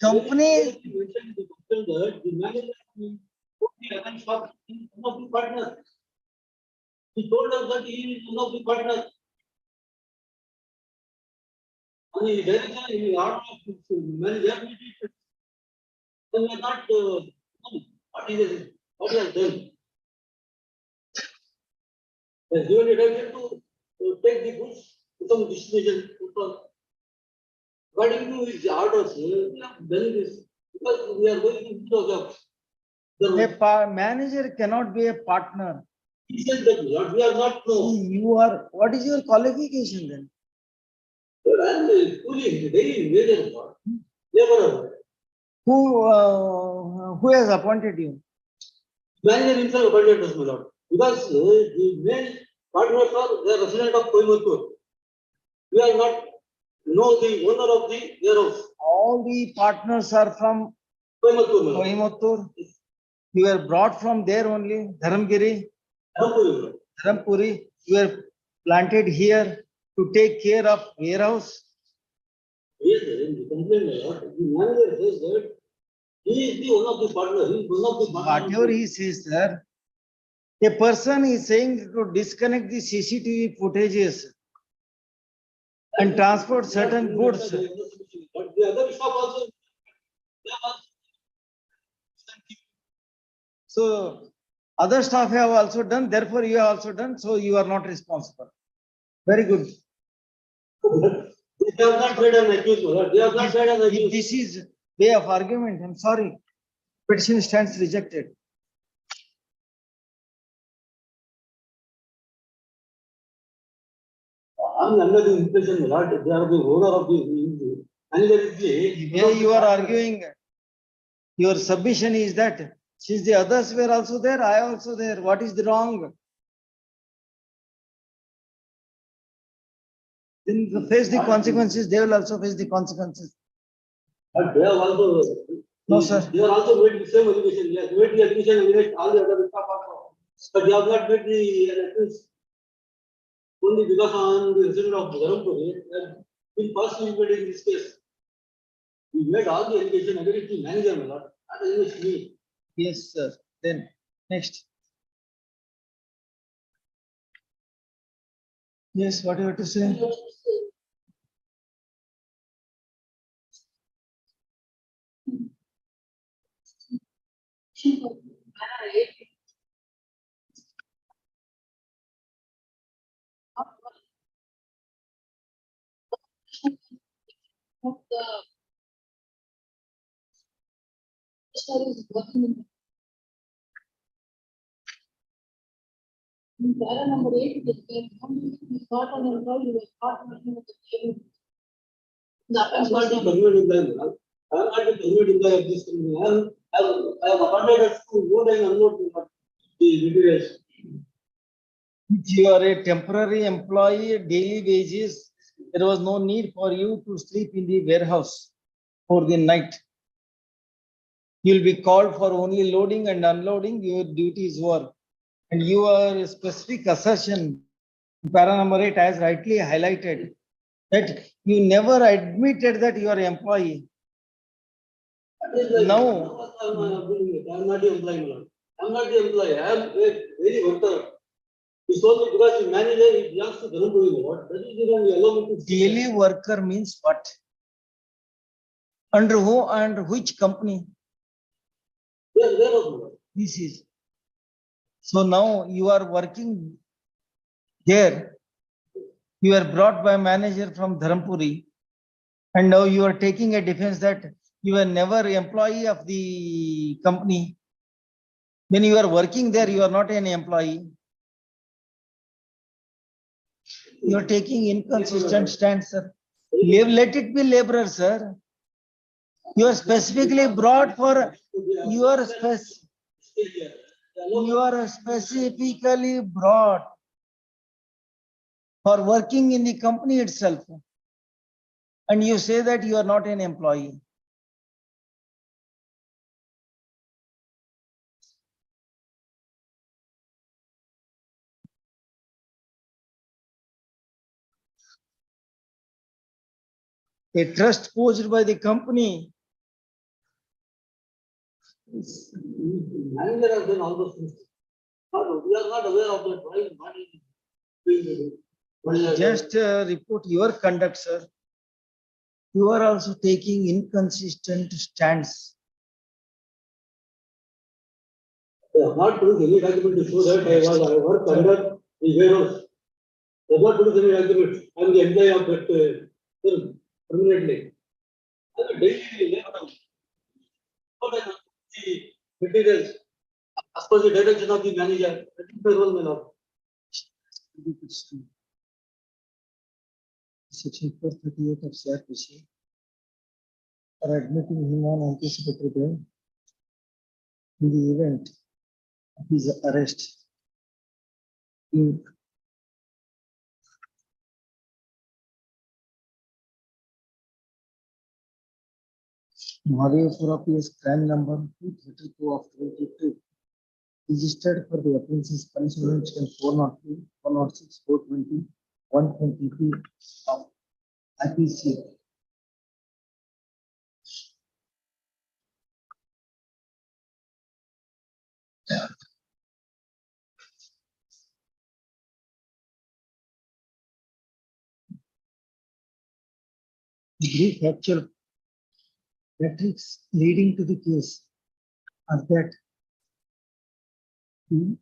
Company, The manager one of the partners. He told us that he is one of the partners. And the direction in the order of manager, they were not, what he has done. He has given a direction to take the goods to some destination. According to his orders, we have done this because we are going to do the job. a manager cannot be a partner. He said that we are not no. You are, what is your qualification then? But I am a cooling, very major laborer. Who has appointed you? Manager himself appointed us, my lord. Because the main partners are the resident of Coimbatore. We are not know the owner of the warehouse. All the partners are from Coimbatore, my lord. Coimbatore. You were brought from there only, Dharamgiri, Dharampuri, my lord. Dharampuri. You were planted here to take care of warehouse. Yes, in the complaint, my lord, the manager says that he is the one of the partners. He is one of the partners. Whatever he says, sir. A person is saying to disconnect the CCTV footages and transport certain goods. But the other staff also. They have also. So other staff have also done, therefore you have also done, so you are not responsible. Very good. They have not made an accused, my lord. They have not made an If accused. this is way of argument, I'm sorry. Petition stands rejected. I am under the impression, my lord, they are the owner of the manager is the. The way you are arguing, your submission is that since the others were also there, I also there. What is the wrong? Then face the consequences, they will also face the consequences. But they have also. No, sir. They are also made the same allegation. They have made the allegation against all the other staff also. But they have not made the accused only because on the incident of Dharampuri, and we personally made in this case. We made all the allegation against the manager, my lord, not against me. Yes, sir. Then next. Yes, what you have to say? Para number 8, it is not an employee, you are not working with the table. I am not conveyed in the. I am not conveyed in the this. I have appointed us to go and unload the materials. If you are a temporary employee, daily wages, there was no need for you to sleep in the warehouse for the night. You'll be called for only loading and unloading, your duties were. And your specific assertion, para number 8 has rightly highlighted that you never admitted that you are an employee. No. I am not the employee, my lord. I am not the employee. I am a very worker. It's only because the manager is belongs to Dharampuri, what? That is the reason we allow him to. Daily worker means what? Under who and which company? Yes, there was, my lord. This is. So now you are working there. You are brought by a manager from Dharampuri. And now you are taking a defense that you were never employee of the company. When you are working there, you are not an employee. You are taking inconsistent stance, sir. Let it be laborer, sir. You are specifically brought for your you are specifically brought for working in the company itself. And you say that you are not an employee. A trust posed by the company. Manager has done all those things. We are not aware of that. Why not? Just report your conduct, sir. You are also taking inconsistent stance. I have not produced any document to show that I worked under the warehouse. I have not produced any document. I am the employee of that firm permanently. I am a daily laborer. But I have the materials. As per the direction of the manager, that is my role, my lord. Section 438 of CRPC for admitting him on anticipatory bail in the event of his arrest. Mahadevapura PS crime number 232 of 22 registered for the offences punishment section 402, 406, 420, 123 of IPC. The brief actual metrics leading to the case are that the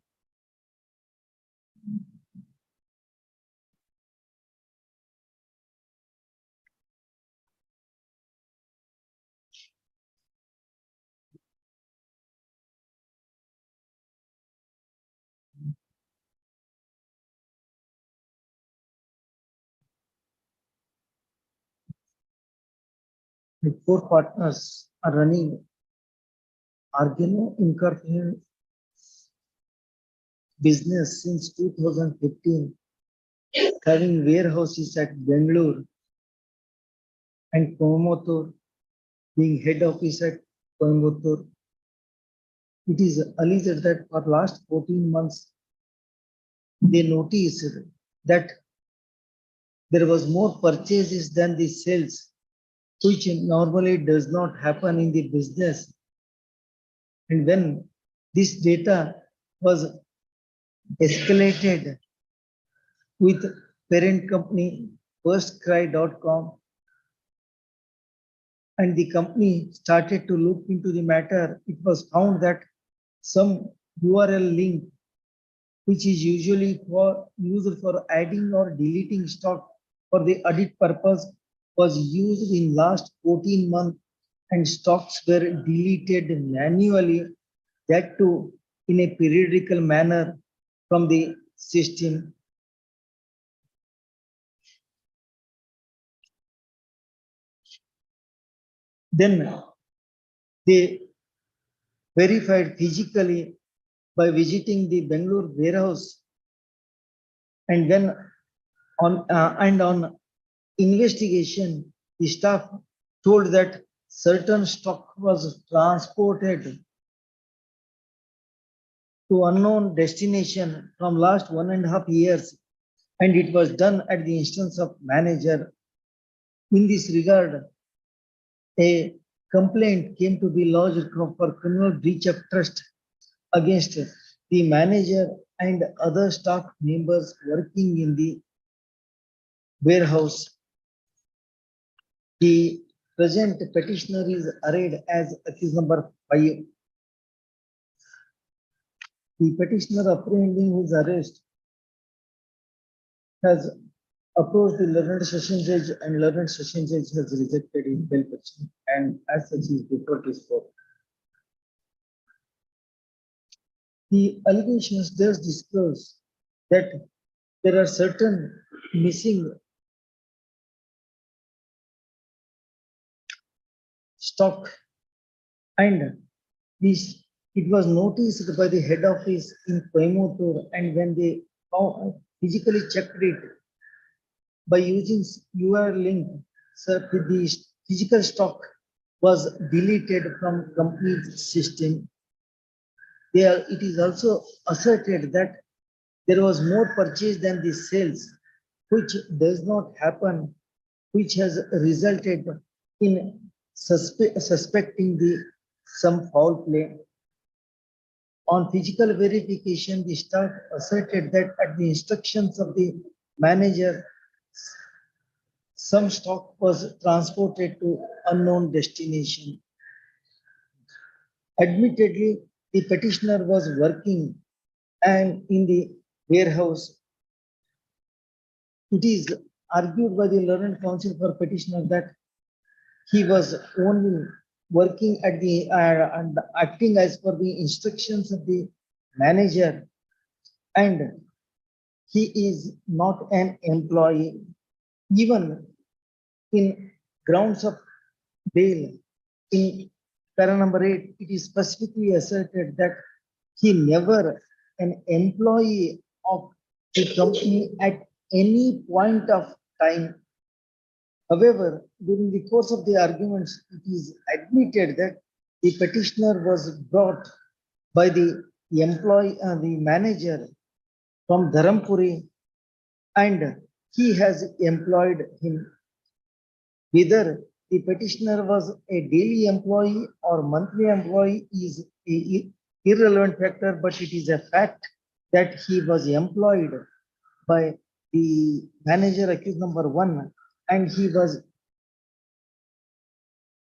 4 partners are running Argano Incorporated business since 2015 having warehouses at Bangalore and Coimbatore, being head office at Coimbatore. It is alleged that for last 14 months, they noticed that there was more purchases than the sales, which normally does not happen in the business. And when this data was escalated with parent company firstcry.com, and the company started to look into the matter, it was found that some URL link, which is usually used for adding or deleting stock for the audit purpose, was used in last 14 months, and stocks were deleted manually, that too in a periodical manner from the system. Then they verified physically by visiting the Bangalore warehouse, and then on investigation, the staff told that certain stock was transported to unknown destination from last 1.5 years, and it was done at the instance of manager. In this regard, a complaint came to be lodged for criminal breach of trust against the manager and other staff members working in the warehouse. The present petitioner is arraigned as accused number 5. The petitioner apprehending his arrest has approached the learned session judge, and learned session judge has rejected his bail petition, and as such he is before this court. The allegations does disclose that there are certain missing stock, and this it was noticed by the head office in Coimbatore, and when they physically checked it by using URL link, so the physical stock was deleted from company's system. It is also asserted that there was more purchase than the sales, which does not happen, which has resulted in suspecting some foul play. On physical verification, the staff asserted that at the instructions of the manager, some stock was transported to unknown destination. Admittedly, the petitioner was working and in the warehouse. It is argued by the learned counsel for petitioner that he was only working at the and acting as per the instructions of the manager, and he is not an employee. Even in grounds of bail, in para number 8, it is specifically asserted that he never an employee of the company at any point of time. However, during the course of the arguments, it is admitted that the petitioner was brought by the employee, the manager from Dharampuri, and he has employed him. Whether the petitioner was a daily employee or monthly employee is an irrelevant factor, but it is a fact that he was employed by the manager accused number 1, and he was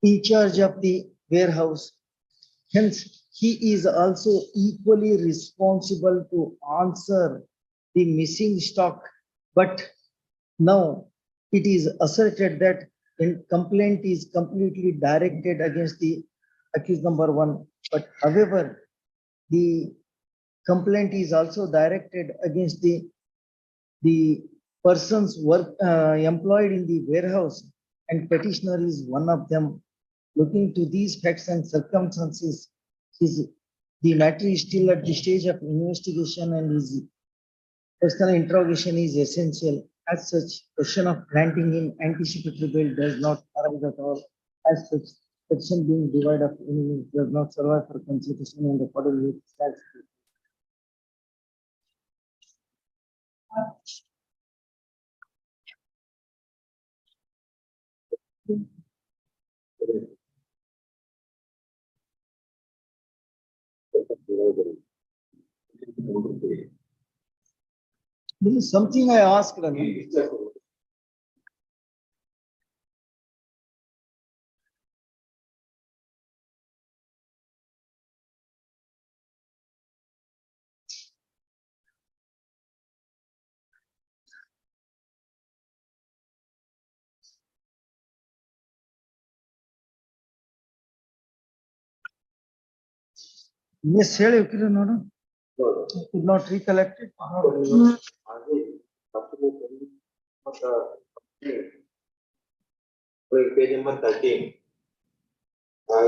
in charge of the warehouse. Hence, he is also equally responsible to answer the missing stock. But now it is asserted that the complaint is completely directed against the accused number 1. But however, the complaint is also directed against the persons employed in the warehouse, and petitioner is one of them. Looking to these facts and circumstances, the matter is still at the stage of investigation, and his personal interrogation is essential. As such, question of granting him anticipatory bail does not arise at all. As such, section being devoid of any means does not survive for consideration in the according with statute. This is something I asked. Rani. Yes, ಹೇಳಿ ವಕೀಲ ನೋಡು. I could not recollect it. Page number 13.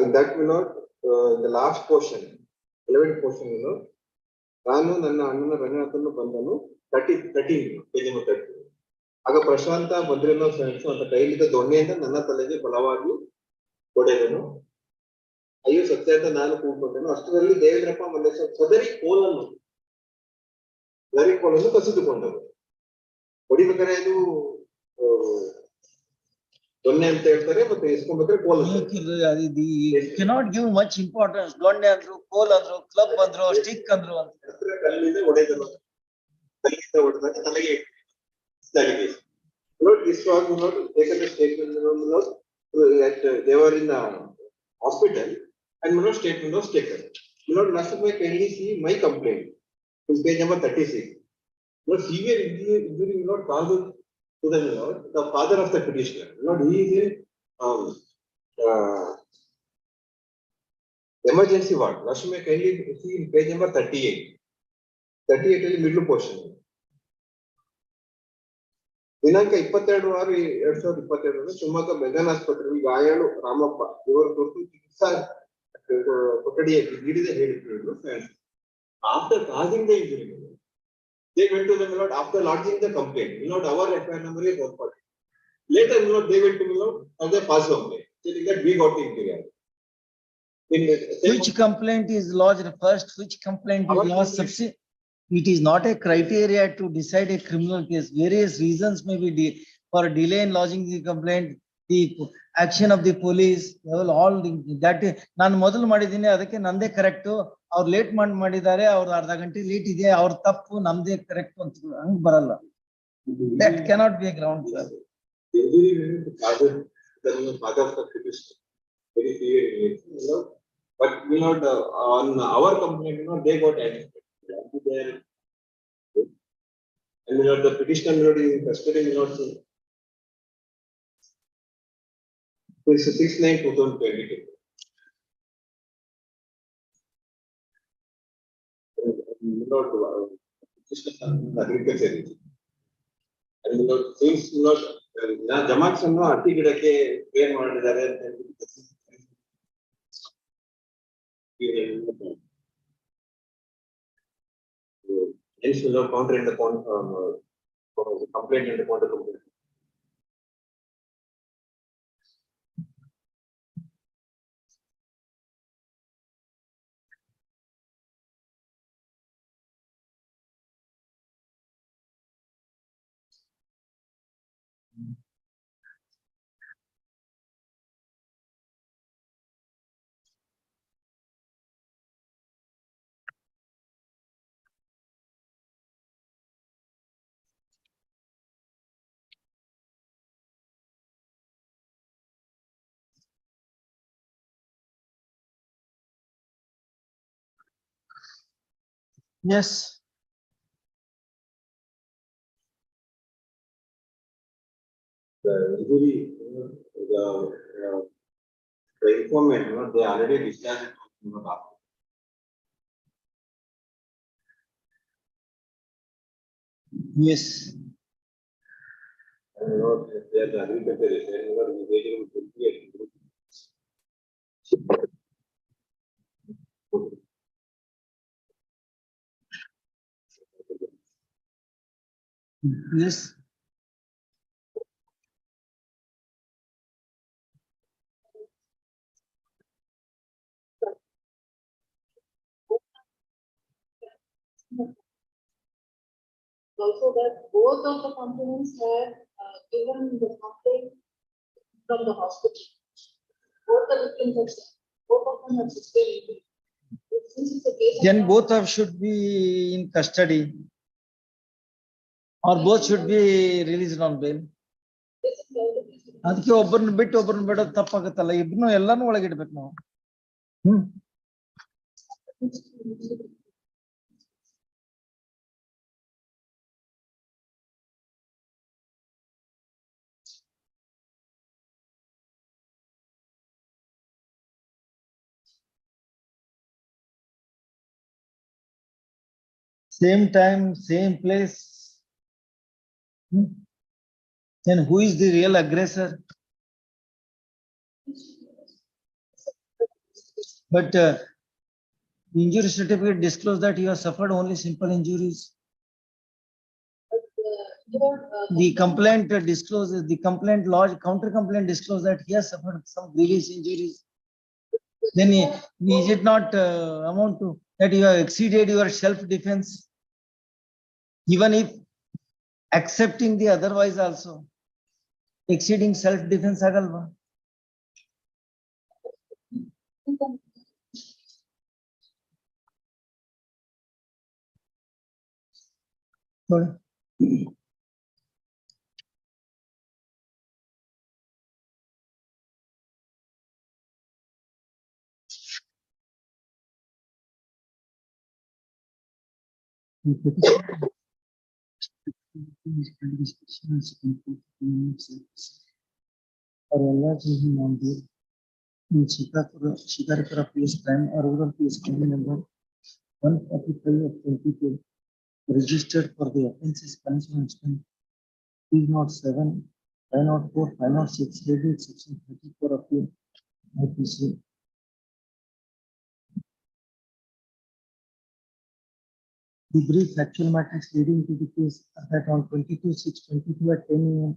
In that, the last portion, 11th portion, ನಾನು ನನ್ನ ಅಣ್ಣನ ರಂಗನಾಥನ್ನು ಬಂದನು 13 page number 13. ಆಗ ಪ್ರಶಾಂತ ಭದ್ರನ friends ಅಂತ ಕೈಲಿದ್ದ ದೊಣ್ಣೆಯಿಂದ ನನ್ನ ತಲೆಗೆ ಬಲವಾಗಿ ಹೊಡೆದನು. ಅಯ್ಯೋ ಸತ್ಯ ಅಂತ ನಾನು ಕೂತ್ಕೊಂಡನು. ಅಷ್ಟರಲ್ಲಿ ದೇವೇಂದ್ರಪ್ಪ ಮಲ್ಲೇಶ್ವರ ಸದರಿ ಕೋಲನ್ನು ಕಸಿದುಕೊಂಡರು. ಹೊಡಿಬೇಕಾದ್ರೆ ಇದು ದೊಣ್ಣೆ ಅಂತ ಹೇಳ್ತಾರೆ, ಮತ್ತೆ ಇಸ್ಕೊಂಡ್ಬೇಕಾದ್ರೆ ಕೋಲ್ cannot give much importance. ದೊಣ್ಣೆ ಅಂದ್ರು, ಕೋಲ್ ಅಂದ್ರು, ಕ್ಲಬ್ ಅಂದ್ರು, ಸ್ಟಿಕ್ ಅಂದ್ರು ಅಂತ. ಕಲ್ಲಿಂದ ಹೊಡೆದನು. ಕಲ್ಲಿಂದ ಹೊಡೆದಾಗ ತಲೆಗೆ this was taken a statement that they were in the hospital and statement was taken. Last of my kindly see my complaint in page number 36. Severe injury caused to the father of the petitioner. He is in emergency ward. Last of my kindly see in page number 38. 38 is middle portion. ದಿನಾಂಕ 22/6/2022 Shivamogga McGann ಆಸ್ಪತ್ರೆಯಲ್ಲಿ ಗಾಯಾಳು ರಾಮಪ್ಪ ಇವರು ತುರ್ತು ಚಿಕಿತ್ಸಾ ಕೊಠಡಿಯಲ್ಲಿ ನೀಡಿದ ಹೇಳಿಕೆಗಳು. After causing the injury, they went to the after lodging the complaint. Our FIR number is 140. Later, they went to as a pass complaint. Saying that we got the injury. Which complaint is lodged first? Which complaint is lodged subsequent? It is not a criteria to decide a criminal case. Various reasons may be for delay in lodging the complaint, the action of the police, all that. ನಾನು ಮೊದಲು ಮಾಡಿದ್ದೀನಿ, ಅದಕ್ಕೆ ನಂದೇ correct. ಅವ್ರು late ಮಾಡಿದ್ದಾರೆ, ಅವ್ರು ಅರ್ಧ ಗಂಟೆ ಲೇಟ್ ಇದೆ, ಅವ್ರ ತಪ್ಪು, ನಮ್ದೇ ಕರೆಕ್ಟ್ ಅಂತ ಹಂಗ್ ಬರಲ್ಲ. That cannot be a ground. But on our complaint, they got added. And the petitioner is in custody, 6/9/2022. Agriculture. And since ಜಮಾಕ್ಸ್ ಅನ್ನು ಹತ್ತಿ ಗಿಡಕ್ಕೆ ಬೇರ್ ಮಾಡಿದ್ದಾರೆ ಅಂತ hence counter in the complaint and the counter complaint. Yes. The injury, the informant, they already discharged. Yes. And they are the agriculture, Yes. Also that both of the components have given the complaint from the hospital. Both the victims have, both of them have sustained. Since it's a case of- Then both of should be in custody. Or both should be released on bail. This is the- ಅದಕ್ಕೆ ಒಬ್ಬರನ್ನ ಬಿಟ್ಟು ಒಬ್ಬರನ್ನ ಬಿಡೋದು ತಪ್ಪಾಗತ್ತಲ್ಲ, ಇಬ್ರು ಎಲ್ಲಾನು ಒಳಗಿಡ್ಬೇಕು ನಾವು. Same time, same place. Then who is the real aggressor? But injury certificate disclose that you have suffered only simple injuries. The complaint discloses, the complaint lodge, counter complaint disclose that he has suffered some grievous injuries. Then is it not amount to that you have exceeded your self-defense? Even if accepting the otherwise also, exceeding self-defense agalva? Sorry. Or alleging him on the Shikarpura police crime or rural police crime number 145 of 22, registered for the offences punishment pen 307, 504, 506, headed section 34 of the IPC. The brief factual matters leading to the case are that on 22/6/22 at 10 AM,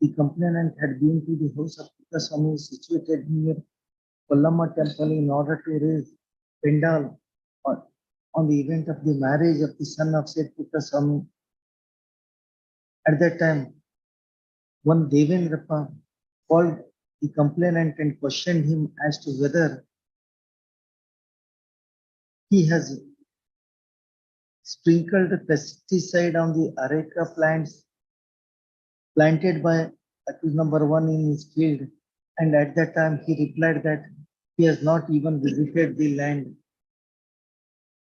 the complainant had been to the house of Putaswamy situated near Kollamma temple in order to raise pendal on the event of the marriage of the son of said Putaswamy. At that time, one Devendrappa called the complainant and questioned him as to whether he has sprinkled pesticide on the areca plants planted by accused number 1 in his field, and at that time he replied that he has not even visited the land.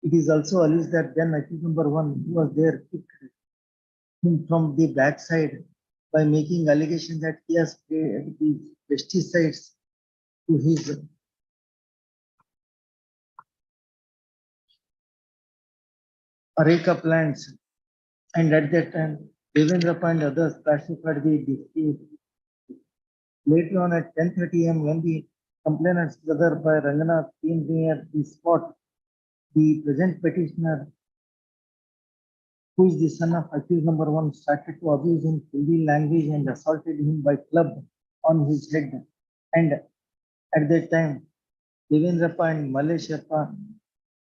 It is also alleged that then accused number 1, who was there, kicked him from the backside by making allegation that he has sprayed the pesticides to his areca plants, and at that time Devendrappa and others classified the dispute. Later on at 10:30 AM, when the complainant's brother by Ranganath came near the spot, the present petitioner, who is the son of accused number 1, started to abuse him filthy language and assaulted him by club on his head. And at that time, Devendrappa and Maleshappa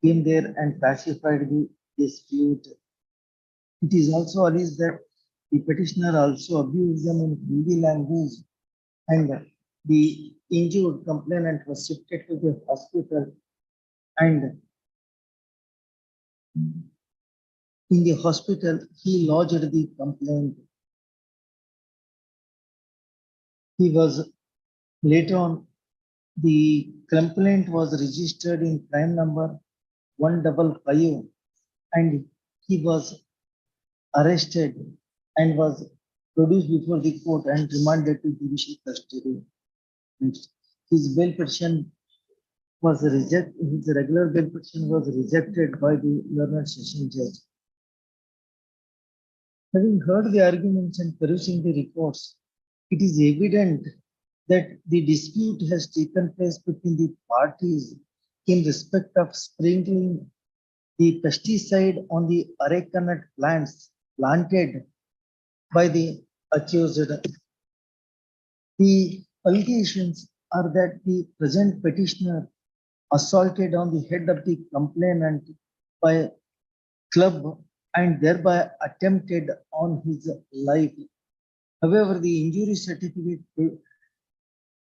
came there and pacified the dispute. It is also alleged that the petitioner also abused them in Hindi language, and the injured complainant was shifted to the hospital, and in the hospital he lodged the complaint. He was later on, the complaint was registered in crime number 155, and he was arrested and was produced before the court and remanded to judicial custody. Next, his bail petition was rejected. His regular bail petition was rejected by the learned session judge. Having heard the arguments and perusing the reports, it is evident that the dispute has taken place between the parties in respect of sprinkling the pesticide on the areca nut plants planted by the accused. The allegations are that the present petitioner assaulted on the head of the complainant by club and thereby attempted on his life. However, the injury certificate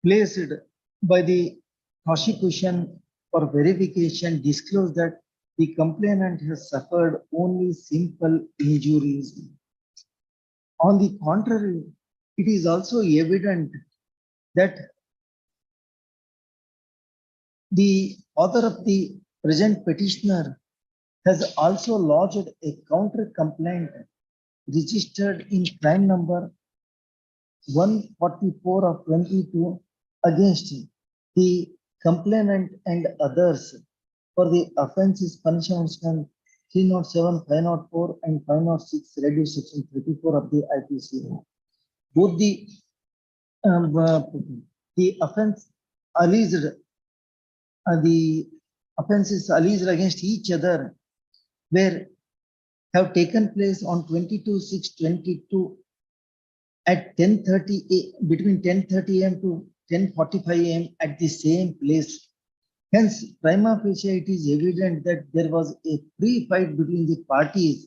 placed by the prosecution for verification disclosed that the complainant has suffered only simple injuries. On the contrary, it is also evident that the author of the present petitioner has also lodged a counter complaint registered in crime number 144 of 22 against the complainant and others for the offenses punishment 307, 504 and 506 reduced section 34 of the IPC. Both the offense alleged the offenses alleged against each other have taken place on 22/6/22 at 10:30 between 10:30 AM to 10:45 AM at the same place. Hence, prima facie, it is evident that there was a pre-fight between the parties,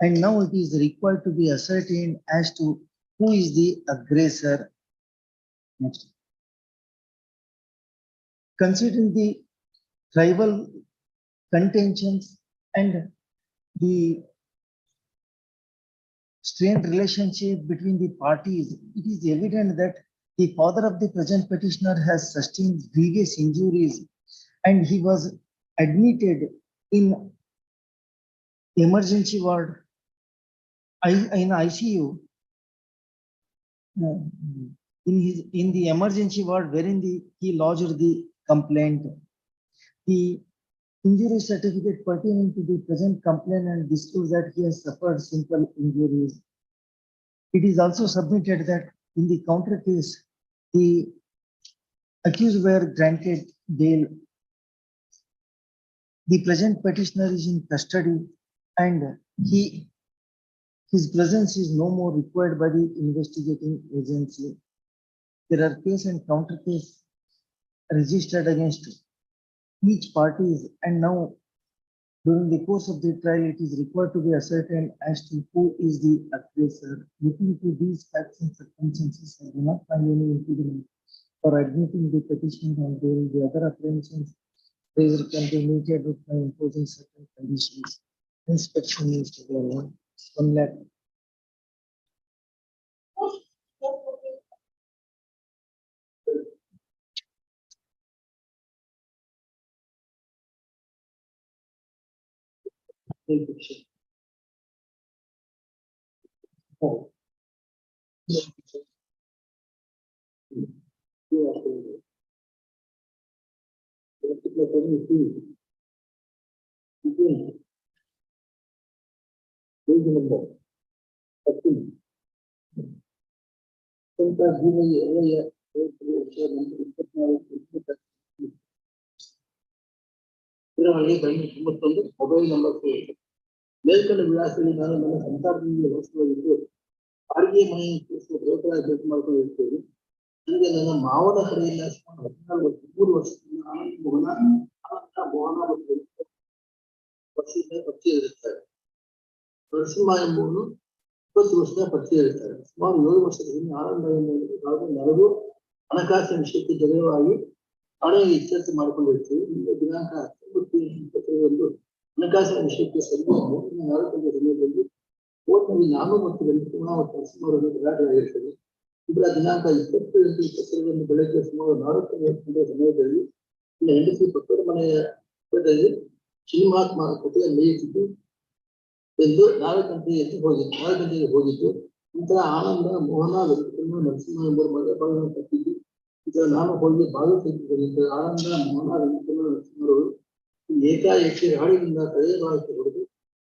and now it is required to be ascertained as to who is the aggressor. Next. Considering the tribal contentions and the strained relationship between the parties, it is evident that the father of the present petitioner has sustained grievous injuries and he was admitted in emergency ward in ICU. In the emergency ward wherein he lodged the complaint. The injury certificate pertaining to the present complainant disclosed that he has suffered simple injuries. It is also submitted that in the counter case, the accused were granted bail. The present petitioner is in custody and his presence is no more required by the investigating agency. There are case and counter case registered against each parties, and now during the course of the trial, it is required to be ascertained as to who is the aggressor. Looking to these facts and circumstances, I do not find any impediment for admitting the petition on bail. The other apprehensions raised can be mitigated by imposing certain conditions. Inspection is to be allowed. 1 lakh. Oh. Mobile number ಮೇಲ್ಕಂಡ ವಿಳಾಸದಲ್ಲಿ ನಾನು ನನ್ನ ಸಂಸಾರದಿಂದ ವಾಸವಾಗಿದ್ದು ಬಾಡಿಗೆ ಮನೆ ಬ್ರೋಕರಾಗಿ ಮಾಡ್ಕೊಂಡಿರ್ತೇವೆ. ನನಗೆ ನನ್ನ ಮಾವನ ಕಡೆಯಿಂದ ಸುಮಾರು 3 ವರ್ಷದಿಂದ ಮೋಹನ ಪರಿಚಯ ಇರುತ್ತಾರೆ. ನರಸಿಂಹ ಎಂಬುವನು 20 ವರ್ಷದ ಪರಿಚಯ ಇರುತ್ತಾರೆ. ಸುಮಾರು 7 ವರ್ಷದ ಹಿಂದೆ ಆನಂದ ಎಂಬುವುದು ಹಾಗೂ ನನಗೂ ಹಣಕಾಸಿನ ವಿಷಯಕ್ಕೆ ಜಗಳವಾಗಿ ಹಣೆಗೆ ಇತ್ಯರ್ಥ ಮಾಡಿಕೊಂಡಿರ್ತೀವಿ. ಈಗ ದಿನಾಂಕ 19/20 ಹಣಕಾಸಿನ ವಿಷಯಕ್ಕೆ ಸರಿಯಾಗಿ 4 ಸಮಯದಲ್ಲಿ ಕೋರ್ಟ್ನಲ್ಲಿ ನಾನು ಮತ್ತು ವೆಂಕಟರಮಣ ಮತ್ತು ನರಸಿಂಹರನ್ನು ಗಲಾಟೆ ಆಗಿರ್ತದೆ. ಇದರ ದಿನಾಂಕ 20/8/22 ಬೆಳಗ್ಗೆ ಸುಮಾರು 4:30 ಸಮಯದಲ್ಲಿ ಹೆಂಡತಿ ಪಕ್ಕದ ಮನೆಯ ಸಿನಿಮಾತ್ಮ ಕಥೆಯ ಮೇಯಿಸಿದ್ದು ಎಂದು 4 ಗಂಟೆಗೆ ಹೋಗಿದ್ದು. ನಂತರ ಆನಂದ, ಮೋಹನ, ವೆಂಕಟರಮಣ, ನರಸಿಂಹ ಎಂಬ ಮಗ ಕಟ್ಟಿದ್ದು. ಇದರ ನಾನು ಹೋಗಿ ಭಾಗವಹಿಸಿದ್ದ ಆನಂದ, ಮೋಹನ, ವೆಂಕಟರಮಣ, ನರಸಿಂಹರವರು ಏಕಾಏಕಿ ರಾಡಿನಿಂದ ತಲೆಯ ಭಾಗಕ್ಕೆ ಹೊಡೆದು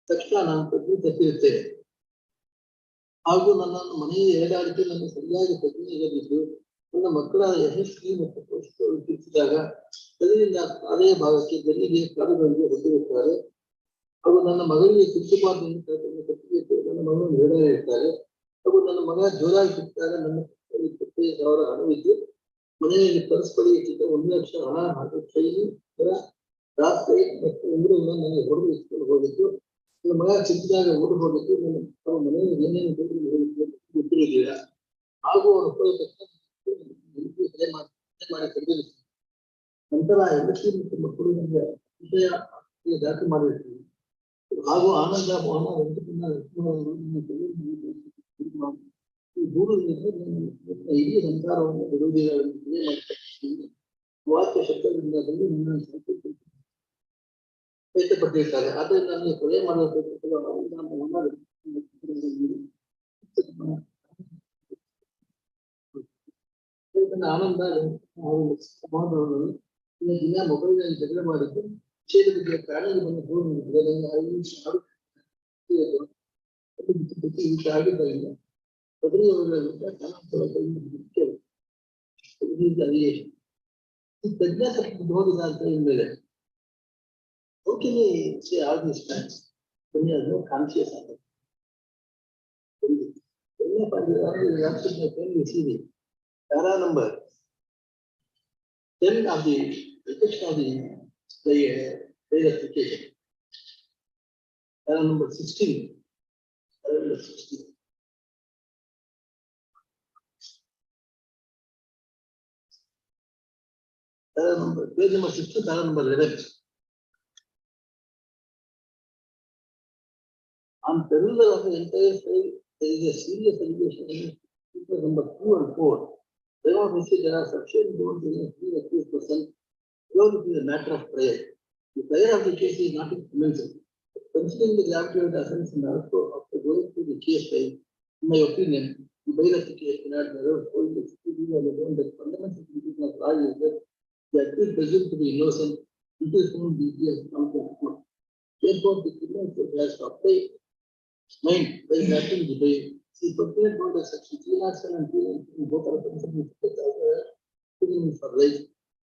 ತಕ್ಷಣ ನಾನು ಪ್ರಜ್ಞೆ ತಪ್ಪಿರುತ್ತೇನೆ ಹಾಗೂ ನನ್ನನ್ನು ಮನೆಯ ಎಳೆದಾಡಿದ್ದು ನನ್ನ ಸರಿಯಾಗಿ ಪ್ರಜ್ಞೆಯಾಗಿದ್ದು ನನ್ನ ಮಕ್ಕಳ ಯಶಸ್ವಿ ಮತ್ತು ಪೋಷಕರು ತಿಳಿಸಿದಾಗ ತಲೆಯಿಂದ ಅದೇ ಭಾಗಕ್ಕೆ ಬೆನ್ನಿಗೆ ಕಾಲುಗಳಿಗೆ ಹೊಡೆದಿರುತ್ತಾರೆ ಹಾಗೂ ನನ್ನ ಮಗಳಿಗೆ ಕಿರುಚುಪಾದಿಂದ ಕಟ್ಟಿಗೆ ನನ್ನ ಮಗಳನ್ನು ಎಳೆದಾಡಿರುತ್ತಾರೆ ಹಾಗೂ ನನ್ನ ಮಗ ಜೋರಾಗಿ ಸಿಕ್ಕಿದಾಗ ನನ್ನ 25,000 ಹಣವಿದ್ದು ಮನೆಯಲ್ಲಿ ಪರಸ್ಪರ ಇಟ್ಟಿದ್ದ 1 ಲಕ್ಷ ಹಣ ಹಾಗೂ ಚೈನು ರಾತ್ರಿ ಮತ್ತು ಉಂಗುರಗಳನ್ನು ನನಗೆ ಹೊಡೆದು ಇಟ್ಕೊಂಡು ಹೋಗಿದ್ದು. ನನ್ನ ಮಗ ಚಿಕ್ಕದಾಗ ಓಡಿ ಹೋಗಲಿಕ್ಕೆ ನಮ್ಮ ಮನೆಯಲ್ಲಿ ಏನೇನು ಗೊತ್ತಿರಲಿಲ್ಲ. ಹಾಗೂ ಅವರು ಮಾಡಿ ತೆಗೆದಿರ್ತೀವಿ. ನಂತರ ಎಲೆಕ್ಷನ್ ಮಕ್ಕಳು ನಮಗೆ ವಿಷಯ ದಾಖಲೆ ಮಾಡಿರ್ತೀವಿ. ಹಾಗೂ ಆನಂದ ಮೋಹನ ಈ ಮೂರು ಇಡೀ ಸಂಸಾರವನ್ನು ವಿರೋಧಿಗಳ ವಾಕ್ಯ ಶಬ್ದದಿಂದ ವ್ಯಕ್ತಪಟ್ಟಿರ್ತಾರೆ. ಆದ್ದರಿಂದ ನನಗೆ ಕೊಲೆ ಮಾಡಬೇಕು ಆನಂದ ದಿನ ಮೊಬೈಲ್ ನಲ್ಲಿ ಜಗಳ ಮಾಡಿದ್ದು ವಿಷಯದ ಬಗ್ಗೆ ಕಾರಣದ ಬಂದು ಫೋನ್ ಮಾಡಿದ್ರೆ 5 ನಿಮಿಷ ಆಗಿದ್ದರಿಂದ ಹೋಗಿದ ಅಂತ ಹೇಳಿದ್ಮೇಲೆ ಕಾನ್ಶಿಯಸ್ ಆಗುತ್ತೆ. Para number 10 of the application of the prayer application. Para number 16. Para number 16. Para number page number 16. Para number 11. On parallel of the entire file, there is a serious allegation in number 2 and 4. There are sufficient bones in the accused person. It is a matter of prayer. The prayer of the case is not commenced. Considering the gravity of the offense and also after going through the case file, in my opinion, the bail of the case cannot never hold the security on the ground that fundamental principle of law is that the accused presumed to be innocent until found guilty as found by the court. Therefore, the criminal court has to apply mind by granting the bail. See, pertinent bond of section 307 and 309 both are considered for life.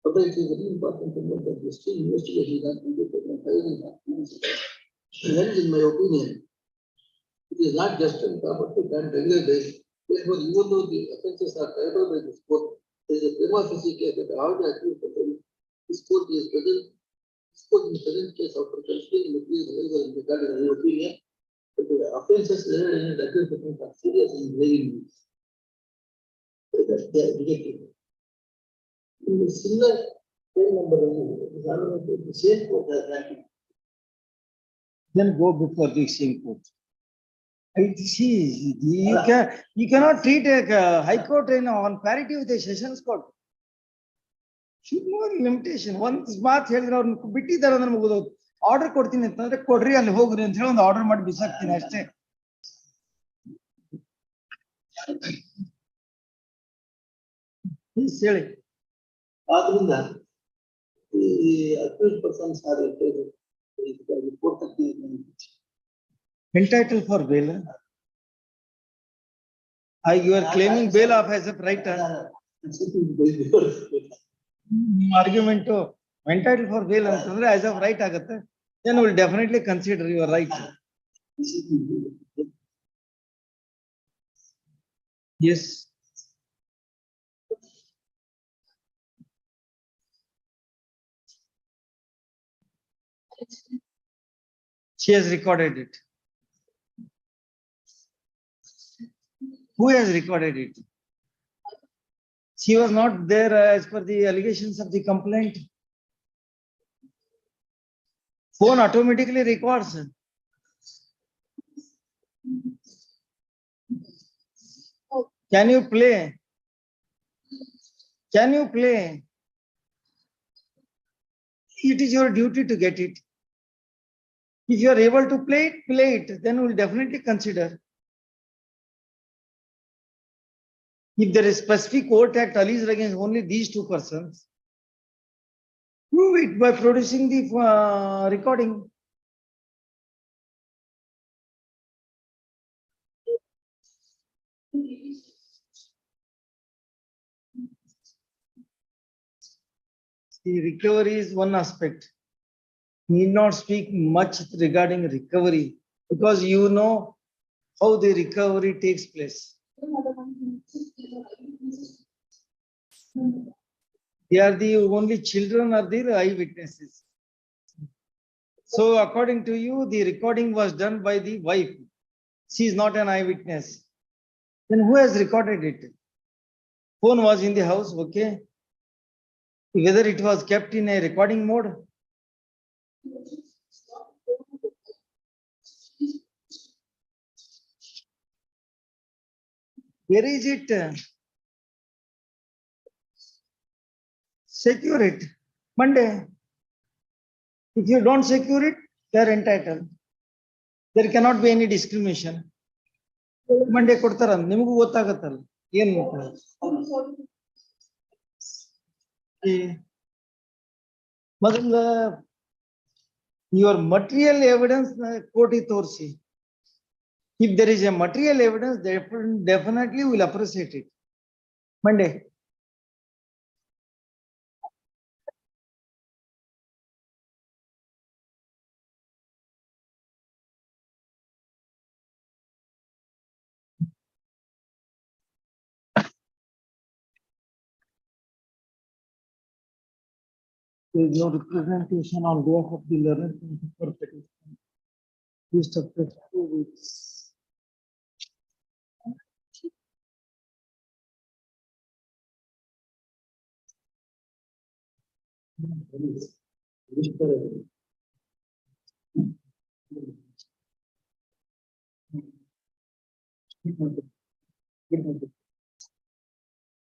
But it is very important to note that the still investigation is not completed and filing documents. Hence, in my opinion, it is not just and proper to grant regular bail. Therefore, even though the offences are triable by this court, there is a prima facie case that all the accused person, this court is present. This court in the present case after considering the plea available in regard to my opinion. But the offences in the accused person are serious and very new. That they are rejected. In the similar phone number, the same court has granted. Then go before the same court. See, you cannot treat a high court on parity with a sessions court. Should more limitation. Once ಮಾತು ಹೇಳಿದ್ರೆ ಅವ್ರನ್ನ ಬಿಟ್ಟಿದ್ದಾರೆ ಅಂದ್ರೆ ಮುಗಿದೋದು. Order ಕೊಡ್ತೀನಿ ಅಂತಂದ್ರೆ ಕೊಡ್ರಿ ಅಲ್ಲಿ ಹೋಗ್ರಿ ಅಂತ ಹೇಳಿ ಒಂದು ಆರ್ಡರ್ ಮಾಡಿ ಬಿಸಾಕ್ತೀನಿ ಅಷ್ಟೇ. ಹೇಳಿ. ಆದ್ರಿಂದ ಈ accused persons are Entitled for bail. You are claiming bail of as a right. Argument entitled for bail ಅಂತಂದ್ರೆ as of right ಆಗುತ್ತೆ. Then we'll definitely consider your right. Yes. She has recorded it. Who has recorded it? She was not there as per the allegations of the complaint. Phone automatically records. Can you play? Can you play? It is your duty to get it. If you are able to play it, then we'll definitely consider. If there is specific court act alleged against only these two persons, prove it by producing the recording. The recovery is one aspect. Need not speak much regarding recovery because you know how the recovery takes place. They are the only children or the eyewitnesses. So according to you, the recording was done by the wife. She is not an eyewitness. Then who has recorded it? Phone was in the house, okay? Whether it was kept in a recording mode? Where is it? Secure it. Monday. If you don't secure it, they are entitled. There cannot be any discrimination. Monday ಕೊಡ್ತಾರ ನಿಮಗೂ ಗೊತ್ತಾಗತ್ತಲ್ಲ ಏನ್ ಮೊದಲ your material evidence ಕೋರ್ಟಿಗೆ ತೋರಿಸಿ. If there is a material evidence, definitely will appreciate it. Monday. There is no representation on behalf of the learned for petition. List of 2 weeks.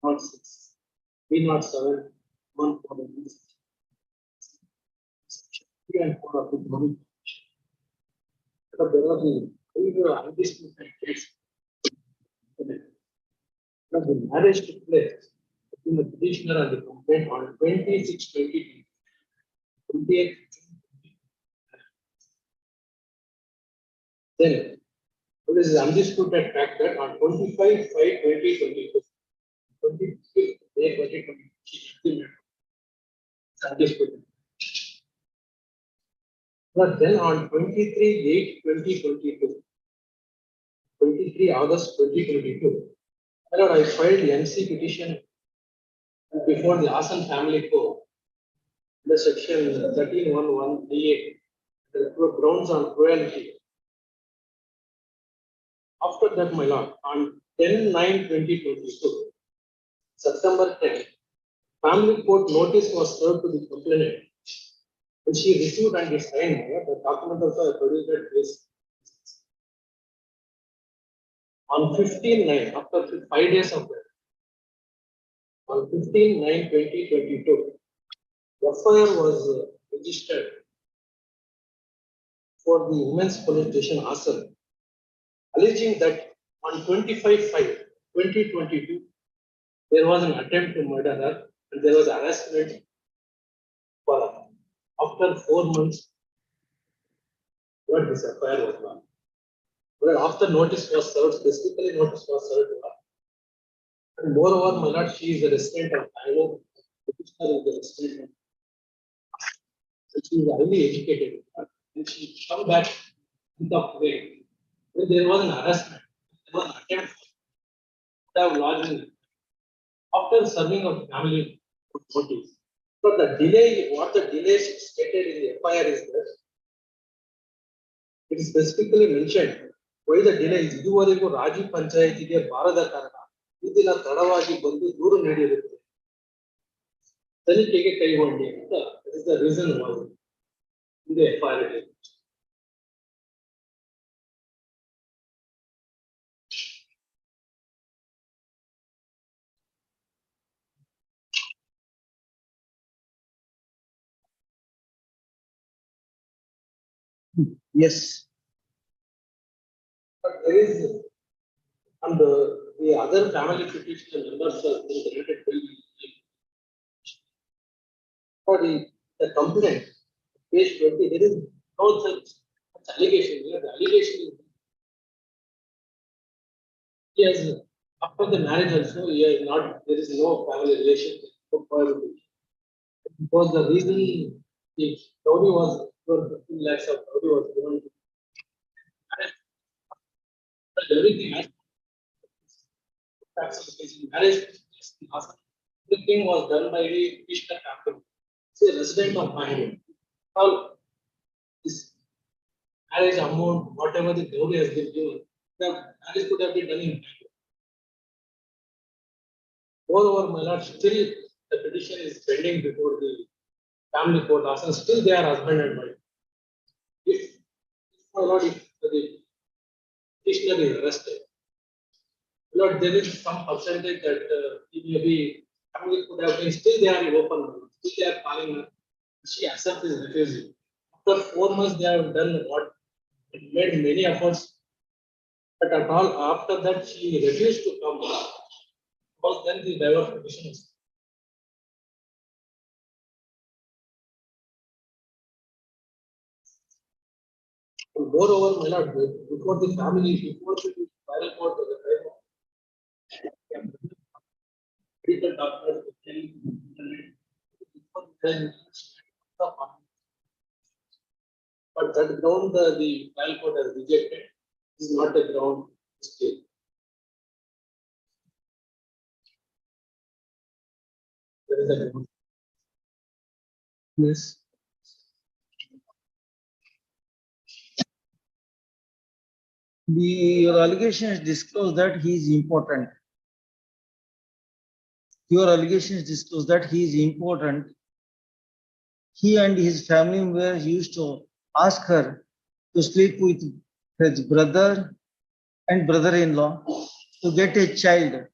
Not 6, B07, 1 for the list. 3 and 4 of the movie. But there are the undisputed case. The marriage took place between the petitioner and the complaint on 26/20. 28. Then there is undisputed fact that on 25/5/2022, 25th May 2022, it's undisputed. But then on 23/8/2022, 23 August 2022, I filed NC petition before the Assam Family Court, the section 13(1)(1)(8), the grounds on cruelty. After that, my lord, on 10/9/2022, September 10, Family Court notice was served to the complainant. And she received and signed the document also produced at this. On 15/9, after 5 days of that, on 15/9/2022, FIR was registered for the Women's Police Station Assam, alleging that on 25/5/2022, there was an attempt to murder her and there was harassment for her. After 4 months, what this FIR was done. Well, after notice was served, specifically notice was served to her. And moreover, my lord, she is a resident of Bangalore. Petitioner is a resident. So she is highly educated. And she come back in the way. When there was an harassment, there was an attempt to have lodging after serving of family notice. So the delay, what the delay stated in the FIR is that it is specifically mentioned why the delay is ಇದುವರೆಗೂ ರಾಜಿ ಪಂಚಾಯಿತಿಗೆ ಬಾರದ ಕಾರಣ ಈ ದಿನ ತಡವಾಗಿ ಬಂದು ದೂರು ನೀಡಿರುತ್ತೆ ತನಿಖೆಗೆ ಕೈಗೊಂಡಿ ಅಂತ is the reason why in the FIR. Yes. But there is, and the other family petition members are related to for the complaint, page 20, there is no such allegation. The allegation is he has, after the marriage also, he has not, there is no family relationship. Because the reason the dowry was 15 lakhs of dowry was given to everything has marriage. Everything was done by the petitioner family. Say resident of Bangalore. All the marriage amount, whatever the dowry has been given, the marriage could have been done in time. Moreover, my lord, still the petition is pending before the family court, and still they are husband and wife. If, my lord, if the petitioner is arrested, my lord, there is some percentage that he may be, family could have been, still they are in open, still they are calling her. She accepts his refusal. After 4 months, they have done what? Made many efforts, but at all, after that, she refused to come. Because then the divorce petition is. And moreover, my lord, before the family, before the trial court, the trial medical doctors, but that ground the trial court has rejected is not a ground still. There is a ground. Yes. Your allegations disclose that he is important. Your allegations disclose that he is important. He and his family members used to ask her to sleep with his brother and brother-in-law to get a child.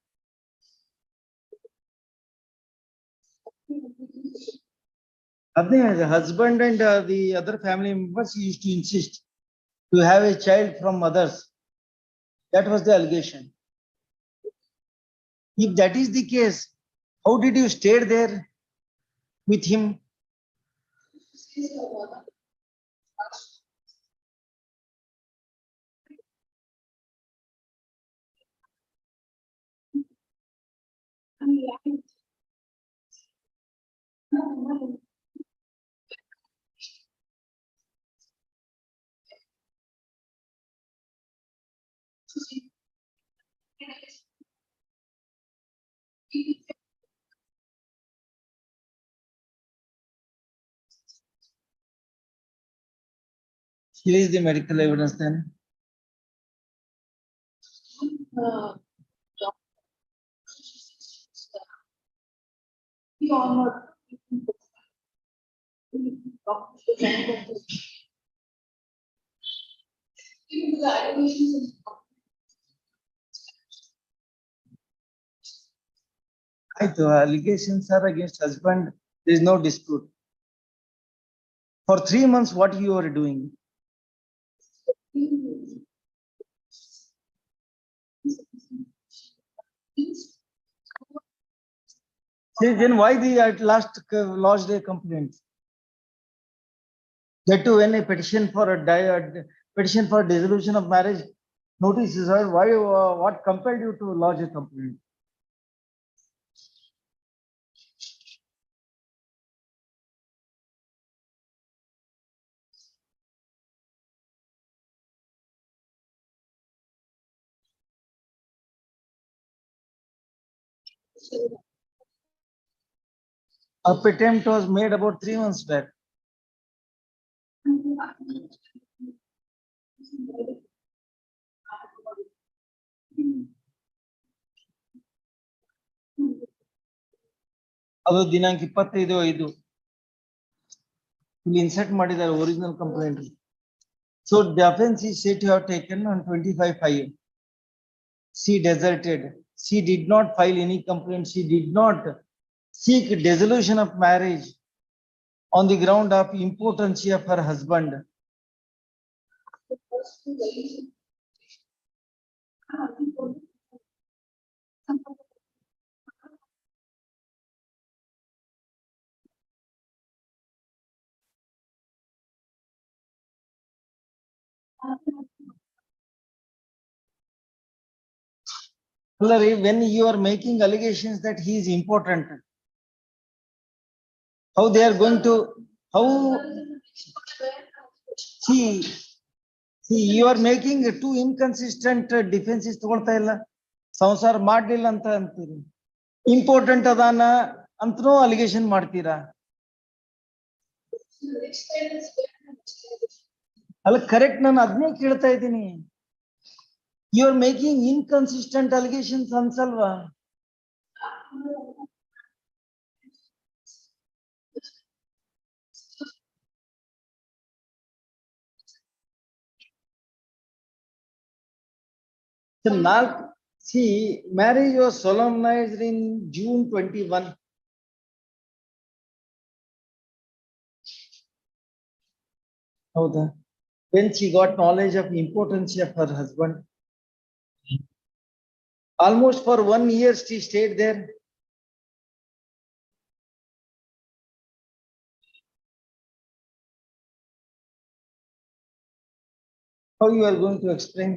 The husband and the other family members used to insist to have a child from others. That was the allegation. If that is the case, how did you stay there with him? Here is the medical evidence then. The allegations are against husband. There is no dispute. For 3 months, what you are doing? Then why the at last lodged a complaint? That too, when a petition for dissolution of marriage notice is heard, why what compelled you to lodge a complaint? A attempt was made about 3 months back. ಅದು ದಿನಾಂಕ 25/5 ಇಲ್ಲಿ insert ಮಾಡಿದ್ದಾರೆ original complaint. So the offense is said to have taken on 25/5. She deserted. She did not file any complaint. She did not seek dissolution of marriage on the ground of impotency of her husband. When you are making allegations that he is important, how they are going to, how, see, you are making two inconsistent defenses ತಗೊಳ್ತಾ ಇಲ್ಲ. ಸಂಸಾರ ಮಾಡಲಿಲ್ಲ ಅಂತ ಅಂತೀರಿ, important ಅದಾನ ಅಂತನೂ allegation ಮಾಡ್ತೀರಾ. ಅಲ್ಲ ಕರೆಕ್ಟ್ ನಾನು ಅದನ್ನೇ ಕೇಳ್ತಾ ಇದ್ದೀನಿ. You are making inconsistent allegations ಅನ್ಸಲ್ವಾ? See, marriage was solemnized in June 21. ಹೌದಾ? When she got knowledge of importance of her husband. Almost for 1 year she stayed there. How you are going to explain?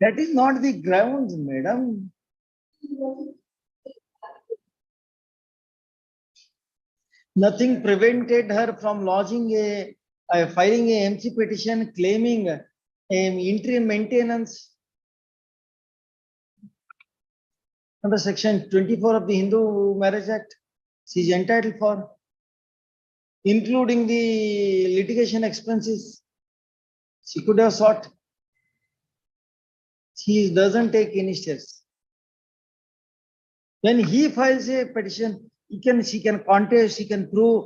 That is not the grounds, madam. Nothing prevented her from lodging filing a MC petition claiming interim maintenance under section 24 of the Hindu Marriage Act. She is entitled for, including the litigation expenses. She could have sought. She doesn't take any steps. When he files a petition, she can contest, she can prove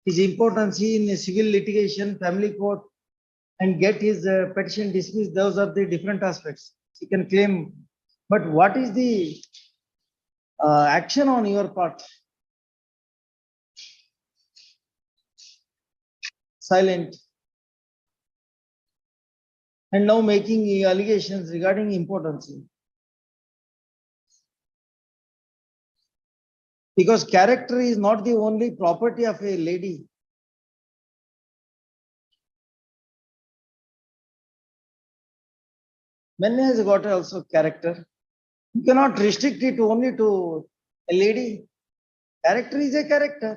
his importance in a civil litigation, family court, and get his petition dismissed. Those are the different aspects. She can claim. But what is the action on your part? Silent. And now making allegations regarding importance. Because character is not the only property of a lady. Men has got also character. You cannot restrict it only to a lady. Character is a character.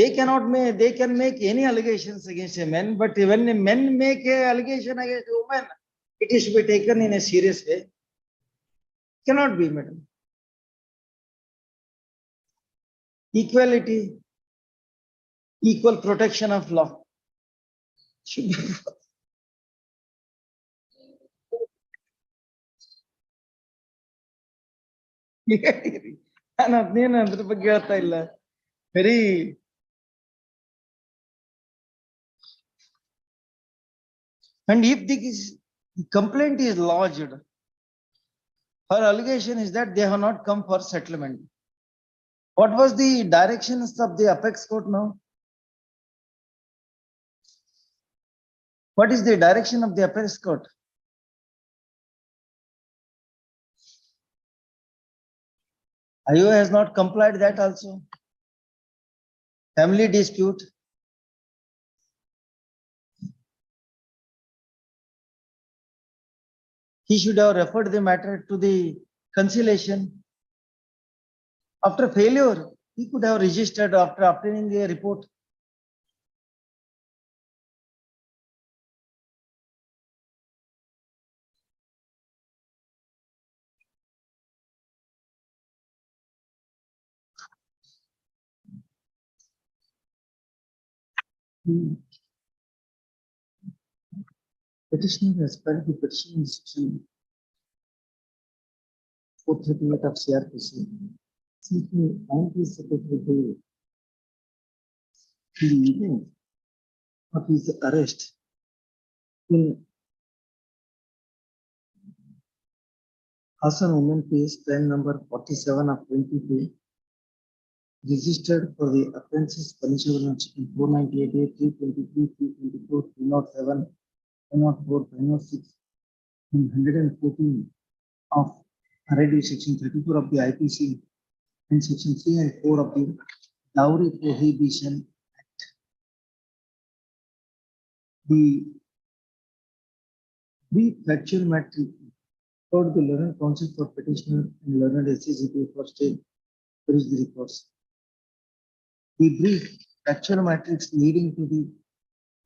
They can make any allegations against a man, but when a men make a allegation against a woman, it is to be taken in a serious way. Cannot be, madam. Equality, equal protection of law should be. ನಾನು ಅದನ್ನೇನು ಅದ್ರ ಬಗ್ಗೆ ಹೇಳ್ತಾ ಇಲ್ಲ. Very. And if the complaint is lodged, her allegation is that they have not come for settlement. What was the directions of the apex court now? What is the direction of the apex court? IO has not complied that also. Family dispute. He should have referred the matter to the conciliation. After failure, he could have registered after obtaining a report. Petitioner has filed the petition in section 438 of CRPC, seeking anticipatory bail in the event of his arrest in Hassan Women Case plan number 47 of 22, registered for the offences punishable under section 498A, 323, 324, 307, 504, 506, and 114 of already section 34 of the IPC and section 3 and 4 of the Dowry Prohibition Act. The brief factual matter told the learned counsel for petitioner and learned SCGP for state is the reports. The brief factual matrix leading to the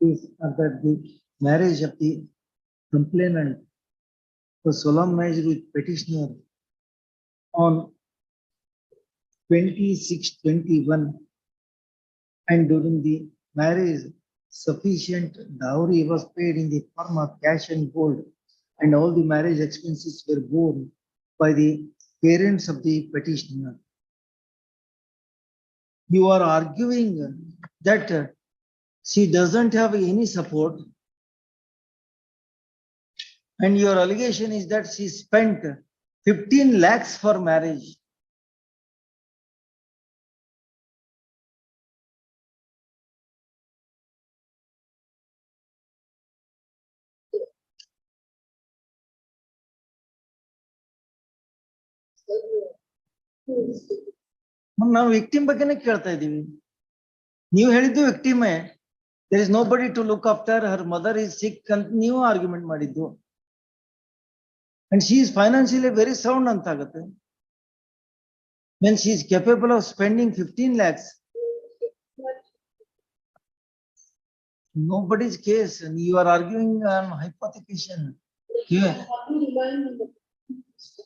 is that the marriage of the complainant was solemnized with petitioner on 26/21, and during the marriage, sufficient dowry was paid in the form of cash and gold, and all the marriage expenses were borne by the parents of the petitioner. You are arguing that she doesn't have any support, and your allegation is that she spent 15 lakhs for marriage. ನಾವು victim ಬಗ್ಗೆನೇ ಕೇಳ್ತಾ ಇದೀವಿ. ನೀವು ಹೇಳಿದ್ದು ವಿಕ್ಟಿಮೇ. There is nobody to look after, her mother is sick ಅಂತ ನೀವು argument ಮಾಡಿದ್ದು. And she is financially very sound ಅಂತ ಆಗುತ್ತೆ. When she is capable of spending 15 lakhs. Nobody's case, and you are arguing on hypothecation.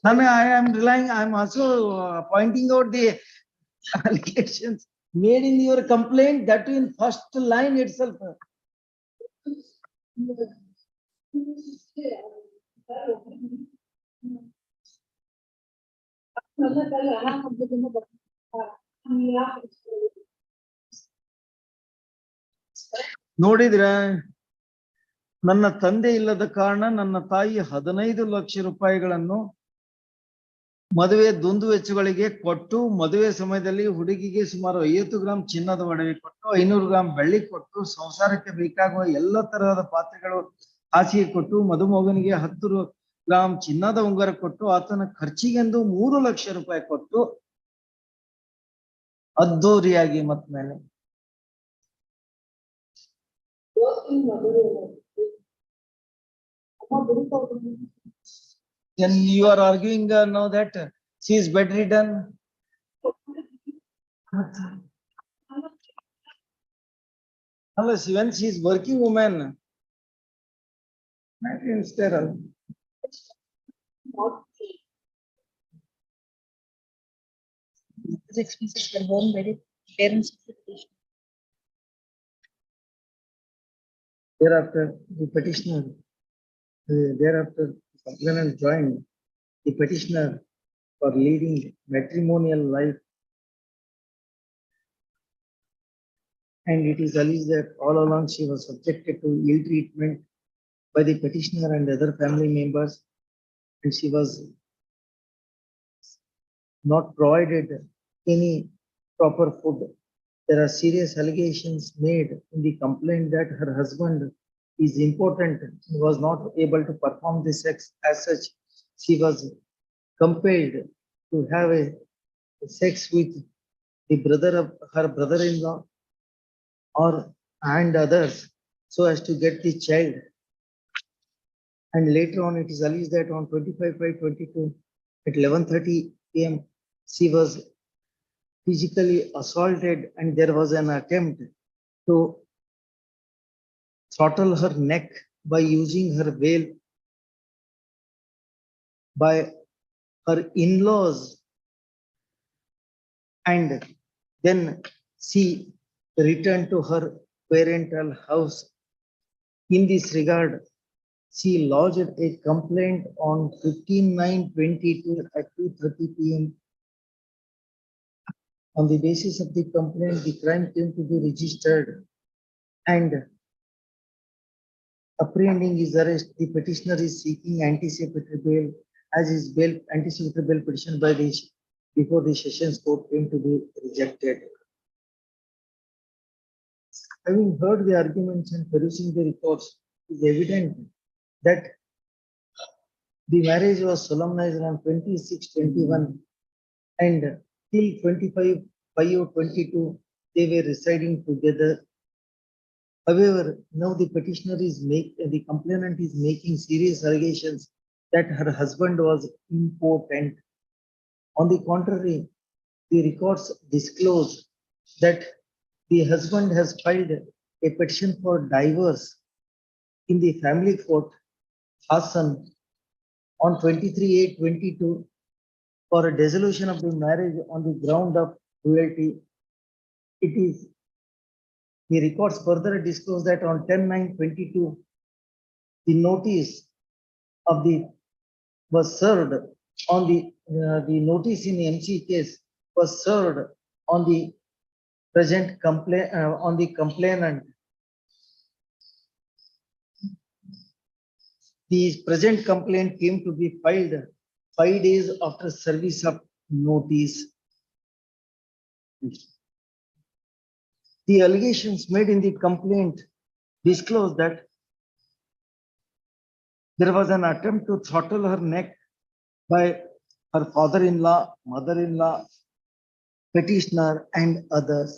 I am relying, I am also pointing out the allegations made in your complaint, that in first line itself. ನೋಡಿದ್ರ, ನನ್ನ ತಂದೆ ಇಲ್ಲದ ಕಾರಣ ನನ್ನ ತಾಯಿ 15 ಲಕ್ಷ ರೂಪಾಯಿಗಳನ್ನು ಮದುವೆ ದುಂದು ವೆಚ್ಚಗಳಿಗೆ ಕೊಟ್ಟು, ಮದುವೆ ಸಮಯದಲ್ಲಿ ಹುಡುಗಿಗೆ ಸುಮಾರು 50 ಗ್ರಾಂ ಚಿನ್ನದ ಒಡವೆ ಕೊಟ್ಟು, 500 ಗ್ರಾಂ ಬೆಳ್ಳಿ ಕೊಟ್ಟು, ಸಂಸಾರಕ್ಕೆ ಬೇಕಾಗುವ ಎಲ್ಲ ತರಹದ ಪಾತ್ರೆಗಳು ಹಾಸಿಗೆ ಕೊಟ್ಟು, ಮದುಮಗನಿಗೆ 10 ಗ್ರಾಂ ಚಿನ್ನದ ಉಂಗುರ ಕೊಟ್ಟು, ಆತನ ಖರ್ಚಿಗೆಂದು 3 ಲಕ್ಷ ರೂಪಾಯಿ ಕೊಟ್ಟು ಅದ್ದೂರಿಯಾಗಿ ಮತ್ ಮೇಲೆ. Then you are arguing now that she is bedridden. Unless when she is working woman, sterile. These expenses were borne by the parents of the patient. Thereafter, the petitioner, thereafter, the complainant joined the petitioner for leading matrimonial life. And it is alleged that all along she was subjected to ill treatment by the petitioner and other family members, and she was not provided any proper food. There are serious allegations made in the complaint that her husband is impotent. He was not able to perform the sex. As such, she was compelled to have a sex with the brother of her brother-in-law and others so as to get the child. And later on, it is alleged that on 25/5/22 at 11:30 p.m. she was physically assaulted, and there was an attempt to throttle her neck by using her veil by her in-laws, and then she returned to her parental house. In this regard, she lodged a complaint on 15/9/22 at 2:30 p.m. On the basis of the complaint, the crime came to be registered, and apprehending his arrest, the petitioner is seeking anticipatory bail, as his anticipatory bail petition before the Sessions Court came to be rejected. Having heard the arguments and perusing the reports, it is evident that the marriage was solemnized on 26/21, and till 25/5/22 they were residing together. However, now the petitioner the complainant is making serious allegations that her husband was impotent. On the contrary, the records disclose that the husband has filed a petition for divorce in the family court, Hassan, on 23/8/22 for a dissolution of the marriage on the ground of cruelty. It is, the records further disclose that on 10/9/22, the notice of the was served on the notice in the MC case was served on the present complaint, on the complainant. The present complaint came to be filed 5 days after service of notice. The allegations made in the complaint disclose that there was an attempt to throttle her neck by her father-in-law, mother-in-law, petitioner, and others.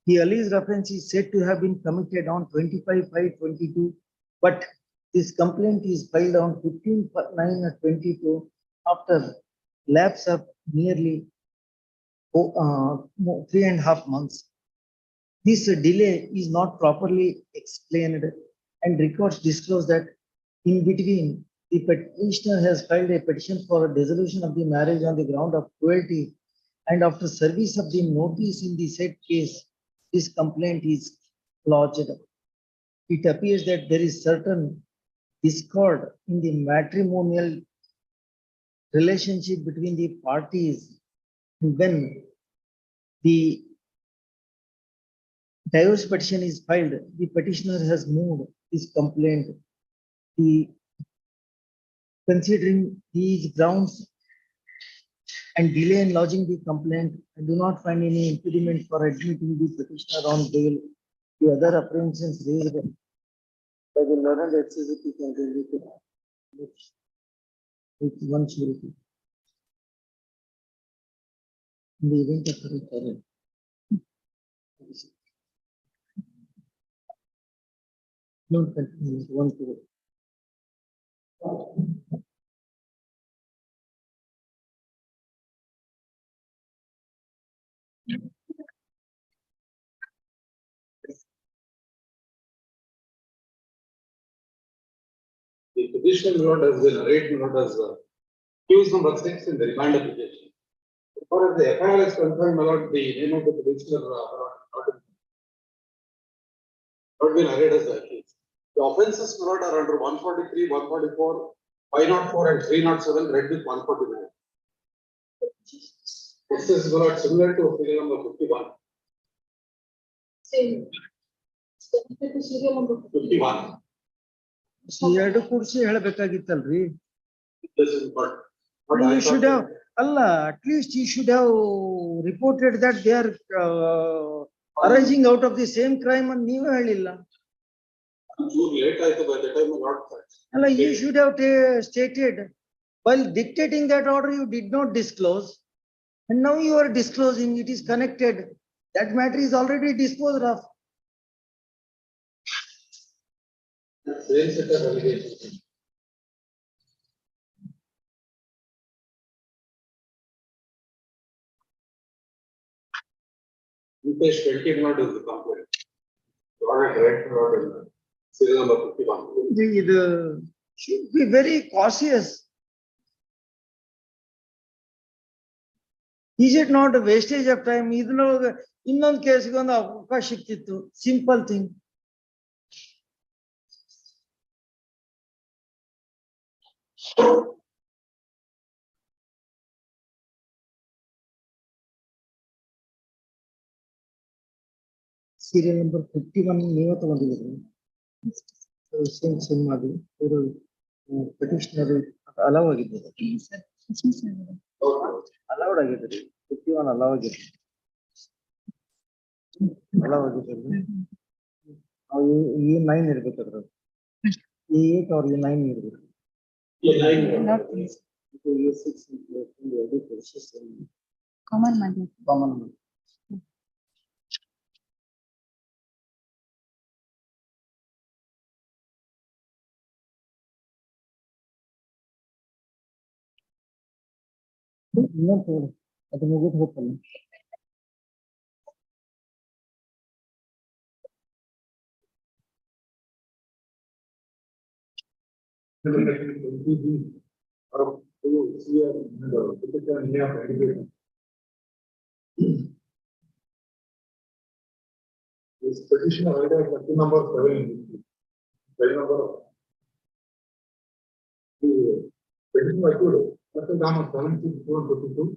The alleged offense is said to have been committed on 25/5/22, but this complaint is filed on 15/9/22 after lapse of nearly 3.5 months. This delay is not properly explained, and records disclose that in between, the petitioner has filed a petition for a dissolution of the marriage on the ground of cruelty, and after service of the notice in the said case, this complaint is lodged. It appears that there is certain discord in the matrimonial relationship between the parties. When the divorce petition is filed, the petitioner has moved his complaint. Considering these grounds and delay in lodging the complaint, I do not find any impediment for admitting the petitioner on bail. The other apprehensions raised by the learned HCCP can be with one surety. In the event of a recurrence. Don't continue, one to. The petition note has been narrated note as accused number 6 in the remand application. As far as the FIR is concerned, my lord, the name of the petitioner not been narrated as the accused. The offences, my lord, are under 143, 144, 504, and 307, read with 149. This is, my lord, similar to figure number 51. Same. Serial number 51. ಎರಡು ಕೂಡಿಸಿ ಹೇಳಬೇಕಾಗಿತ್ತಲ್ರಿ. This is but You should have, Allah, at least you should have reported that they are arising out of the same crime and ನೀವು ಹೇಳಿಲ್ಲ. late by the time not. Allah, you should have stated, while dictating that order, you did not disclose. And now you are disclosing, it is connected. That matter is already disposed of. Same set of allegations. Page 20 not is the complaint. Order right order. Serial number 51. It should be very cautious. Is it not a wastage of time? ಇನ್ನೊಂದು ಕೇಸ್ಗೆ ಒಂದು ಅವಕಾಶ ಸಿಕ್ತಿತ್ತು. Simple thing. Serial number 51 ನೀವೇ ತಗೊಂಡಿದ್ದೀರಿ. Same ಮಾಡಿ ಇವರು petitioner allow ಆಗಿದ್ದಾರೆ. Allowed ಆಗಿದ್ದಾರೆ. 51 allow ಆಗಿದ್ದಾರೆ. ಅಲೌ ಆಗಿದ್ದಾರೆ. ಈ 9 ಇರ್ಬೇಕು ಅದ್ರಲ್ಲಿ. ಈ 8 or ಈ 9 ಇರ್ಬೇಕು. ಕಾಮನ್ ಮಾಡಿ. ಇನ್ನೊಂದು ಅದು ಮುಗಿದು ಹೋಗ್ತಲ್ಲ. This petition already has number 7. Very number. The petition was good. But the number 762.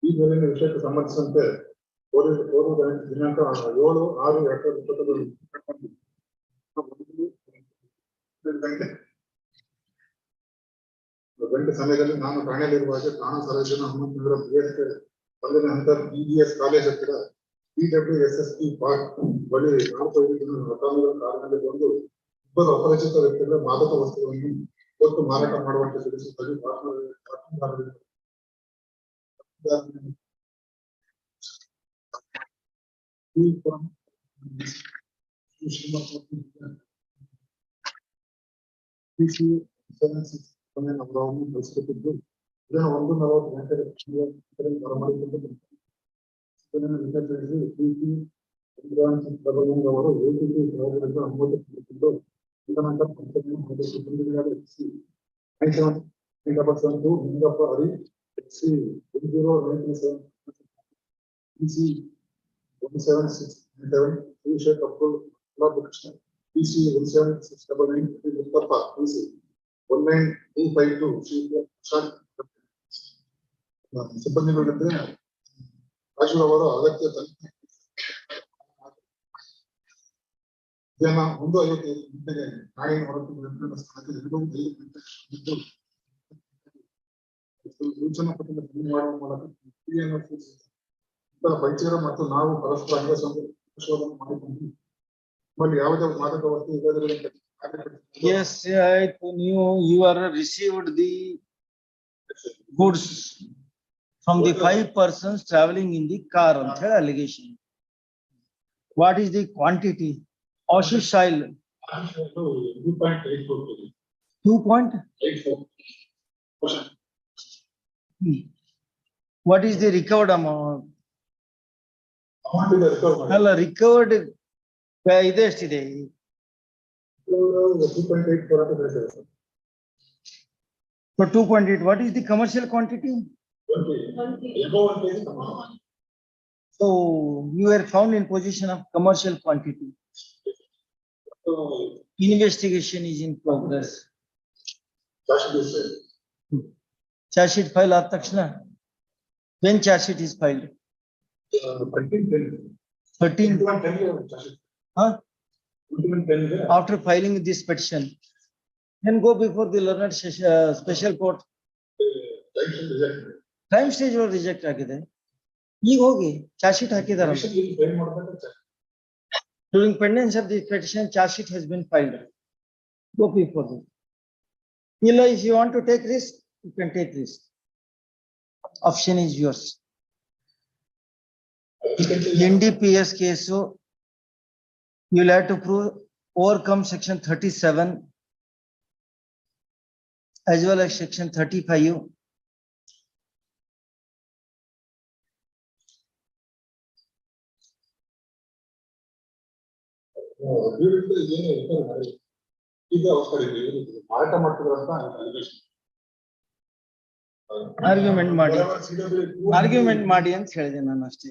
ಈ ಮೇಲಿನ ವಿಷಯಕ್ಕೆ ಸಂಬಂಧಿಸಿದಂತೆ ದಿನಾಂಕ 7/6/2021 ಗಂಟೆ ಸಮಯದಲ್ಲಿ ನಾನು ಠಾಣೆಯಲ್ಲಿರುವಾಗ ಠಾಣಾ ಸಾರ್ವಜನಿಕ ಹನುಮಂತನಗರ BS ಒಂದನೇ ಹಂತ BBS ಕಾಲೇಜ್ ಹತ್ತಿರ PWSSP ಪಾರ್ಕ್ ಬಳಿ 4 ಕಾರಿನಲ್ಲಿ ಬಂದು ಇಬ್ಬರು ಅಪರಿಚಿತ ವ್ಯಕ್ತಿಗಳ ಮಾದಕ ವಸ್ತುಗಳನ್ನು ಕೊಟ್ಟು ಮಾರಾಟ ಮಾಡುವಂತೆ ತಿಳಿಸುತ್ತದೆ. ಅವರನ್ನು ಕಳಿಸಿಕೊಟ್ಟಿದ್ದು ಇದನ್ನು 1:40 ಗಂಟೆಗೆ ಬರಮಾಡಿಕೊಂಡು ಅವರು ATP ಸಹೋದರರಿಂದ ಅನುಮತಿಸಿದ್ದು ತದನಂತರ ಪಂಚಾಯತ್ ಮತ್ತು ಸಿಬ್ಬಂದಿಗಳ ಲಿಂಗಪ್ಪ ಹರಿ XC 1767 ಶ್ರೀಶೇಖರ್ Abdul Krishna PC 17699 Mustafa PC 19252 ಸಿಬ್ಬಂದಿಗಳಿಂದ Raju ಅವರು ಅಗತ್ಯ ಜನ 1:50 ಗಂಟೆಗೆ ನಾಯಿನ ಹೊರತು ಸ್ಥಳಕ್ಕೆ ಸೂಚನಾ ಪತ್ರ ಮಾಡುವ ಮೂಲಕ ಪರಿಚಯ ಮತ್ತು ನಾವು ಪರಸ್ಪರ ಸಂಶೋಧನೆ ಮಾಡಿಕೊಂಡು ನಿಮ್ಮಲ್ಲಿ ಯಾವುದೇ ಮಾದಕ ವಸ್ತು ಇಲ್ಲದಿರುವಂತೆ. Yes, you are received the goods from the 5 persons traveling in the car on third allegation. What is the quantity? Ashish Shail 2.84. What is the recovered amount? All recovered ಇದೆ ಎಷ್ಟಿದೆ? 2.84. For 2.8, what is the commercial quantity? 20. So you were found in possession of commercial quantity. Investigation is in progress. Charge sheet file aad takshana. When charge sheet is filed? 13. Huh? After filing this petition, then go before the learned special court. Time stage or reject agide. ಈಗ ಹೋಗಿ charge sheet ಹಾಕಿದಾರೆ. During pendency of the petition, charge sheet has been filed. Go before them. If you want to take risk, you can take risk. Option is yours. NDPS case, so you will have to prove overcome section 37 as well as section 35. Argument ಮಾಡಿ ಅಂತ ಹೇಳಿದೆ ನಾನು ಅಷ್ಟೇ.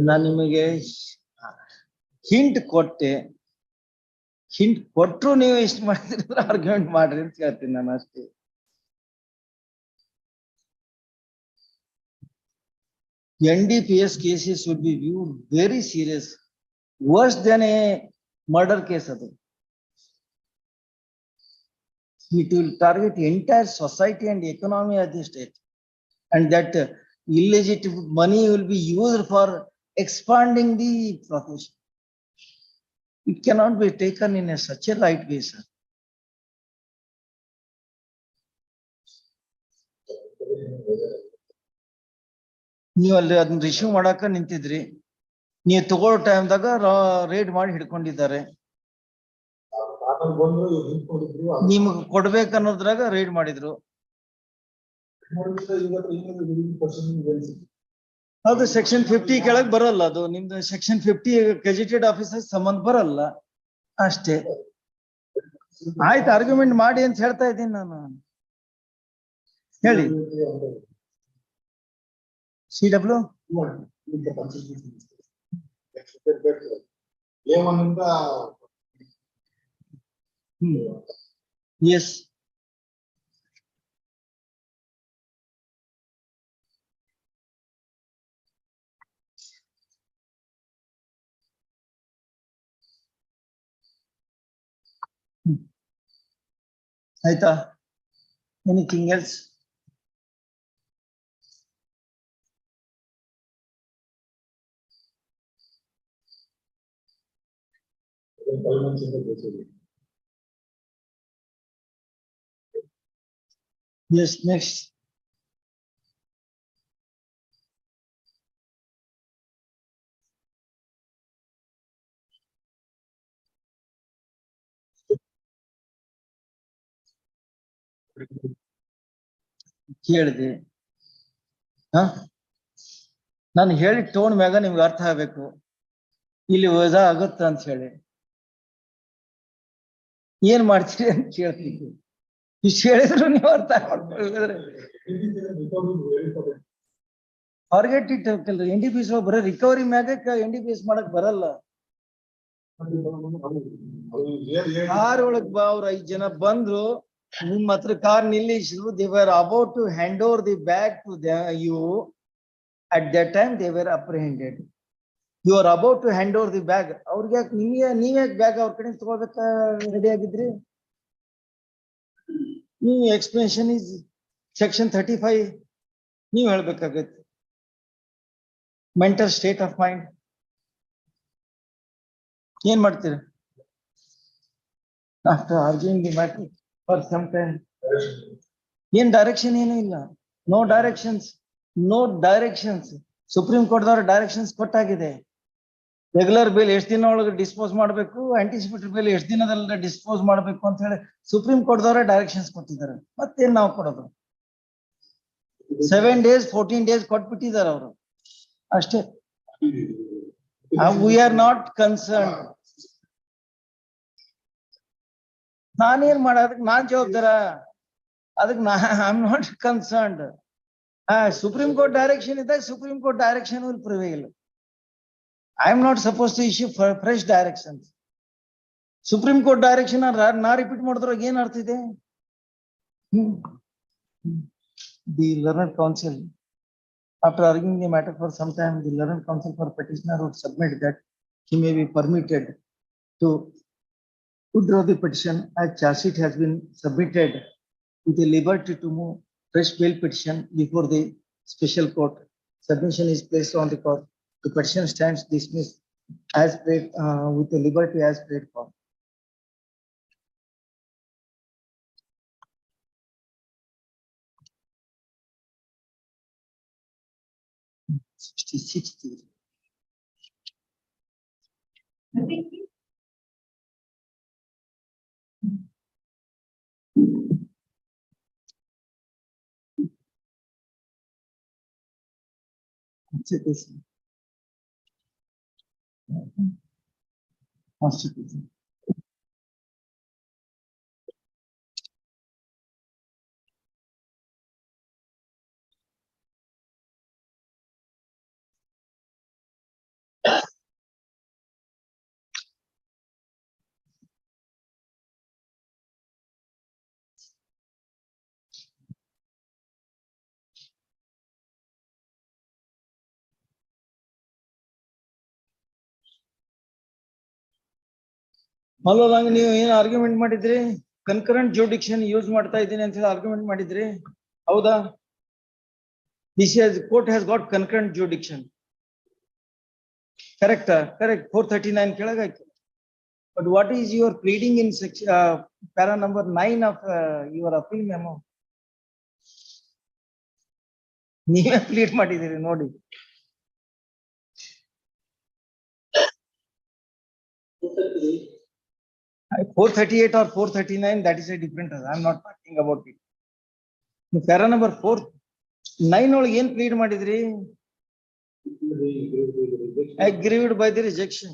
ನಾನು ನಿಮಗೆ hint ಕೊಟ್ಟೆ, hint ಕೊಟ್ಟರು ನೀವು ಇಷ್ಟು ಮಾಡಿದ್ರೆ ಆರ್ಗ್ಯುಮೆಂಟ್ ಮಾಡ್ರಿ ಅಂತ ಹೇಳ್ತೀನಿ ನಾನು ಅಷ್ಟೇ. NDPS cases should be viewed very serious, worse than a murder case. It will target entire society and economy of the state, and that illegitimate money will be used for expanding the profession. It cannot be taken in such a light way, sir. ನೀವು ಅಲ್ಲಿ ಅದನ್ನ receive ಮಾಡಾಕ ನಿಂತಿದ್ರಿ, ನೀವು ತಗೊಳ್ಳೋ ಟೈಮ್ದಾಗ raid ಮಾಡಿ ಹಿಡ್ಕೊಂಡಿದ್ದಾರೆ. ನಿಮ್ಗೆ ಕೊಡ್ಬೇಕನ್ನೋದ್ರಾಗ raid ಮಾಡಿದ್ರು. ಅದು ಸೆಕ್ಷನ್ 50 ಕೆಳಗ್ ಬರಲ್ಲ, ಅದು ನಿಮ್ದು ಸೆಕ್ಷನ್ 50 ಗೆಜೆಟೆಡ್ ಆಫೀಸರ್ ಸಂಬಂಧ ಬರಲ್ಲ ಅಷ್ಟೇ. ಆಯ್ತು, ಆರ್ಗ್ಯುಮೆಂಟ್ ಮಾಡಿ ಅಂತ ಹೇಳ್ತಾ ಇದ್ದೀನಿ ನಾನು. ಹೇಳಿ. CW S. ಆಯ್ತಾ? Anything else? Yes, next. ಕೇಳಿದೆ. ನಾನು ಹೇಳಿ ಟೋನ್ ಮ್ಯಾಗ ನಿಮ್ಗೆ ಅರ್ಥ ಆಗ್ಬೇಕು, ಇಲ್ಲಿ ವಜಾ ಆಗುತ್ತ ಅಂತ ಹೇಳಿ. ಏನ್ ಮಾಡ್ತೀರಿ ಅಂತ ಕೇಳ್ತೀವಿ. ಇಷ್ಟು ಹೇಳಿದ್ರು ನೀವು ಅರ್ಥ ಮಾಡ್ಕೊಳ್ಳಿದ್ರೆ ಫಾರ್ಗೆಟ್ ಇಟ್. NDPS ಬರೋ ರಿಕವರಿ ಮ್ಯಾಗ NDPS ಮಾಡಕ್ ಬರಲ್ಲ. ಕಾರ್ ಒಳಗ್ ಅವ್ರ 5 ಜನ ಬಂದ್ರು, ನಿಮ್ ಹತ್ರ car ನಿಲ್ಲಿಸಿದ್ರು. They were about to hand over the bag to you. At that time they were apprehended. You are about to hand over the bag. ಅವ್ರಿಗೆ ನೀವೇ ಬ್ಯಾಗ್ ಅವ್ರ ಕಡೆ ತಗೊಳ್ಬೇಕ ರೆಡಿ ಆಗಿದ್ರಿ? ನೀವು ಎಕ್ಸ್ಪ್ಲೇಷನ್ ಇಸ್ ಸೆಕ್ಷನ್ 35 ನೀವು ಹೇಳ್ಬೇಕಾಗತ್ತೆ. ಮೆಂಟಲ್ ಸ್ಟೇಟ್ ಆಫ್ ಮೈಂಡ್ ಏನ್ ಮಾಡ್ತೀರಾ? After arguing the matter for some time. ಏನ್ ಡೈರೆಕ್ಷನ್ ಏನೂ ಇಲ್ಲ. No directions, no directions. Supreme court ದವ್ರ ಡೈರೆಕ್ಷನ್ಸ್ ಕೊಟ್ಟಾಗಿದೆ. ರೆಗ್ಯುಲರ್ ಬೇಲ್ ಎಷ್ಟು ದಿನ ಒಳಗೆ ಡಿಸ್ಪೋಸ್ ಮಾಡಬೇಕು, ಆಂಟಿಸಿಪೇಟರಿ ಬೇಲ್ ಎಷ್ಟು ದಿನದಲ್ಲಿ ಡಿಸ್ಪೋಸ್ ಮಾಡಬೇಕು ಅಂತ ಹೇಳಿ ಸುಪ್ರೀಂ ಕೋರ್ಟ್ ದವರೇ ಡೈರೆಕ್ಷನ್ಸ್ ಕೊಟ್ಟಿದ್ದಾರೆ. ಮತ್ತೇನ್ ನಾವು ಕೊಡೋದು? 7 days 14 days ಕೊಟ್ಬಿಟ್ಟಿದ್ದಾರೆ ಅವರು ಅಷ್ಟೇ. We are not concern. ನಾನೇನ್ ಮಾಡೋದಕ್ಕೆ ನಾನ್ ಜವಾಬ್ದಾರ? ಅದಕ್ಕೆ I am not concerned. Supreme court direction ಇದ್ದಾಗ supreme court direction will prevail. I am not supposed to issue fresh directions. Supreme Court direction na repeat ಮಾಡಿದ್ರೆ ಏನು ಅರ್ಥ ಇದೆ? The learned counsel, after arguing the matter for some time, the learned counsel for petitioner would submit that he may be permitted to withdraw the petition as charge sheet has been submitted with the liberty to move fresh bail petition before the special court. Submission is placed on the court. The petition stands dismissed as paid with the liberty as paid for. Constitution. ಮಲ್ಲೋದಂಗ ನೀವು ಏನ್ argument ಮಾಡಿದ್ರಿ? Concurrent ಜುಡಿಕ್ಷನ್ use ಮಾಡ್ತಾ ಇದ್ದೀನಿ ಅಂತ ಹೇಳಿ argument ಮಾಡಿದ್ರಿ, ಹೌದಾ? Court has got concurrent jurisdiction. Correct? Correct. 439 ಕೆಳಗಾಯ್ತು. But what is your pleading in section para number 9 of your appeal memo? ನೀವೇ ಪ್ಲೀಡ್ ಮಾಡಿದ್ದೀರಿ ನೋಡಿ. I 438 or 439, that is a different. I am not talking about it. Para number 4 9 ಒಳಗೆ ಏನ್ plead ಮಾಡಿದ್ರಿ? Aggrieved by the rejection.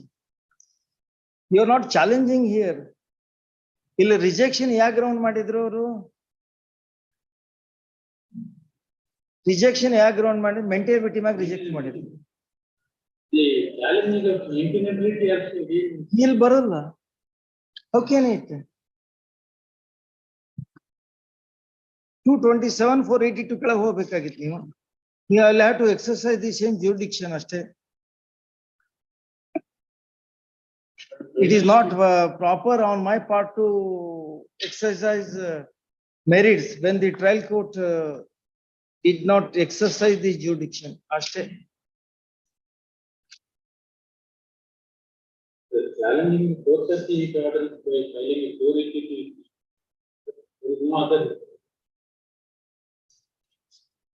You are not challenging here. ಇಲ್ಲಿ rejection ಯಾವ ground ಮಾಡಿದ್ರು ಅವರು? ರಿಜೆಕ್ಷನ್ ಯಾವ ಗ್ರೌಂಡ್ ಮಾಡಿ ಮೇಂಟೈನಬಿಲಿಟಿ ಮ್ಯಾಗ ರಿಜೆಕ್ಟ್ ಮಾಡಿದ್ರು. ಇಲ್ಲಿ ಬರಲ್ಲ. ಓಕೆ ಇಟ್ 227 482 ಕೆಳಗೆ ಹೋಗ್ಬೇಕಾಗಿತ್ತು ನೀವು. You will have to exercise the same jurisdiction ಅಷ್ಟೇ. It is not proper on my part to exercise merits when the trial court did not exercise the jurisdiction. Ashte. Challenging 430 order by filing 482. There is no other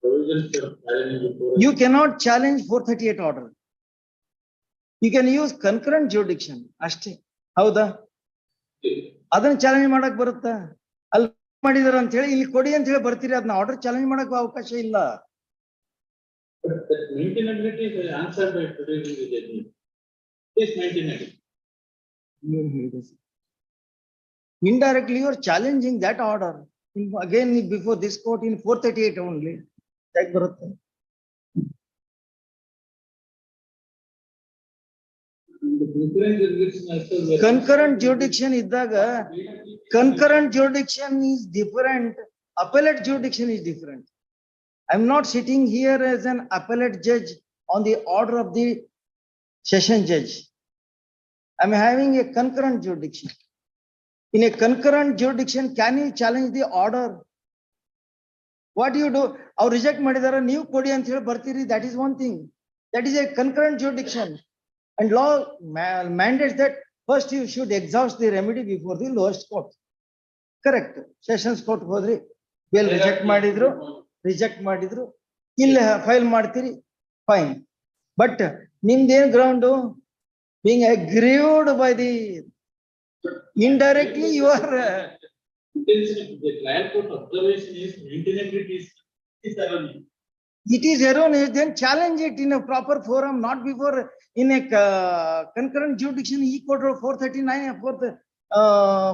provisions for challenging 482. You cannot challenge 438 order. You can use concurrent jurisdiction. Ashte. ಹೌದಾ? ಅದನ್ನ challenge ಮಾಡಕ್ ಬರುತ್ತಾ? ಅಲ್ಲಿ ಮಾಡಿದಾರ ಅಂತ ಹೇಳಿ ಇಲ್ಲಿ ಕೊಡಿ ಅಂತ ಹೇಳಿ ಬರ್ತೀರಿ, ಅದನ್ನ ಆರ್ಡರ್ ಚಾಲೆಂಜ್ ಮಾಡಕ್ ಅವಕಾಶ ಇಲ್ಲ. Maintainability is answered by producing the judgment. Is maintainability. Indirectly you are challenging that order. Again before this court in 438 only. Check ಬರುತ್ತೆ. Concurrent jurisdiction ಇದ್ದಾಗ concurrent jurisdiction is different, appellate jurisdiction is different. I am not sitting here as an appellate judge on the order of the session judge. I am having a concurrent jurisdiction. In a concurrent jurisdiction, can you challenge the order? What do you do? Or reject ಮಾಡಿದಾರ ನೀವು ಕೊಡಿ ಅಂತ ಹೇಳಿ ಬರ್ತೀರಿ, that is one thing. That is a concurrent jurisdiction. And law mandates that first you should exhaust the remedy before the lowest court. Correct. Sessions court ಹೋದ್ರಿ, bail reject ಮಾಡಿದ್ರು, ಇಲ್ಲಿ file ಮಾಡ್ತೀರಿ, fine. But ನಿಮ್ದೇನ್ ground? Being aggrieved by the indirectly you are. The trial court observation is maintainability is erroneous. It is erroneous, then challenge it in a proper forum, not before in a concurrent jurisdiction. E code 439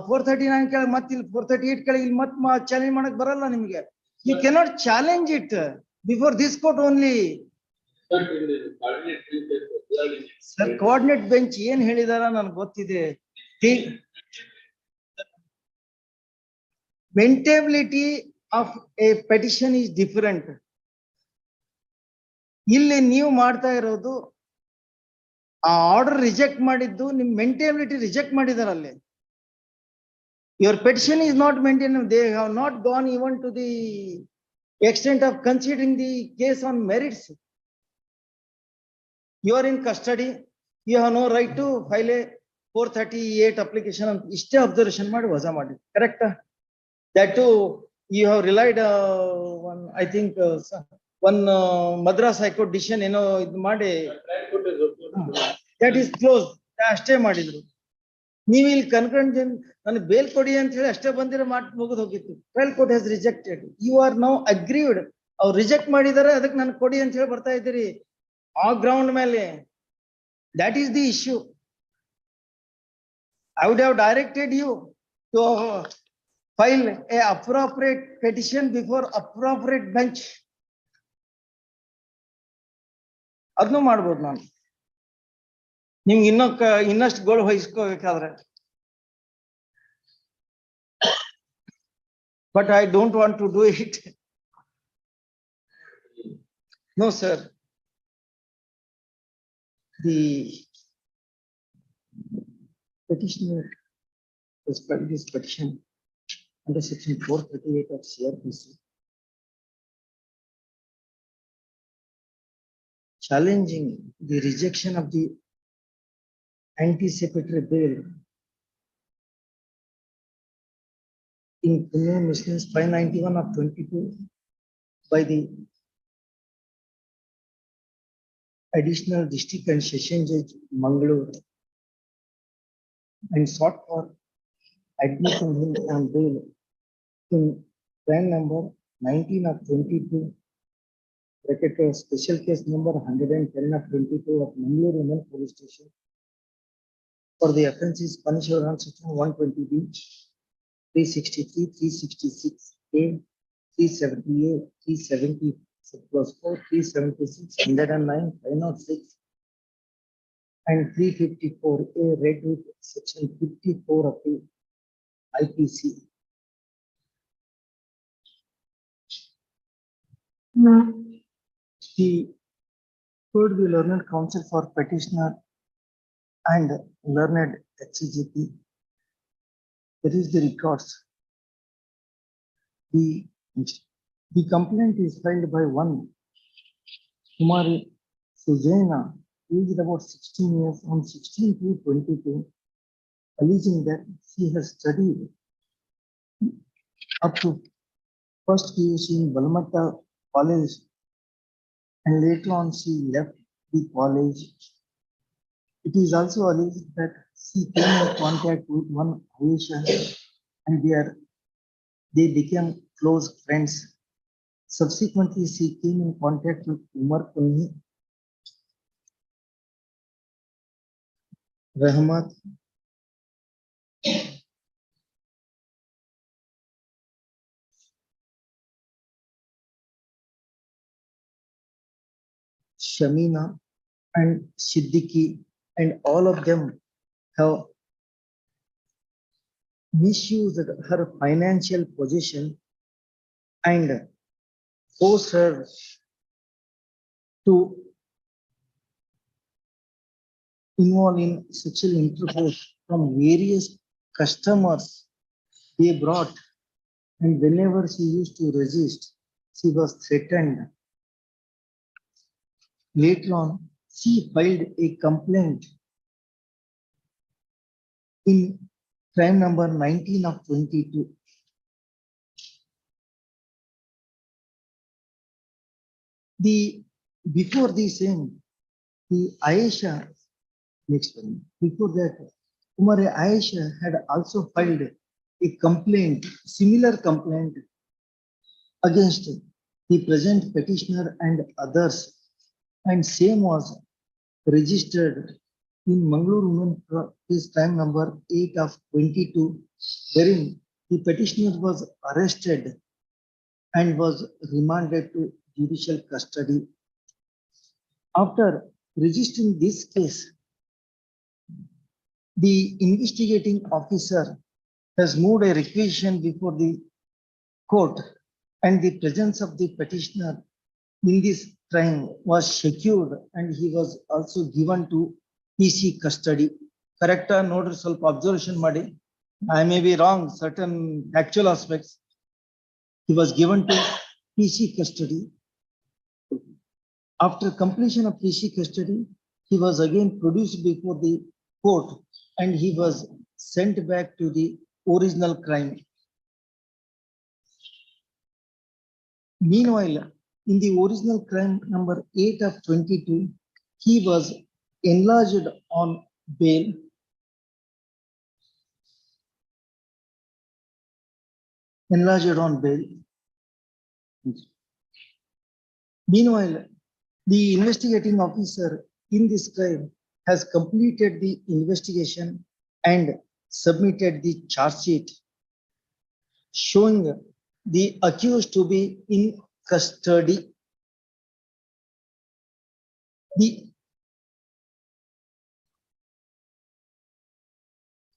439 ಕೆಳಗೆ ಮತ್ತೆ ಇಲ್ಲಿ 438 ಕೆಳಗೆ ಇಲ್ಲಿ ಮತ್ತೆ challenge ಮಾಡಕ್ ಬರಲ್ಲ ನಿಮಗೆ. You cannot challenge it before this court only. Sir, coordinate bench ಏನ್ ಹೇಳಿದಾರ ನನಗೆ ಗೊತ್ತಿದೆ. Maintainability of a petition is different. ಇಲ್ಲಿ ನೀವು ಮಾಡ್ತಾ ಇರೋದು ಆ ಆರ್ಡರ್ ರಿಜೆಕ್ಟ್ ಮಾಡಿದ್ದು ನಿಮ್ ಮೇಂಟೈನಬಿಲಿಟಿ ರಿಜೆಕ್ಟ್ ಮಾಡಿದಾರಲ್ಲಿ. Your petition is not maintainable. They have not gone even to the extent of considering the case on merits. You are in custody. You have no right to file a 438 application. ಇಷ್ಟೇ observation ಮಾಡಿ ವಜಾ ಮಾಡಿ. Correct? That too you have relied on, I think one Madras High Court decision ಏನೋ ಇದು ಮಾಡಿ that is closed. ಅಷ್ಟೇ ಮಾಡಿದ್ರು. ನೀವು ಇಲ್ಲಿ ಕನ್ಕರೆಂಟ್ ನನಗೆ ಬೇಲ್ ಕೊಡಿ ಅಂತ ಹೇಳಿ ಅಷ್ಟೇ ಬಂದಿರೋ ಮಾತು ಮುಗಿದು ಹೋಗಿತ್ತು. Trial court has rejected. You are now aggrieved. ಅವ್ರು ರಿಜೆಕ್ಟ್ ಮಾಡಿದಾರೆ, ಅದಕ್ಕೆ ನನಗೆ ಕೊಡಿ ಅಂತ ಹೇಳಿ ಬರ್ತಾ ಇದ್ದೀರಿ ಆ ಗ್ರೌಂಡ್ ಮೇಲೆ. That is the issue. I would have directed you to file a appropriate petition before appropriate bench. ಅದನ್ನು ಮಾಡ್ಬೋದು ನಾನು ನಿಮ್ಗೆ ಇನ್ನಷ್ಟು ಗೋಳು ವಹಿಸ್ಕೋಬೇಕಾದ್ರೆ. But I don't want to do it. No, sir. The petitioner has filed this petition under section 438 of CRPC, challenging the rejection of the anticipatory bail in criminal misdemeanors 591 of 22 by the additional district and session judge Mangalore, and sought for admission on bail in crime number 19 of 22 bracket special case number 110 of 22 of Mangalore Women Police Station. For the offence is punishable on section 120B, 363, 366, A, 370A, 370 plus 4, 376, 109, 506, and 354A read with section 54 of the IPC. He heard the learned counsel for petitioner and learned HCGP. There is the records. The complaint is filed by one Kumari Sujena, aged about 16 years, on 16 to 22, alleging that she has studied up to first PUC in Balmatta College and later on she left the college. It is also alleged that she came in contact with one Aisha and they became close friends. Subsequently, she came in contact with Umar Kunni, Rahmat, Shamina, and Siddiqui, and all of them have misused her financial position and forced her to involve in sexual intercourse from various customers they brought, and whenever she used to resist, she was threatened. Later on, she filed a complaint in crime number 19 of 22. Before the same, the Aisha, next one, before that, Umar Aisha had also filed a complaint, similar complaint against the present petitioner and others, and same was registered in Mangalore Women case crime number 8 of 22, wherein the petitioner was arrested and was remanded to judicial custody. After registering this case, the investigating officer has moved a requisition before the court, and the presence of the petitioner in this crime was secured, and he was also given to PC custody. Correct? Note ಸ್ವಲ್ಪ observation ಮಾಡಿ. I may be wrong, certain actual aspects. He was given to PC custody. After completion of PC custody, he was again produced before the court and he was sent back to the original crime. Meanwhile, in the original crime number 8 of 22, he was enlarged on bail. Enlarged on bail. Meanwhile, the investigating officer in this crime has completed the investigation and submitted the charge sheet showing the accused to be in custody.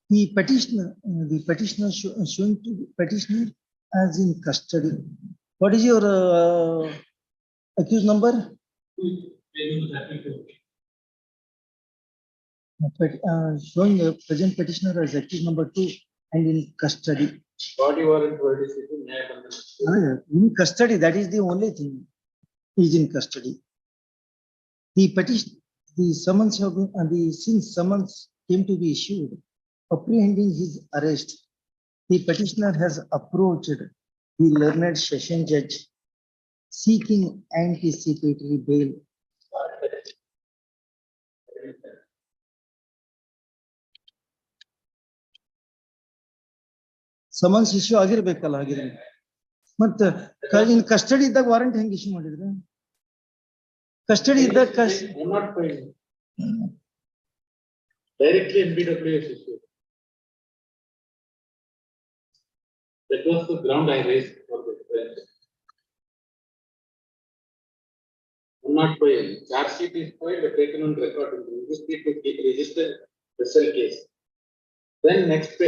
The petitioner showing to the petitioner as in custody. What is your accused number? Showing the present petitioner as accused number 2 and in custody. Body warrant In custody, that is the only thing. He is in custody. The petition, the summons have been, since summons came to be issued, apprehending his arrest, the petitioner has approached the learned session judge seeking anticipatory bail. Summons issue ಆಗಿರಬೇಕಲ್ಲ ಹಾಗಿದ್ರೆ ಮತ್ತೆ in custody ಇದ್ದಾಗ warrant ಹೆಂಗ್ issue ಮಾಡಿದ್ರೆ Custody is the custody. I'm not fine. Directly NBW is issued. That was the ground I raised for the defense. I'm not fine. Charge sheet is filed, but taken on record in the registry to register the cell case. Then next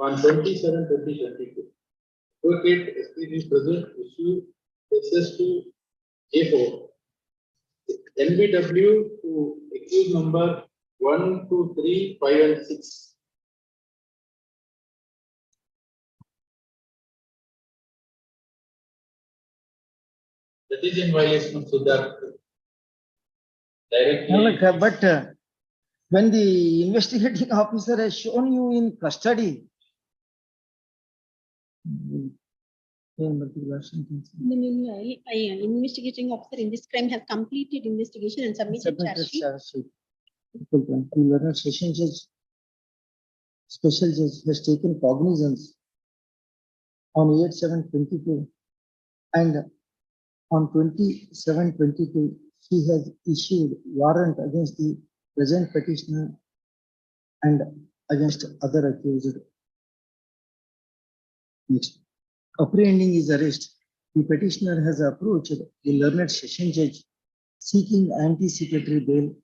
on 27/2022. Advocate SPG present issue SS2 A4. NBW to accused number 1, 2, 3, 5 and 6. That is in violation of Siddharth. Directly. But when the investigating officer has shown you in custody. Meanwhile, investigating officer in this crime has completed investigation and submitted charge sheet. Learned session judge, special judge has taken cognizance on 8/7/22 and on 27/22 he has issued warrant against the present petitioner and against other accused. Next, apprehending his arrest. The petitioner has approached the learned session judge seeking anticipatory bail.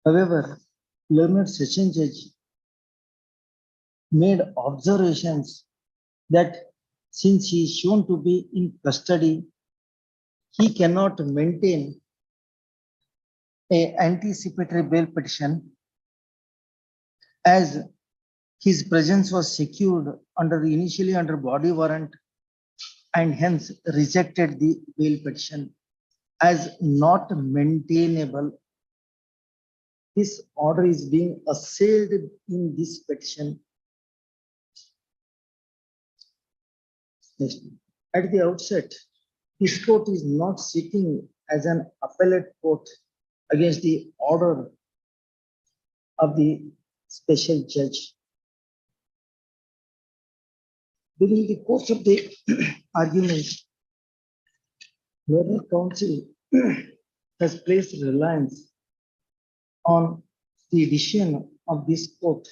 However, learned session judge made observations that since he is shown to be in custody, he cannot maintain an anticipatory bail petition as his presence was secured initially under body warrant and hence rejected the bail petition as not maintainable. This order is being assailed in this petition. Next, at the outset, this court is not sitting as an appellate court against the order of the special judge. During the course of the argument, learned counsel has placed reliance on the decision of this court.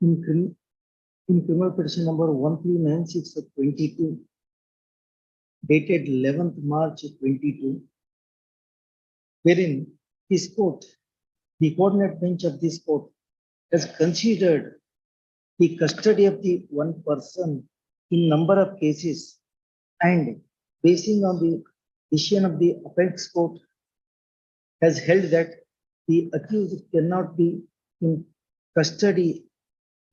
In criminal petition number 1396 of 22, dated 11th March 22, wherein this court, the coordinate bench of this court, has considered the custody of the one person in number of cases and basing on the decision of the apex court has held that the accused cannot be in custody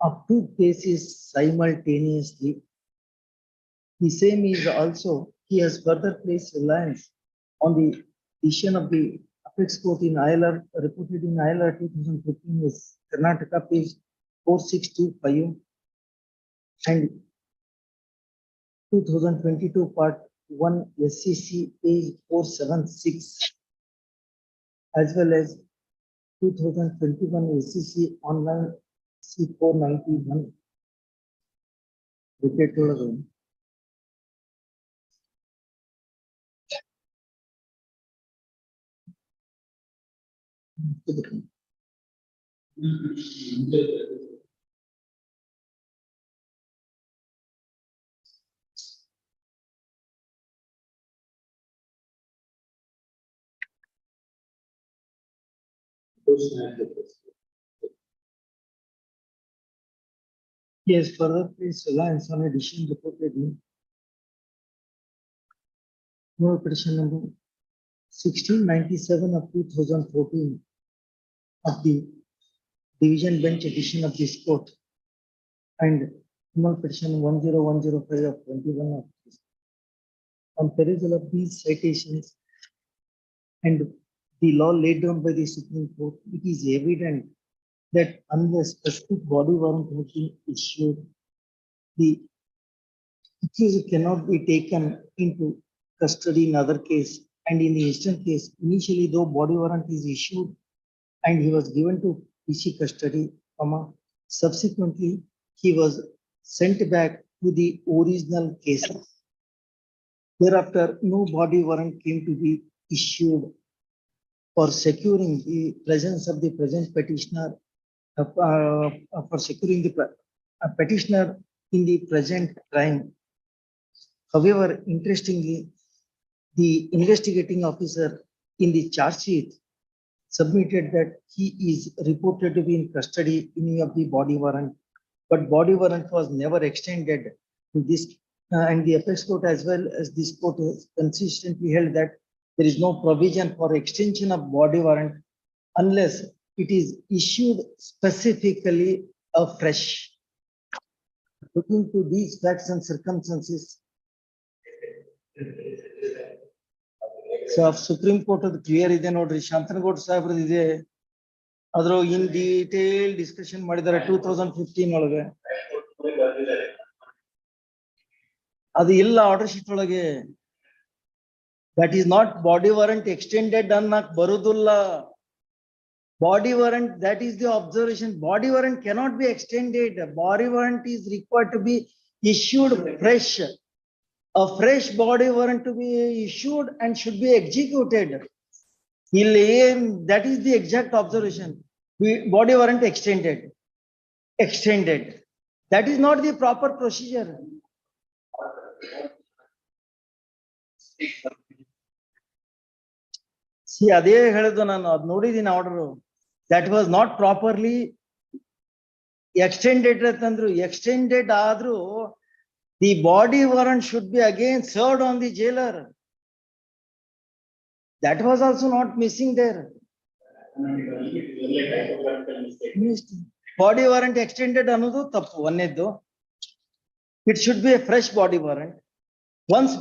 of two cases simultaneously. The same is also, he has further placed reliance on the decision of the apex court in ILR, reported in ILR 2015 is Karnataka page 4625 and 2022 part 1 SCC page 476 as well as 2021 SCC online C491. Repeat Yes, further placed reliance on a decision reported in petition number 1697 of 2014 of the division bench edition of this court and petition 10105 of 21 of this. On perusal of these citations and the law laid down by the Supreme Court, it is evident that unless specific body warrant has been issued, the accused cannot be taken into custody in other case. And in the instant case, initially though body warrant is issued, and he was given to PC custody, subsequently he was sent back to the original case. Thereafter, no body warrant came to be issued for securing the presence of the present petitioner, for securing the petitioner in the present crime. However, interestingly, the investigating officer in the charge sheet submitted that he is reported to be in custody in view of the body warrant, but body warrant was never extended to this. And the apex court as well as this court has consistently held that there is no provision for extension of body warrant unless it is issued specifically afresh. Looking to these facts and circumstances, so Supreme Court of the clear ಇದೆ ನೋಡ್ರಿ, ಶಾಂತನಗೌಡ ಸಾಹೇಬ್ರದ್ದು ಇದೆ. ಅದ್ರ in detail discussion ಮಾಡಿದ್ದಾರೆ 2015 ಒಳಗೆ. ಅದು ಇಲ್ಲ order sheet ಒಳಗೆ. That is not body warrant extended ಅನ್ನಕ್ ಬರುದಿಲ್ಲ. Body warrant, that is the observation. Body warrant cannot be extended. Body warrant is required to be issued fresh. A fresh body warrant to be issued and should be executed. That is the exact observation. Body warrant extended. That is not the proper procedure. See, ಅದೇ ಹೇಳಿದ್ದು ನಾನು, ಅದು ನೋಡಿದೀನಿ order. That was not properly extended ಅಂತಂದ್ರು. Extended ಆದ್ರೂ the body warrant should be again served on the jailer. That was also not missing there. Body warrant extended ಅನ್ನೋದು ತಪ್ಪು ಒಂದೇದ್ದು. It should be a fresh body warrant. Once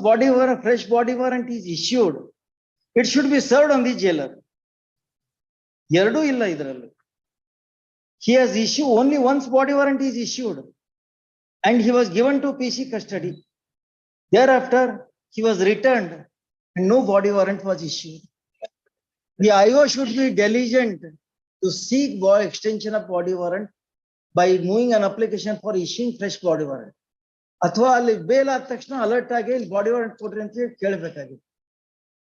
fresh body warrant is issued, it should be served on the jailer. ಎರಡೂ ಇಲ್ಲ ಇದರಲ್ಲಿ. He has issued only once body warrant is issued and he was given to PC custody. Thereafter, he was returned and no body warrant was issued. The IO should be diligent to seek extension of body warrant by moving an application for issuing fresh body warrant. ಅಥವಾ ಅಲ್ಲಿ bale ಆದ ತಕ್ಷಣ alert ಆಗಿ ಇಲ್ಲಿ body warrant ಕೊಡ್ರಿ ಅಂತ ಹೇಳಿ ಕೇಳಬೇಕಾಗಿದೆ.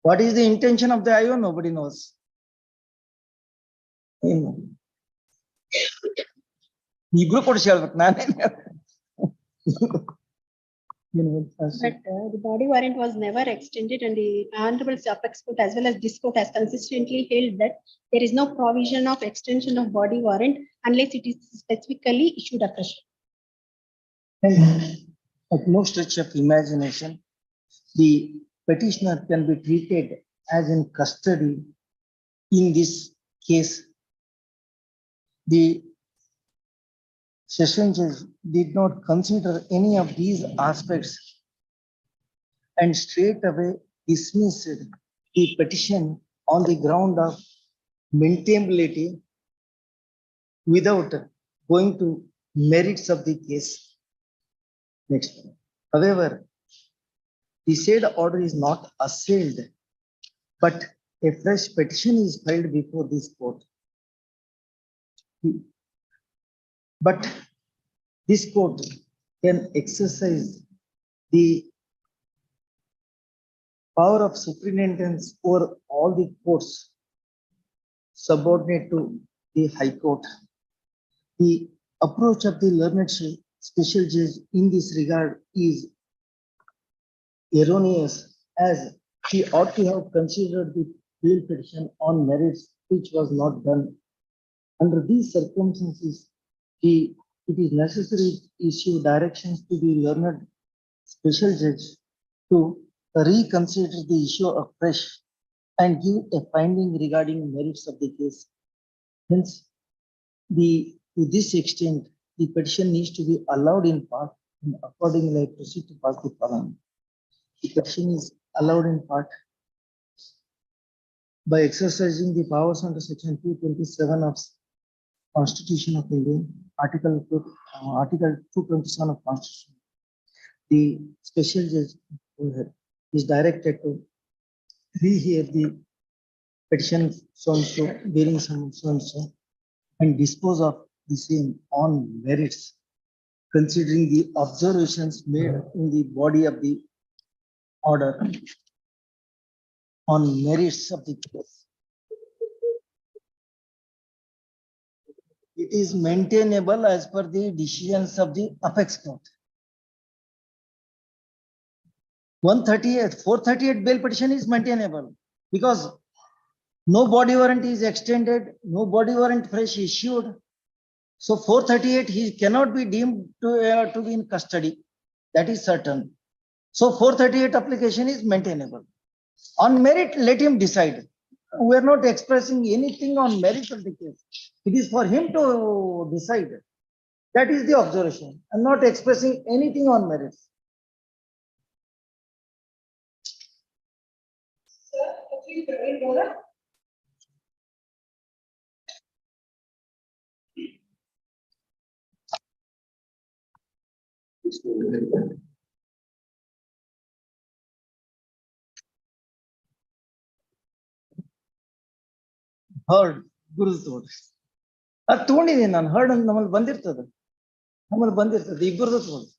What is the intention of the IO? Nobody knows. ಇಬ್ರು ಕೊಡಿಸಿ ಹೇಳ್ಬೇಕು, ನಾನೇನ್ But the body warrant was never extended, and the Honorable Apex Court as well as this court has consistently held that there is no provision of extension of body warrant unless it is specifically issued afresh. At no stretch of imagination, the petitioner can be treated as in custody in this case. The session judge did not consider any of these aspects and straight away dismissed the petition on the ground of maintainability without going to merits of the case. Next. However, the said order is not assailed, but a fresh petition is filed before this court. But this court can exercise the power of superintendence over all the courts subordinate to the High Court. The approach of the learned special judge in this regard is erroneous, as he ought to have considered the bail petition on merits, which was not done. Under these circumstances, it is necessary to issue directions to the learned special judge to reconsider the issue afresh and give a finding regarding merits of the case. Hence, to this extent, the petition needs to be allowed in part, and accordingly I proceed to pass the following. The petition is allowed in part by exercising the powers under section 227 of Constitution of India, Article 227 of Constitution. The special judge is directed to rehear the petition so and so bearing some so and so and dispose of the same on merits, considering the observations made in the body of the order on merits of the case. It is maintainable as per the decisions of the apex court. 438 bail petition is maintainable because no body warrant is extended, no body warrant fresh issued. So 438 he cannot be deemed to be in custody. That is certain. So 438 application is maintainable. On merit, let him decide. We are not expressing anything on merit of the case. It is for him to decide. That is the observation. I am not expressing anything on merits. Sir, actually, Praveen Bola. Heard, ಗುರುದು ತೋಡ್ರಿ ಅದು ತಗೊಂಡಿದ್ದೀನಿ ನಾನು heard ಅಂತ ನಮ್ಮಲ್ಲಿ ಬಂದಿರ್ತದೆ ಇಬ್ಬರದು ತಗೊಂಡು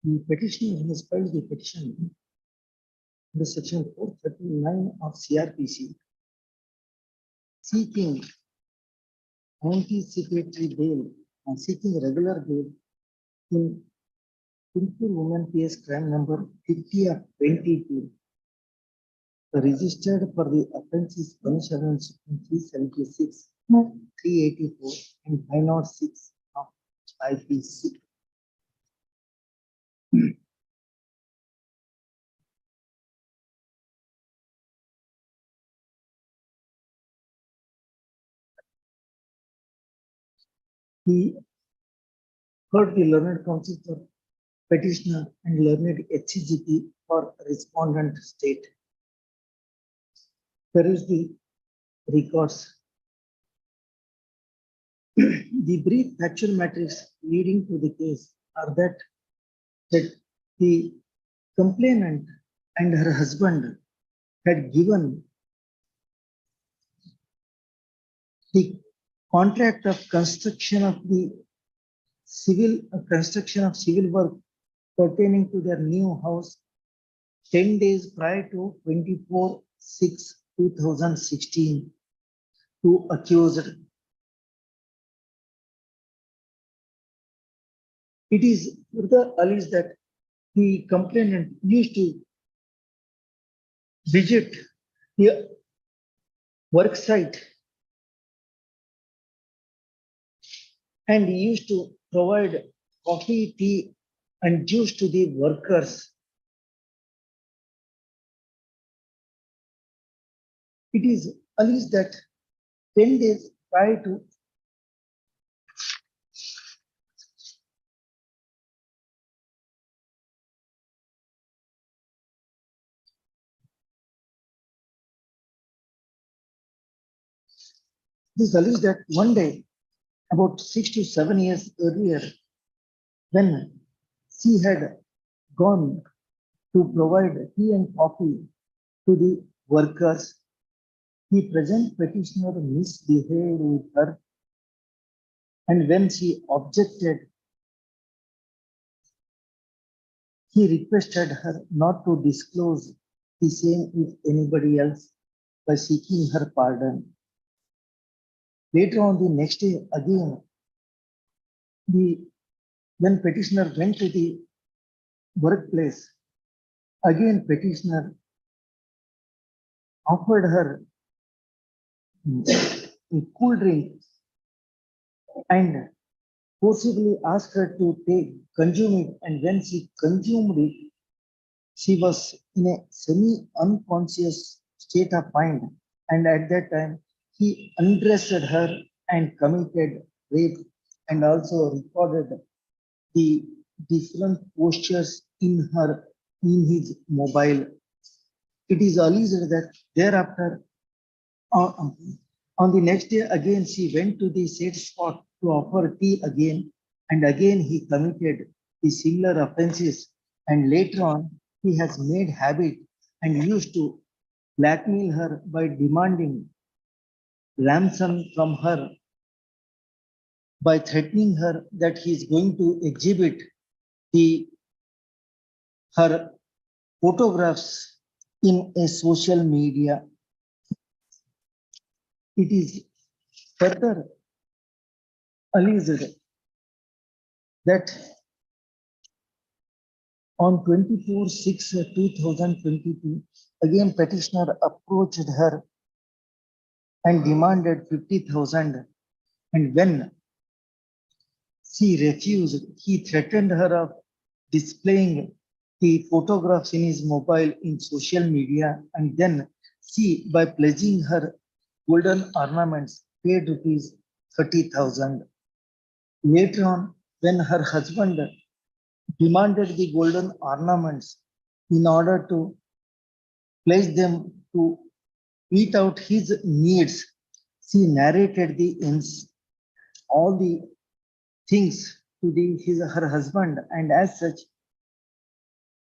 The petitioner has filed the petition under section 439 of CRPC seeking anticipatory bail and seeking regular bail in Tumkur Women PS crime number 50 of 22, registered for the offences punishable in section 376, 384 and 506 of IPC. He heard the learned counsel for petitioner and learned HCGP for respondent state. There is the records. The brief factual matters leading to the case are that the complainant and her husband had given the contract of construction of civil work pertaining to their new house 10 days prior to 24/6/2016 to accused. It is further alleged that the complainant used to visit the work site and used to provide coffee, tea, and juice to the workers. It is alleged that 10 days prior to this alleged that one day, about 6 to 7 years earlier, when she had gone to provide tea and coffee to the workers, the present petitioner misbehaved with her, and when she objected, he requested her not to disclose the same with anybody else by seeking her pardon. Later on, the next day, again, when petitioner went to the workplace, again petitioner offered her a cool drink and forcibly asked her to consume it. And when she consumed it, she was in a semi-unconscious state of mind. And at that time, he undressed her and committed rape and also recorded the different postures in his mobile. It is alleged that thereafter On the next day, again, she went to the said spot to offer tea again, and again he committed the similar offenses. And later on, he has made habit and used to blackmail her by demanding ransom from her, by threatening her that he is going to exhibit the her photographs in a social media. It is further alleged that on 24/6/2022, again petitioner approached her and demanded 50,000. And when she refused, he threatened her of displaying the photographs in his mobile in social media. And then she, by pledging her golden ornaments, paid rupees 30,000. Later on, when her husband demanded the golden ornaments in order to place them to meet out his needs, she narrated the ends, all the things to her husband, and as such,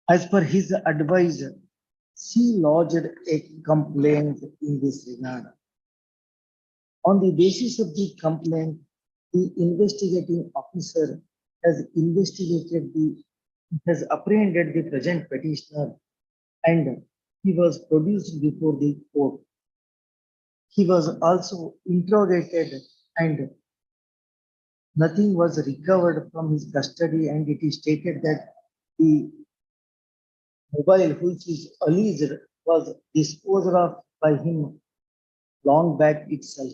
as per his advice, she lodged a complaint in this regard. On the basis of the complaint, the investigating officer has apprehended the present petitioner, and he was produced before the court. He was also interrogated, and nothing was recovered from his custody, and it is stated that the mobile which is alleged was disposed of by him long back itself.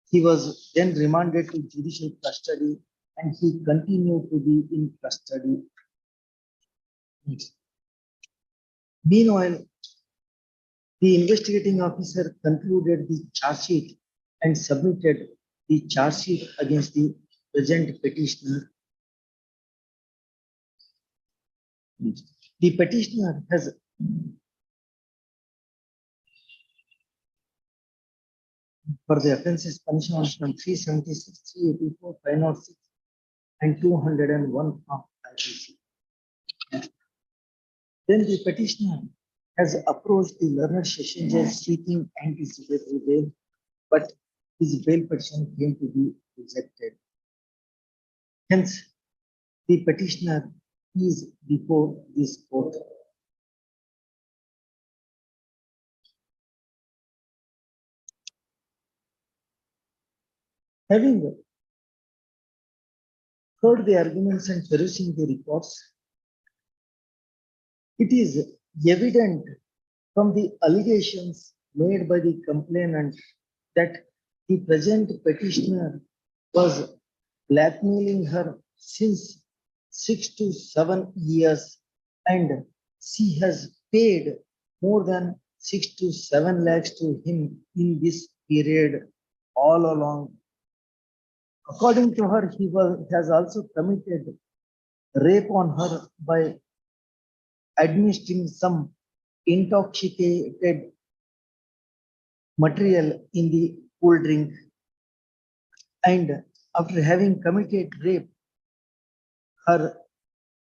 He was then remanded to judicial custody, and he continued to be in custody. Meanwhile, the investigating officer concluded the charge sheet and submitted the charge sheet against the present petitioner. The petitioner has for the offenses punishment from 376, 384, 506, and 201 of IPC. Then the petitioner has approached the learned session judge seeking anticipatory bail, but his bail petition came to be rejected. Hence, the petitioner is before this court. Having heard the arguments and perusing the reports, it is evident from the allegations made by the complainant that the present petitioner was blackmailing her since 6 to 7 years, and she has paid more than 6 to 7 lakhs to him in this period all along. According to her, he has also committed rape on her by administering some intoxicated material in the cool drink. And after having committed rape, her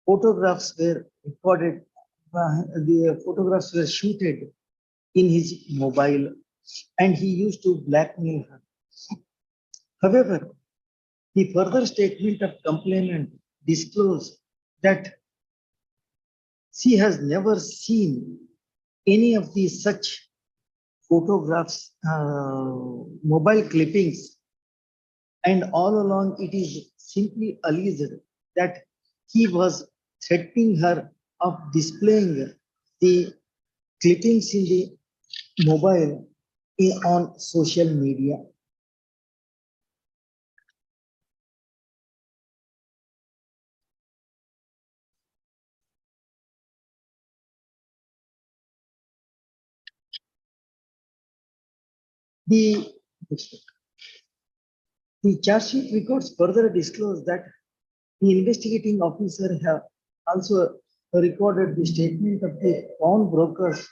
photographs were recorded, the photographs were shooted in his mobile, and he used to blackmail her. However, the further statement of complainant disclosed that she has never seen any of these such photographs, mobile clippings, and all along it is simply alleged that he was threatening her of displaying the clippings in the mobile on social media. The charge sheet records further disclose that the investigating officer have also recorded the statement of the pawn brokers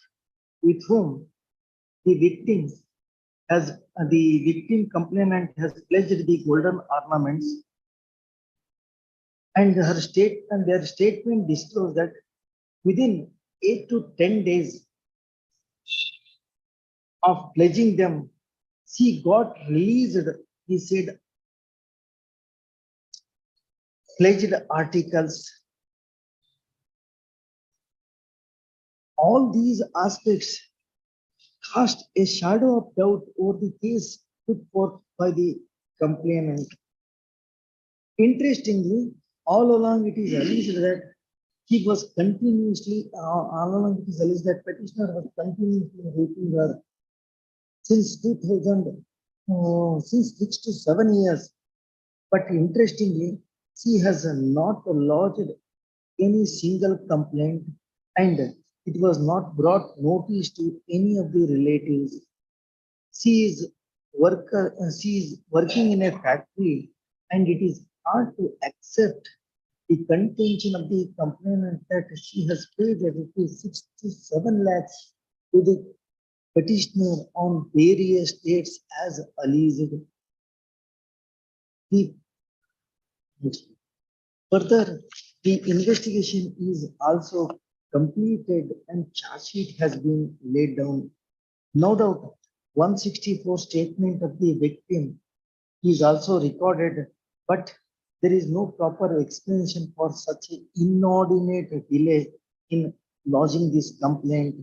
with whom the victim the victim complainant has pledged the golden ornaments, and their statement disclosed that within 8 to 10 days of pledging them, she got released, he said, pledged articles. All these aspects cast a shadow of doubt over the case put forth by the complainant. Interestingly, all along it is alleged that he was continuously, all along it is alleged that petitioner was continuously raping her since 2000, since 6 to 7 years. But interestingly, she has not lodged any single complaint, and it was not brought notice to any of the relatives. She is working in a factory, and it is hard to accept the contention of the complainant that she has paid rupees 6 to 7 lakhs to the petitioner on various dates as alleged. The Further, the investigation is also completed and charge sheet has been laid down. No doubt, 164 statement of the victim is also recorded, but there is no proper explanation for such an inordinate delay in lodging this complaint.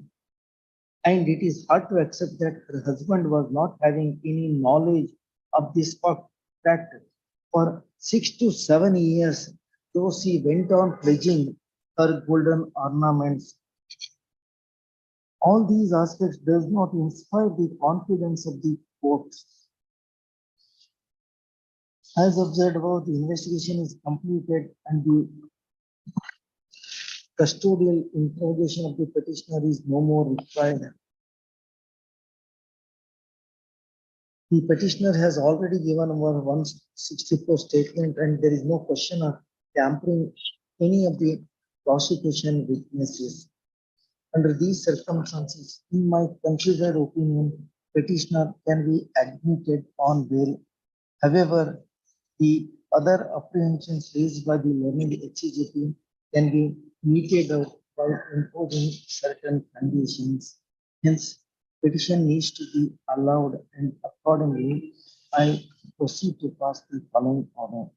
And it is hard to accept that her husband was not having any knowledge of this fact for 6 to 7 years, though she went on pledging her golden ornaments. All these aspects does not inspire the confidence of the court. As observed above, the investigation is completed and the custodial interrogation of the petitioner is no more required. The petitioner has already given over 164 statement, and there is no question of tampering any of the prosecution witnesses. Under these circumstances, in my considered opinion, petitioner can be admitted on bail. However, the other apprehensions raised by the learned HCJP can be meted out by imposing certain conditions. Hence, petition needs to be allowed, and accordingly, I proceed to pass the following order.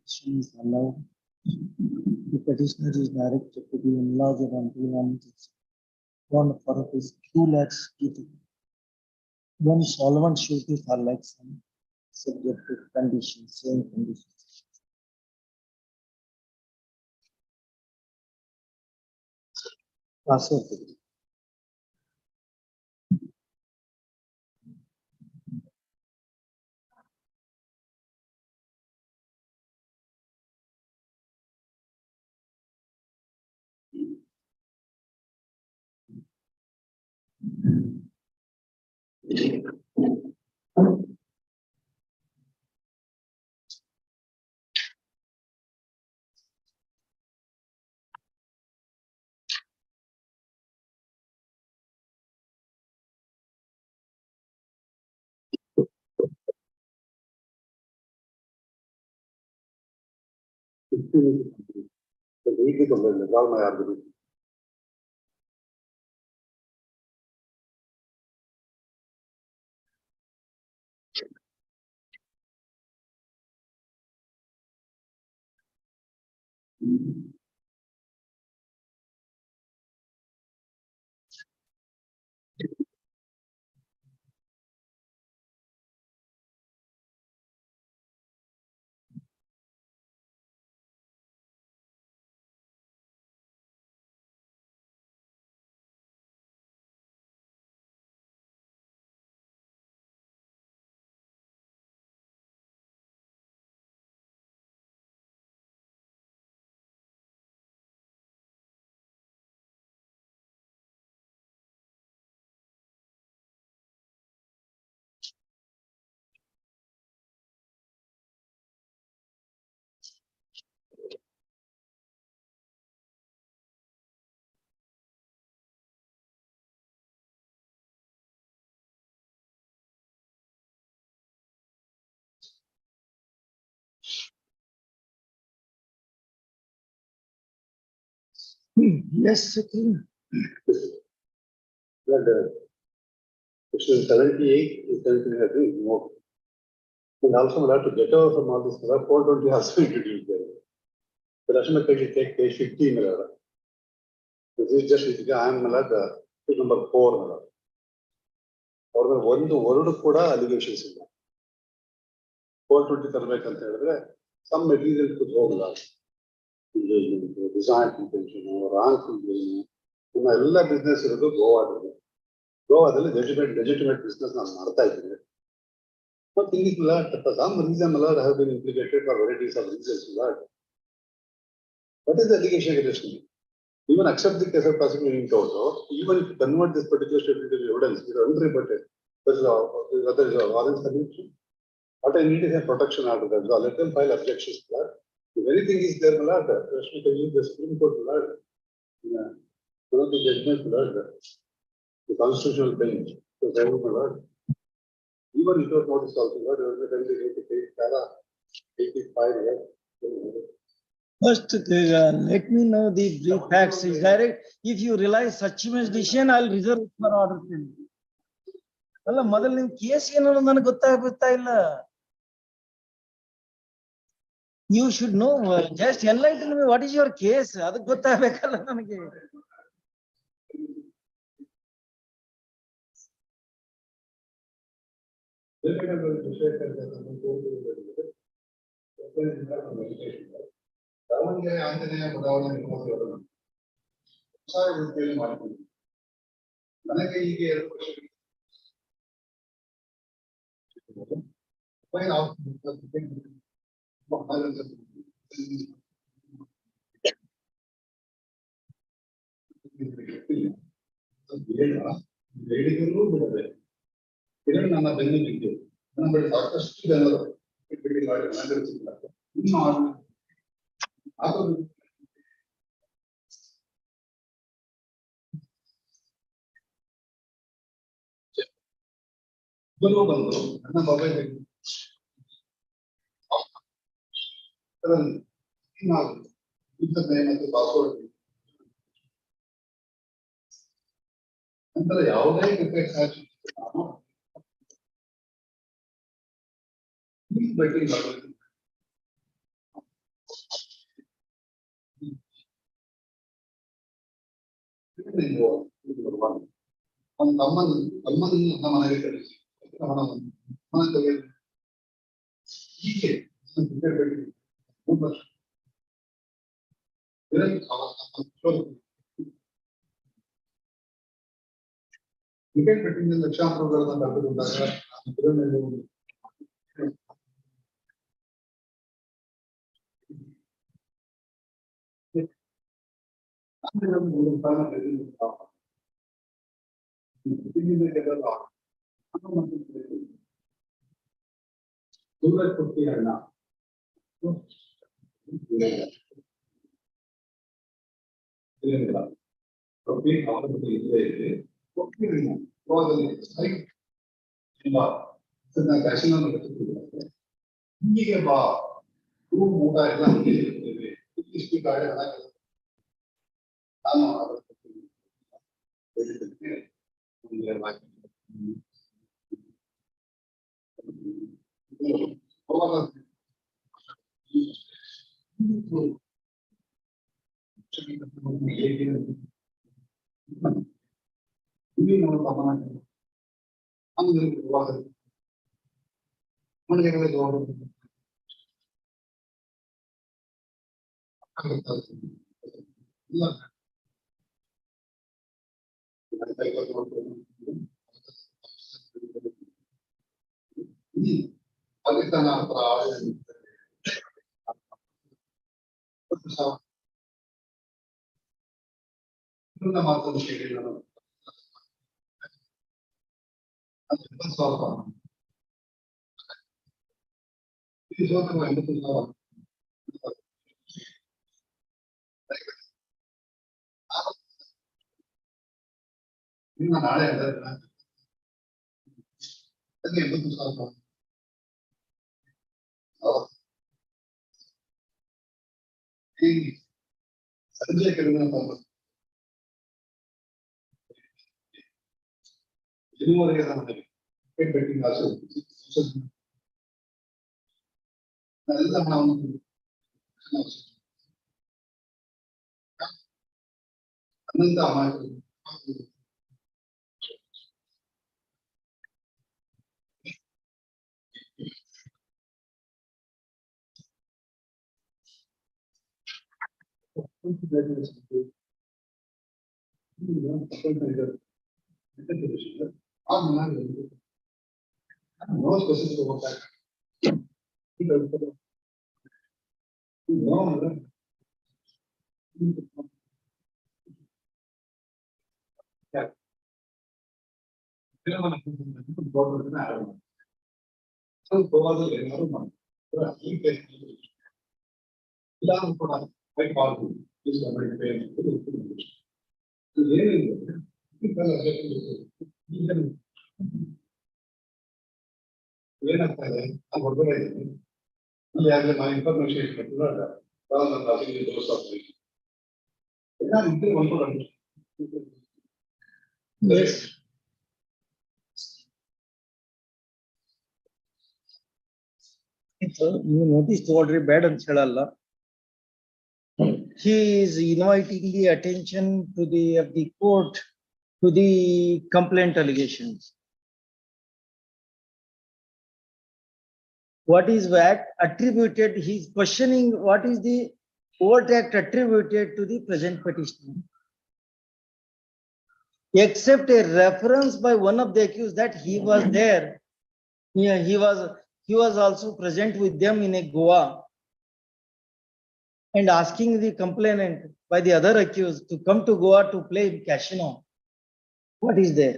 Petition is allowed. The petitioner is directed to be enlarged on 1 for rupees 2 lakhs to one solvent surety for lakhs and subject to conditions, same conditions. Pass of the The weekly complaint, all my argument. Yes, okay. Section 78 is 73 has been removed. And also we'll have to get over from all this, 420 has been introduced there. The Rashma can take page 15. This is just, I am number 4. Or the word ಕೂಡ allegations ಇಲ್ಲ. 420 ತರಬೇಕಂತ ಹೇಳಿದ್ರೆ some material could ಹೋಗಲ್ಲ. Design contention, wrongful doing, ಎಲ್ಲ business ಇರೋದು ಗೋವಾದಲ್ಲಿ. ಗೋವಾದಲ್ಲಿ legitimate business ನಾನು ಮಾಡ್ತಾ ಇದ್ದೀನಿ. But in this lot, for some reason, malad have been implicated for varieties of reasons. What is the allegation against me? Even accept the case of prosecution in toto, even if you convert this particular statement into evidence, it is unrebutted. Whether is a warrant conviction. What I need is a protection order. That's all. Let them file objections to that. If anything is there, malad, Rashmi can use the Supreme Court malad. One of the judgments malad, the constitutional bench. So that is malad. Even without notice also, what is the time they get to pay para 85 years? First, let me know the brief facts. Is direct. If you realize such much decision, I'll reserve it for order. ಅಲ್ಲ ಮೊದಲು ನಿಮ್ case ಏನು ನನಗೆ ಗೊತ್ತಾ ಇಲ್ಲ. You should know, just enlighten me, what is your case? ಅದಕ್ಕೆ ಗೊತ್ತಾಗಬೇಕಲ್ಲ ನನಗೆ. ದಾವಣಗೆರೆ ಆಂಜನೇಯ ಬಡಾವಣೆ ನಿರ್ಮಾಣಗಳು ವ್ಯವಸಾಯ ವೃತ್ತಿಯಲ್ಲಿ ಮಾಡಿಕೊಂಡು ನನಗೆ ಈಗ 2 ವರ್ಷ ಬೇಡಿಕೆಯೂ ಬಿಡದೆ ಇದನ್ನು ನನ್ನ ಬೆನ್ನು ಬಿದ್ದು ನನ್ನ ಬಳಿ ಸಾಕಷ್ಟು ಜನರು ಭೇಟಿ ಮಾಡಿ ಅಲಂಕರಿಸಿದ್ದಾರೆ. ಇನ್ನು ಬಂದು ನನ್ನ ಮೊಬೈಲ್ ಮತ್ತು ಪಾಸ್ವರ್ಡ್ ನಂತರ ಯಾವುದೇ ಕ್ರಿಕೆಟ್ ಮ್ಯಾಚ್ ಬೆಟ್ಟಿಂಗ್ ಮಾಡಬೇಕು. ಅವನ ತಮ್ಮನ ಮನೆಗೆ ಕಳಿಸಿ ಹೀಗೆ ಕ್ರಿಕೆಟ್ ಬೆಟ್ಟಿಂಗ್ 3 ವರ್ಷ ಕ್ರಿಕೆಟ್ ಬೆಟ್ಟಿಂಗ್ ಲಕ್ಷಾಂತರ ರೂಪಾಯಿಗಳನ್ನ ಕಳೆದುಕೊಂಡಾಗ ಕೊಟ್ಟಿ ಅಣ್ಣ ಹೀಗೆ ಬಾ ರೂಮ್ ಊಟ ಎಲ್ಲ ಇರ್ತೇವೆ ಇಷ್ಟು ಗಾಡಿ ಹಣ ನಾನು ಪಾಕಿಸ್ತಾನ ಮಾತನ್ನು ಕೇಳಿ ನಾನು ಸ್ವಲ್ಪ ನಾಳೆ 80,000 ಈ ಸಂಜೆ ಕ್ರಿಮಿನಲ್ ಇದುವರೆಗೆ ಬೆಟ್ಟಿಂಗ್ ಆಸು ಎಲ್ಲ ನಾವು ಅನಂತ ಮಾಡಿ no specific about that. ಏನಾಗ್ತದೆ ಆ ಹೊರಗಡೆ ಇಲ್ಲಿ ಆದ್ರೆ ನಾವು ಇನ್ಫಾರ್ಮೇಶನ್ ನೀವು ನೋಟಿಸ್ ತಗೊಳ್ರಿ ಬ್ಯಾಡ್ ಅಂತ ಹೇಳಲ್ಲ. He is inviting the attention to the court to the complaint allegations. What is that attributed? He is questioning what is the overt act attributed to the present petitioner. Except a reference by one of the accused that he was there. Yeah, he was also present with them in a Goa. And asking the complainant by the other accused to come to Goa to play casino. What is there?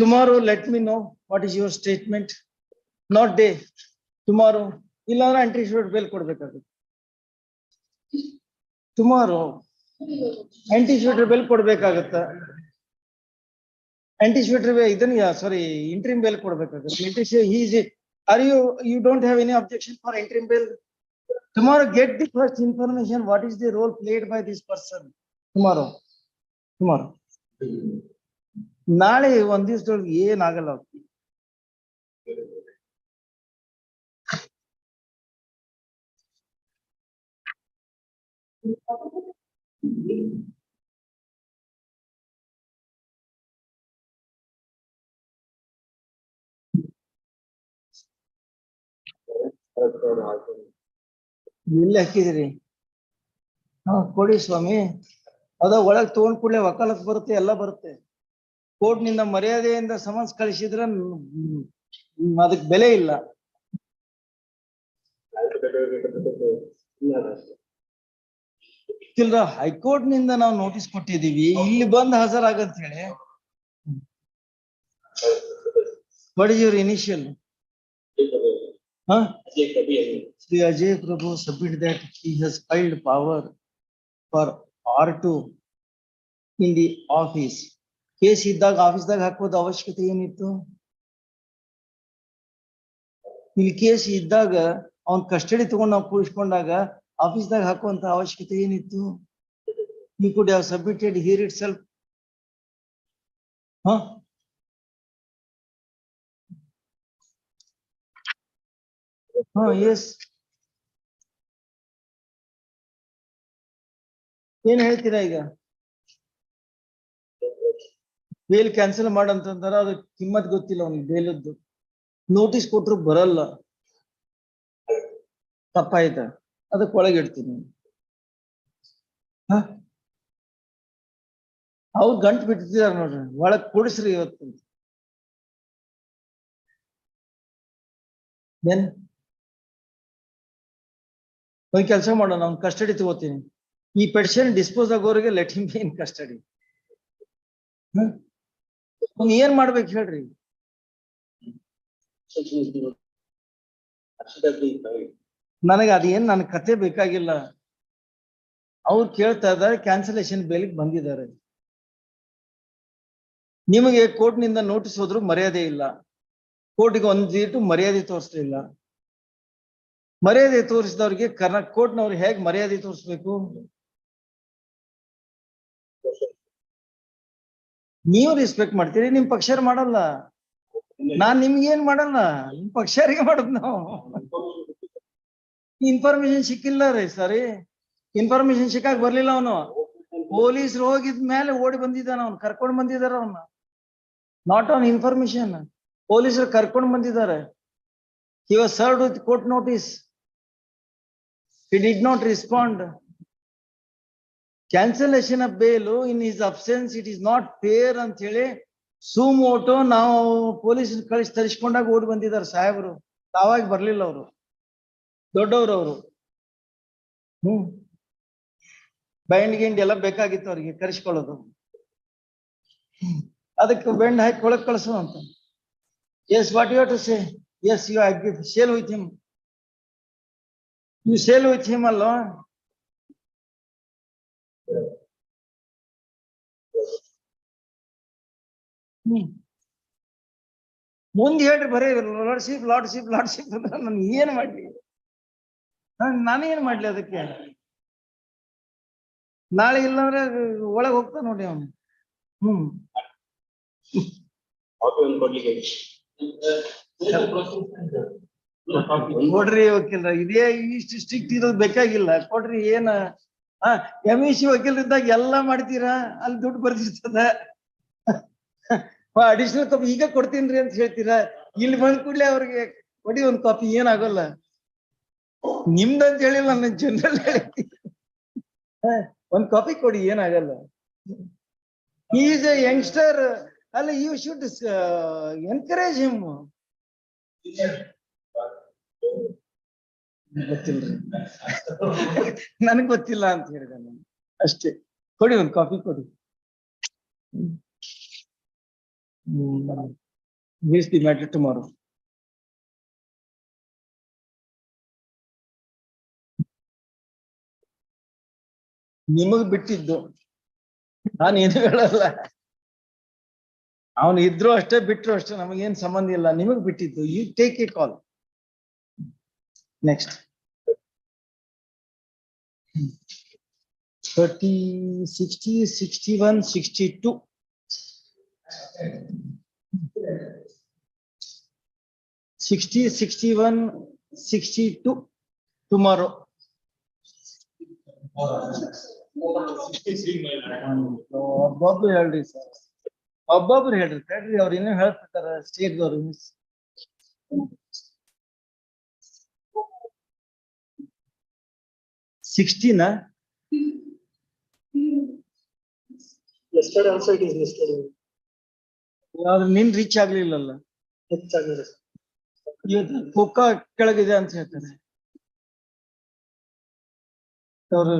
Tomorrow, let me know what is your statement. Not day. Tomorrow, illara anti-shooter bail kodbekagutte. Tomorrow, anti-shooter bail kodbekagutte. Anti-shooter idaniya, sorry, interim bail kodbekagutte. He is. Are you don't have any objection for interim bail? Tomorrow, get the first information. What is the role played by this person? Tomorrow. ನಾಳೆ ಒಂದ್ ದಿವಸದೊಳಗೆ ಏನಾಗಲ್ಲ. ಎಲ್ಲಿ ಹಾಕಿದಿರಿ? ಹಾ ಕೊಡಿ ಸ್ವಾಮಿ. ಅದ ಒಳಗ್ ತಗೊಂಡ್ ಕೂಡಲೇ ವಕಾಲತ್ ಬರುತ್ತೆ, ಎಲ್ಲ ಬರುತ್ತೆ. ಕೋರ್ಟ್ ನಿಂದ ಮರ್ಯಾದೆಯಿಂದ ಸಮನ್ಸ್ ಕಳಿಸಿದ್ರೆ ಅದಕ್ಕೆ ಬೆಲೆ ಇಲ್ಲ. ಇಲ್ರ ಹೈಕೋರ್ಟ್ ನಿಂದ ನಾವು ನೋಟಿಸ್ ಕೊಟ್ಟಿದೀವಿ, ಇಲ್ಲಿ ಬಂದ್ ಹಾಜರಾಗಂತ ಹೇಳಿ. What is your initial? Sri Ajay Prabhu submit that he has filed power for R2 in the office. Case ಇದ್ದಾಗ ಆಫೀಸ್ದಾಗ ಹಾಕೋದು ಅವಶ್ಯಕತೆ ಏನಿತ್ತು? ಇಲ್ಲಿ ಕೇಸ್ ಇದ್ದಾಗ ಅವ್ನ್ ಕಸ್ಟಡಿ ತಗೊಂಡ್ ನಾವು ಕೂರಿಸ್ಕೊಂಡಾಗ ಆಫೀಸ್ದಾಗ ಹಾಕುವಂತ ಅವಶ್ಯಕತೆ ಏನಿತ್ತು? You could have submitted here itself. Yes. ಏನ್ ಹೇಳ್ತೀರಾ ಈಗ? ಬೇಲ್ ಕ್ಯಾನ್ಸಲ್ ಮಾಡಂತಂದ್ರ ಅದು ಕಿಮ್ಮತ್ ಗೊತ್ತಿಲ್ಲ ಅವ್ನಿಗೆ ಬೇಲದ್ದು. ನೋಟಿಸ್ ಕೊಟ್ರು ಬರಲ್ಲ, ತಪ್ಪಾಯ್ತ, ಅದಕ್ಕೆ ಒಳಗೆ ಇಡ್ತೀನಿ. ಅವ್ರು ಗಂಟು ಬಿಟ್ಟಿದ್ದಾರೆ ನೋಡ್ರಿ, ಒಳಗ್ ಕೊಡಿಸ್ರಿ ಇವತ್ತು. ಒಂದ್ ಕೆಲಸ ಮಾಡೋಣ, ಅವ್ನ್ ಕಸ್ಟಡಿ ತಗೋತೀನಿ. ಈ ಪೆಟಿಷನ್ ಡಿಸ್ಪೋಸ್ ಆಗೋರಿಗೆ let him be in custody. ಏನ್ ಮಾಡ್ಬೇಕು ಹೇಳ್ರಿ? ನನಗೆ ಅದೇನ್ ನನ್ನ ಕತೆ ಬೇಕಾಗಿಲ್ಲ. ಅವ್ರು ಕೇಳ್ತಾ ಇದ್ದಾರೆ ಕ್ಯಾನ್ಸಲೇಷನ್ ಬೇಲಿಗೆ ಬಂದಿದ್ದಾರೆ. ನಿಮಗೆ ಕೋರ್ಟ್ ನಿಂದ ನೋಟಿಸ್ ಹೋದ್ರು ಮರ್ಯಾದೆ ಇಲ್ಲ, ಕೋರ್ಟಿಗೆ ಒಂದಿಟ್ಟು ಮರ್ಯಾದೆ ತೋರಿಸ್ಲಿಲ್ಲ. ಮರ್ಯಾದೆ ತೋರಿಸಿದವ್ರಿಗೆ ಕೋರ್ಟ್ನವ್ರಿಗೆ ಹೇಗ್ ಮರ್ಯಾದೆ ತೋರಿಸ್ಬೇಕು? ನೀವು ರೆಸ್ಪೆಕ್ಟ್ ಮಾಡ್ತೀರಿ, ನಿಮ್ ಪಕ್ಷರು ಮಾಡಲ್ಲ. ನಾನ್ ನಿಮ್ಗೆ ಏನ್ ಮಾಡಲ್ಲ, ನಿಮ್ ಪಕ್ಷರಿಗೆ ಮಾಡೋದು ನಾವು. ಇನ್ಫಾರ್ಮೇಶನ್ ಸಿಕ್ಕಿಲ್ಲ ರೀ ಸರಿ, ಇನ್ಫಾರ್ಮೇಶನ್ ಸಿಕ್ಕಾಕ್ ಬರ್ಲಿಲ್ಲ ಅವನು. ಪೊಲೀಸರು ಹೋಗಿದ ಮೇಲೆ ಓಡಿ ಬಂದಿದ್ದಾನ, ಅವ್ನು ಕರ್ಕೊಂಡ್ ಬಂದಿದಾರ ಅವನ್ನ. ನಾಟ್ ಆನ್ ಇನ್ಫಾರ್ಮೇಶನ್, ಪೊಲೀಸರು ಕರ್ಕೊಂಡ್ ಬಂದಿದ್ದಾರೆ. He was served with court notice. He did not respond. Cancellation of bail in his absence, it is not fair ಅಂತ ಹೇಳಿ ಸುಮೋಟೋ ನಾವು ಪೊಲೀಸ್ ತರಿಸ್ಕೊಂಡಾಗ ಓಡಿ ಬಂದಿದ್ದಾರೆ ಸಾಹೇಬರು. ತಾವಾಗಿ ಬರ್ಲಿಲ್ಲ ಅವರು, ದೊಡ್ಡವರು ಅವರು. ಬೈಂಡ್ ಗಿಂಡ್ ಎಲ್ಲ ಬೇಕಾಗಿತ್ತು ಅವ್ರಿಗೆ ಕರೆಸ್ಕೊಳ್ಳೋದು. ಅದಕ್ಕೆ ಬೆಂಡ್ ಹಾಕಿ ಒಳಗ್ ಕಳಿಸು ಅಂತ. Yes, what you have to say? Yes, you agree. Sail with him. You sail with him alone. ಮುಂದೆ ಹೇಳ್ರಿ ಬರೀ ಲಾರ್ಡ್ಶಿಪ್ ಲಾರ್ಡ್ಶಿಪ್ ಲಾರ್ಡ್ಶಿಪ್ ಅಂದ್ರೆ ನಾನು ಏನ್ ಮಾಡ್ಲಿ? ನಾನೇನ್ ಮಾಡ್ಲಿ ಅದಕ್ಕೆ? ನಾಳೆ ಇಲ್ಲಾಂದ್ರೆ ಒಳಗ್ ಹೋಗ್ತಾ ನೋಡಿ ಅವನು. ಕೊಡ್ರಿ ವಕೀಲ್ರ, ಇದೇ ಇಷ್ಟು ಸ್ಟ್ರಿಕ್ಟ್ ಇರೋದು ಬೇಕಾಗಿಲ್ಲ. ಕೊಡ್ರಿ ಏನ MEC ವಕೀಲರಿದ್ದಾಗ ಎಲ್ಲಾ ಮಾಡ್ತೀರಾ, ಅಲ್ಲಿ ದುಡ್ಡು ಬರ್ದಿರ್ತದ. ಅಡಿಷನಲ್ ಕಾಪಿ ಈಗ ಕೊಡ್ತೀನ್ರಿ ಅಂತ ಹೇಳ್ತೀರಾ, ಇಲ್ಲಿ ಬಂದ್ ಕೂಡ್ಲೆ ಅವ್ರಿಗೆ ಕೊಡಿ ಒಂದ್ ಕಾಪಿ, ಏನಾಗಲ್ಲ. ನಿಮ್ದಂತ ಹೇಳಿಲ್ಲ, ನನ್ನ ಜನರಲ್ ಹೇಳಿ ಒಂದ್ ಕಾಪಿ ಕೊಡಿ, ಏನಾಗಲ್ಲ. He is a youngster. ಅಲ್ಲ, you should encourage him. ಗೊತ್ತಿಲ್ರಿ, ನನಗ್ ಗೊತ್ತಿಲ್ಲ ಅಂತ ಹೇಳಿದ ನಾನು ಅಷ್ಟೇ. ಕೊಡಿ ಒಂದ್ ಕಾಫಿ ಕೊಡಿ. Meet the matter tomorrow. ನಿಮಗ್ ಬಿಟ್ಟಿದ್ದು, ನಾನೇನು ಹೇಳಲ್ಲ. ಅವನು ಇದ್ರು ಅಷ್ಟೇ, ಬಿಟ್ರು ಅಷ್ಟೇ, ನಮಗೇನ್ ಸಂಬಂಧ ಇಲ್ಲ. ನಿಮಗ್ ಬಿಟ್ಟಿದ್ದು. You take a call. Next. 30, 60, 61, 62. 60, 61, 62 tomorrow. ಒಬ್ಬೊಬ್ರು ಹೇಳ್ರಿ ಸರ್, ಒಬ್ಬೊಬ್ರು ಹೇಳ್ರಿ. ತಡ್ರಿ, ಅವ್ರು ಇನ್ನೂ ಹೇಳ್ತಿರ್ತಾರ ಸ್ಟೇಟ್ದವ್ರು. 16? Yesterday also it is listed. ಯಾವ್ದು ನಿನ್ ರೀಚ್ ಆಗ್ಲಿಲ್ಲಲ್ಲ? ಇವತ್ತು ಪೋಕ ಕೆಳಗಿದೆ ಅಂತ ಹೇಳ್ತಾರೆ. ಅವ್ರು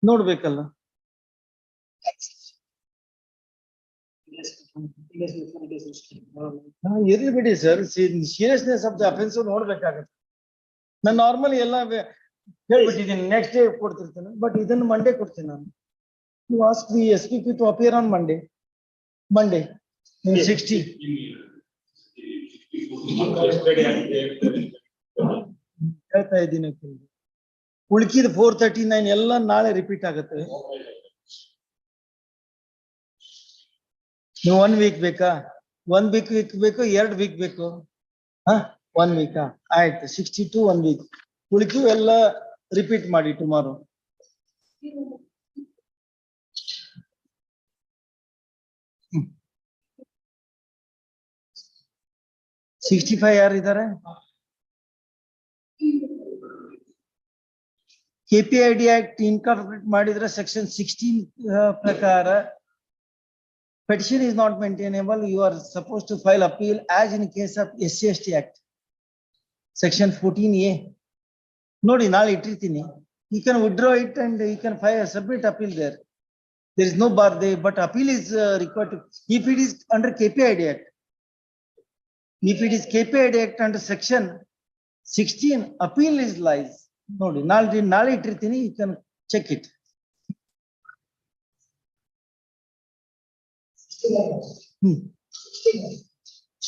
ನೋಡ್ಬೇಕಲ್ಲ. ಇರ್ಲಿ ಬಿಡಿ sir, seriousness of the offence ನೋಡ್ಬೇಕಾಗತ್ತೆ. ನಾನು ನಾರ್ಮಲಿ ಎಲ್ಲ ಹೇಳ್ಬಿಟ್ಟಿದ್ದೀನಿ, ನೆಕ್ಸ್ಟ್ ಡೇ ಕೊಡ್ತಿರ್ತೇನೆ. ಬಟ್ ಇದನ್ನು ಮಂಡೇ ಕೊಡ್ತೀನಿ ನಾನು. You ask the SPP to appear on Monday. In 60. ಹೇಳ್ತಾ ಇದ್ದೀನಿ. ಉಳ್ಕಿದ 439 ಎಲ್ಲ ನಾಳೆ ರಿಪೀಟ್ ಆಗುತ್ತೆ. ನೀವು 1 ವೀಕ್ ಬೇಕಾ? 1 ವೀಕ್ ಬೇಕು, 2 ವೀಕ್ ಬೇಕು? 1 ವೀಕಾ? ಆಯ್ತು, 62 1 ವೀಕ್. ಉಳ್ಕಿವು ಎಲ್ಲ ರಿಪೀಟ್ ಮಾಡಿ ಟುಮಾರೋ. ಹ್ಮ್. 65 ಯಾರಿದ್ದಾರೆ? KPID Act incorporate ಮಾಡಿದ್ರೆ section 16 ಪ್ರಕಾರ petition is not maintainable. You are supposed to file appeal as in case of SC/ST Act. Section 14A. ನೋಡಿ, ನಾಳೆ ಇಟ್ಟಿರ್ತೀನಿ. You can withdraw it and you can file submit appeal there. There is no bar there, but appeal is required to, if it is under KPID Act. If it is KPID Act under section 16, appeal is lies. ನೋಡಿ, ನಾಳೆ ಇಟ್ಟಿರ್ತೀನಿ. You can check it.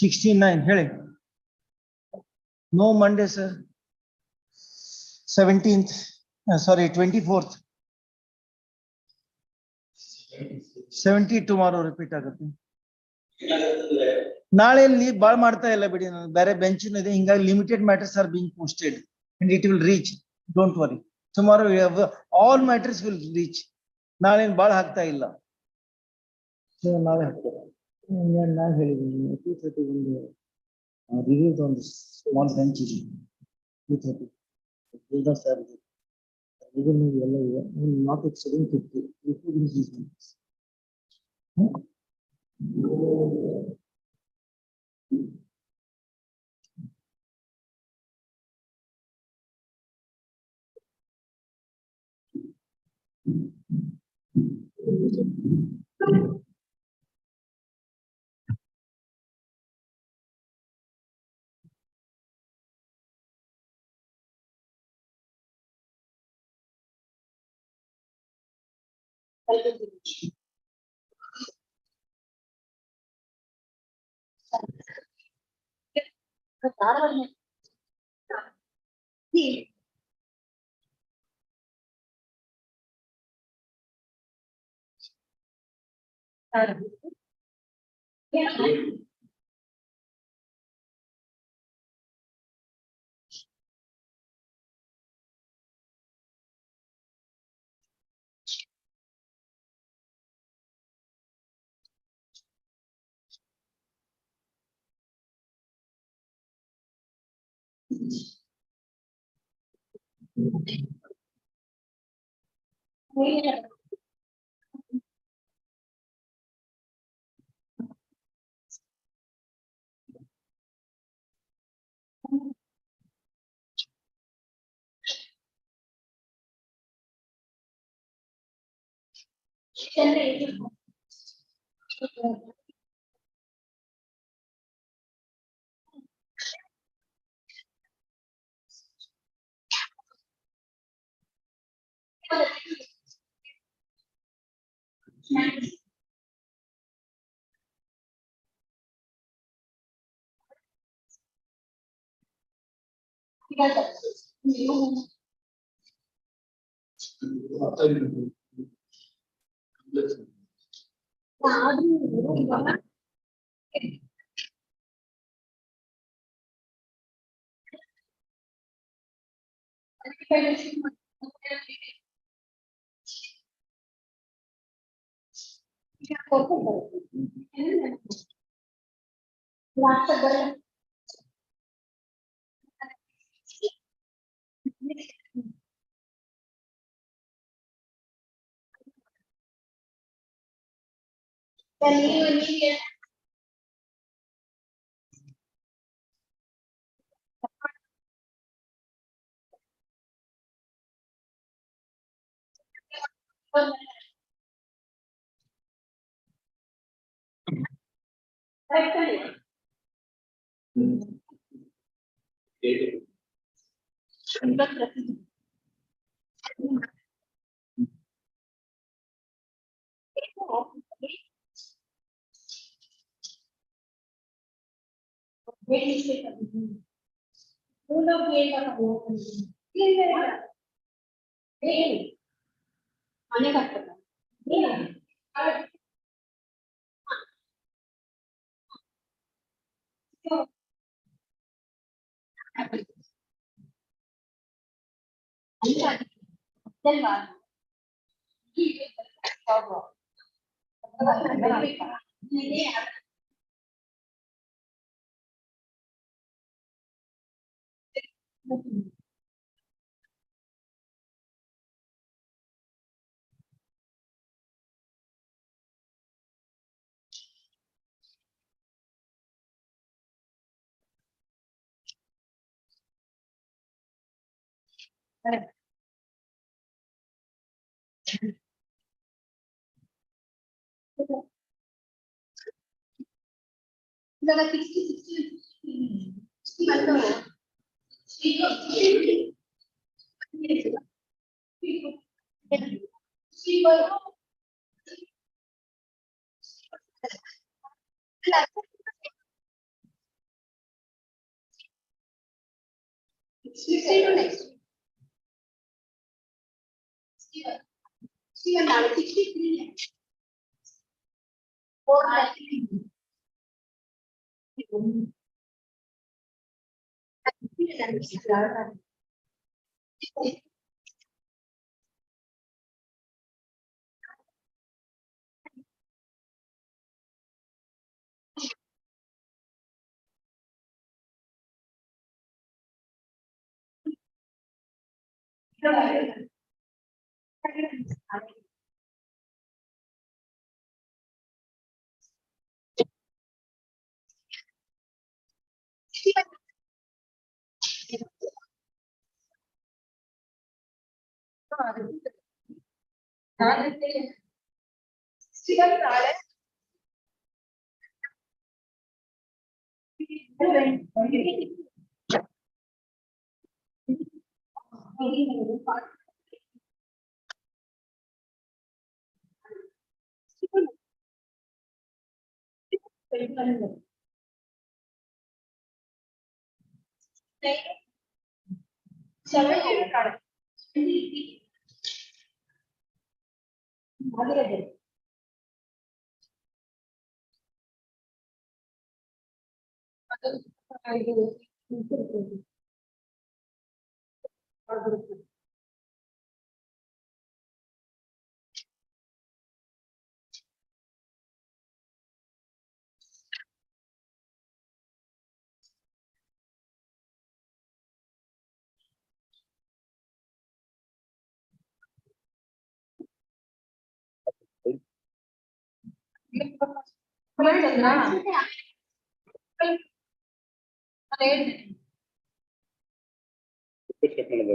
69 ಹೇಳಿ. No Monday, sir. 17th, sorry, 24th. 70 tomorrow repeat ಆಗುತ್ತೆ. ನಾಳೆ ಬಾಳ್ ಮಾಡ್ತಾ ಇಲ್ಲ ಬಿಡಿ, ನಾನು ಬೇರೆ ಬೆಂಚ್ ಇದೆ, ಹಿಂಗಾಗಿ limited matters are being posted and it will reach. Don't worry, tomorrow all matters will reach. ನಾಳೆ ಬಾಳ ಹಾಕ್ತಾ ಇಲ್ಲ, ನಾಳೆ ಹಾಕ್ತಾರೆ. ನಾನು ಹೇಳಿದ್ದೀನಿ 2:30 ಒಂದು ರಿವ್ಯೂಸ್ ಒಂದು ಸ್ಮಾಲ್ ಬೆಂಚ್ ಇದೆ 2:30. ಎಲ್ಲ ಇದೆ, ನಾಟ್ ಎಕ್ಸೆಡಿಂಗ್ 50 including these ones. 63. 4.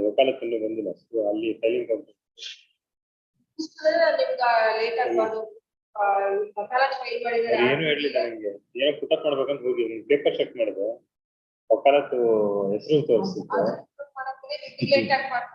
ವಕಾಲತ್ತಲ್ಲಿ ಬಂದಿಲ್ಲ ಅಲ್ಲಿ ಸೈಲೆಂಟ್ ನಿಮ್ಗ ಲೇಟ್ ಆಗ್ಬಾರ್ದು ಫೈಲ್ ಮಾಡಿದ್ರೆ ಏನು ಹೇಳಲಿಲ್ಲ ನಂಗೆ ಏನೋ ಪುಟಪ್ ಮಾಡ್ಬೇಕಂತ ಹೋಗಿ ಪೇಪರ್ ಚೆಕ್ ಮಾಡಿದೆ ವಕಾಲತ್ತು ಹೆಸರು ತೋರಿಸ್ತಿತ್ತು ಲೇಟ್ ಆಗಿ ಮಾಡ್ತಾರೆ.